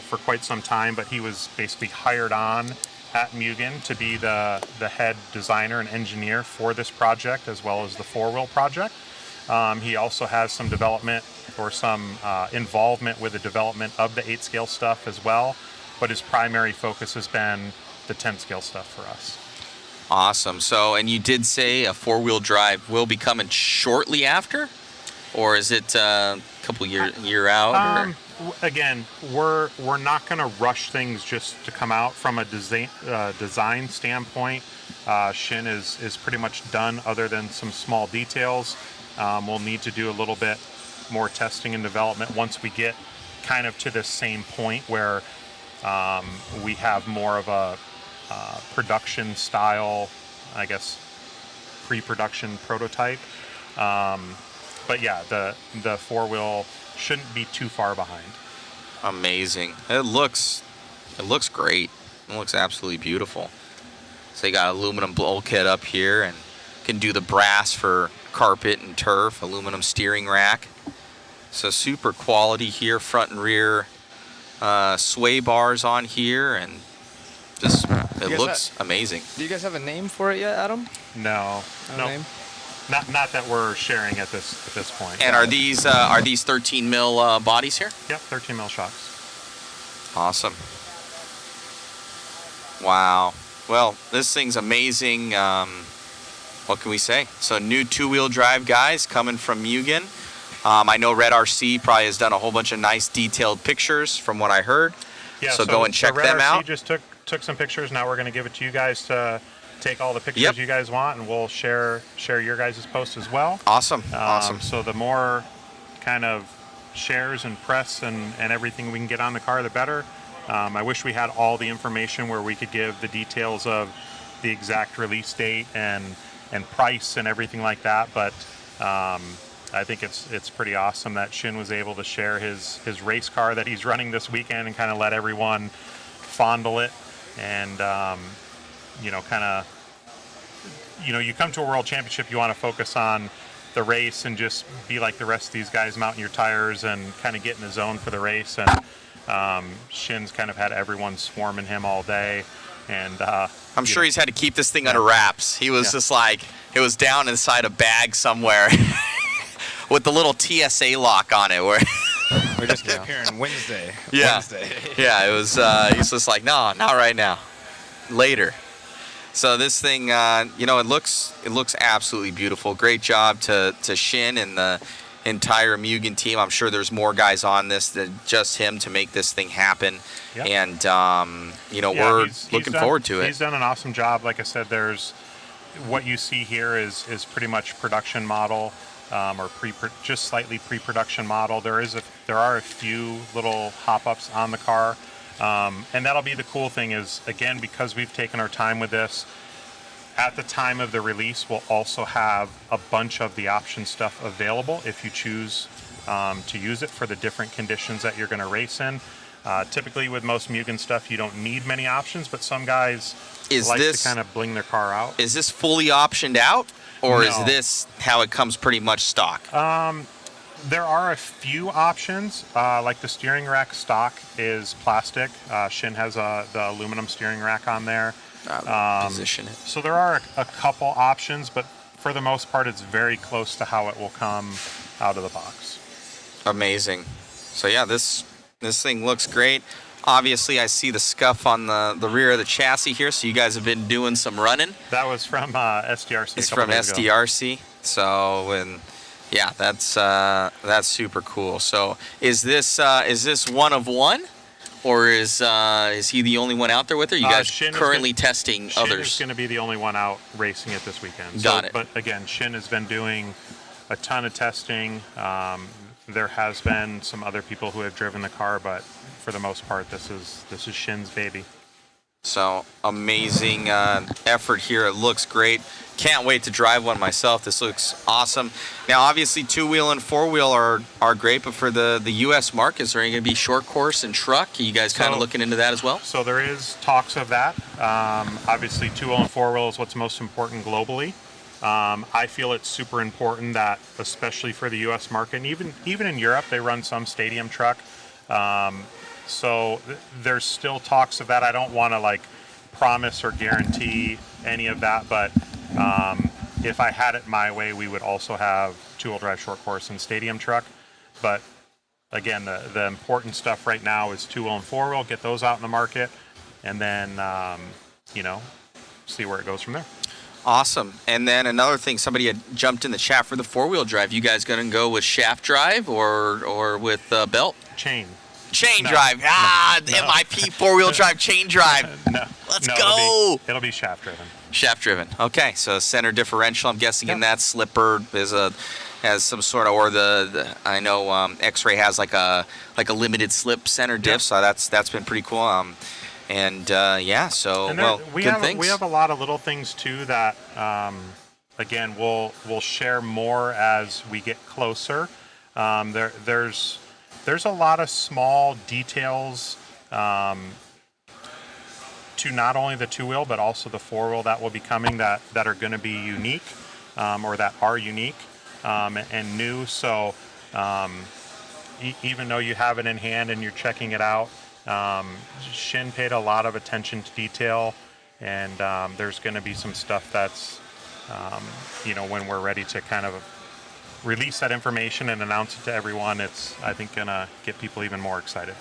for quite some time, but he was basically hired on at Mugen to be the head designer and engineer for this project, as well as the four-wheel project. He also has some development or some involvement with the development of the 8-scale stuff as well, but his primary focus has been the 10-scale stuff for us. Awesome. So, and you did say a four-wheel drive will be coming shortly after, or is it a couple year out? Again, we're not going to rush things just to come out from a design standpoint. Shin is pretty much done, other than some small details. We'll need to do a little bit more testing and development once we get kind of to this same point where we have more of a production style, I guess, pre-production prototype. But yeah, the four-wheel shouldn't be too far behind. Amazing. It looks great. It looks absolutely beautiful. So they got aluminum bulkhead up here, and can do the brass for carpet and turf, aluminum steering rack. So super quality here, front and rear sway bars on here, and just it looks amazing. Do you guys have a name for it yet, Adam? No. Name? Not that we're sharing at this point. And are these 13 mil bodies here? Yep, 13 mil shocks. Awesome. Wow. Well, this thing's amazing. What can we say? So new two-wheel drive guys coming from Mugen. I know Red RC probably has done a whole bunch of nice detailed pictures from what I heard. Yeah, so go and check Red them RC out. just took some pictures. Now we're going to give it to you guys to take all the pictures you guys want, and we'll share your guys' post as well. Awesome. Awesome. So the more kind of shares and press and everything we can get on the car, the better. I wish we had all the information where we could give the details of the exact release date and price and everything like that, but I think it's pretty awesome that Shin was able to share his race car that he's running this weekend and kind of let everyone fondle it. And you come to a world championship, you want to focus on the race and just be like the rest of these guys, mounting your tires and kind of get in the zone for the race. And Shin's kind of had everyone swarming him all day. And I'm sure he's had to keep this thing under wraps. He was just like, it was down inside a bag somewhere with the little TSA lock on it. Where We're just preparing Wednesday. Wednesday. Yeah, it was. He's just like, no, not right now. Later. So this thing, it looks absolutely beautiful. Great job to Shin and the entire Mugen team. I'm sure there's more guys on this than just him to make this thing happen. Yep. And we're looking forward to it. He's done an awesome job. Like I said, there's what you see here is pretty much production model. Or just slightly pre-production model. There are a few little hop-ups on the car, and that'll be the cool thing is, again, because we've taken our time with this, at the time of the release we'll also have a bunch of the option stuff available if you choose to use it for the different conditions that you're going to race in. Typically with most Mugen stuff you don't need many options, but some guys like to kind of bling their car out. Is this fully optioned out? Or No. is this how it comes pretty much stock? There are a few options, like the steering rack stock is plastic. Shin has the aluminum steering rack on there. Position it. So there are a couple options, but for the most part, it's very close to how it will come out of the box. Amazing. So yeah, this thing looks great. Obviously, I see the scuff on the rear of the chassis here, so you guys have been doing some running. That was from SDRC. It's from SDRC. So, and yeah, that's super cool. So, is this one of one, or is he the only one out there with her? You guys currently testing others? Shin is going to be the only one out racing it this weekend. Got it. But again, Shin has been doing a ton of testing. There has been some other people who have driven the car, but for the most part, this is Shin's baby. So amazing effort here. It looks great. Can't wait to drive one myself. This looks awesome. Now, obviously, two-wheel and four-wheel are great, but for the U.S. market, is there going to be short course and truck? Are you guys kind of looking into that as well? So there is talks of that. Obviously, two-wheel and four-wheel is what's most important globally. I feel it's super important that, especially for the U.S. market, and even in Europe, they run some stadium truck. So there's still talks of that. I don't want to promise or guarantee any of that, but if I had it my way, we would also have two-wheel drive short course and stadium truck. But again, the important stuff right now is two-wheel and four-wheel. Get those out in the market, and then see where it goes from there. Awesome. And then another thing, somebody had jumped in the chat for the four-wheel drive. You guys going to go with shaft drive or with belt? Chain drive. The MIP four-wheel drive chain drive. Let's go. It'll be shaft driven. Shaft driven. Okay, so center differential. I'm guessing in that slipper has some sort of, or I know X-Ray has like a limited slip center diff. So that's been pretty cool. So we have a lot of little things too that again we'll share more as we get closer. There's a lot of small details to not only the two-wheel but also the four-wheel that will be coming that are going to be unique or that are unique and new. So even though you have it in hand and you're checking it out, Shin paid a lot of attention to detail, and there's going to be some stuff that's when we're ready to kind of release that information and announce it to everyone, it's, I think, going to get people even more excited.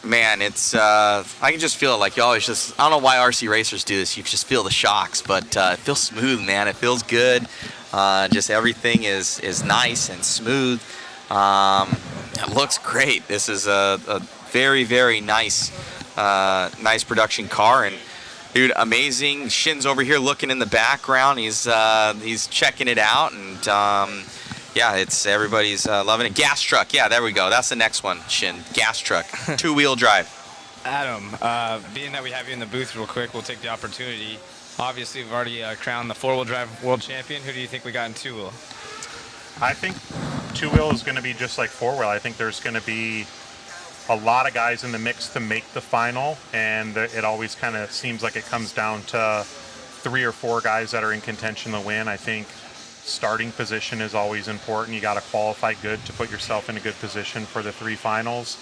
Man, it's I can just feel it. Like you always just, I don't know why RC racers do this. You just feel the shocks, but it feels smooth, man. It feels good. Just everything is nice and smooth. It looks great. This is a very, very nice production car, and dude, amazing. Shin's over here looking in the background. He's checking it out, and it's everybody's loving it. Gas truck, yeah, there we go. That's the next one, Shin. Gas truck, two-wheel drive. Adam, being that we have you in the booth real quick, we'll take the opportunity. Obviously, we've already crowned the four-wheel drive world champion. Who do you think we got in two-wheel? I think two-wheel is going to be just like four-wheel. I think there's going to be a lot of guys in the mix to make the final, and it always kind of seems like it comes down to 3 or 4 guys that are in contention to win. I think starting position is always important. You got to qualify good to put yourself in a good position for the 3 finals.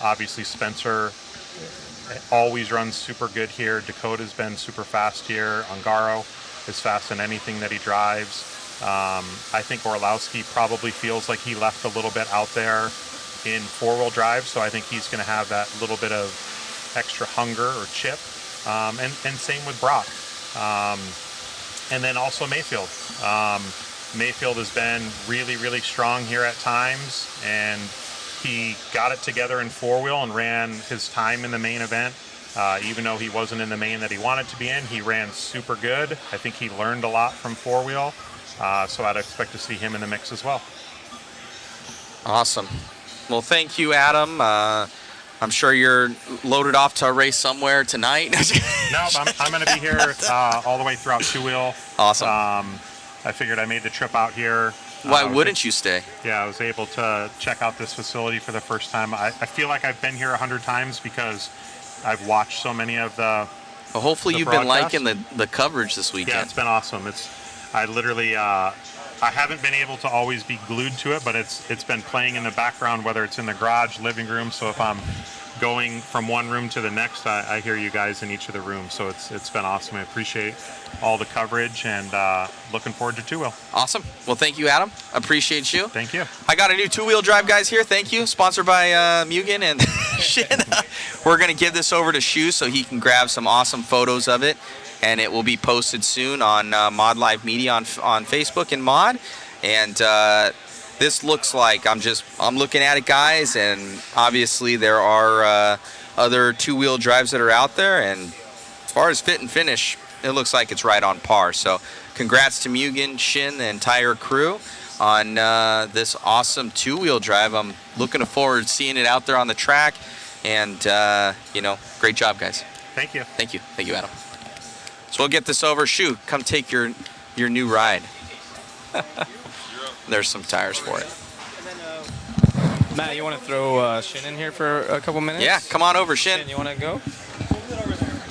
Obviously, Spencer always runs super good here. Dakota's been super fast here. Ungaro is fast in anything that he drives. I think Orlowski probably feels like he left a little bit out there in four-wheel drive, so I think he's going to have that little bit of extra hunger or chip. And same with Brock. And then also Mayfield. Mayfield has been really, really strong here at times, and he got it together in four-wheel and ran his time in the main event. Even though he wasn't in the main that he wanted to be in, he ran super good. I think he learned a lot from four-wheel, so I'd expect to see him in the mix as well. Awesome. Well, thank you, Adam. I'm sure you're loaded off to a race somewhere tonight. No, I'm going to be here all the way throughout two-wheel. Awesome. I figured I made the trip out here. Why wouldn't you stay? Yeah, I was able to check out this facility for the first time. I feel like I've been here 100 times because I've watched so many of the Well, hopefully you've been liking the coverage this weekend. Yeah, it's been awesome. I literally I haven't been able to always be glued to it, but it's been playing in the background, whether it's in the garage, living room. So if I'm going from one room to the next, I hear you guys in each of the rooms. So it's been awesome. I appreciate all the coverage, and looking forward to two-wheel. Awesome. Well, thank you, Adam. Appreciate you. Thank you. I got a new two-wheel drive, guys, here. Thank you. Sponsored by Mugen and Shin. We're going to give this over to Shu so he can grab some awesome photos of it, and it will be posted soon on Mod Live Media on Facebook and Mod. And this looks like, I'm looking at it, guys, and obviously there are other two-wheel drives that are out there, and as far as fit and finish, it looks like it's right on par. So congrats to Mugen, Shin, the entire crew on this awesome two-wheel drive. I'm looking forward to seeing it out there on the track, and great job, guys. Thank you. Thank you, Adam. So we'll get this over. Shu, come take your new ride. There's some tires for it. Matt, you want to throw Shin in here for a couple minutes? Yeah, come on over, Shin. Shin, you want to go?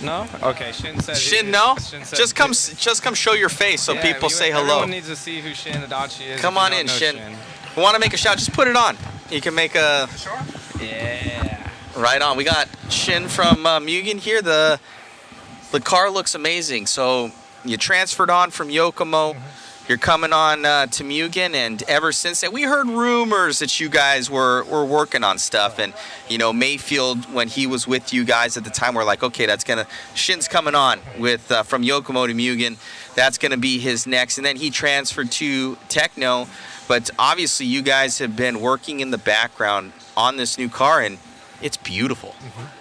No? Okay, Shin says... Shin, no? Just come show your face so people say hello. Everyone needs to see who Shin Adachi is. Come on in, Shin. We want to make a shot. Just put it on. You can make a... Yeah. Right on. We got Shin from Mugen here. The car looks amazing. So you transferred on from Yokomo. You're coming on to Mugen, and ever since then, we heard rumors that you guys were working on stuff. And you know, Mayfield, when he was with you guys at the time, we're like, okay, Shin's coming on with from Yokomo to Mugen. That's gonna be his next. And then he transferred to Techno. But obviously, you guys have been working in the background on this new car, and it's beautiful.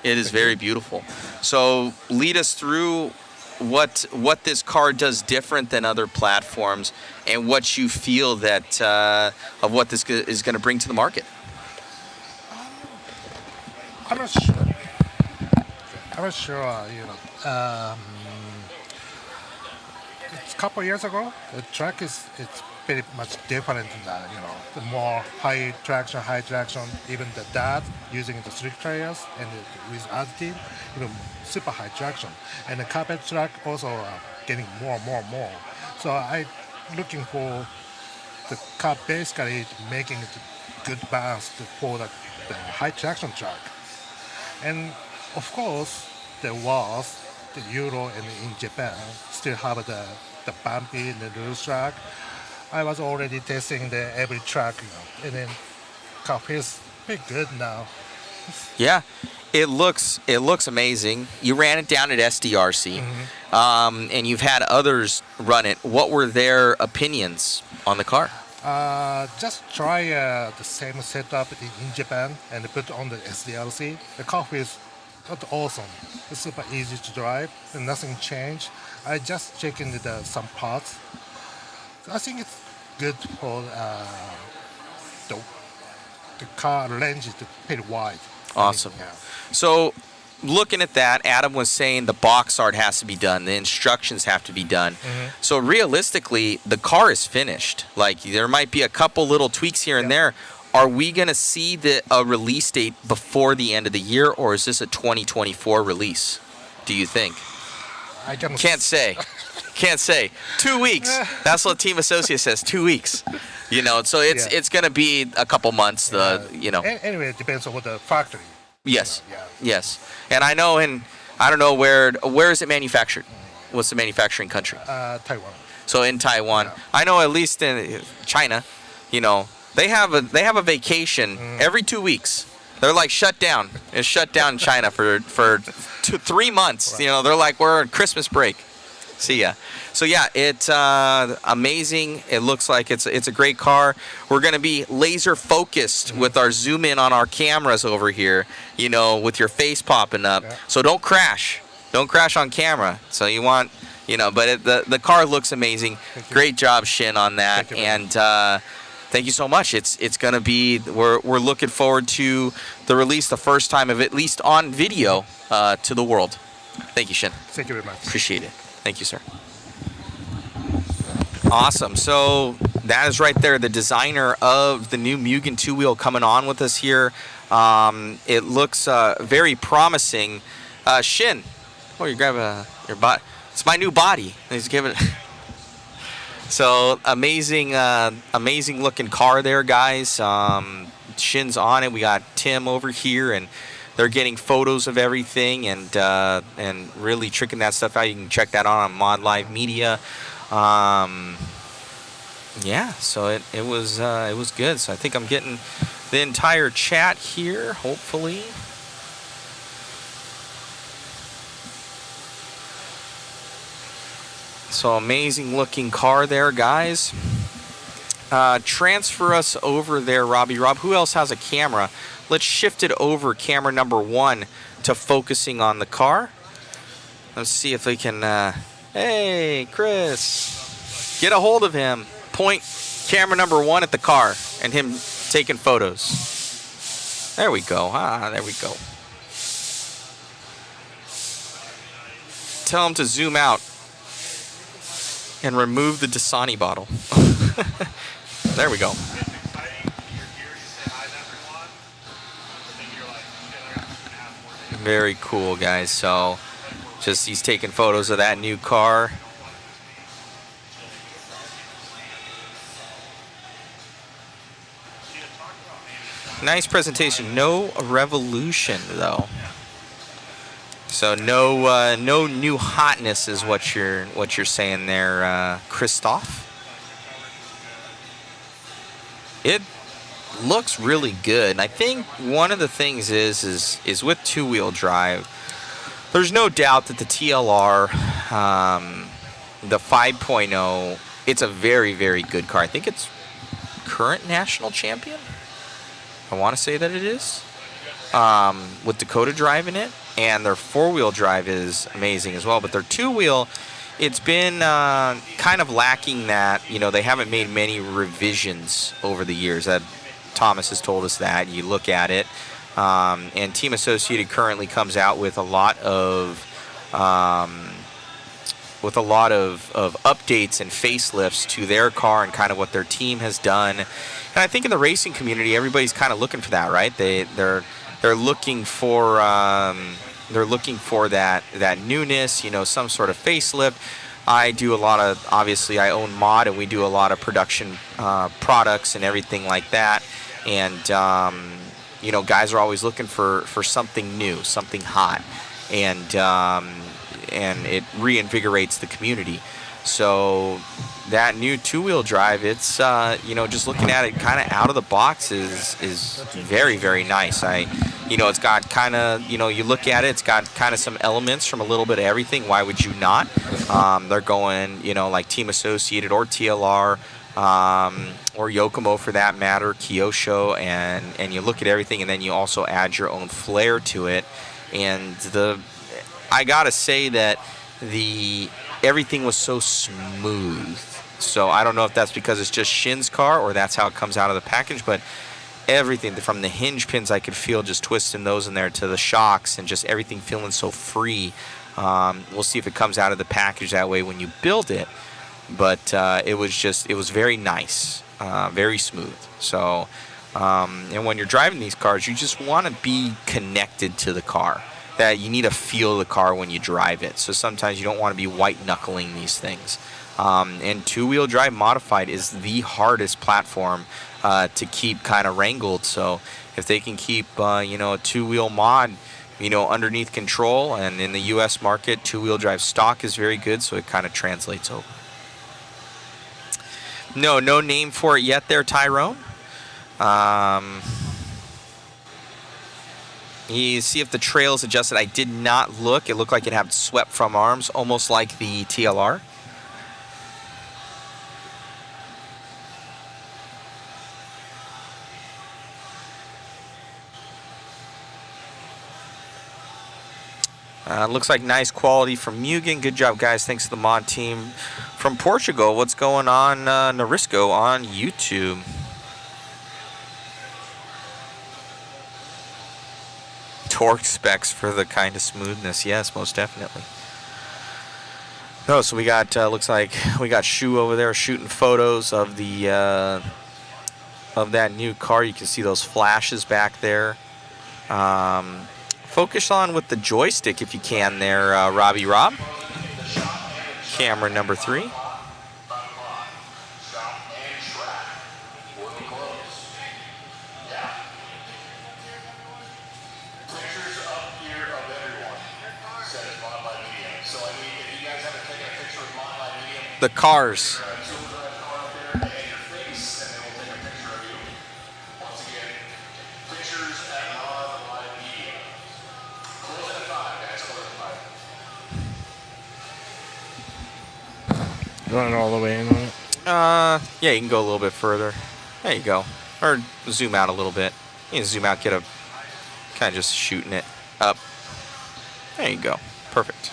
It is very beautiful. So lead us through what this car does different than other platforms, and what you feel that of what this is going to bring to the market. I'm not sure. You know, it's a couple years ago. The track it's pretty much different than that. You know, the more high traction, even the DAD using the street tires and with additive, even super high traction. And the carpet track also getting more. So I looking for the car basically making it good balance for the high traction track. And of course, there was the Euro and in Japan still have the bumpy and the loose track. I was already testing every track, you know, and then car feels pretty good now. Yeah, it looks amazing. You ran it down at SDRC, and you've had others run it. What were their opinions on the car? Just try the same setup in Japan and put on the SDLC. The car feels awesome. It's super easy to drive and nothing changed. I just checking some parts. I think it's good for the car range is pretty wide. Awesome. I mean, yeah. So looking at that, Adam was saying the box art has to be done, the instructions have to be done. So realistically, the car is finished. Like, there might be a couple little tweaks here and there. Are we going to see a release date before the end of the year, or is this a 2024 release, do you think? I can't say. Can't say. 2 weeks. That's what Team Associate says. 2 weeks. You know, so it's going to be a couple months. You know. Anyway, it depends on what the factory. Yes. Yes. And I know I don't know where is it manufactured? What's the manufacturing country? Taiwan. So in Taiwan. I know at least in China, you know, they have a vacation every 2 weeks. They're like shut down. It's shut down in China for 3 months. You know, they're like, we're on Christmas break. See ya. So yeah, it's amazing. It looks like it's a great car. We're gonna be laser focused with our zoom in on our cameras over here. You know, with your face popping up. So don't crash. Don't crash on camera. So you want, you know, but the car looks amazing. Great job, Shin, on that. And thank you so much. It's gonna be. We're looking forward to the release, the first time of at least on video to the world. Thank you, Shin. Thank you very much. Appreciate it. Thank you, sir. Awesome. So that is right there, the designer of the new Mugen two-wheel coming on with us here. It looks very promising. Shin, you grab your body. It's my new body. Let's give it. So amazing, amazing looking car there, guys. Shin's on it. We got Tim over here, and they're getting photos of everything and really tricking that stuff out. You can check that on Mod Live Media. Yeah, so it was good. So I think I'm getting the entire chat here, hopefully. So amazing looking car there, guys. Transfer us over there, Robbie. Rob, who else has a camera? Let's shift it over, camera number 1, to focusing on the car. Let's see if we can... hey, Chris. Get a hold of him. Point camera number 1 at the car and him taking photos. There we go. There we go. Tell him to zoom out and remove the Dasani bottle. There we go. Very cool, guys. So just he's taking photos of that new car. Nice presentation. No revolution though. So no new hotness is what you're saying there, Christoph. It looks really good. And I think one of the things is with two-wheel drive. There's no doubt that the TLR, the 5.0, it's a very, very good car. I think it's current national champion. I want to say that it is. With Dakota driving it. And their four-wheel drive is amazing as well. But their two-wheel, it's been kind of lacking that. You know, they haven't made many revisions over the years. That Thomas has told us that. You look at it. And Team Associated currently comes out with a lot of updates and facelifts to their car and kind of what their team has done. And I think in the racing community, everybody's kind of looking for that, right? They're looking for that newness, you know, some sort of facelift. I do a lot of, obviously I own Mod, and we do a lot of production products and everything like that. And you know, guys are always looking for something new, something hot, and it reinvigorates the community. So that new two-wheel drive, it's you know, just looking at it kind of out of the box is very, very nice. You know, it's got kind of, you know, you look at it, it's got kind of some elements from a little bit of everything. Why would you not? They're going, you know, like Team Associated or TLR, or Yokomo for that matter, Kyosho, and you look at everything, and then you also add your own flair to it. And I gotta say that everything was so smooth. So I don't know if that's because it's just Shin's car or that's how it comes out of the package, but everything from the hinge pins, I could feel just twisting those in there, to the shocks, and just everything feeling so free. We'll see if it comes out of the package that way when you build it. But it was very nice, very smooth. So, and when you're driving these cars, you just want to be connected to the car. That you need to feel the car when you drive it. So sometimes you don't want to be white knuckling these things. And two-wheel drive modified is the hardest platform to keep kind of wrangled. So if they can keep you know, a two-wheel mod, you know, underneath control, and in the U.S. market, two-wheel drive stock is very good, so it kind of translates over. No name for it yet there, Tyrone. You see if the trail's adjusted. I did not look. It looked like it had swept from arms, almost like the TLR. Looks like nice quality from Mugen. Good job, guys. Thanks to the mod team from Portugal. What's going on, Narisco on YouTube? Torque specs for the kind of smoothness. Yes, most definitely. Oh, so we got, looks like we got Shu over there shooting photos of the, of that new car. You can see those flashes back there. Focus on with the joystick if you can there, Robbie Rob. Camera number 3. The cars. Run all the way in on it? Yeah, you can go a little bit further. There you go. Or zoom out a little bit. You can zoom out, get a kind of just shooting it up. There you go. Perfect.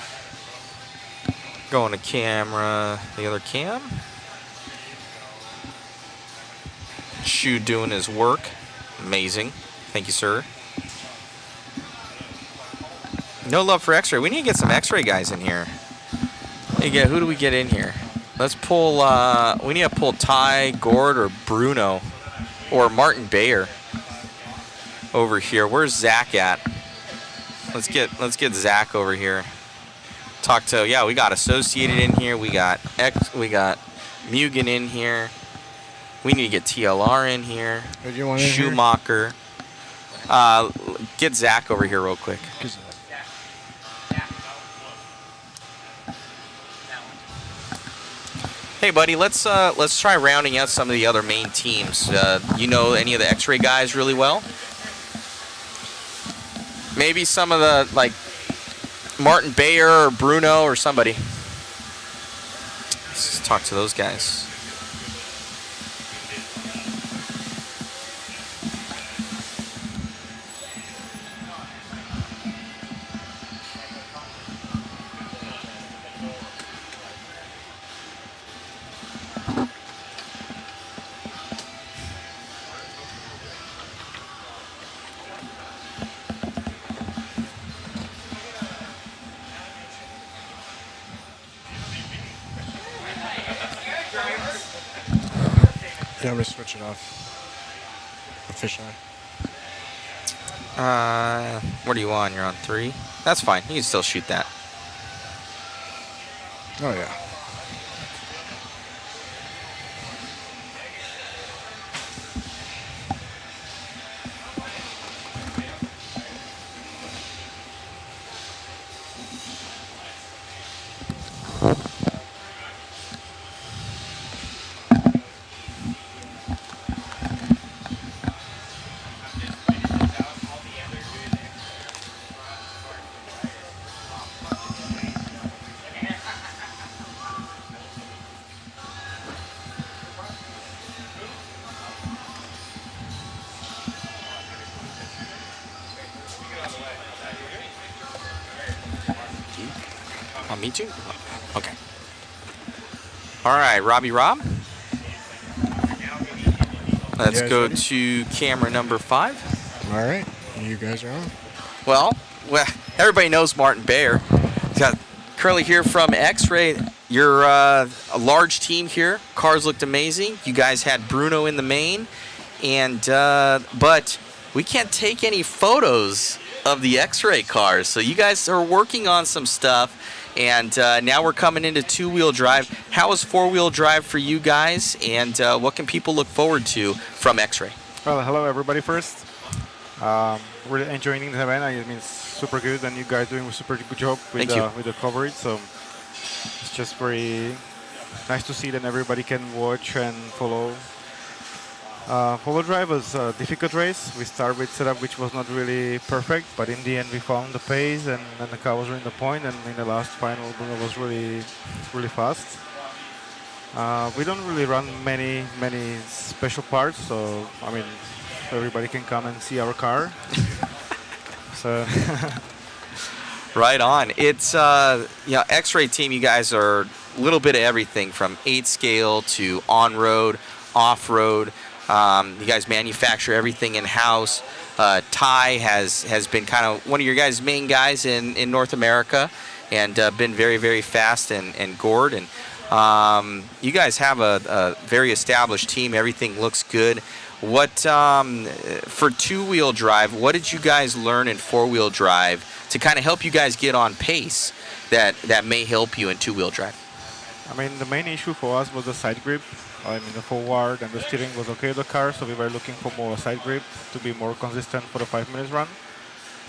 Going to camera, the other cam. Shu doing his work. Amazing. Thank you, sir. No love for X-Ray. We need to get some X-Ray guys in here. Hey, who do we get in here? Let's pull, we need to pull Ty, Gord, or Bruno, or Martin Bayer over here. Where's Zach at? Let's get Zach over here. Talk to, yeah, we got Associated in here. We got Mugen in here. We need to get TLR in here. Who do you want in here? Schumacher. Get Zach over here real quick. Hey, buddy, let's try rounding out some of the other main teams. You know any of the X-Ray guys really well? Maybe some of the, like, Martin Bayer or Bruno or somebody. Let's talk to those guys. Yeah, I'm gonna switch it off. Fisheye. What are you on? You're on 3? That's fine. You can still shoot that. Oh yeah. Me too? Okay. All right, Robbie Rob. Let's go ready? to camera number 5. All right, you guys are on. Well, everybody knows Martin Bayer. Got Curly here from X-Ray. You're a large team here. Cars looked amazing. You guys had Bruno in the main, and but we can't take any photos of the X-Ray cars. So you guys are working on some stuff. And now we're coming into 2-wheel drive. How is 4-wheel drive for you guys? And what can people look forward to from X-Ray? Well, hello everybody first. We're enjoying the event. I mean, it's super good, and you guys doing a super good job with the coverage. So it's just very nice to see that everybody can watch and follow. 4-wheel drive was a difficult race. We started with setup which was not really perfect, but in the end we found the pace, and the car was in the point, and in the last final Bruno was really fast. We don't really run many special parts, so I mean everybody can come and see our car. So right on. It's X-Ray team. You guys are a little bit of everything from 8 scale to on-road, off-road. You guys manufacture everything in-house. Ty has been kind of one of your guys' main guys in North America, and been very fast and gored. And you guys have a very established team. Everything looks good. What for 2-wheel drive? What did you guys learn in 4-wheel drive to kind of help you guys get on pace that may help you in 2-wheel drive? I mean, the main issue for us was the side grip. I mean, the forward and the steering was okay with the car, so we were looking for more side grip to be more consistent for the 5 minutes run.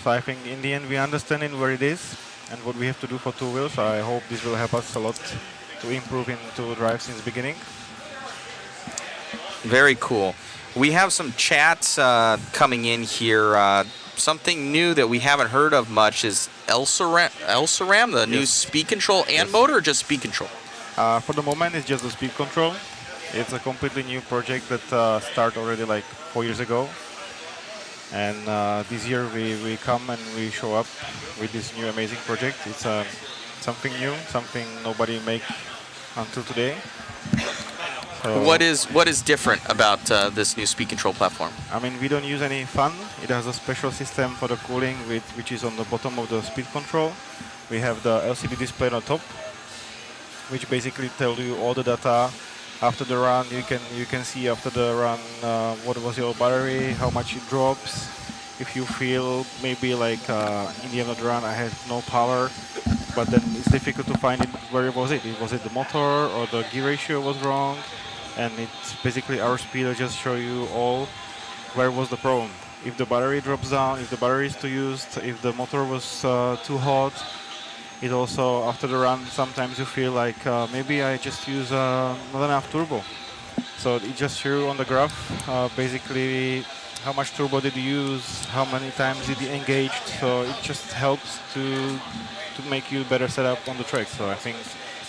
So I think in the end we understand where it is and what we have to do for 2 wheels. So I hope this will help us a lot to improve into drive since the beginning. Very cool. We have some chats coming in here. Something new that we haven't heard of much is El-Saram, the new speed control and motor, or just speed control? For the moment, it's just the speed control. It's a completely new project that started already like 4 years ago. And this year we come and we show up with this new amazing project. It's something new, something nobody make until today. So what is different about this new speed control platform? I mean, we don't use any fan. It has a special system for the cooling, which is on the bottom of the speed control. We have the LCD display on top, which basically tells you all the data after the run. You can see after the run what was your battery, how much it drops. If you feel maybe like in the end of the run I have no power, but then it's difficult to find it. Where was it? Was it the motor or the gear ratio was wrong? And it's basically our speed will just show you all where was the problem. if the battery drops down, if the battery is too used, if the motor was too hot. It also, after the run, sometimes you feel like maybe I just use not enough turbo. So it just shows on the graph basically how much turbo did you use, how many times did you engage. So it just helps to make you better setup on the track. So I think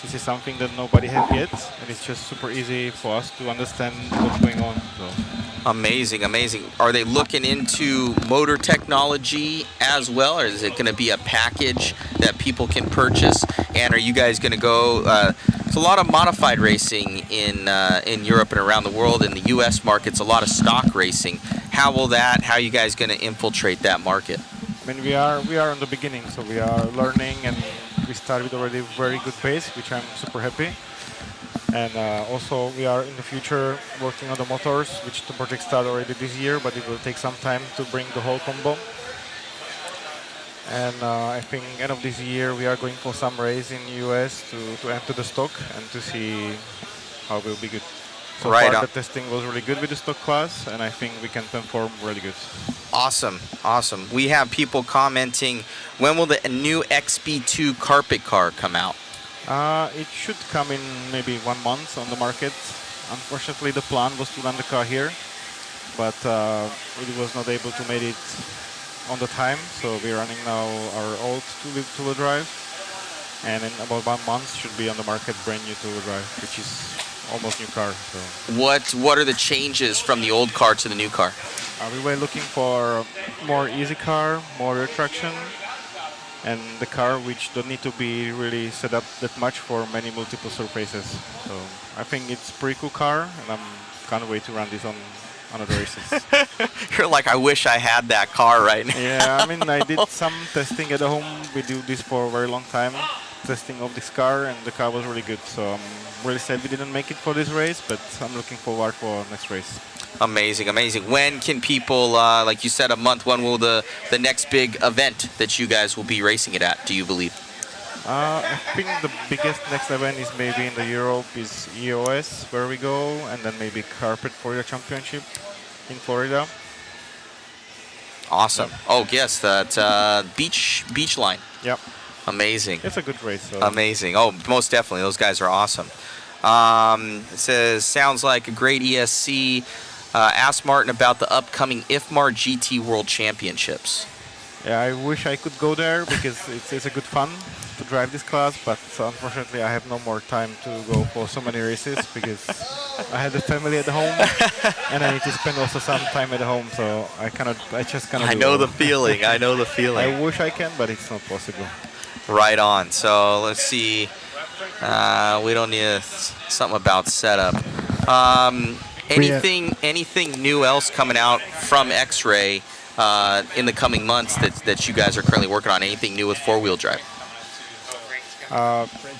this is something that nobody has yet, and it's just super easy for us to understand what's going on. So. Amazing, amazing. Are they looking into motor technology as well, or is it going to be a package that people can purchase? And are you guys going to go? There's a lot of modified racing in Europe and around the world. In the U.S. market's a lot of stock racing. How are you guys going to infiltrate that market? I mean, we are on the beginning, so we are learning, and we started already very good pace, which I'm super happy. And also, we are in the future working on the motors, which the project started already this year, but it will take some time to bring the whole combo. And I think end of this year, we are going for some race in the US to enter the stock and to see how it will be good. So far, the testing was really good with the stock class, and I think we can perform really good. Awesome, awesome. We have people commenting, when will the new XB2 carpet car come out? It should come in maybe 1 month on the market. Unfortunately, the plan was to run the car here, but it was not able to make it on the time. So we're running now our old two-wheel drive, and in about 1 month should be on the market brand new two-wheel drive, which is almost new car. So. What are the changes from the old car to the new car? We were looking for more easy car, more rear traction, and the car which don't need to be really set up that much for many multiple surfaces. So I think it's a pretty cool car, and I can't wait to run this on other races. You're like, I wish I had that car right now. Yeah, I mean, I did some testing at home. We do this for a very long time, testing of this car, and the car was really good. So I'm really sad we didn't make it for this race, but I'm looking forward for next race. Amazing, amazing. When can people, like you said, a month, when will the next big event that you guys will be racing it at, do you believe? I think the biggest next event is maybe in the Europe is EOS, where we go, and then maybe Carpet Florida Championship in Florida. Awesome. Yep. Oh, yes, that beach line. Yep. Amazing. It's a good race. So. Amazing. Oh, most definitely. Those guys are awesome. It says, sounds like a great ESC. Ask Martin about the upcoming IFMAR GT World Championships. Yeah, I wish I could go there because it's a good fun to drive this class, but unfortunately I have no more time to go for so many races because I have the family at home and I need to spend also some time at home, so I just cannot I know the feeling. I know the feeling. I wish I can, but it's not possible. Right on. So let's see. We don't need something about setup. Anything new else coming out from X-Ray in the coming months that you guys are currently working on? Anything new with four-wheel drive?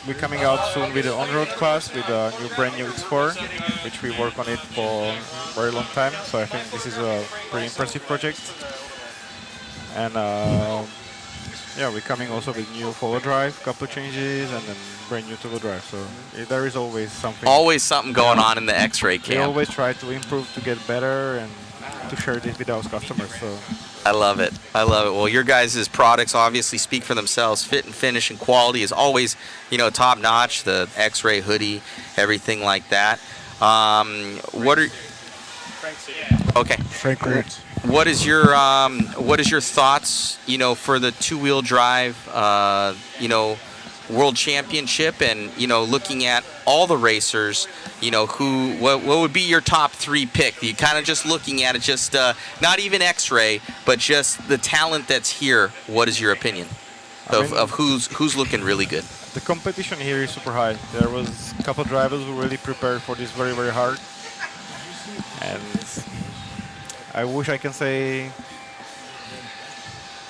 We're coming out soon with the on-road class with a brand new X4, which we work on it for a very long time. So I think this is a pretty impressive project. And yeah, we're coming also with new four-wheel drive, couple changes, and then brand new two-wheel drive. So there is always something. Always something going on in the X-Ray camp. We always try to improve to get better and to share this with our customers. So. I love it. I love it. Well, your guys' products obviously speak for themselves. Fit and finish and quality is always, top notch. The X-Ray hoodie, everything like that. What are? Okay. Frank Roots. What is your thoughts? For the two-wheel drive, World Championship, and looking at all the racers, what would be your top 3 pick? You kind of just looking at it, just not even X-Ray, but just the talent that's here. What is your opinion of who's looking really good? The competition here is super high. There was a couple drivers who really prepared for this very, very hard, and I wish I can say.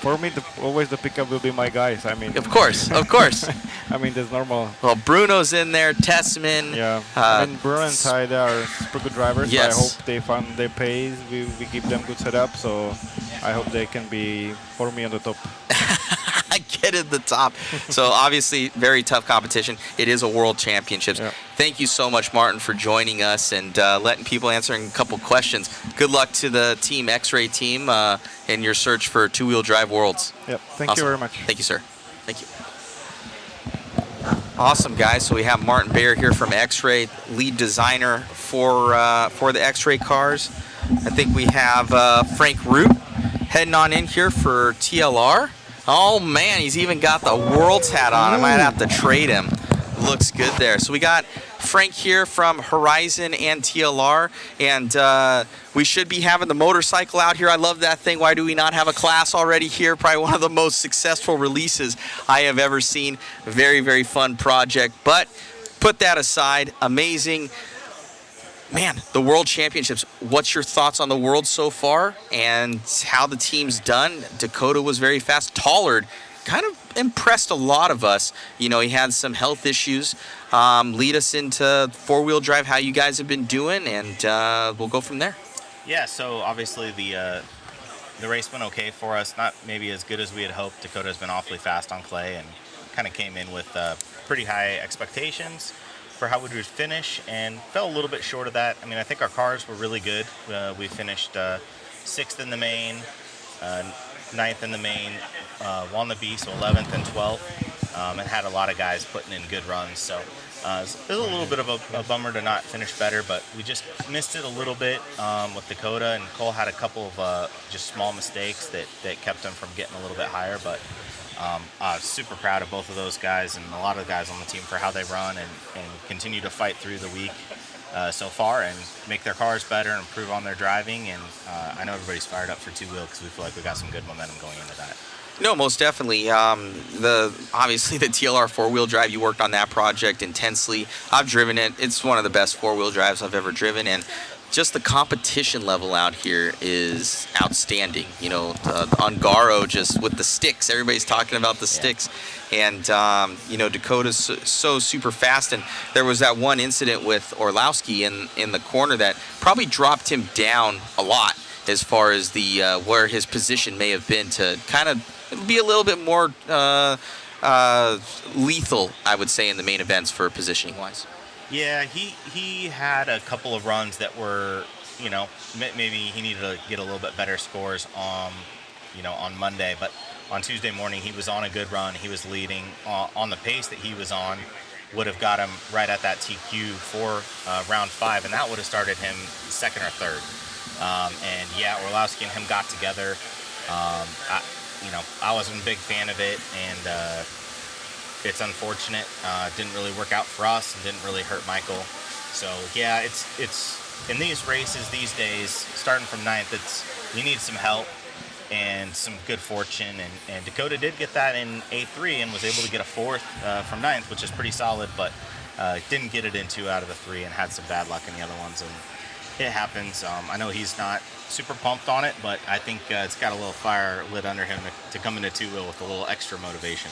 For me, always the pickup will be my guys. I mean, of course. I mean, that's normal. Well, Bruno's in there, Tessman. Yeah, I mean, Bruno and Ty, they are super good drivers. Yes. So I hope they find their pace. We give them good setup, so I hope they can be for me on the top. I headed the top. So obviously, very tough competition. It is a World Championships. Yeah. Thank you so much, Martin, for joining us and letting people answering a couple questions. Good luck to the team, X-Ray team, in your search for two-wheel drive worlds. Yep. Thank you very much. Thank you, sir. Thank you. Awesome, guys. So we have Martin Bayer here from X-Ray, lead designer for the X-Ray cars. I think we have Frank Root heading on in here for TLR. Oh man, he's even got the Worlds hat on. I might have to trade him. Looks good there. So we got Frank here from Horizon and TLR, and we should be having the motorcycle out here. I love that thing. Why do we not have a class already here? Probably one of the most successful releases I have ever seen. Very, very fun project. But put that aside, amazing. Man, the World Championships, what's your thoughts on the World so far and how the team's done? Dakota was very fast. Tollard kind of impressed a lot of us. You know, he had some health issues. Lead us into four-wheel drive, how you guys have been doing, and we'll go from there. Yeah, so obviously the race went okay for us. Not maybe as good as we had hoped. Dakota's been awfully fast on clay and kind of came in with pretty high expectations for how we would finish and fell a little bit short of that. I mean, I think our cars were really good. We finished 6th in the main, 9th in the main, won the B, so 11th and 12th, and had a lot of guys putting in good runs. So it was a little bit of a bummer to not finish better, but we just missed it a little bit with Dakota, and Cole had a couple of just small mistakes that kept him from getting a little bit higher. But super proud of both of those guys and a lot of the guys on the team for how they run and continue to fight through the week so far and make their cars better and improve on their driving. And I know everybody's fired up for two-wheel because we feel like we got some good momentum going into that. No, most definitely. Obviously the TLR four-wheel drive, you worked on that project intensely. I've driven it. It's one of the best four-wheel drives I've ever driven, and just the competition level out here is outstanding. You know, on Garo, just with the sticks, everybody's talking about the sticks, and you know, Dakota's so super fast. And there was that one incident with Orlowski in the corner that probably dropped him down a lot as far as the where his position may have been to kind of be a little bit more lethal, I would say, in the main events for positioning wise. Yeah, he had a couple of runs that were, you know, maybe he needed to get a little bit better scores on, you know, on Monday. But on Tuesday morning, he was on a good run. He was leading on the pace that he was on. Would have got him right at that TQ for round 5, and that would have started him 2nd or 3rd. And yeah, Orlowski and him got together. I wasn't a big fan of it, and it's unfortunate. Didn't really work out for us and didn't really hurt Michael. So yeah, it's in these races these days, starting from 9th, you need some help and some good fortune. And Dakota did get that in A3 and was able to get a 4th from 9th, which is pretty solid, but didn't get it in 2 out of the 3 and had some bad luck in the other ones. And it happens. I know he's not super pumped on it, but I think it's got a little fire lit under him to come into two-wheel with a little extra motivation.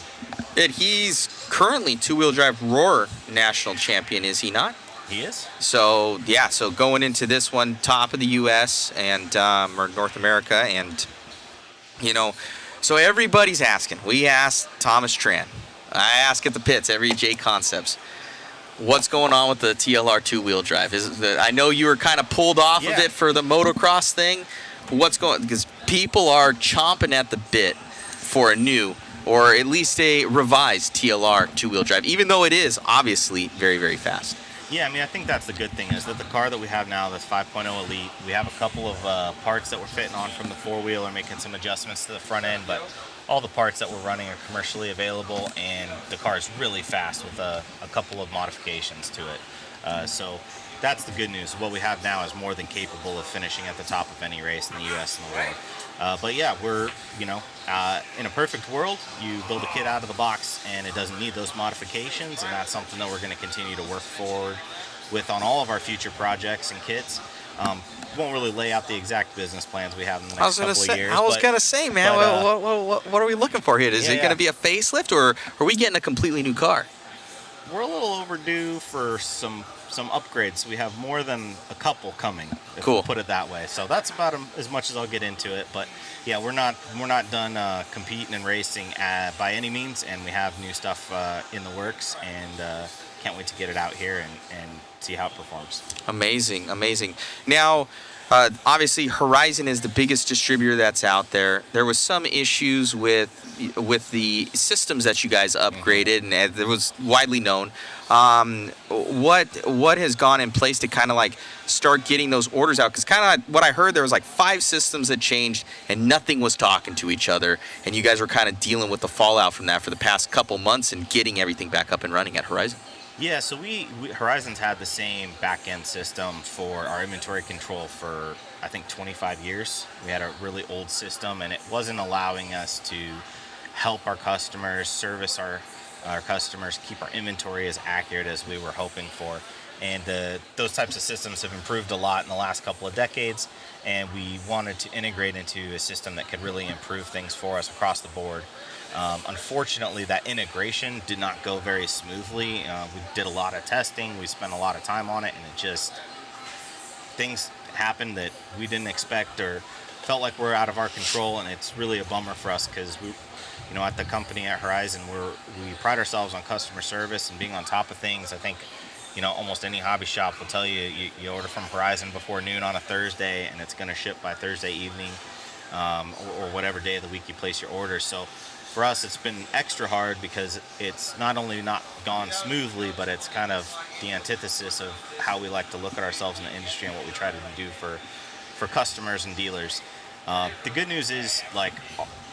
And he's currently two-wheel drive Roar national champion, is he not? He is. So yeah, so going into this one, top of the U.S. and or North America, and you know, so everybody's asking. We asked Thomas Tran. I ask at the pits every J Concepts. What's going on with the TLR two-wheel drive? I know you were kind of pulled off of it for the motocross thing. What's going? Because people are chomping at the bit for a new, or at least a revised TLR two-wheel drive, even though it is obviously very, very fast. Yeah, I mean, I think that's the good thing is that the car that we have now, this 5.0 Elite, we have a couple of parts that we're fitting on from the four-wheel or making some adjustments to the front end, but all the parts that we're running are commercially available, and the car is really fast with a couple of modifications to it. So that's the good news. What we have now is more than capable of finishing at the top of any race in the U.S. and the world. But yeah, we're, you know, in a perfect world, you build a kit out of the box and it doesn't need those modifications, and that's something that we're going to continue to work forward with on all of our future projects and kits. Won't really lay out the exact business plans we have in the next couple of years. I was going to say, man, what are we looking for here? Is it going to be a facelift, or are we getting a completely new car? we're a little overdue for some upgrades. We have more than a couple coming. If Cool. we'll put it that way. So that's about as much as I'll get into it. But yeah, we're not done competing and racing by any means, and we have new stuff in the works, and can't wait to get it out here and see how it performs. Amazing, amazing. Now, obviously, Horizon is the biggest distributor that's out there. There was some issues with the systems that you guys upgraded, and it was widely known. What has gone in place to kind of like start getting those orders out? Because kind of what I heard, there was like 5 systems that changed, and nothing was talking to each other, and you guys were kind of dealing with the fallout from that for the past couple months and getting everything back up and running at Horizon. Yeah, so we Horizon's had the same back-end system for our inventory control for, I think, 25 years. We had a really old system, and it wasn't allowing us to help our customers, service our customers, keep our inventory as accurate as we were hoping for. And those types of systems have improved a lot in the last couple of decades, and we wanted to integrate into a system that could really improve things for us across the board. Unfortunately, that integration did not go very smoothly. We did a lot of testing, we spent a lot of time on it, and things happened that we didn't expect or felt like we're out of our control, and it's really a bummer for us because we, at the company at Horizon, we pride ourselves on customer service and being on top of things. I think, almost any hobby shop will tell you order from Horizon before noon on a Thursday, and it's going to ship by Thursday evening, or whatever day of the week you place your order. So for us, it's been extra hard because it's not only not gone smoothly, but it's kind of the antithesis of how we like to look at ourselves in the industry and what we try to do for customers and dealers. The good news is,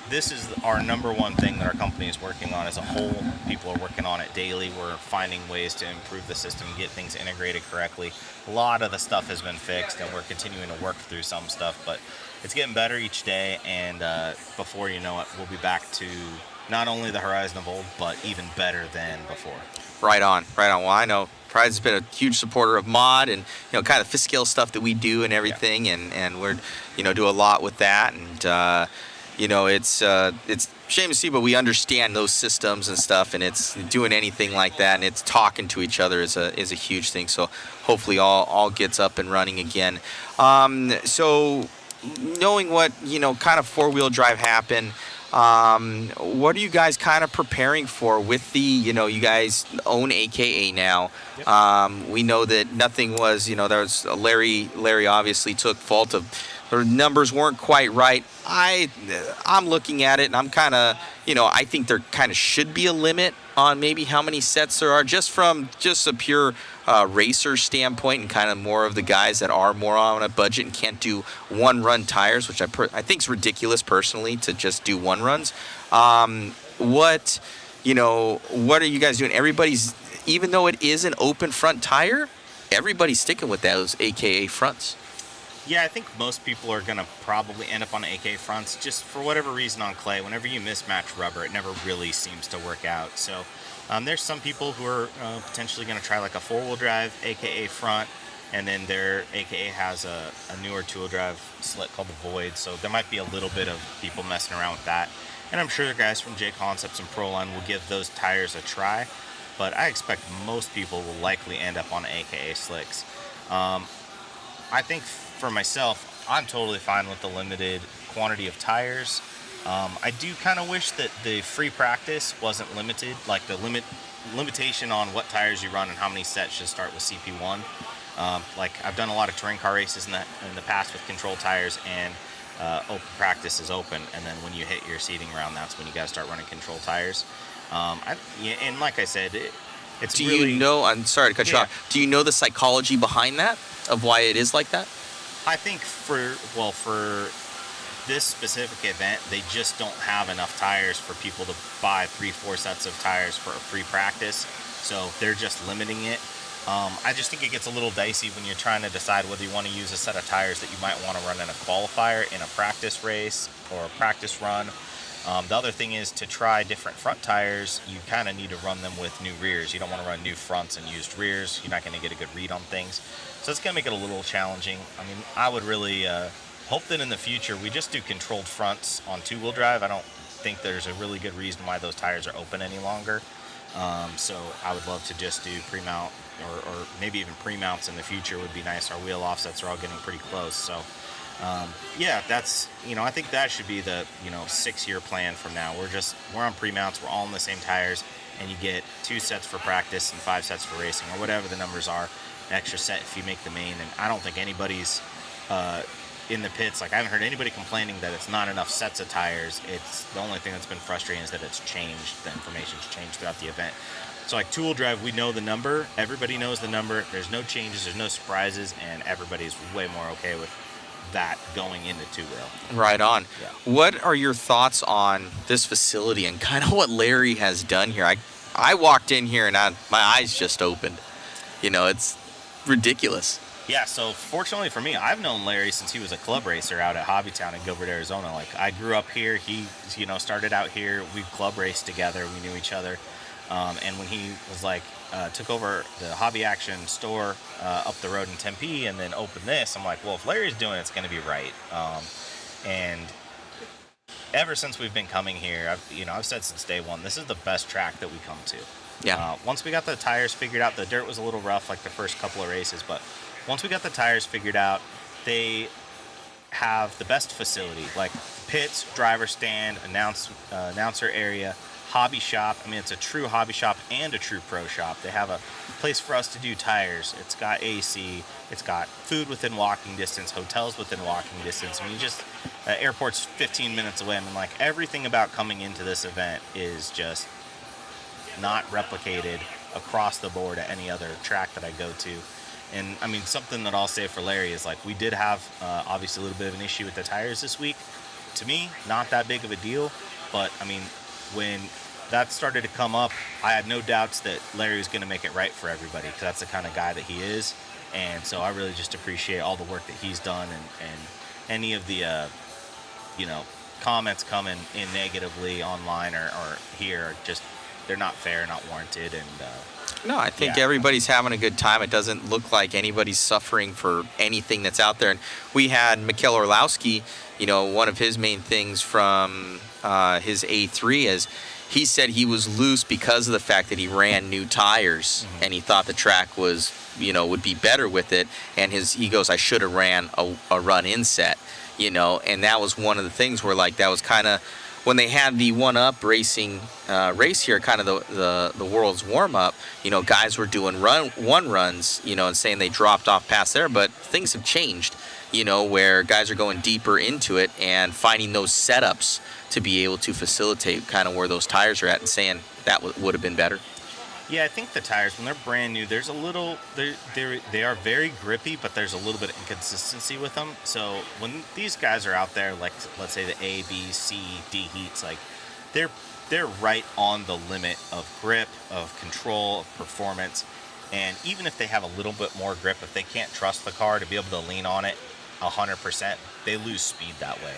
this is our number one thing that our company is working on as a whole. People are working on it daily. We're finding ways to improve the system, get things integrated correctly. A lot of the stuff has been fixed, and we're continuing to work through some stuff, but it's getting better each day, and before you know it, we'll be back to not only the Horizon of old, but even better than before. Right on, right on. Well, I know Pride's been a huge supporter of mod and kind of fifth scale stuff that we do and everything, and we're do a lot with that, and it's a shame to see, but we understand those systems and stuff, and it's doing anything like that, and it's talking to each other is a huge thing. So hopefully all gets up and running again. So knowing what kind of 4-wheel drive happened, what are you guys kind of preparing for with the you guys own AKA now? Yep. We know that nothing was there was Larry obviously took fault of the numbers weren't quite right. I'm looking at it, and I'm kind of I think there kind of should be a limit on maybe how many sets there are, just from a pure racer standpoint, and kind of more of the guys that are more on a budget and can't do one-run tires, which I think is ridiculous personally to just do one runs. What are you guys doing? Everybody's, even though it is an open front tire, everybody's sticking with those AKA fronts. Yeah, I think most people are going to probably end up on AK fronts just for whatever reason on clay. Whenever you mismatch rubber, it never really seems to work out. So there's some people who are potentially going to try like a 4-wheel drive AKA front, and then their AKA has a newer 2-wheel drive slit called the Void. So there might be a little bit of people messing around with that. And I'm sure the guys from J Concepts and Proline will give those tires a try, but I expect most people will likely end up on AKA slicks. I think for myself, I'm totally fine with the limited quantity of tires. I do kind of wish that the free practice wasn't limited, like the limitation on what tires you run and how many sets should start with CP1. Like I've done a lot of touring car races in the past with controlled tires, and open practice is open, and then when you hit your seating round, that's when you got to start running controlled tires. And like I said, it's do really... I'm sorry to cut you off. Do you know the psychology behind that, of why it is like that? I think for this specific event, they just don't have enough tires for people to buy 3-4 sets of tires for a free practice, so they're just limiting it. I just think it gets a little dicey when you're trying to decide whether you want to use a set of tires that you might want to run in a qualifier, in a practice race, or a practice run. The other thing is, to try different front tires, you kind of need to run them with new rears. You don't want to run new fronts and used rears. You're not going to get a good read on things. So it's going to make it a little challenging. I mean, I would really hope that in the future we just do controlled fronts on 2-wheel drive. I don't think there's a really good reason why those tires are open any longer. So I would love to just do pre-mount or maybe even pre-mounts in the future would be nice. Our wheel offsets are all getting pretty close. So yeah, that's, I think that should be the, 6-year plan from now. We're on pre-mounts, we're all in the same tires, and you get 2 sets for practice and 5 sets for racing, or whatever the numbers are, an extra set if you make the main. And I don't think anybody's in the pits, like I haven't heard anybody complaining that it's not enough sets of tires. It's the only thing that's been frustrating is that it's changed, the information's changed throughout the event. So like two-wheel drive, we know the number, everybody knows the number, there's no changes, there's no surprises, and everybody's way more okay with that going into two-wheel. Right on. Yeah. What are your thoughts on this facility and kind of what Larry has done here? I walked in here and my eyes just opened. It's ridiculous. Yeah, so fortunately for me, I've known Larry since he was a club racer out at Hobbytown in Gilbert, Arizona. Like, I grew up here. He, started out here. We club raced together. We knew each other. And when he was took over the Hobby Action store up the road in Tempe and then opened this, I'm like, well, if Larry's doing it, it's going to be right. And ever since we've been coming here, I've said since day one, this is the best track that we come to. Yeah. Once we got the tires figured out, the dirt was a little rough like the first couple of races, but once we got the tires figured out, they have the best facility, like pits, driver stand, announcer area, hobby shop. I mean, it's a true hobby shop and a true pro shop. They have a place for us to do tires. It's got AC. It's got food within walking distance, hotels within walking distance. I mean, airport's 15 minutes away. I mean, like, everything about coming into this event is just not replicated across the board at any other track that I go to. And I mean, something that I'll say for Larry is, like, we did have obviously a little bit of an issue with the tires this week. To me, not that big of a deal, but I mean, when that started to come up, I had no doubts that Larry was going to make it right for everybody, because that's the kind of guy that he is. And so I really just appreciate all the work that he's done, and any of the comments coming in negatively online or here are just, they're not fair, not warranted. And no, I think everybody's having a good time. It doesn't look like anybody's suffering for anything that's out there. And we had Mikhail Orlowski, one of his main things from his A3 is he said he was loose because of the fact that he ran new tires, and he thought the track was, would be better with it. And he goes, I should have ran a run-in set, and that was one of the things where, like, that was kind of, when they had the one-up racing race here, kind of the world's warm-up, guys were doing runs, and saying they dropped off past there, but things have changed, where guys are going deeper into it and finding those setups to be able to facilitate kind of where those tires are at, and saying that would have been better. yeah, I think the tires, when they're brand new, there's a little, they are very grippy, but there's a little bit of inconsistency with them. So when these guys are out there, like, let's say the A, B, C, D heats, like, they're right on the limit of grip, of control, of performance. And even if they have a little bit more grip, if they can't trust the car to be able to lean on it 100%, they lose speed that way.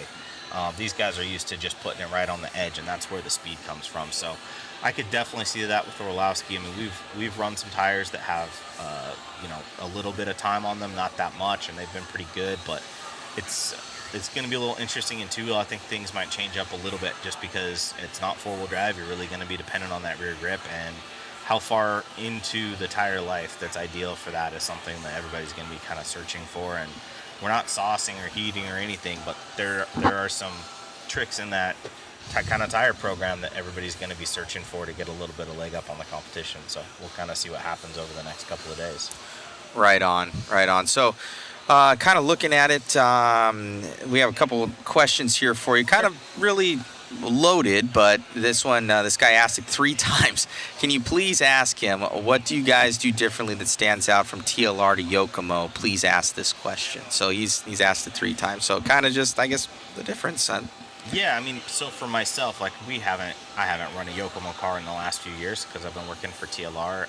These guys are used to just putting it right on the edge, and that's where the speed comes from. So I could definitely see that with Orlowski. I mean, we've run some tires that have a little bit of time on them, not that much, and they've been pretty good. But it's going to be a little interesting in two-wheel. I think things might change up a little bit just because it's not four-wheel drive. You're really going to be dependent on that rear grip, and how far into the tire life that's ideal for that is something that everybody's going to be kind of searching for. And we're not saucing or heating or anything, but there are some tricks in that kind of tire program that everybody's going to be searching for to get a little bit of leg up on the competition. So we'll kind of see what happens over the next couple of days. Right on. So kind of looking at it, we have a couple of questions here for you, kind of really loaded, but this guy asked it 3 times. Can you please ask him, what do you guys do differently that stands out from TLR to Yokomo? Please ask this question. So he's asked it 3 times. So kind of just, I guess, the difference. Yeah, I mean, so for myself, like, I haven't run a Yokomo car in the last few years because I've been working for TLR.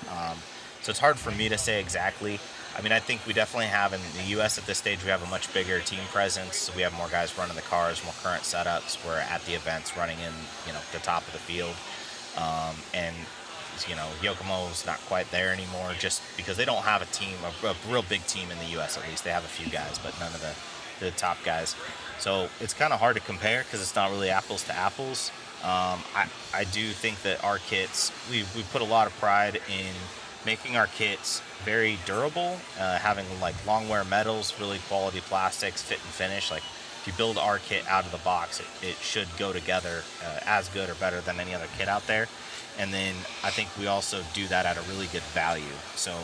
So it's hard for me to say exactly. I mean, I think we definitely have, in the U.S. at this stage, we have a much bigger team presence. So we have more guys running the cars, more current setups. We're at the events running in, the top of the field. And, Yokomo's not quite there anymore just because they don't have a team, a real big team in the U.S. at least. They have a few guys, but none of the top guys. So it's kind of hard to compare because it's not really apples to apples. I do think that our kits, we put a lot of pride in making our kits very durable, having like long wear metals, really quality plastics, fit and finish. Like if you build our kit out of the box, it should go together as good or better than any other kit out there. And then I think we also do that at a really good value. So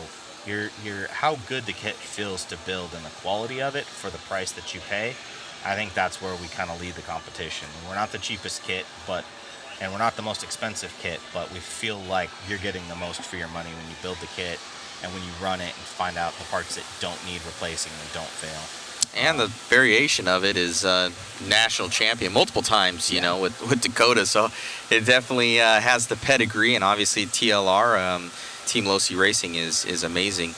your how good the kit feels to build and the quality of it for the price that you pay, I think that's where we kind of lead the competition. We're not the cheapest kit, and we're not the most expensive kit, but we feel like you're getting the most for your money when you build the kit and when you run it and find out the parts that don't need replacing and don't fail. And the variation of it is national champion multiple times, you know, with Dakota. So it definitely has the pedigree, and obviously TLR, Team Losi Racing, is amazing.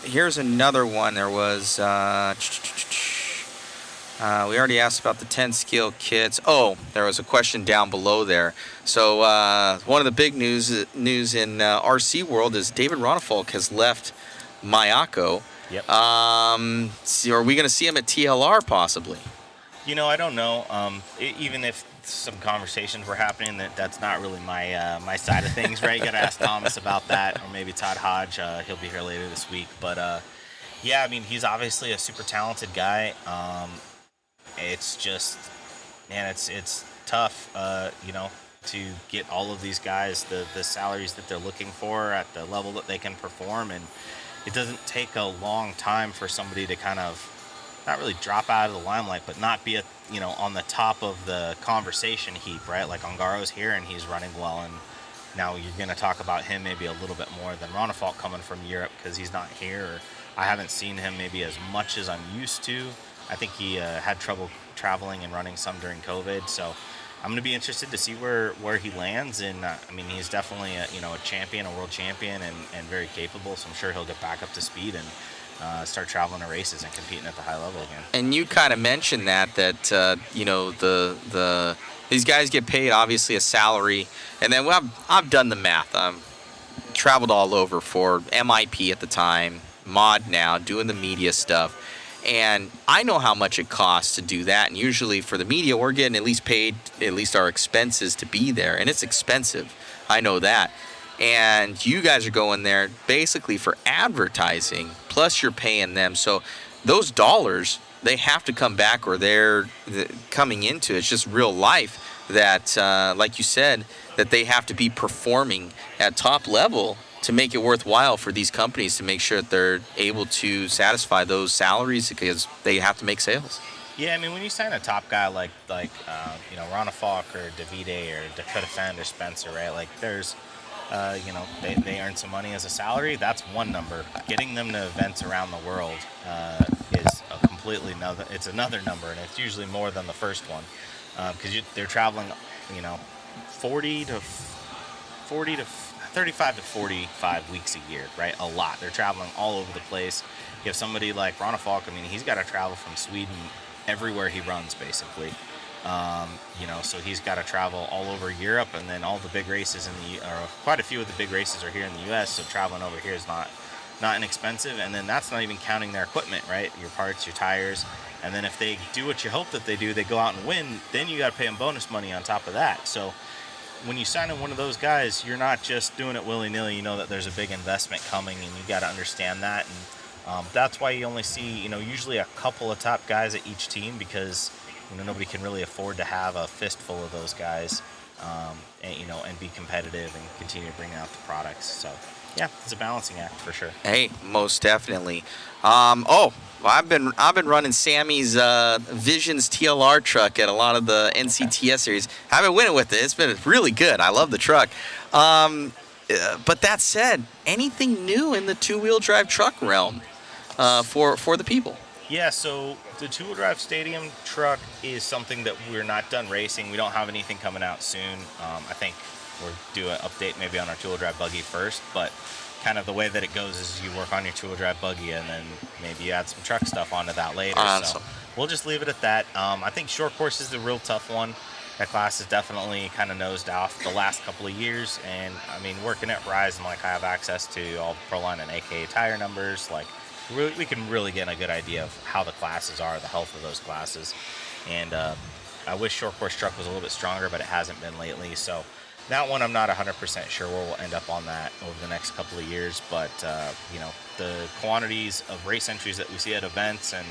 Here's another one. There was, we already asked about the 10 skill kits. Oh, there was a question down below there. So one of the big news in RC world is David Ronnefolk has left Mayako. Yep. So are we going to see him at TLR possibly? You know, I don't know. Even if some conversations were happening, that's not really my side of things, right? You got to ask Thomas about that, or maybe Todd Hodge. He'll be here later this week. But yeah, I mean, he's obviously a super talented guy. It's just, man, it's tough, you know, to get all of these guys the salaries that they're looking for at the level that they can perform. And it doesn't take a long time for somebody to kind of not really drop out of the limelight, but not be on the top of the conversation heap, right? Like Ongaro's here and he's running well, and now you're going to talk about him maybe a little bit more than Ronnefolk coming from Europe because he's not here. Or I haven't seen him maybe as much as I'm used to. I think he had trouble traveling and running some during COVID, so I'm going to be interested to see where he lands. And I mean, he's definitely a champion, a world champion, and very capable. So I'm sure he'll get back up to speed and start traveling to races and competing at the high level again. And you kind of mentioned that these guys get paid obviously a salary, and then I've done the math. Traveled all over for MIP at the time, Mod now, doing the media stuff. And I know how much it costs to do that. And usually for the media, we're getting at least paid at least our expenses to be there. And it's expensive. I know that. And you guys are going there basically for advertising, plus you're paying them. So those dollars, they have to come back, or they're coming into it's just real life that, like you said, that they have to be performing at top level to make it worthwhile for these companies to make sure that they're able to satisfy those salaries because they have to make sales. Yeah, I mean, when you sign a top guy like Ronnefolk or Davide or Dakota Fend or Spencer, right? Like there's, they earn some money as a salary. That's one number. Getting them to events around the world is a completely it's another number, and it's usually more than the first one because they're traveling, 35 to 45 weeks a year, right? A lot. They're traveling all over the place. You have somebody like Ronnefolk, I mean, he's got to travel from Sweden everywhere he runs, basically. So he's got to travel all over Europe, and then all the big races quite a few of the big races are here in the U.S., so traveling over here is not inexpensive, and then that's not even counting their equipment, right? Your parts, your tires, and then if they do what you hope that they do, they go out and win, then you got to pay them bonus money on top of that. So when you sign in one of those guys, you're not just doing it willy-nilly. You know that there's a big investment coming, and you got to understand that. And that's why you only see, usually a couple of top guys at each team, because nobody can really afford to have a fistful of those guys, and be competitive and continue to bring out the products. So yeah, it's a balancing act for sure. Hey, most definitely. I've been running Sammy's Visions TLR truck at a lot of the NCTS series. I've been winning with it. It's been really good. I love the truck. But that said, anything new in the two-wheel drive truck realm for the people? Yeah, so the two-wheel drive stadium truck is something that we're not done racing. We don't have anything coming out soon. I think we'll do an update maybe on our two-wheel drive buggy first, but kind of the way that it goes is you work on your two-wheel drive buggy and then maybe you add some truck stuff onto that later. Awesome. So we'll just leave it at that. I think short course is the real tough one. That class has definitely kind of nosed off the last couple of years, and I mean, working at Verizon, like I have access to all the Proline and AKA tire numbers, like we can really get a good idea of how the classes are, the health of those classes, and I wish short course truck was a little bit stronger, but it hasn't been lately. So that one, I'm not 100% sure where we'll end up on that over the next couple of years. But, you know, the quantities of race entries that we see at events and,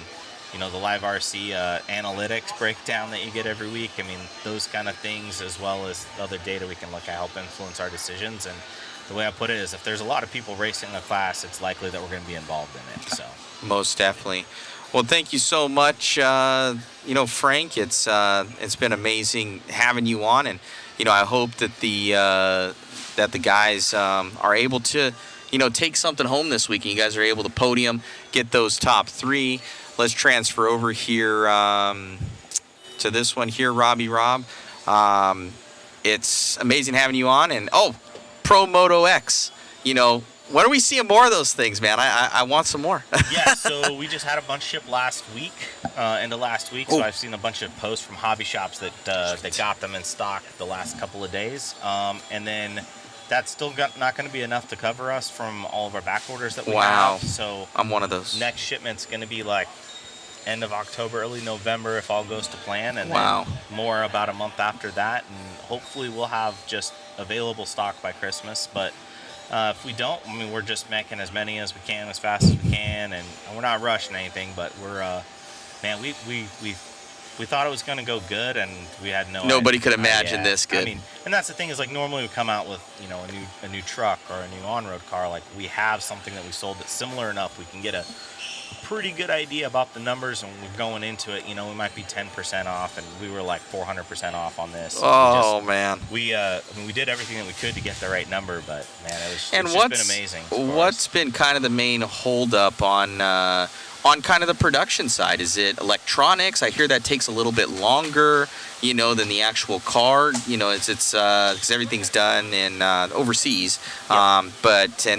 you know, the live RC analytics breakdown that you get every week, I mean, those kind of things, as well as other data we can look at, help influence our decisions. And the way I put it is, if there's a lot of people racing a class, it's likely that we're going to be involved in it. So Most definitely. Well, thank you so much, you know, Frank. It's been amazing having you on, and you know, I hope that the guys are able to, you know, take something home this week, and you guys are able to podium, get those top 3. Let's transfer over here to this one here, Robbie Rob. It's amazing having you on, and Pro Moto X. You know, when are we seeing more of those things, man? I want some more. Yeah, so we just had a bunch shipped last week, end of last week. So I've seen a bunch of posts from hobby shops that got them in stock the last couple of days, and then that's still not going to be enough to cover us from all of our back orders that we have. So I'm one of those. Next shipment's going to be like end of October, early November, if all goes to plan, and Wow. then more about a month after that, and hopefully we'll have just available stock by Christmas. But if we don't, I mean, we're just making as many as we can, as fast as we can, and we're not rushing anything. But we're, man, we thought it was going to go good, and we had Nobody could imagine this good. I mean, and that's the thing is, like, normally we come out with, you know, a new truck or a new on-road car. Like, we have something that we sold that's similar enough. We can get a pretty good idea about the numbers, and we're going into it. You know, we might be 10% off, and we were like 400% off on this. Oh, man. I mean, we did everything that we could to get the right number, but man, it's And just been amazing. What's been kind of the main holdup on kind of the production side? Is it electronics? I hear that takes a little bit longer, you know, than the actual car. You know, it's because everything's done in overseas. And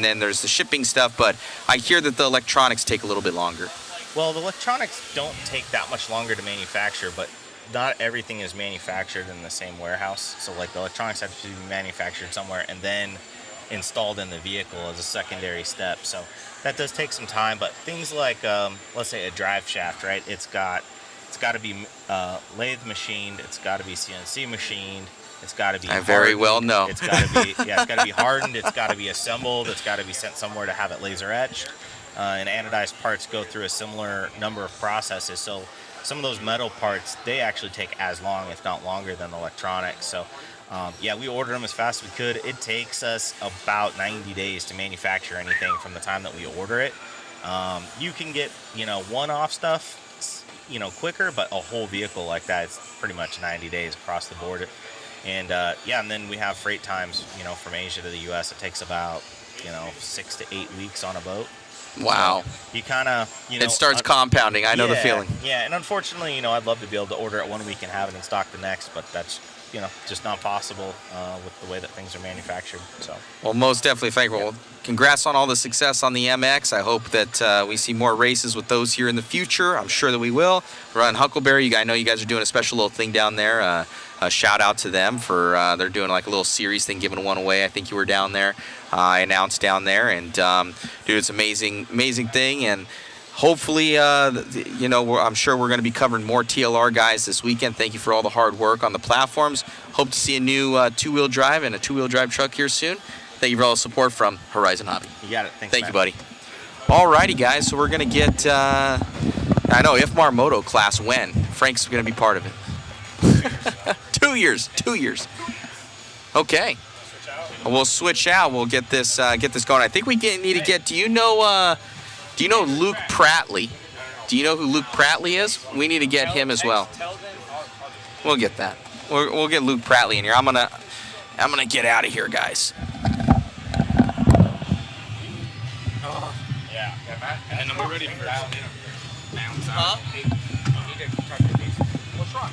then there's the shipping stuff. But I hear that the electronics take a little bit longer. Well, the electronics don't take that much longer to manufacture, but not everything is manufactured in the same warehouse. So, like, the electronics have to be manufactured somewhere and then installed in the vehicle as a secondary step. So that does take some time. But things like, let's say a drive shaft, right? It's got to be lathe machined. It's got to be CNC machined. It's got to be. I very well know. It's got to be. Yeah, it's got to be hardened. It's got to be assembled. It's got to be sent somewhere to have it laser etched. And anodized parts go through a similar number of processes. So some of those metal parts, they actually take as long, if not longer, than the electronics. So yeah, we ordered them as fast as we could. It takes us about 90 days to manufacture anything from the time that we order it. You can get, you know, one-off stuff, you know, quicker, but a whole vehicle like that, it's pretty much 90 days across the board. And yeah, and then we have freight times, you know, from Asia to the U.S. It takes about, you know, 6 to 8 weeks on a boat. Wow. So you kind of, you know. It starts compounding. I know the feeling. Yeah, and unfortunately, you know, I'd love to be able to order it one week and have it in stock the next, but that's, you know, just not possible with the way that things are manufactured. So. Well, most definitely, Frank. Well, congrats on all the success on the MX. I hope that we see more races with those here in the future. I'm sure that we will. Run Huckleberry, I know you guys are doing a special little thing down there. A shout out to them for they're doing like a little series thing, giving one away. I think you were down there. I announced down there, and dude, it's amazing thing. And hopefully, you know, I'm sure we're going to be covering more TLR guys this weekend. Thank you for all the hard work on the platforms. Hope to see a new two-wheel drive and a two-wheel drive truck here soon. Thank you for all the support from Horizon Hobby. You got it. Thanks, Thank you, buddy. Alrighty, guys. So we're going to get, I know, IFMAR Moto class when? Frank's going to be part of it. 2 years. Okay. We'll switch out. We'll get this going. I think we need to get. Do you know Luke Prattley? Do you know who Luke Prattley is? We need to get him as well. We'll get that. We'll get Luke Prattley in here. I'm gonna get out of here, guys. Yeah. And then we're ready for mounts. What's wrong?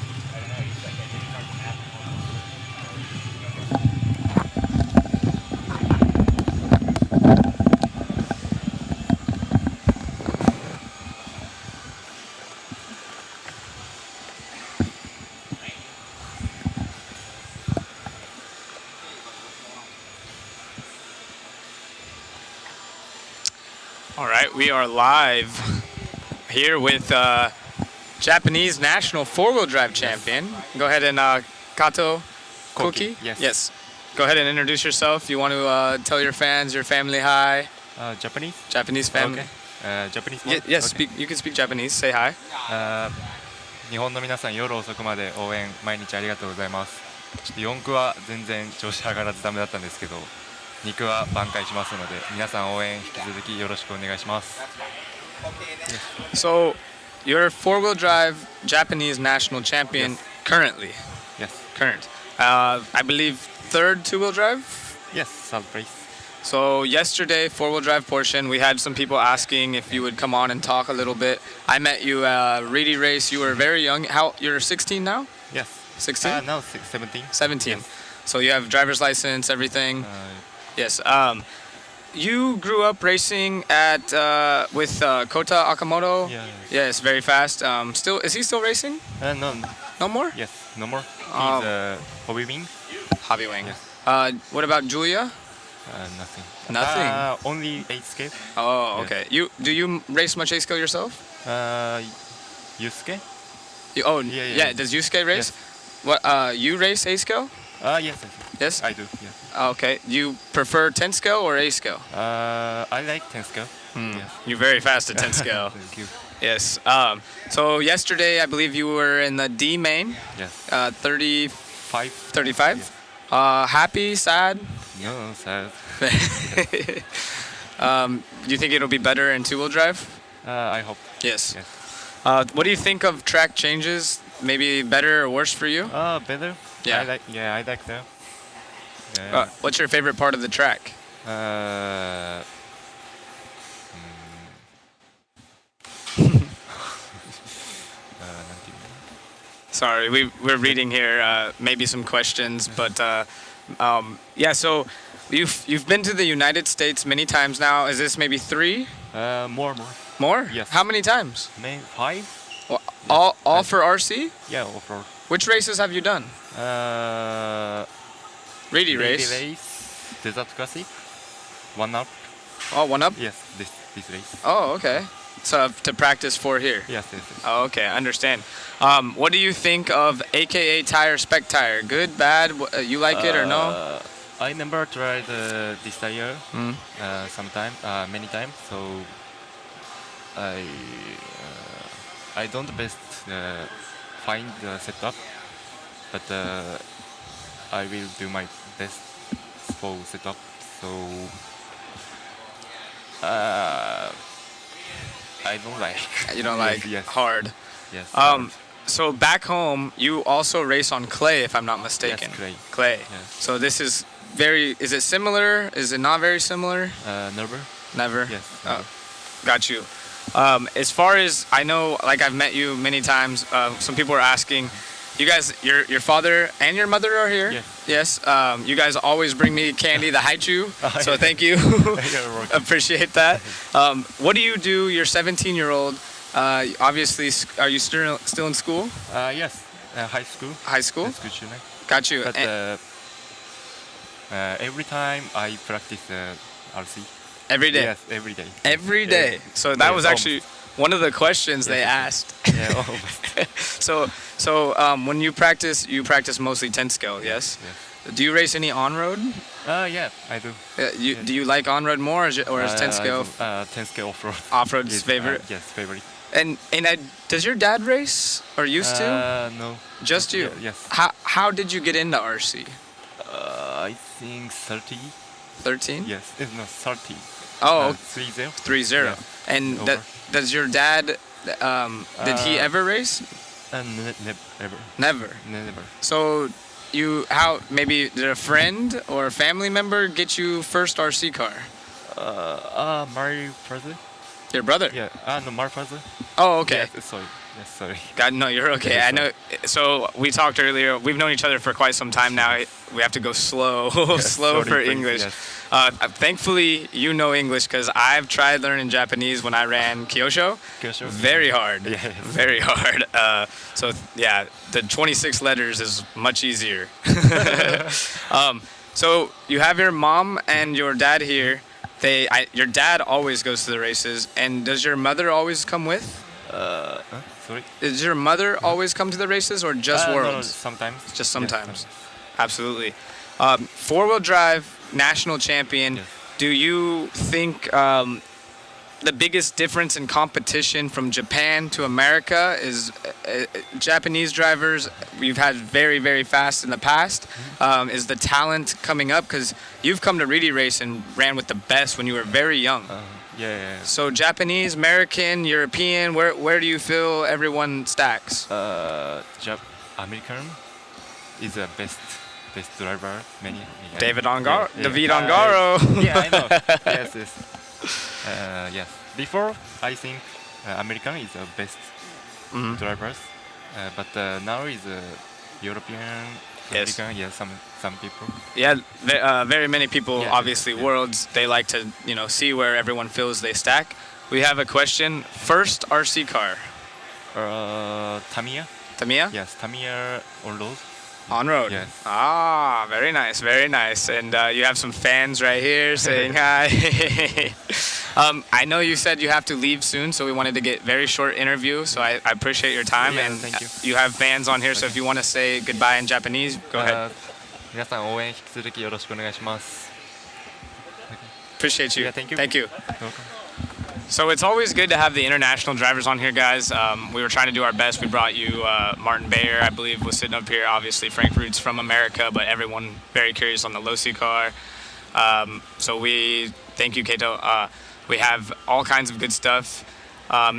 All right, we are live here with Japanese national four-wheel drive champion. Go ahead and Kato Koki. Yes. Go ahead and introduce yourself. You want to tell your fans, your family hi. Japanese? Japanese family. Okay. Japanese Yes, okay. you can speak Japanese. Say hi. 日本の皆さん夜遅くまで応援毎日ありがとうございます。ちょっと4区は全然調子上がらずダメだったんですけど、2区は挽回しますので皆さん応援引き続きよろしくお願いします。So, you're four-wheel drive Japanese national champion currently. Yes. Current. I believe third two-wheel drive? Yes, third place. So yesterday, four-wheel drive portion, we had some people asking if you would come on and talk a little bit. I met you Reedy Race. You were very young. You're 16 now? Yes. 16? No, 17. 17. Yes. So you have driver's license, everything. Yes. You grew up racing at with Kota Akamoto. Yeah. Yes, very fast. Is he still racing? No. No more? Yes, no more. He's hobby wing. Hobby wing. Yes. What about Julia? Nothing. Nothing. Only 8 scale. Oh, okay. Do you race much A-scale yourself? Yusuke? Yeah. Does Yusuke race? Yes. What? You race A-scale? Yes. Yes. I do. Yeah. Okay. Do you prefer 10 scale or A scale? I like 10 scale. Yes. You're very fast at 10 scale. Thank you. Yes. So yesterday, I believe you were in the D main. Yes. 35. 35. Yes. Happy, sad? No, sad. Do you think it'll be better in two-wheel drive? I hope. Yes. What do you think of track changes? Maybe better or worse for you? Better. Yeah. I like that. Yeah. What's your favorite part of the track? Sorry, we're reading here. Maybe some questions, but yeah. So you've been to the United States many times now. Is this maybe 3? More. More? Yes. How many times? Maybe 5. Well, all for RC? Yeah, all for. Which races have you done? Reedy race. Desert Classic. 1 up. Oh, 1 up? Yes, this race. Oh, okay. So to practice for here? Yes. Oh, okay, I understand. What do you think of AKA tire, spec tire? Good, bad? You like it or no? I never tried this tire many times, so I don't best find the setup, but I will do my best for setup. So I don't like. You don't like yes. hard. Yes. So back home, you also race on clay, if I'm not mistaken. Yes, clay. Yes. So this is is it similar? Is it not very similar? Never. Never? Yes. Oh, got you. As far as I know, like I've met you many times, some people are asking, you guys, your father and your mother are here? Yes. Yes. You guys always bring me candy, the haichu, so thank you. Appreciate that. What do you do? You're 17-year-old. Obviously, are you still in school? Yes. High school. High school? Got you. But every time I practice RC. Every day? Yes, every day. Every day. Yeah. So that was actually one of the questions they asked. Yeah, almost. So when you practice mostly 10 scale, yes? Yes. Do you race any on-road? Yeah, I do. Do you like on-road more, or is 10 scale? 10 scale off-road. Off-road's favorite? Yes, favorite. And does your dad race, or used to? No. Just you? Yes. How did you get into RC? I think 30. 13? Yes, no, 30. Oh, 30. 30. Yeah. And does your dad, did he ever race? Never. Never? Never. So maybe did a friend or a family member get you first RC car? My brother. Your brother? Yeah. No, my father. Oh, okay. Yes, sorry. Yes, sorry. God, no, you're okay. I know. So we talked earlier. We've known each other for quite some time now. We have to go slow, slow for English. Yes. Thankfully, you know English because I've tried learning Japanese when I ran Kyosho. Very hard. Yeah. Very hard. So yeah, the 26 letters is much easier. So you have your mom and your dad here. Your dad always goes to the races, and does your mother always come with? Sorry? Does your mother always come to the races or just No, Worlds? sometimes. Just sometimes. Absolutely. Four-wheel drive national champion. Do you think the biggest difference in competition from Japan to America is Japanese drivers? We've had very, very fast in the past. Is the talent coming up? Because you've come to Reedy Race and ran with the best when you were very young. Yeah. So Japanese, American, European, where do you feel everyone stacks? American is the best driver. David Ongaro. Yeah. David Ongaro. Yeah, I know. yes. Yes. Before, I think American is the best drivers, but now is European. Yes. American, yeah, some people. Yeah, very many people, obviously, Worlds, they like to, see where everyone feels they stack. We have a question. First RC car. Tamiya. Tamiya? Yes, Tamiya on road. On road? Yes. Ah, very nice, very nice. And you have some fans right here saying hi. I know you said you have to leave soon, so we wanted to get very short interview, so I appreciate your time. Yeah, and thank you. You have fans on here, so if you want to say goodbye in Japanese, go ahead. 皆さん応援引き続きよろしくお願いします。 Appreciate you. Yeah, thank you. Thank you. Welcome. So it's always good to have the international drivers on here, guys. We were trying to do our best. We brought you Martin Bayer, I believe, was sitting up here. Obviously, Frank Root's from America, but everyone very curious on the Losi car. So we thank you, Kato. We have all kinds of good stuff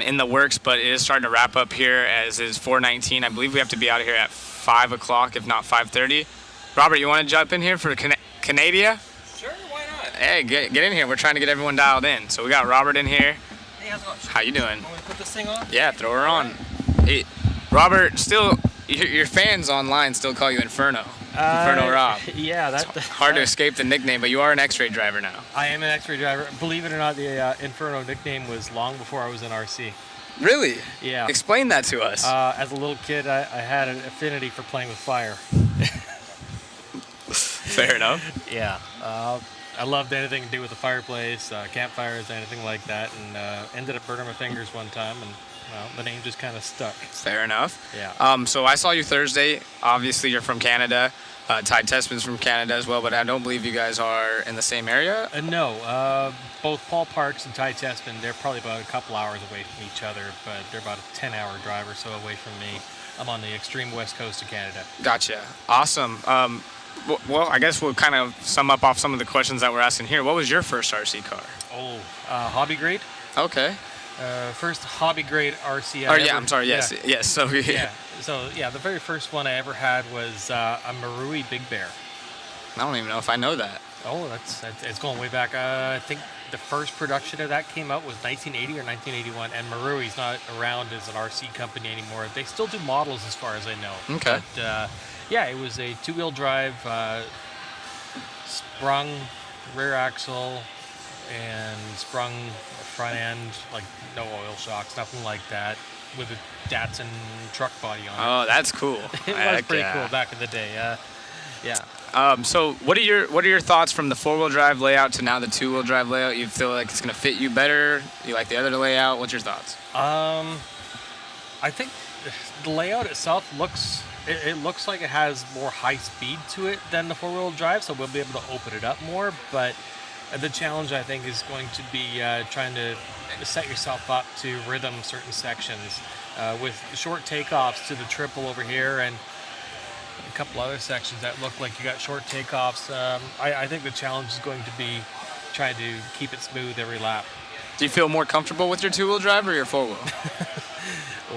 in the works, but it is starting to wrap up here as is 4:19. I believe we have to be out of here at 5 o'clock, if not 5:30. Robert, you want to jump in here for Canada? Sure, why not? Hey, get in here. We're trying to get everyone dialed in. So we got Robert in here. Hey, how's it going? How you doing? Want me to put this thing on? Yeah, throw her on. Hey, Robert, still, your fans online still call you Inferno. Inferno Rob. Yeah, that's hard to escape the nickname, but you are an X-ray driver now. I am an X-ray driver. Believe it or not, the Inferno nickname was long before I was in RC. Really? Yeah. Explain that to us. As a little kid, I had an affinity for playing with fire. Fair enough. Yeah. I loved anything to do with the fireplace, campfires, anything like that, and ended up burning my fingers one time, and well, the name just kind of stuck. Fair enough. Yeah. So I saw you Thursday. Obviously, you're from Canada. Ty Tessman's from Canada as well, but I don't believe you guys are in the same area. No. Both Paul Parks and Ty Tessman, they're probably about a couple hours away from each other, but they're about a 10-hour drive or so away from me. I'm on the extreme west coast of Canada. Gotcha. Awesome. Well, I guess we'll kind of sum up off some of the questions that we're asking here. What was your first RC car? Oh, hobby grade. Okay. First hobby grade RC. I'm sorry. Yes, yeah. yes. So yeah. So yeah, the very first one I ever had was a Marui Big Bear. I don't even know if I know that. Oh, that's it's going way back. I think the first production of that came out was 1980 or 1981, and Marui's not around as an RC company anymore. They still do models, as far as I know. Okay. But, yeah, it was a two-wheel drive, sprung rear axle, and sprung front end, like no oil shocks, nothing like that, with a Datsun truck body on it. Oh, that's cool. It was pretty cool back in the day. Yeah. So what are your thoughts from the four-wheel drive layout to now the two-wheel drive layout? You feel like it's gonna fit you better? You like the other layout? What's your thoughts? I think the layout itself looks like it has more high speed to it than the four-wheel drive, so we'll be able to open it up more. But the challenge, I think, is going to be trying to set yourself up to rhythm certain sections with short takeoffs to the triple over here and a couple other sections that look like you got short takeoffs. I think the challenge is going to be trying to keep it smooth every lap. Do you feel more comfortable with your two-wheel drive or your four-wheel?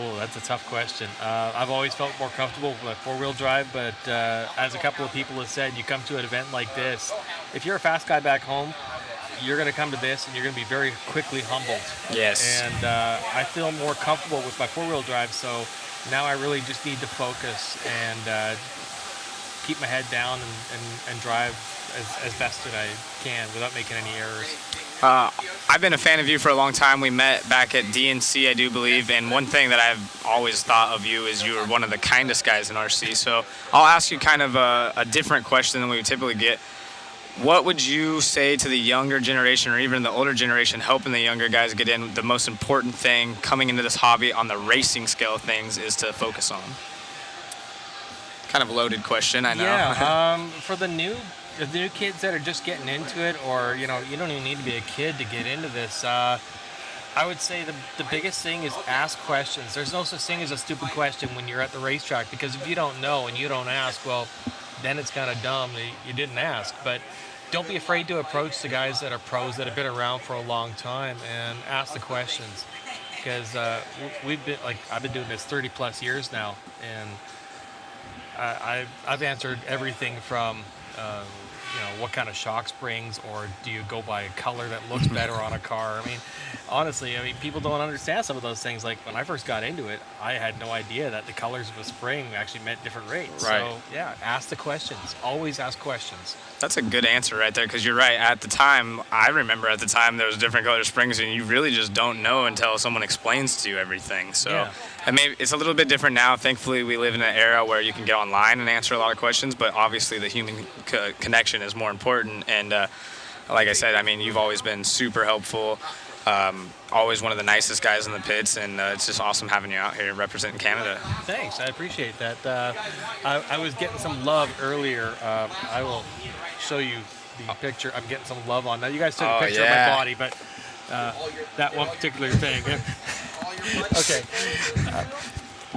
Oh, that's a tough question. I've always felt more comfortable with four-wheel drive, but as a couple of people have said, you come to an event like this, if you're a fast guy back home, you're going to come to this and you're going to be very quickly humbled. Yes. And I feel more comfortable with my four-wheel drive, so now I really just need to focus and keep my head down and drive as best that I can without making any errors. I've been a fan of you for a long time. We met back at DNC, I do believe, and one thing that I've always thought of you is you were one of the kindest guys in RC. So I'll ask you kind of a different question than we would typically get. what would you say to the younger generation or even the older generation helping the younger guys get in? The most important thing coming into this hobby on the racing scale of things is to focus on. Kind of a loaded question, I know. Yeah, for the new kids that are just getting into it, or you don't even need to be a kid to get into this. I would say the biggest thing is ask questions. There's no such thing as a stupid question when you're at the racetrack, because if you don't know and you don't ask, well, then it's kind of dumb that you didn't ask. But don't be afraid to approach the guys that are pros that have been around for a long time and ask the questions, because I've been doing this 30 plus years now, and I've answered everything from what kind of shock springs, or do you go by a color that looks better on a car? I mean, honestly, people don't understand some of those things. Like when I first got into it, I had no idea that the colors of a spring actually meant different rates. Right. So yeah, ask the questions. Always ask questions. That's a good answer right there, because you're right. At the time, I remember at the time there was different color springs, and you really just don't know until someone explains to you everything. So, Yeah. and maybe it's a little bit different now. Thankfully, we live in an era where you can get online and answer a lot of questions, but obviously the human connection is more important. And like I said, you've always been super helpful. Always one of the nicest guys in the pits, and it's just awesome having you out here representing Canada. Thanks, I appreciate that. I was getting some love earlier. I will show you the picture. I'm getting some love on. Now you guys took a picture of my body, but that one particular thing. Okay.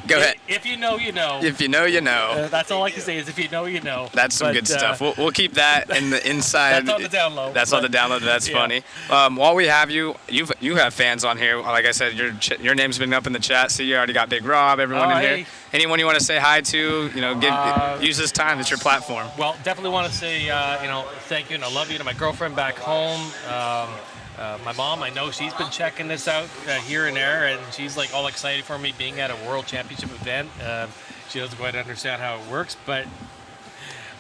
Go ahead. If you know, you know. If you know, you know. That's all I can say is if you know, you know. That's some good stuff. We'll keep that in the inside. That's on the download. That's on the download. That's funny. While we have you, you have fans on here. Like I said, your name's been up in the chat. See, you already got Big Rob, everyone in here. Anyone you want to say hi to? Use this time. It's your platform. Well, definitely want to say, thank you and I love you to my girlfriend back home. My mom, I know she's been checking this out here and there, and she's like all excited for me being at a World Championship event. She doesn't quite understand how it works, but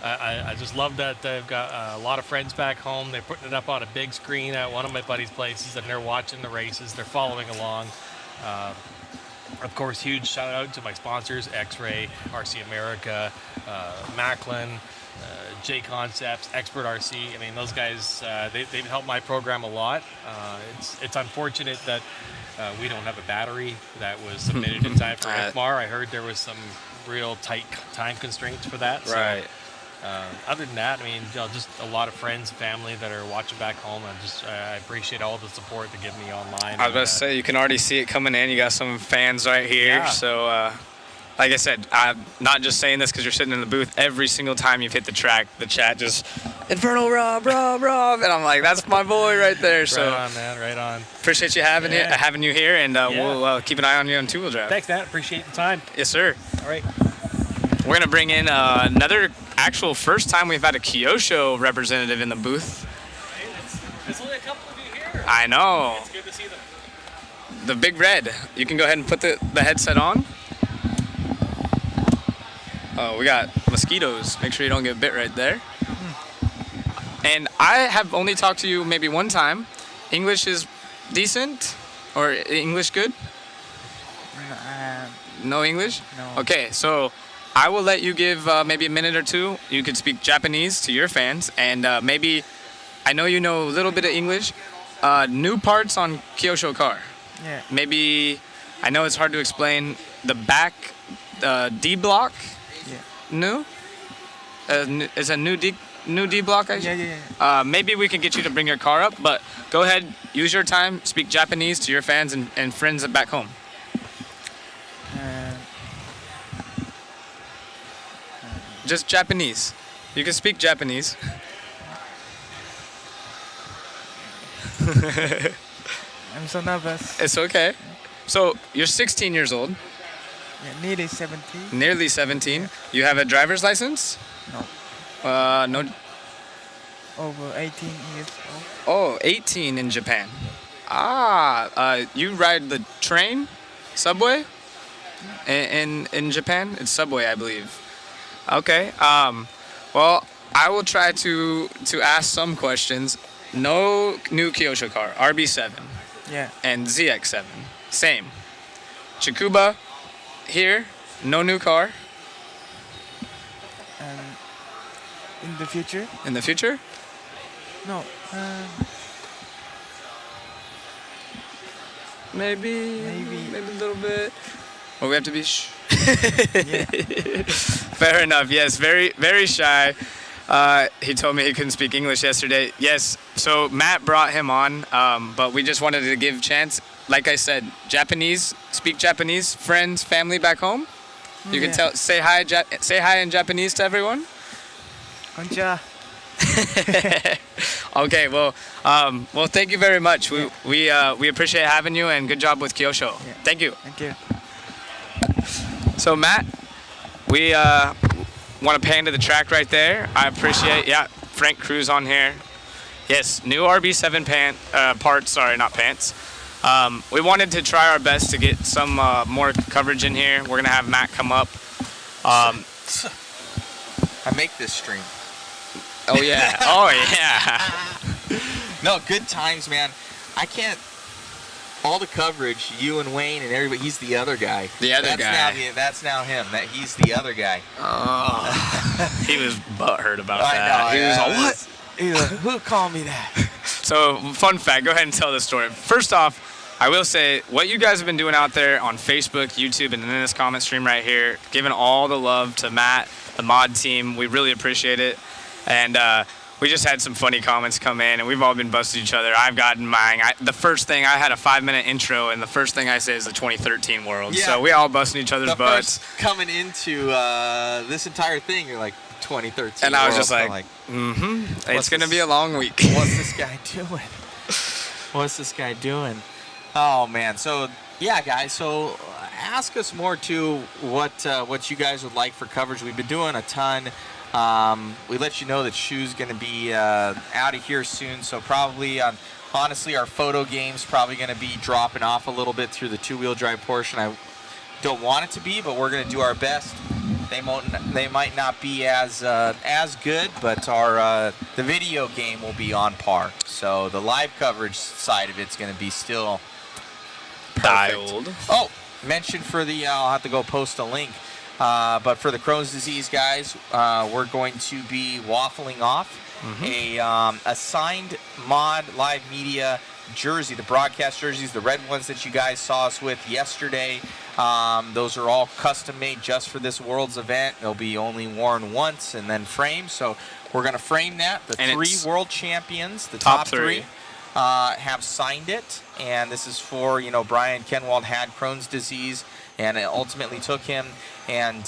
I just love that I've got a lot of friends back home. They're putting it up on a big screen at one of my buddies' places, and they're watching the races. They're following along. Of course, huge shout out to my sponsors, X-Ray, RC America, Macklin, J Concepts, Expert RC. Those guys, they've helped my program a lot. It's unfortunate that we don't have a battery that was submitted in time for IFMAR. I heard there was some real tight time constraints for that. Right. So, other than that, just a lot of friends, family that are watching back home. I appreciate all the support they give me online. I was about to say, you can already see it coming in. You got some fans right here. Yeah. So, like I said, I'm not just saying this because you're sitting in the booth. Every single time you've hit the track, the chat just, Infernal Rob, and I'm like, that's my boy right there. So, right on, man, right on. Appreciate you having you here, and we'll keep an eye on you on two-wheel drive. Thanks, Matt. Appreciate the time. Yes, sir. All right. We're gonna bring in another actual first time we've had a Kyosho representative in the booth. There's only a couple of you here. I know. It's good to see them. The Big Red. You can go ahead and put the headset on. Oh, we got mosquitoes. Make sure you don't get bit right there. And I have only talked to you maybe one time. English is decent? Or English good? No English? No. Okay, so I will let you give maybe a minute or two. You could speak Japanese to your fans, and maybe, I know you know a little bit of English, new parts on Kyosho car. Yeah. Maybe, I know it's hard to explain, the back D block? Yeah. New? Is a new D block? Yeah. Maybe we can get you to bring your car up, but go ahead, use your time, speak Japanese to your fans and friends back home. Just Japanese. You can speak Japanese. I'm so nervous. It's okay. So you're 16 years old. Yeah, nearly 17. Nearly 17. You have a driver's license? No. No. Over 18 years old. Oh, 18 in Japan. You ride the train, subway, in Japan. It's subway, I believe. Okay. Well, I will try to ask some questions. No new Kyosho car, RB7. Yeah. And ZX7. Same. Chikuba, here, no new car. And in the future? In the future? No. Maybe a little bit. Well, we have to be Fair enough. Yes, very, very shy. He told me he couldn't speak English yesterday. Yes, so Matt brought him on, but we just wanted to give a chance. Like I said, Japanese, speak Japanese, friends, family back home. You can say hi in Japanese to everyone. Konnichiwa. Okay, well, thank you very much. We appreciate having you, and good job with Kyosho. Yeah. Thank you. Thank you. So Matt, we want to pan to the track right there. I appreciate, Frank Cruz on here. Yes, new RB7 parts, sorry, not pants. We wanted to try our best to get some more coverage in here. We're gonna have Matt come up. I make this stream. Oh yeah, oh yeah. No, good times, man. I can't. All the coverage, you and Wayne and everybody. He's the other guy. That's now him. He's the other guy. Oh, he was butthurt about that. I know. He was all, what? He's like, who called me that? So, fun fact. Go ahead and tell the story. First off, I will say what you guys have been doing out there on Facebook, YouTube, and in this comment stream right here, giving all the love to Matt, the mod team. We really appreciate it. And we just had some funny comments come in, and we've all been busting each other. I've gotten mine. The first thing, I had a 5-minute intro, and the first thing I say is the 2013 world. Yeah. So we all busting each other's butts. First coming into this entire thing, you're like 2013. And I was world. just like, it's going to be a long week. What's this guy doing? What's this guy doing? Oh, man. So, yeah, guys. So ask us more, too, what you guys would like for coverage. We've been doing a ton. We let you know that Shu's going to be out of here soon, so probably, honestly, our photo game's probably going to be dropping off a little bit through the two-wheel drive portion. I don't want it to be, but we're going to do our best. They might not be as good, but the video game will be on par. So the live coverage side of it's going to be still perfect. Dialed. Oh, mention for the I'll have to go post a link. But for the Crohn's disease guys, we're going to be waffling off a signed mod live media jersey, the broadcast jerseys, the red ones that you guys saw us with yesterday. Those are all custom made just for this World's event. They'll be only worn once and then framed. So we're going to frame that. The and 3 world champions, the top three, have signed it. And this is for, Brian Kenwald had Crohn's disease, and it ultimately took him. And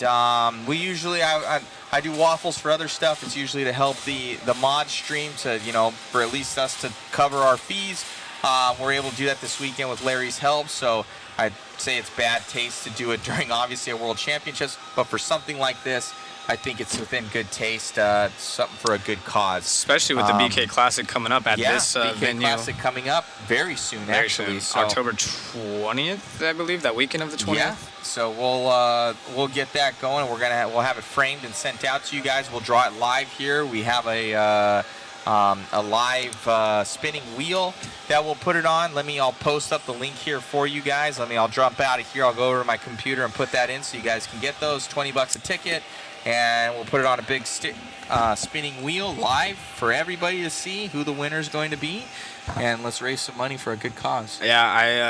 we usually, I do waffles for other stuff. It's usually to help the mod stream to, for at least us to cover our fees. We're able to do that this weekend with Larry's help. So I'd say it's bad taste to do it during, obviously, a World Championships. But for something like this, I think it's within good taste, something for a good cause. Especially with the BK Classic coming up at this BK venue. Classic coming up very soon, actually. So October 20th, I believe, that weekend of the 20th. Yeah. So we'll get that going. We'll have it framed and sent out to you guys. We'll draw it live here. We have a live spinning wheel that we'll put it on. I'll post up the link here for you guys. I'll jump out of here. I'll go over to my computer and put that in so you guys can get those. $20 a ticket. And we'll put it on a big spinning wheel live for everybody to see who the winner is going to be. And let's raise some money for a good cause. Yeah,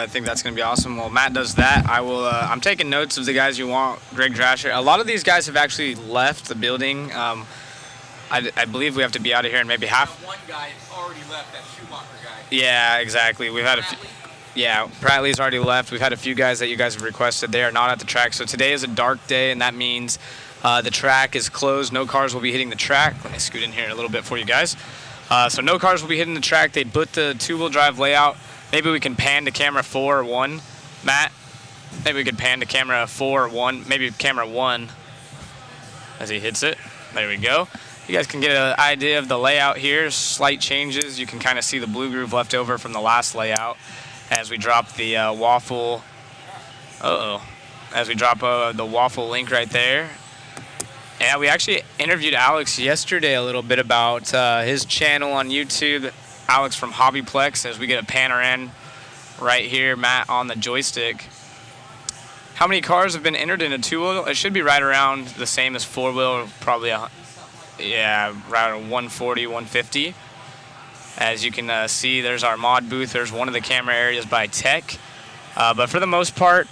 I think that's going to be awesome. Well, Matt does that. I'm taking notes of the guys you want. Greg Drasher. A lot of these guys have actually left the building. I believe we have to be out of here in maybe half. One guy already left, that Schumacher guy. Yeah, exactly. We've had a few. Yeah, Bradley's already left. We've had a few guys that you guys have requested. They are not at the track. So today is a dark day, and that means the track is closed. No cars will be hitting the track. Let me scoot in here a little bit for you guys. So no cars will be hitting the track. They put the two-wheel drive layout. Maybe we can pan to camera 4 or 1. Matt, maybe we could pan to camera 4 or 1. Maybe camera 1 as he hits it. There we go. You guys can get an idea of the layout here. Slight changes. You can kind of see the blue groove left over from the last layout as we drop the waffle. As we drop the waffle link right there. Yeah, we actually interviewed Alex yesterday a little bit about his channel on YouTube, Alex from Hobbyplex, as we get a panorama right here, Matt, on the joystick. How many cars have been entered in a two-wheel? It should be right around the same as four-wheel, probably, right around 140, 150. As you can see, there's our mod booth. There's one of the camera areas by Tech. But for the most part,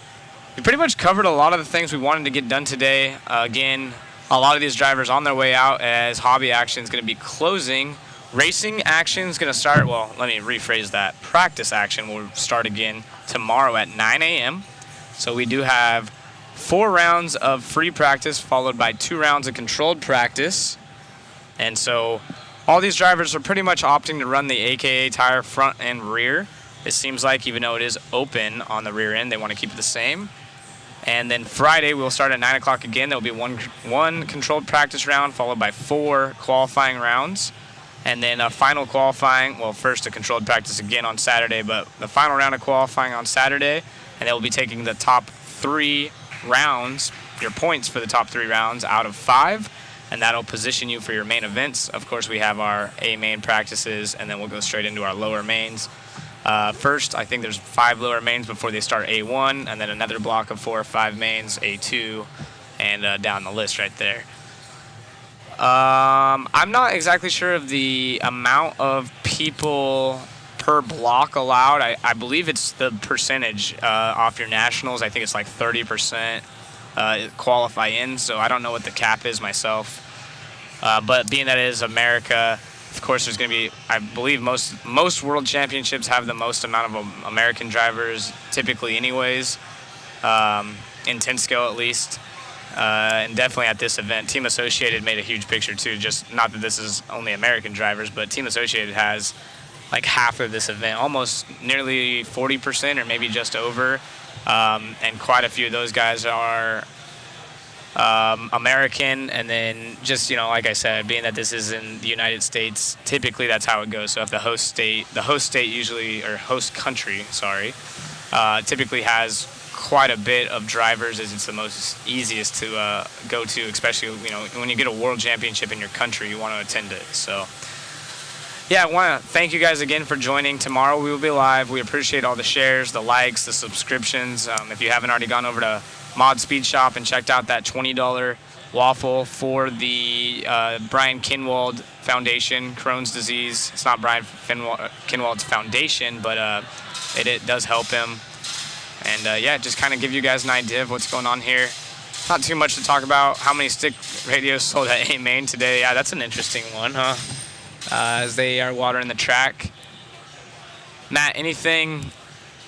we pretty much covered a lot of the things we wanted to get done today. Again, a lot of these drivers on their way out as hobby action is going to be closing. Racing action is going to start, well, let me rephrase that. Practice action will start again tomorrow at 9 a.m. So we do have 4 rounds of free practice followed by 2 rounds of controlled practice. And so all these drivers are pretty much opting to run the AKA tire front and rear. It seems like, even though it is open on the rear end, they want to keep it the same. And then Friday, we'll start at 9 o'clock again. There will be one controlled practice round followed by 4 qualifying rounds. And then a final qualifying, well, first a controlled practice again on Saturday, but the final round of qualifying on Saturday. And they will be taking the top 3 rounds, your points for the top 3 rounds out of 5. And that'll position you for your main events. Of course, we have our A main practices, and then we'll go straight into our lower mains. First, I think there's 5 lower mains before they start A1, and then another block of 4 or 5 mains, A2, and down the list right there. I'm not exactly sure of the amount of people per block allowed. I believe it's the percentage off your nationals. I think it's like 30% qualify in, so I don't know what the cap is myself. But being that it is America, of course, there's going to be, I believe most world championships have the most amount of American drivers, typically anyways, in 10 scale at least. And definitely at this event, Team Associated made a huge picture too, just not that this is only American drivers, but Team Associated has like half of this event, almost nearly 40% or maybe just over. And quite a few of those guys are American, and then just, like I said, being that this is in the United States, typically that's how it goes. So if the host state usually, or host country, sorry, typically has quite a bit of drivers, as it's the most easiest to go to, especially, when you get a world championship in your country, you want to attend it. So yeah, I want to thank you guys again for joining. Tomorrow we will be live. We appreciate all the shares, the likes, the subscriptions. If you haven't already gone over to Mod Speed Shop and checked out that $20 waffle for the Brian Kinwald Foundation, Crohn's disease. It's not Brian Kinwald's foundation, but it does help him. And yeah, just kind of give you guys an idea of what's going on here. Not too much to talk about. How many stick radios sold at A Main today? Yeah, that's an interesting one, huh? As they are watering the track. Matt, anything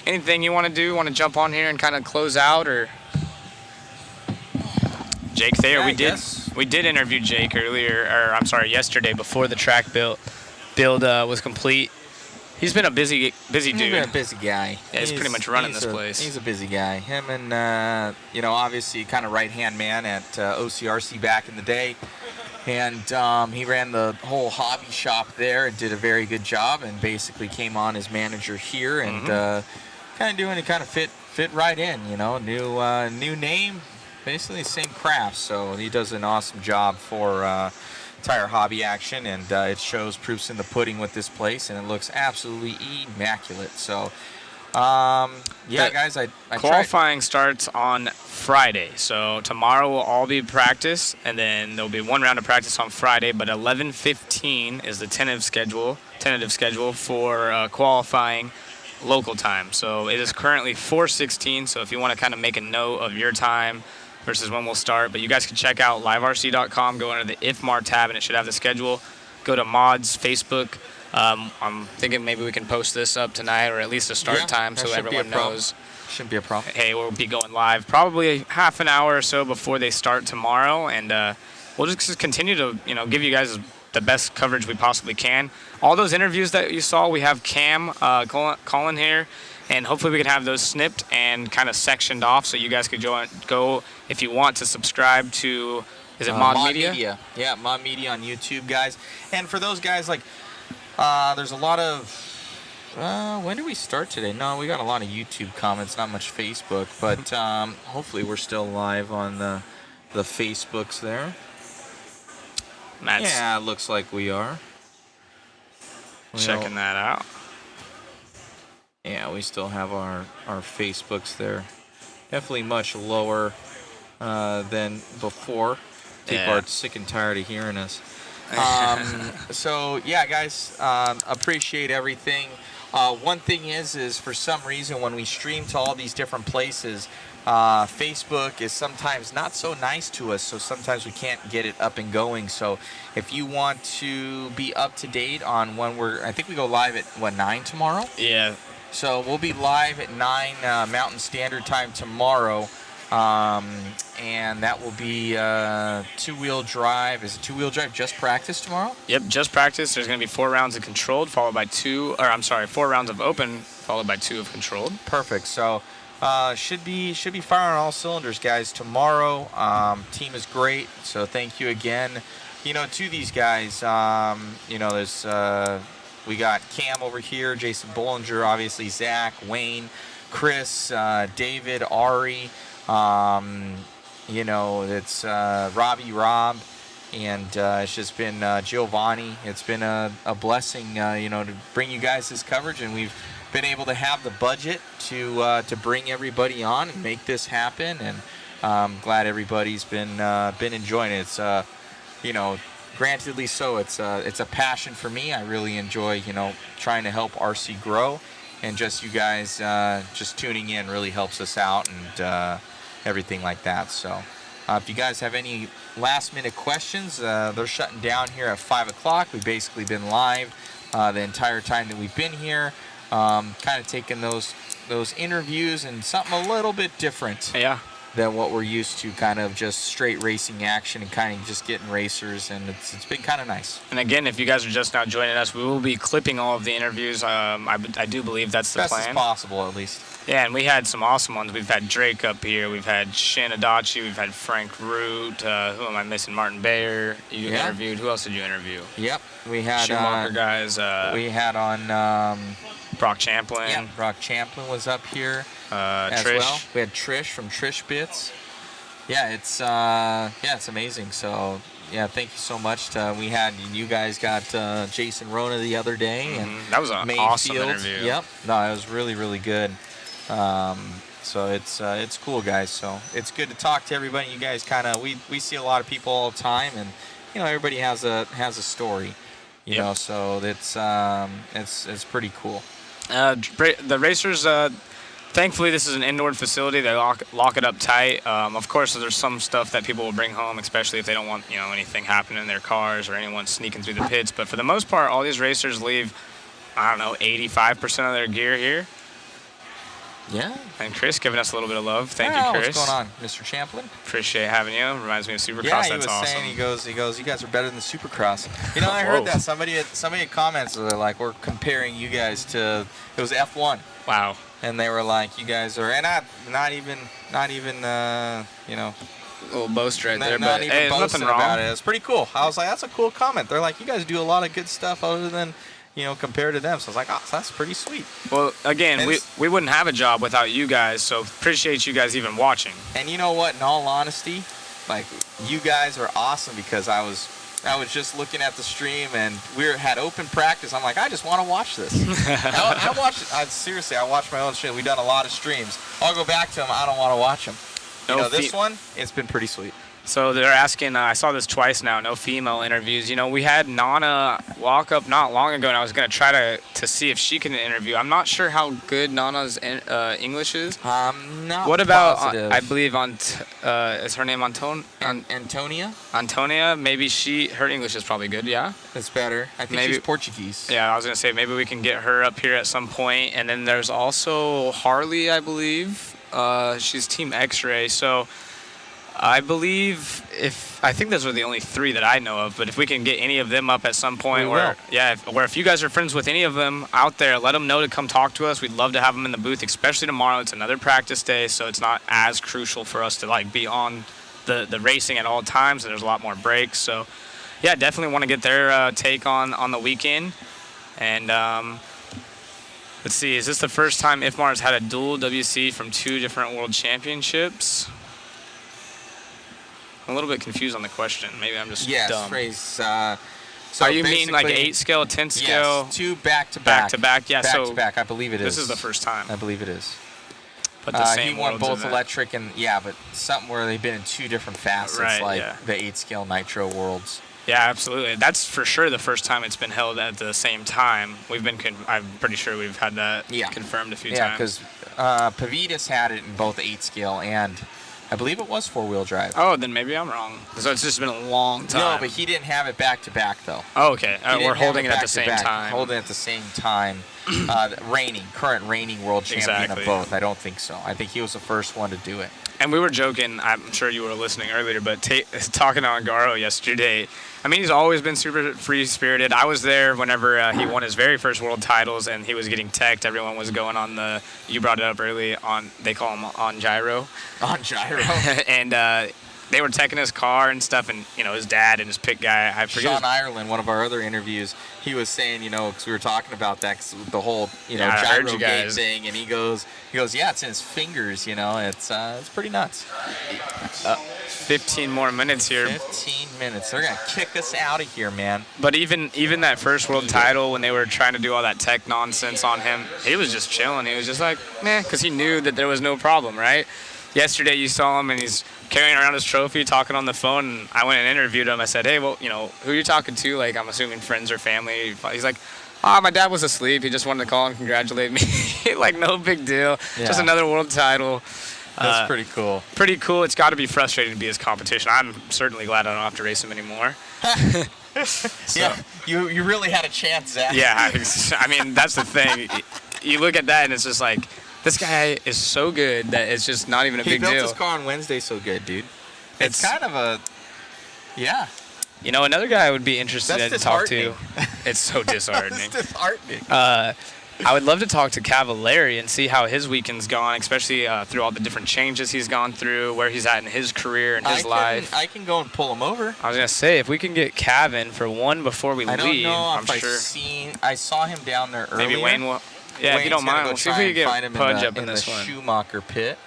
you want to do? Want to jump on here and kind of close out, or Jake Thayer? Yeah, we did interview Jake earlier, or I'm sorry, yesterday before the track build was complete. He's been a busy dude. He's been a busy guy. Yeah, he's pretty much running this place. He's a busy guy. Him and obviously kind of right-hand man at OCRC back in the day. And he ran the whole hobby shop there and did a very good job, and basically came on as manager here, and kind of fit right in, new name, basically the same craft. So he does an awesome job for tire hobby action, and it shows proofs in the pudding with this place, and it looks absolutely immaculate. So yeah, guys, I qualifying starts on Friday, so tomorrow will all be practice, and then there'll be 1 round of practice on Friday. But 11:15 is the tentative schedule for qualifying local time. So it is currently 4:16. So if you want to kind of make a note of your time versus when we'll start, but you guys can check out liverc.com, go under the IFMAR tab, and it should have the schedule. Go to Mods Facebook. I'm thinking maybe we can post this up tonight, or at least a start time, so everyone knows. Shouldn't be a problem. Hey, we'll be going live probably half an hour or so before they start tomorrow, and we'll just continue to give you guys the best coverage we possibly can. All those interviews that you saw, we have Cam, Colin here, and hopefully we can have those snipped and kind of sectioned off, so you guys could go if you want to subscribe to. Is it Mod Media? Yeah, Mod Media on YouTube, guys. And for those guys, there's a lot of. When did we start today? No, we got a lot of YouTube comments, not much Facebook, but hopefully we're still live on the Facebooks there. Yeah, it looks like we are. Checking that out. Yeah, we still have our Facebooks there. Definitely much lower than before. People are sick and tired of hearing us. So yeah, guys, appreciate everything. One thing is for some reason when we stream to all these different places, Facebook is sometimes not so nice to us, so sometimes we can't get it up and going. So if you want to be up to date on when I think we go live at 9 tomorrow. Yeah. So we'll be live at 9 Mountain Standard Time tomorrow. And that will be two-wheel drive. Is it two-wheel drive just practice tomorrow? Yep, just practice. There's going to be 4 rounds of controlled, followed by 4 rounds of open, followed by 2 of controlled. Perfect. So should be firing on all cylinders, guys. Tomorrow, team is great. So thank you again. To these guys, there's we got Cam over here, Jason Bollinger, obviously Zach, Wayne, Chris, David, Ari. It's Rob, and it's just been Giovanni. It's been a blessing, to bring you guys this coverage, and we've been able to have the budget to bring everybody on and make this happen. And I'm glad everybody's been enjoying it. It's grantedly so. It's a passion for me. I really enjoy trying to help RC grow, and just you guys just tuning in really helps us out and everything like that. So if you guys have any last minute questions, they're shutting down here at 5 o'clock. We've basically been live the entire time that we've been here, kind of taking those interviews and something a little bit different than what we're used to, kind of just straight racing action and kind of just getting racers, and it's been kind of nice. And again, if you guys are just now joining us, we will be clipping all of the interviews. I do believe that's the plan. Best as possible, at least. Yeah, and we had some awesome ones. We've had Drake up here. We've had Shan Adachi. We've had Frank Root. Who am I missing? Martin Bayer. You interviewed. Who else did you interview? Yep. We had Schumacher guys. we had on Brock Champlin. Yeah, Brock Champlin was up here as Trish. well. We had Trish from Trish Bits. Yeah, it's amazing. So yeah, thank you so much. You guys got Jason Rona the other day, and that was an awesome interview. Yep. No, it was really, really good. So it's cool, guys. So it's good to talk to everybody. You guys we see a lot of people all the time, and everybody has a story. So it's pretty cool. The racers, thankfully, this is an indoor facility. They lock it up tight. Of course, there's some stuff that people will bring home, especially if they don't want anything happening in their cars or anyone sneaking through the pits. But for the most part, all these racers leave, 85% of their gear here. Yeah. And Chris giving us a little bit of love. Thank you, Chris. What's going on, Mr. Champlin? Appreciate having you. Reminds me of Supercross. Yeah, he That's was awesome. saying, he goes, you guys are better than Supercross. I heard that somebody had comments that like we're comparing you guys to, it was F1. Wow. And they were like, you guys are, and not even a little boast right there, not but even hey, there's boasting nothing wrong. about it. It's pretty cool. I was like, that's a cool comment. They're like, you guys do a lot of good stuff other than, compared to them. So I was like, oh, that's pretty sweet. Well, again, we wouldn't have a job without you guys, so appreciate you guys even watching. And you know what? In all honesty, like, you guys are awesome, because I was just looking at the stream and we had open practice. I'm like, I just want to watch this. I watched it. Seriously, I watched my own stream. We've done a lot of streams. I'll go back to them. I don't want to watch them. This one, it's been pretty sweet. So they're asking, I saw this twice now, no female interviews. We had Nana walk up not long ago, and I was going to try to see if she can interview. I'm not sure how good Nana's English is. Not What about, positive. I believe, is her name Antonia? Antonia, maybe her English is probably good, yeah? It's better. I think she's Portuguese. Yeah, I was going to say, maybe we can get her up here at some point. And then there's also Harley, I believe. She's Team X-Ray, so I believe I think those are the only 3 that I know of, but if we can get any of them up at some point, where if you guys are friends with any of them out there, let them know to come talk to us. We'd love to have them in the booth, especially tomorrow. It's another practice day, so it's not as crucial for us to be on the racing at all times, and there's a lot more breaks. So yeah, definitely want to get their take on the weekend. And let's see, is this the first time IFMAR has had a dual WC from 2 different world championships? I'm a little bit confused on the question. Maybe I'm just dumb. So are you mean like 8 scale, 10 scale? Yes, 2 back-to-back. Back-to-back, yeah. Back to back, I believe it is. This is the first time. I believe it is. But the same he won worlds both event. electric and, but something where they've been in 2 different facets, Right, the 8 scale Nitro Worlds. Yeah, absolutely. That's for sure the first time it's been held at the same time. I'm pretty sure we've had that confirmed a few Yeah, times. because Pavitas had it in both 8 scale and I believe it was 4-wheel drive. Oh, then maybe I'm wrong. So it's just been a long time. No, but he didn't have it back to back though. Oh, okay. He didn't We're have holding it at the back to same back. time. Holding it at the same time. Current reigning world champion Exactly. of both. I don't think so. I think he was the first one to do it. And we were joking, I'm sure you were listening earlier, but talking to Ongaro yesterday, I mean, he's always been super free-spirited. I was there whenever he won his very first world titles, and he was getting teched. Everyone was going on you brought it up early, they call him on gyro. On gyro. And they were teching his car and stuff, and, his dad and his pit guy, I forget. Sean Ireland, one of our other interviews, he was saying, because we were talking about that, 'cause the whole, Yeah, I heard gyro you gate guys. thing, and he goes, yeah, it's in his fingers, it's pretty nuts. 15 more minutes here. 15 minutes. They're gonna kick us out of here, man. But even that first world title, when they were trying to do all that tech nonsense on him, he was just chilling. He was just like, meh, because he knew that there was no problem, right? Yesterday you saw him and he's carrying around his trophy, talking on the phone, and I went and interviewed him. I said, hey, well, who are you talking to? Like, I'm assuming friends or family. He's like, my dad was asleep. He just wanted to call and congratulate me. Like, no big deal. Yeah. Just another world title. That's pretty cool. Pretty cool. It's got to be frustrating to be his competition. I'm certainly glad I don't have to race him anymore. Yeah, you really had a chance, Zach. Yeah, I mean, that's the thing. You look at that and it's just like, this guy is so good that it's just not even a big deal. He built his car on Wednesday so good, dude. It's kind of a, yeah. Another guy I would be interested That's to talk to. disheartening. It's so disheartening. That's disheartening. I would love to talk to Cavallari and see how his weekend's gone, especially through all the different changes he's gone through, where he's at in his career and his life. I can go and pull him over. I was going to say, if we can get Cav in for one before we I don't leave, know I'm if sure. I saw him down there earlier. Maybe Wayne will. Yeah, if you don't mind, we'll see if we can get Pudge up in this one. Schumacher pit.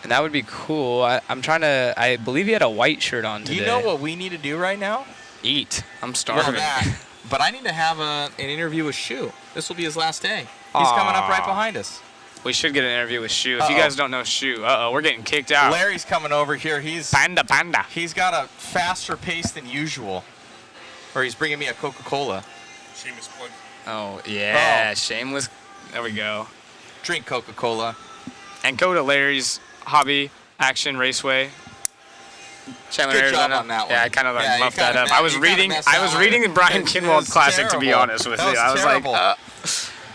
And that would be cool. I believe he had a white shirt on today. You know what we need to do right now? Eat. I'm starving. Well, that, but I need to have an interview with Shu. This will be his last day. He's coming up right behind us. We should get an interview with Shu. If you guys don't know Shu, we're getting kicked out. Larry's coming over here. He's Panda. He's got a faster pace than usual. Or he's bringing me a Coca-Cola. Shameless plug. Oh, yeah. Shameless. There we go. Drink Coca-Cola. And go to Larry's Hobby Action Raceway. Chandler, Good Arizona. job on that one. Yeah, I kind of Yeah, muffed you kinda that up. messed- I was you kinda reading messed the that Brian one. Kinwald It's Classic, to be terrible. honest with That you. was I was terrible. like,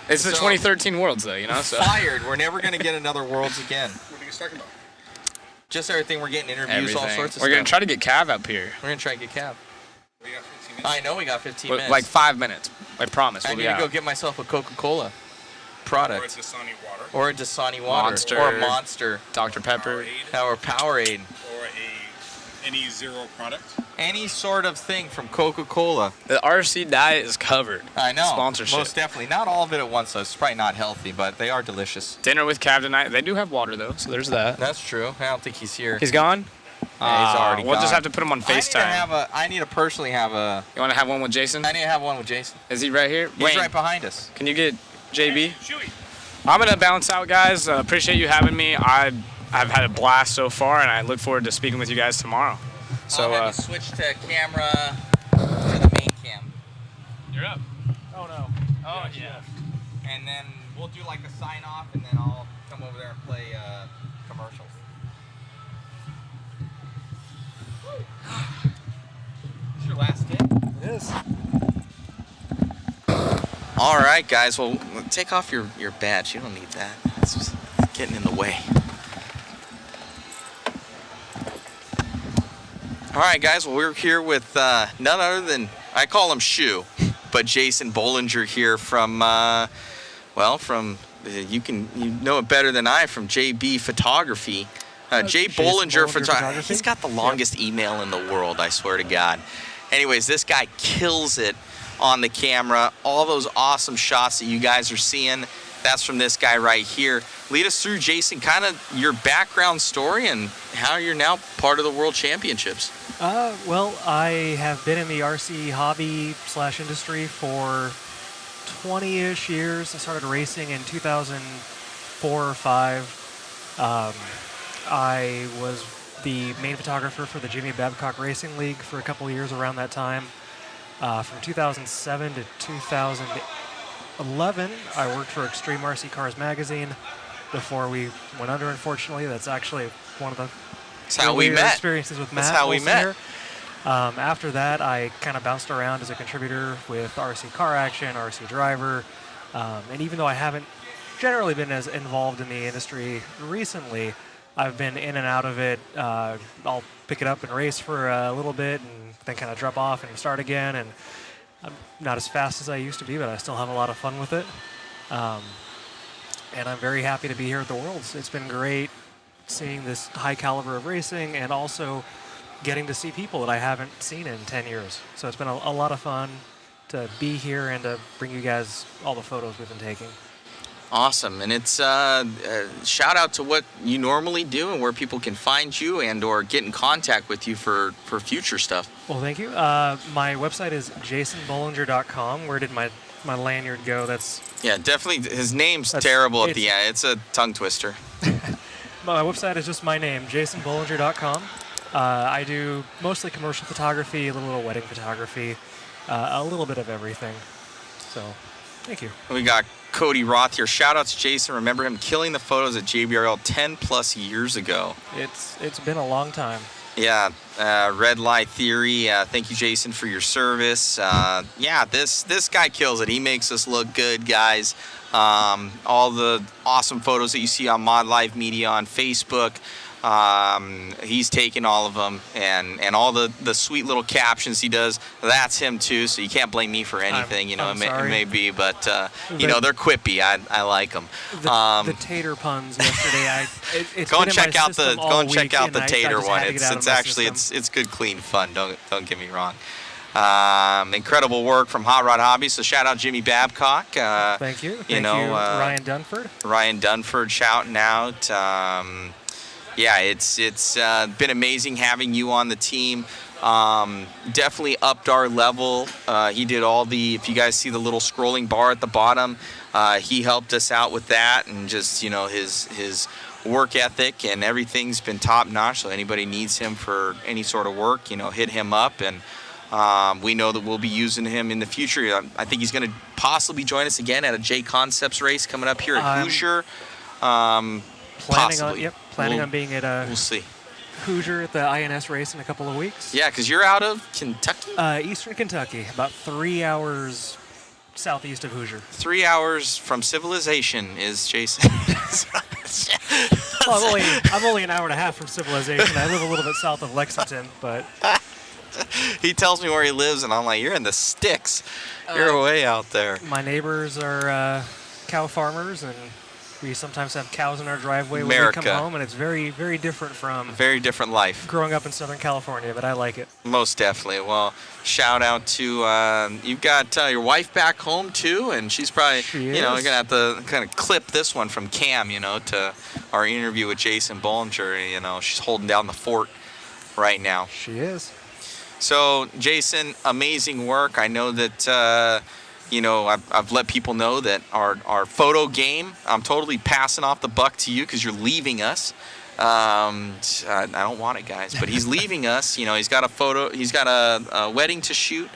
it's the So- 2013 Worlds, though, So. Fired. We're never going to get another Worlds again. What are you guys talking about? Just everything. We're getting interviews, all Everything. sorts of We're stuff. going to try to get Cav up here. We're going to try to get Cav. I know we got 15 minutes. Like 5 minutes. I promise. I We'll need be to out. go get myself a Coca-Cola product. Or it's Dasani water. Or a Dasani water. Monster. Or a Monster. Dr. Pepper. Or Powerade. Or any zero product. Any sort of thing from Coca-Cola. The RC diet is covered. I know. Sponsorship. Most definitely. Not all of it at once, though. It's probably not healthy, but they are delicious. Dinner with Cav tonight. They do have water, though, so there's that. That's true. I don't think he's here. He's gone? Yeah, he's already We'll gone. just have to put him on FaceTime. I need to personally have a... You want to have one with Jason? I need to have one with Jason. Is he right here? He's right behind us. Can you get JB? I'm going to bounce out, guys. Appreciate you having me. I've had a blast so far, and I look forward to speaking with you guys tomorrow. So, I'll have you switch to camera to the main cam. You're up. Oh, no. Oh, yeah. And then we'll do like a sign off, and then I'll come over there and play commercials. It's your last day. It is. All right, guys. Well, take off your badge. You don't need that. It's just getting in the way. All right, guys. Well, we're here with none other than, I call him Shu, but Jason Bollinger here from, you know it better than I, from JB Photography. Jay Bollinger Photography. He's got the longest email in the world, I swear to God. Anyways, this guy kills it on the camera. All those awesome shots that you guys are seeing, that's from this guy right here. Lead us through, Jason, kind of your background story and how you're now part of the World Championships. Well, I have been in the RC hobby / industry for 20-ish years. I started racing in 2004 or 5. I was the main photographer for the Jimmy Babcock Racing League for a couple of years around that time. From 2007 to 2011, I worked for Extreme RC Cars magazine before we went under, unfortunately. That's actually one of the experiences with Matt. That's how we Olson met. Here. After that, I kind of bounced around as a contributor with RC Car Action, RC Driver, and even though I haven't generally been as involved in the industry recently, I've been in and out of it. I'll pick it up and race for a little bit and then kind of drop off and start again. And I'm not as fast as I used to be, but I still have a lot of fun with it. And I'm very happy to be here at the Worlds. It's been great seeing this high caliber of racing and also getting to see people that I haven't seen in 10 years. So it's been a lot of fun to be here and to bring you guys all the photos we've been taking. Awesome. And it's shout out to what you normally do and where people can find you and or get in contact with you for future stuff. Well, thank you. My website is jasonbollinger.com. Where did my lanyard go? Yeah, definitely. His name's terrible at the end. It's a tongue twister. My website is just my name, jasonbollinger.com. I do mostly commercial photography, a little wedding photography, a little bit of everything. So, thank you. We got Cody Roth here. Shout out to Jason. Remember him killing the photos at JBRL 10 plus years ago. It's been a long time. Yeah, Red Light Theory. Thank you, Jason, for your service. Yeah, this guy kills it. He makes us look good, guys. All the awesome photos that you see on Mod Life Media on Facebook. He's taken all of them, and all the sweet little captions he does, that's him too, so you can't blame me for anything. It may be, but they're quippy. I like them. The tater puns yesterday, go and check out the tater one. It's actually it's good, clean fun. Don't get me wrong. Incredible work from Hot Rod Hobby. So shout out Jimmy Babcock. Thank you. Thank you, Ryan Dunford. Ryan Dunford shouting out. Yeah, it's been amazing having you on the team. Definitely upped our level. He did if you guys see the little scrolling bar at the bottom, he helped us out with that, and just his work ethic and everything's been top notch. So anybody needs him for any sort of work, hit him up, and we know that we'll be using him in the future. I think he's going to possibly join us again at a J Concepts race coming up here at Hoosier. Planning on being at we'll see. Hoosier at the INS race in a couple of weeks. Yeah, because you're out of Kentucky? Eastern Kentucky, about 3 hours southeast of Hoosier. 3 hours from civilization is Jason. Well, I'm only an hour and a half from civilization. I live a little bit south of Lexington, but... He tells me where he lives, and I'm like, you're in the sticks. You're way out there. My neighbors are cow farmers, and we sometimes have cows in our driveway when we come home, and it's very, very different from... Very different life. ...growing up in Southern California, but I like it. Most definitely. Well, shout out to... you've got your wife back home, too, and she's probably... You're going to have to kind of clip this one from Cam, to our interview with Jason Bollinger. She's holding down the fort right now. She is. So, Jason, amazing work. I know that... I've let people know that our photo game, I'm totally passing off the buck to you because you're leaving us. I don't want it, guys, but he's leaving us. He's got a wedding to shoot.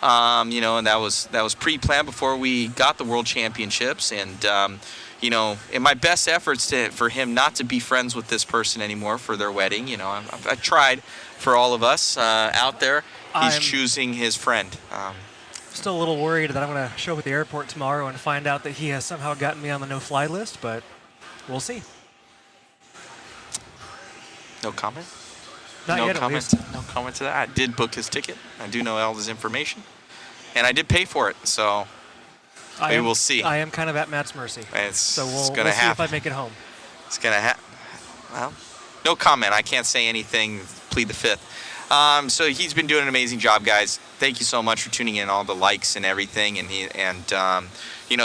And that was pre-planned before we got the World Championships. And in my best efforts for him not to be friends with this person anymore for their wedding, I tried for all of us out there. He's choosing his friend. Still a little worried that I'm going to show up at the airport tomorrow and find out that he has somehow gotten me on the no-fly list, but we'll see. No comment? Not no yet, comment. At least. No comment to that. I did book his ticket. I do know all his information, and I did pay for it. So maybe we'll see. I am kind of at Matt's mercy. We'll see if I make it home. It's gonna happen. Well, no comment. I can't say anything. Plead the fifth. So he's been doing an amazing job, guys. Thank you so much for tuning in, all the likes and everything.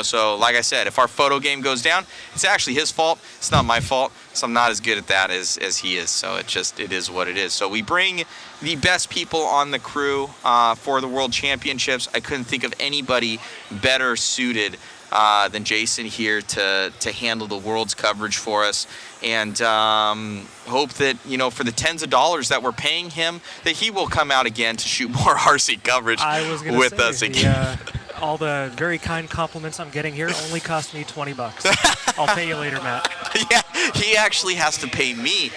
So like I said, if our photo game goes down, it's actually his fault. It's not my fault. So I'm not as good at that as he is. So it is what it is. So we bring the best people on the crew for the World Championships. I couldn't think of anybody better suited than Jason here to handle the World's coverage for us. And hope that, for the tens of dollars that we're paying him, that he will come out again to shoot more RC coverage with us again. All the very kind compliments I'm getting here only cost me $20. I'll pay you later, Matt. Yeah, he actually has to pay me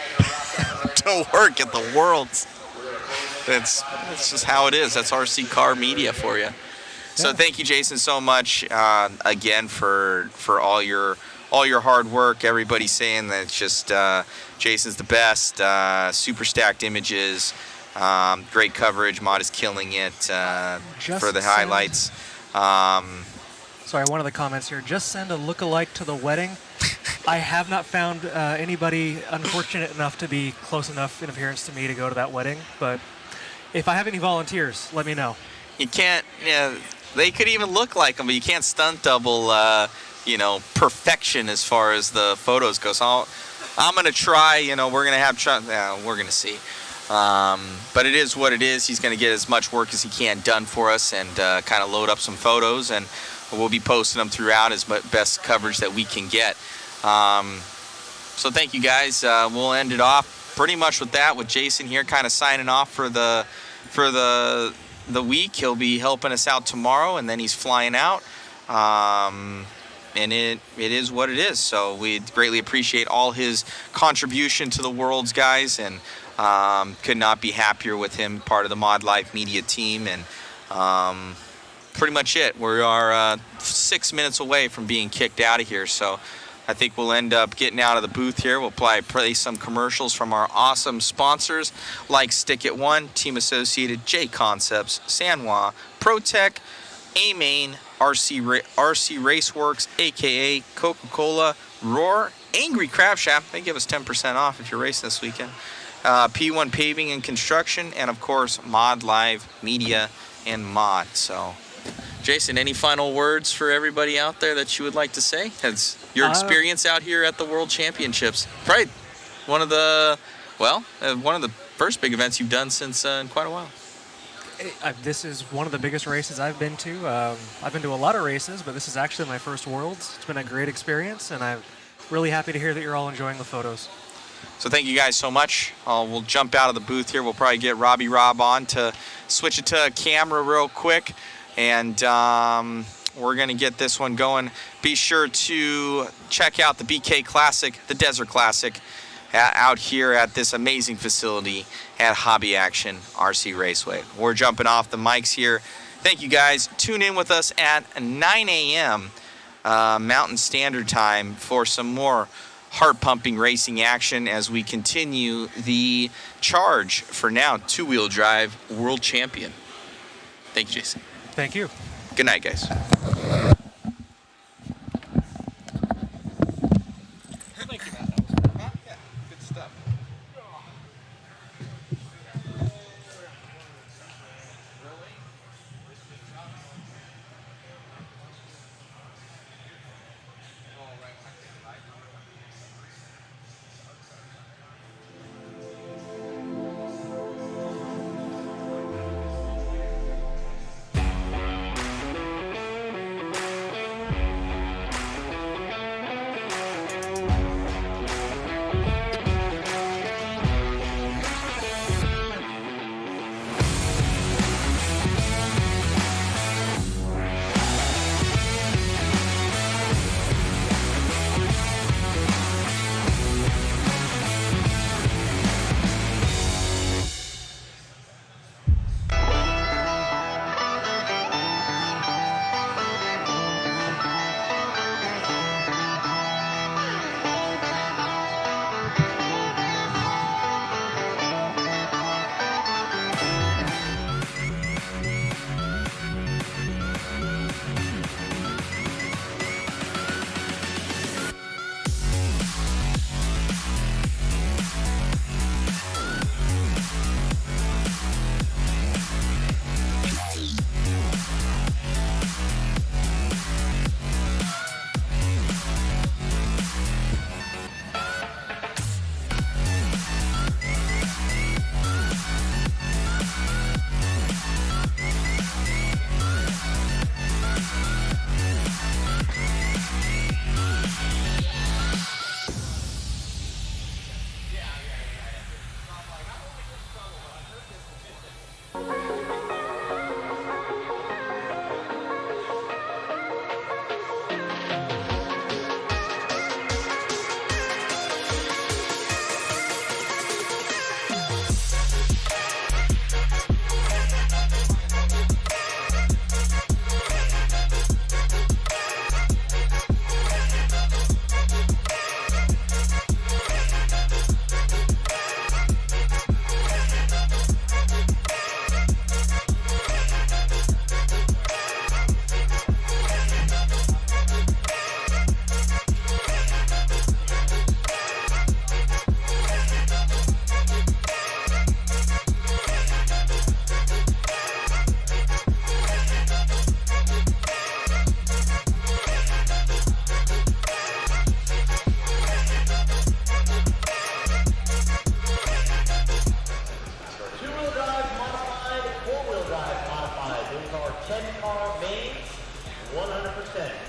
to work at the Worlds. That's just how it is. That's RC car media for you. So thank you, Jason, so much again for all your hard work. Everybody's saying that it's just Jason's the best. Super stacked images, great coverage. Mod is killing it for the highlights. Sorry, one of the comments here. Just send a lookalike to the wedding. I have not found anybody unfortunate enough to be close enough in appearance to me to go to that wedding, but if I have any volunteers, let me know. You can't, they could even look like them, but you can't stunt double, perfection as far as the photos go. So I'm going to try, we're going to have, we're going to see. But it is what it is. He's going to get as much work as he can done for us and kind of load up some photos, and we'll be posting them throughout as best coverage that we can get. So thank you guys. We'll end it off pretty much with that, with Jason here kind of signing off for the week. He'll be helping us out tomorrow, and then he's flying out. And it is what it is. So we greatly appreciate all his contribution to the Worlds, guys, and could not be happier with him, part of the Mod Life media team. And pretty much it. We are 6 minutes away from being kicked out of here. So I think we'll end up getting out of the booth here. We'll probably play some commercials from our awesome sponsors like Stick It One, Team Associated, J Concepts, Sanwa, ProTech, A-Main, RC Raceworks, aka Coca-Cola, Roar, Angry Crab Shack. They give us 10% off if you're racing this weekend. P1 Paving and Construction, and of course Mod Live Media and Mod. So Jason, any final words for everybody out there that you would like to say? Has your experience out here at the World Championships, right? One of the first big events you've done since in quite a while. This is one of the biggest races I've been to. I've been to a lot of races, but this is actually my first Worlds. It's been a great experience, and I'm really happy to hear that you're all enjoying the photos. So thank you guys so much. We'll jump out of the booth here. We'll probably get Rob on to switch it to a camera real quick. And we're going to get this one going. Be sure to check out the BK Classic, the Desert Classic, out here at this amazing facility at Hobby Action RC Raceway. We're jumping off the mics here. Thank you guys. Tune in with us at 9 a.m. Mountain Standard Time for some more heart-pumping racing action as we continue the charge for now two-wheel drive world champion. Thank you, Jason. Thank you. Good night, guys. Thank you, Matt. Good stuff.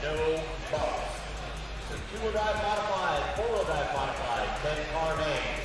no bumps. The two-wheel drive modified, four-wheel drive modified, 10-car name.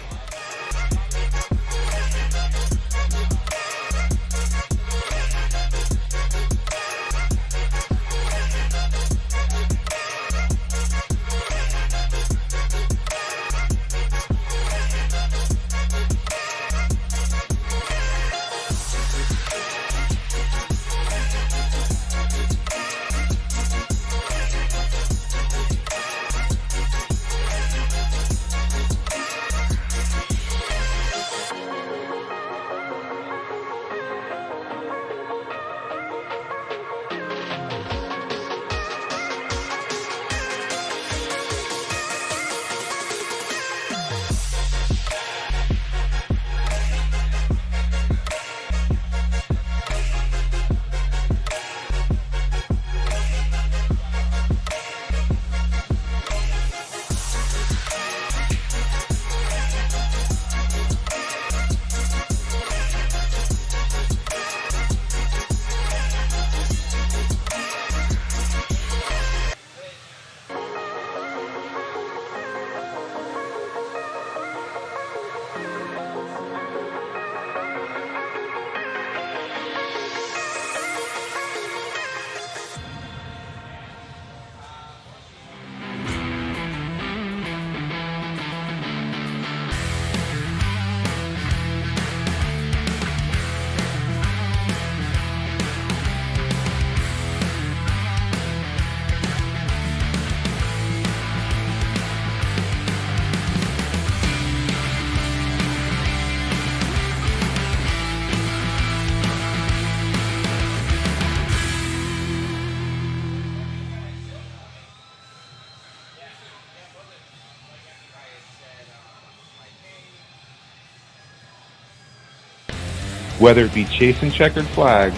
Whether it be chasing checkered flags,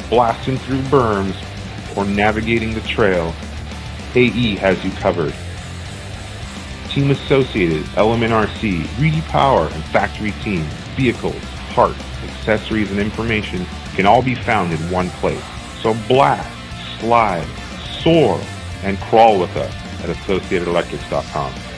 blasting through berms, or navigating the trail, AE has you covered. Team Associated, Element RC, Reedy Power, and Factory Team, vehicles, parts, accessories, and information can all be found in one place. So blast, slide, soar, and crawl with us at AssociatedElectrics.com.